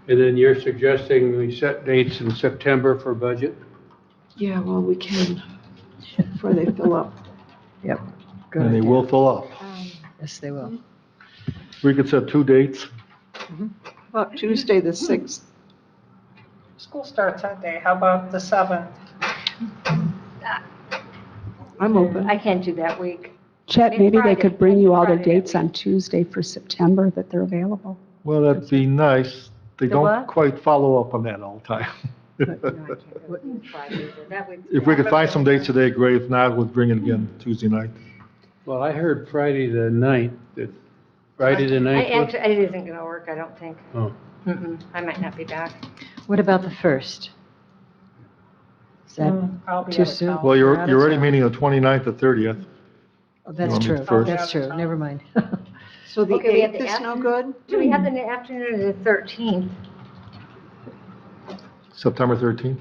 And then you're suggesting we set dates in September for budget? Yeah, well, we can, before they fill up. Yep. Good And they idea. will fill up. Yes, they will. We could set 2 dates. About Tuesday, the 6th. School starts that day. How about the 7th? I'm open. I can't do that week. Chet, maybe they Friday. could bring you all their Friday. dates on Tuesday for September that they're available. Well, that'd be nice. They The don't what? quite follow up on that all the time. No, I can't do Friday, so that week's If we could bad. find some dates today, great. If not, we'll bring it again Tuesday night. Well, I heard Friday the 9th. Friday the 9th? was- It isn't gonna work, I don't think. Oh. I might not be back. What about the 1st? Is that I'll be too out of soon? town. Well, you're Out of already town. meeting the 29th to 30th. Oh, that's want me true, first? that's true, never mind. So the Okay, we have 8th the is no afternoon. good? Do we have the afternoon of the 13th? September 13th.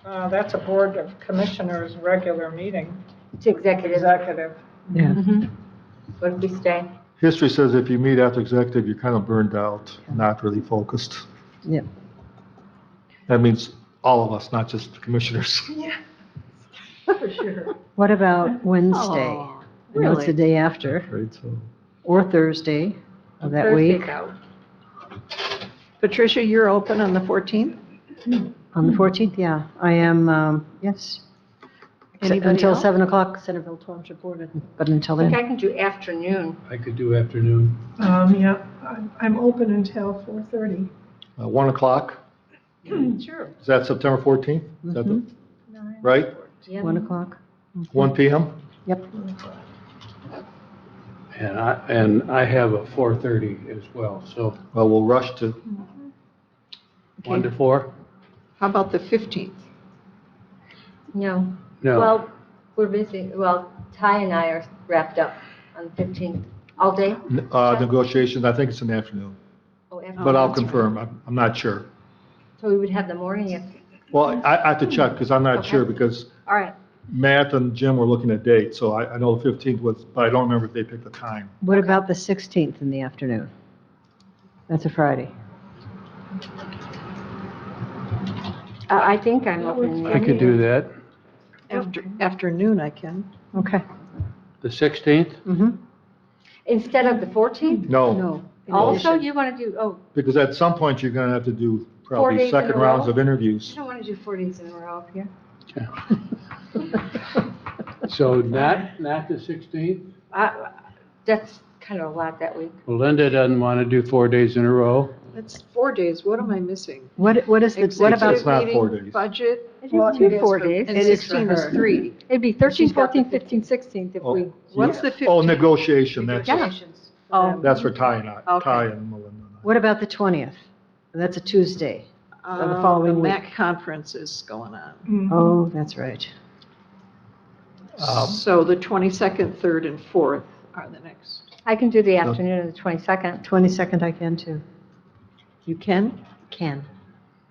That's a Board of Commissioners regular meeting, It's executive. executive. Yeah. What did we stay? History says if you meet after executive, you're kind of burned out, not really focused. Yep. That means all of us, not just the commissioners. Yeah, for sure. What about Wednesday? Oh, I know it's the really? day after, Right, so. or Thursday of that Thursday's week. out. Patricia, you're open on the 14th? On the 14th, yeah, I am, yes. Anybody Until else? 7 o'clock, Centerville Township Board, but until I think then. I can do afternoon. I could do afternoon. Yeah, I'm open until 4:30. 1 o'clock, Sure. is that September 14th? Is that the- right? Yeah. 1 o'clock? 1 PM? Yep. And I have a 4:30 as well, so Well, we'll rush to, 1 to 4? How about the 15th? No. No. Well, we're busy. Well, Ty and I are wrapped up on the 15th, all day. negotiations, I think it's in the afternoon. Oh, after. But I'll confirm, I'm not sure. So we would have the morning if, Well, I have to check, because I'm not Okay. sure, because all right. Matt and Jim were looking at dates, so I know the 15th was, but I don't remember if they picked the time. What about the 16th in the afternoon? That's a Friday. I think I'm open. I could do that. Afternoon I can. Okay. The 16th? Mm-hmm. Instead of the 14th? No, No. Also, you want to do, oh, because at some point you're going to have to do 4 probably days in a second rounds row? of interviews. I don't want to do 4 days in a row up here. So not the 16th? That's kind of a lot that week. Well, Linda doesn't want to do 4 days in a row. That's 4 days. What am I missing? What is the, what about, It's not Executive 4 meeting, days. Budget, Well, and 4 days. and It is for 16 is her. 3. It'd be 13, She's got the 14, 15, 16th if Oh. we. What's the Oh, 15th? negotiation, that's, Yeah. Oh, that's for Ty and I, Okay. Ty and Melinda. What about the 20th? That's a Tuesday of the The following week. MAC conference is going on. Oh, that's right. So the 22nd, 3rd, and 4th are the next. I can do the afternoon of the 22nd. 22nd I can too. You can? Can.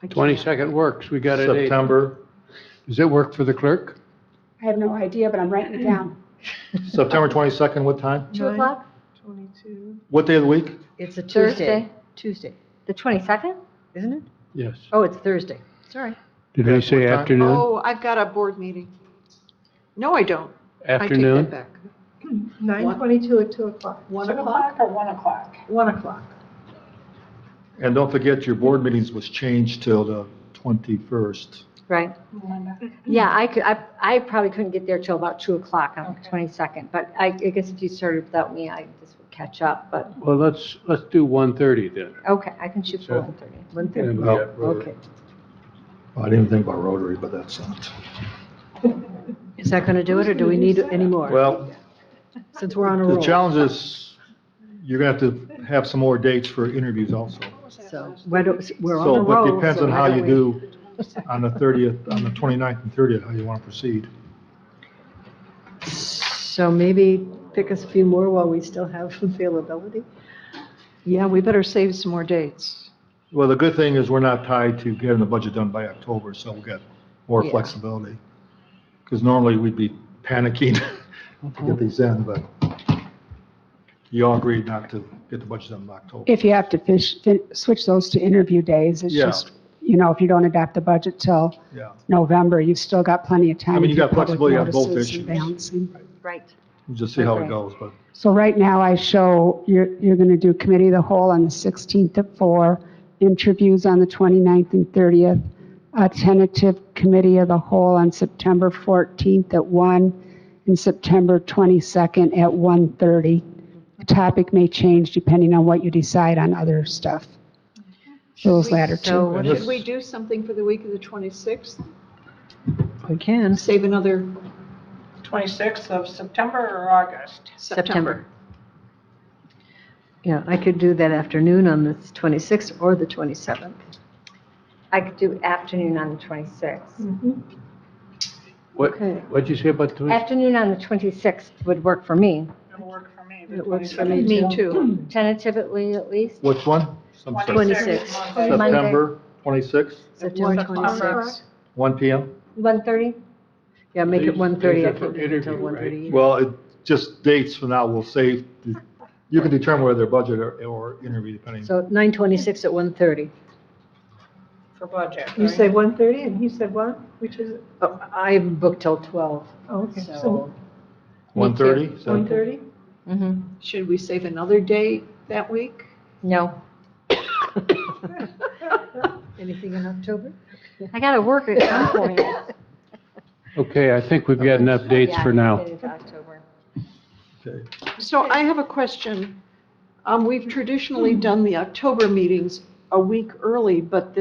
I can't. 22nd works, we got a date. September, Does it work for the clerk? I have no idea, but I'm writing it down. September 22nd, what time? 2 o'clock? 22. What day of the week? It's a Thursday. Tuesday, The 22nd? isn't it? Yes. Oh, it's Thursday. Sorry. Did I say What time? afternoon? Oh, I've got a board meeting. No, I don't. Afternoon? I take that back. 9:22 at 2 o'clock. 1 2 o'clock? or 1 o'clock? 1 o'clock. And don't forget, your board meetings was changed till the 21st. Right. Yeah, I probably couldn't get there till about 2 o'clock on the 22nd, but I guess if you started without me, I just would catch up, but, Well, let's do 1:30 then. okay, I can shoot for So- 1:30. 1:30. And we Oh, got Rotary. Okay. I didn't think about Rotary, but that's not. Is that going to do it, or do we need any more? Well, Since we're on a the roll. challenge is, you're going to have to have some more dates for interviews also. So, we're on a So, but roll. depends so on why how don't you we- do on the 30th, on the 29th and 30th, how you want to proceed. So maybe pick us a few more while we still have availability? Yeah, we better save some more dates. Well, the good thing is we're not tied to getting the budget done by October, so we'll get more Yeah. flexibility. Because normally we'd be panicking to get these in, but you all agreed not to get the budget done in October. If you have to switch those to interview days, it's Yeah. just, if you don't adopt the budget till Yeah. November, you've still got plenty of time. I mean, to you do got public flexibility on both notices and issues. balancing. Right. We'll just see how Okay. it goes, but. So right now I show you're going to do committee of the whole on the 16th at 4, interviews on the 29th and 30th, a tentative committee of the whole on September 14th at 1, and September 22nd at 1:30. The topic may change depending on what you decide on other stuff. Those latter So two. what Should we do something for the week of the 26th? We can. Save another 26th of September or August? September. Yeah, I could do that afternoon on the 26th or the 27th. I could do afternoon on the 26th. What'd you say about the Afternoon on the 26th would work for me. It'll work for me. It works for me Me too. Tentatively, at least. Which one? 26th. September 26th, September One 26th. 1 PM? 1:30? Yeah, make it 1:30. These I are for can't do it until interview, right? 1:30. Well, just dates for now will save, you can determine whether they're budget or interview depending. So 9:26 at 1:30. For budget, You right? said 1:30 and he said 1, which is, Oh, I'm booked till 12, oh, okay, so so 1:30? 1:30? Mm-hmm. Should we save another day that week? No. anything in October? I gotta work at some point. Okay, I think we've got enough dates Yeah, for now. it is October. Okay. So I have a question. We've traditionally done the October meetings a week early, but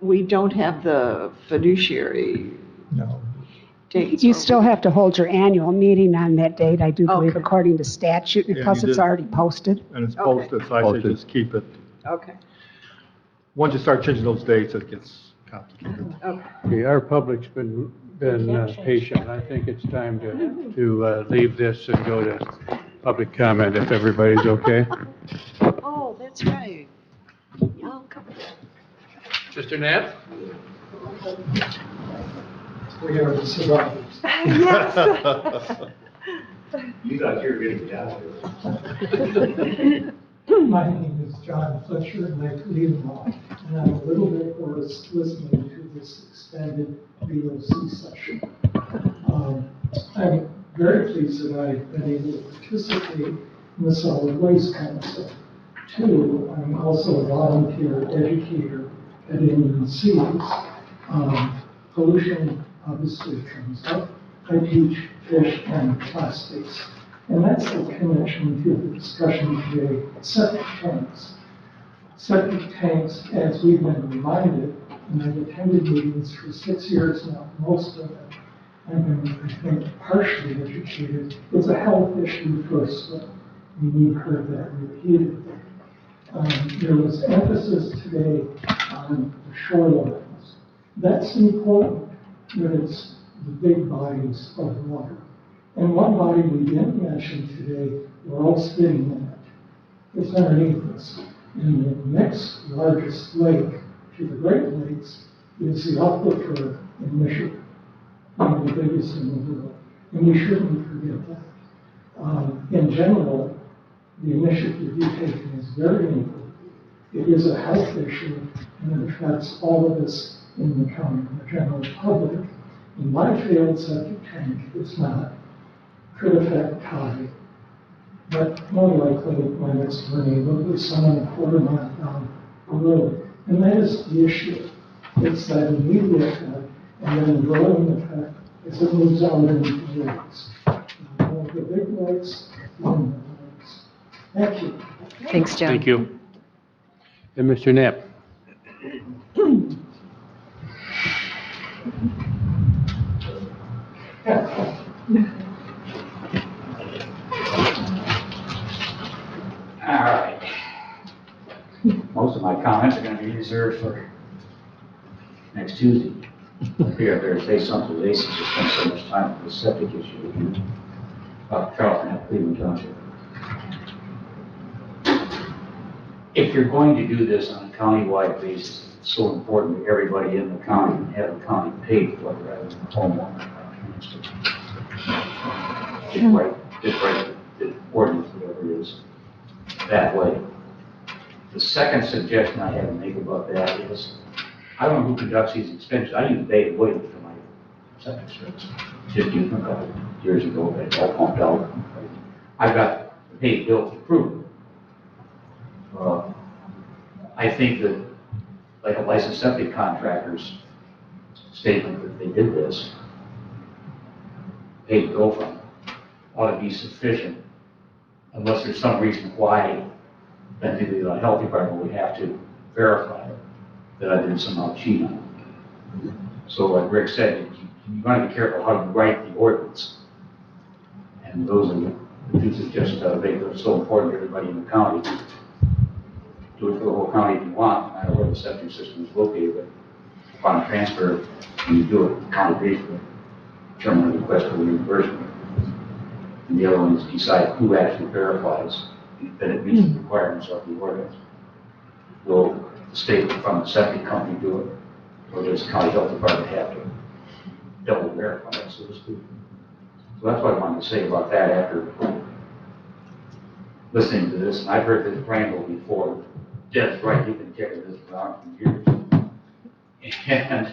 we don't have the fiduciary No. dates. You still have to hold your annual meeting on that date, I do believe, Okay. according to statute, and Yeah, plus you it's did. already posted. And it's Okay. posted, so I say just keep it. Okay, Once you start changing those dates, it gets complicated. okay. Okay, our public's been patient. I think it's time to leave this and go to public comment if everybody's okay. Oh, that's right. I'll cover that. Mr. Knapp? We are the survivors. You thought you were getting down My name is John Fletcher, and I live Leelanau, and I'm a little bit hoarse listening to this extended VOC session. I'm very pleased that I've been able to participate in the Solid Waste Council. Two, I'm also a volunteer educator at Nfbc. Pollution obviously comes up. I teach fish and plastics. And that's the connection to the discussion today, septic tanks. Septic tanks, as we've been reminded, and I've attended meetings for 6 years now, most of them, I've been, I think, partially educated. It's a health issue first, and you've heard that repeatedly. There was emphasis today on the shorelines. That's important, but it's the big bodies of water. And one body we didn't mention today, we're all sitting in it. It's underneath us. And the next largest lake to the Great Lakes is the aquifer in Michigan, one of the biggest in the world. And we shouldn't forget that. In general, the initiative you've taken is very important. It is a health issue, and it affects all of us in the county, the general public. In my failed septic tank, it's not. Could affect tide, but more likely when it's renewal, with someone a quarter mile down the road. And that is the issue. It's that immediate effect and then growing effect as it moves out into the lakes. The big lakes, the lakes. Thank you. Thanks, John. Thank you. And Mr. Knapp? All right. Most of my comments are going to be reserved for next Tuesday. I figure I better say something today since we spent so much time on the septic issue again. About Charlton at Cleveland Township. If you're going to do this on a county-wide basis, it's so important that everybody in the county and have the county pay for it rather than the homeowner. Just write the ordinance, whatever it is, that way. The second suggestion I have to make about that is, I don't know who conducts these expenditures. I use Bay Williams for my septic service. Just used them a couple of years ago, they all pumped out. I've got the paid bill to prove it. I think that, like a licensed septic contractor's statement that they did this, paid bill from, ought to be sufficient, unless there's some reason why then the health department would have to verify it, that I didn't somehow cheat on it. So like Rick said, you want to be careful how you write the ordinance. And those are the two suggestions I would make that are so important to everybody in the county. Do it for the whole county if you want, no matter where the septic system is located, but upon transfer, when you do it, the county pays for it, determine the request for reimbursement. And the other one is decide who actually verifies that it meets the requirements of the ordinance. Will the state from the septic company do it, or does the county health department have to double verify it, so to speak? So that's what I wanted to say about that after listening to this. And I've heard this Randall before. Deb's right, you've been kicking this around for years. And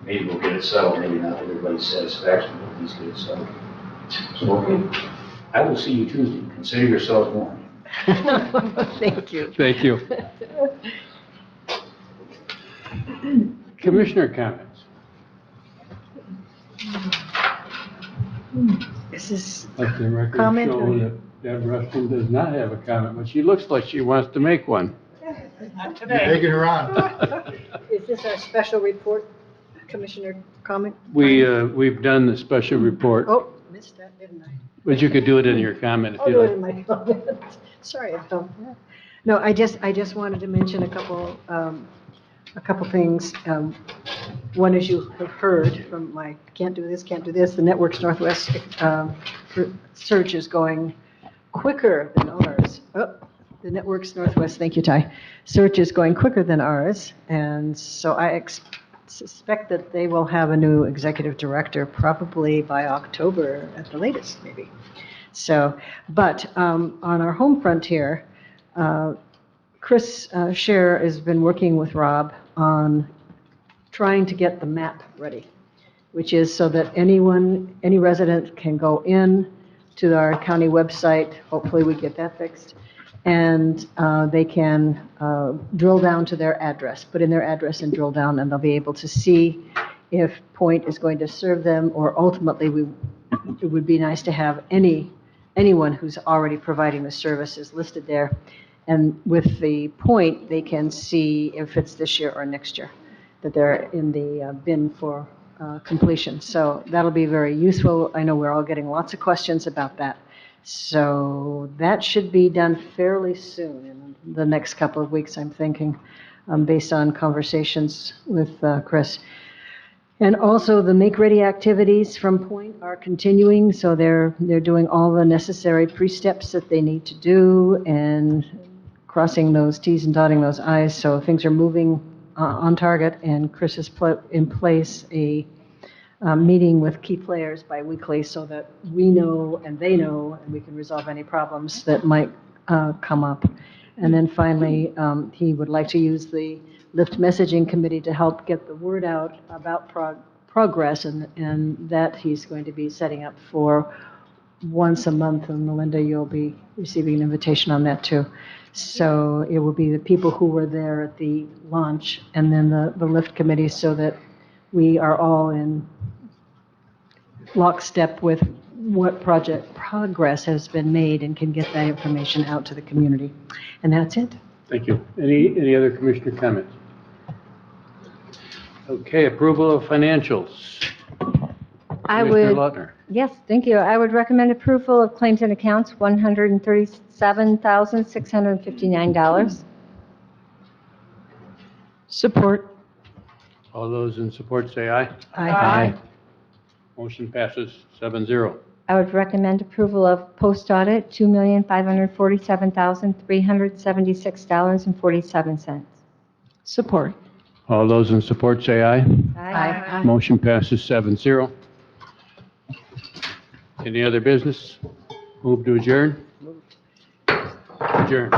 maybe we'll get it settled, maybe not to everybody's satisfaction, but at least get it settled. So, okay. I will see you Tuesday. Consider yourselves warned. Thank you. Thank you. Commissioner comments? Is this Let the record comment show or- that Deb Rushton does not have a comment, but she looks like she wants to make one. You're taking her on. Is this our special report, Commissioner comment? We've done the special report, Oh, missed that, didn't I? but you could do it in your comment if I'll you do it like. in my comment. Sorry, Bill. No, I just wanted to mention a couple things. One, as you have heard from my can't do this, the Networks Northwest search is going quicker than ours. Oh, the Networks Northwest, thank you, Ty. Search is going quicker than ours, and so I suspect that they will have a new executive director probably by October at the latest, maybe. So, but on our home frontier, Chris Scher has been working with Rob on trying to get the map ready, which is so that any resident can go in to our county website, hopefully we get that fixed, and they can drill down to their address, put in their address and drill down, and they'll be able to see if Point is going to serve them, or ultimately it would be nice to have anyone who's already providing the services listed there. And with the Point, they can see if it's this year or next year that they're in the bin for completion. So that'll be very useful. I know we're all getting lots of questions about that. So that should be done fairly soon, in the next couple of weeks, I'm thinking, based on conversations with Chris. And also, the make-ready activities from Point are continuing, so they're doing all the necessary pre-steps that they need to do and crossing those Ts and dotting those Is, so things are moving on target, and Chris has put in place a meeting with key players biweekly so that we know and they know, and we can resolve any problems that might come up. And then finally, he would like to use the LIFT messaging committee to help get the word out about progress, and that he's going to be setting up for once a month. And Melinda, you'll be receiving an invitation on that too. So it will be the people who were there at the launch and then the LIFT committee, so that we are all in lockstep with what project progress has been made and can get that information out to the community. And that's it. Thank you. Any other commissioner comments? Okay, approval of financials. I Commissioner would, Lautner. yes, thank you. I would recommend approval of claims and accounts, $137,659. Support. All those in support say aye. Aye. Motion passes 7-0. I would recommend approval of post audit, $2,547,376.47. Support. All those in support say aye. Aye. Motion passes 7-0. Any other business? Move to adjourn? Adjourn.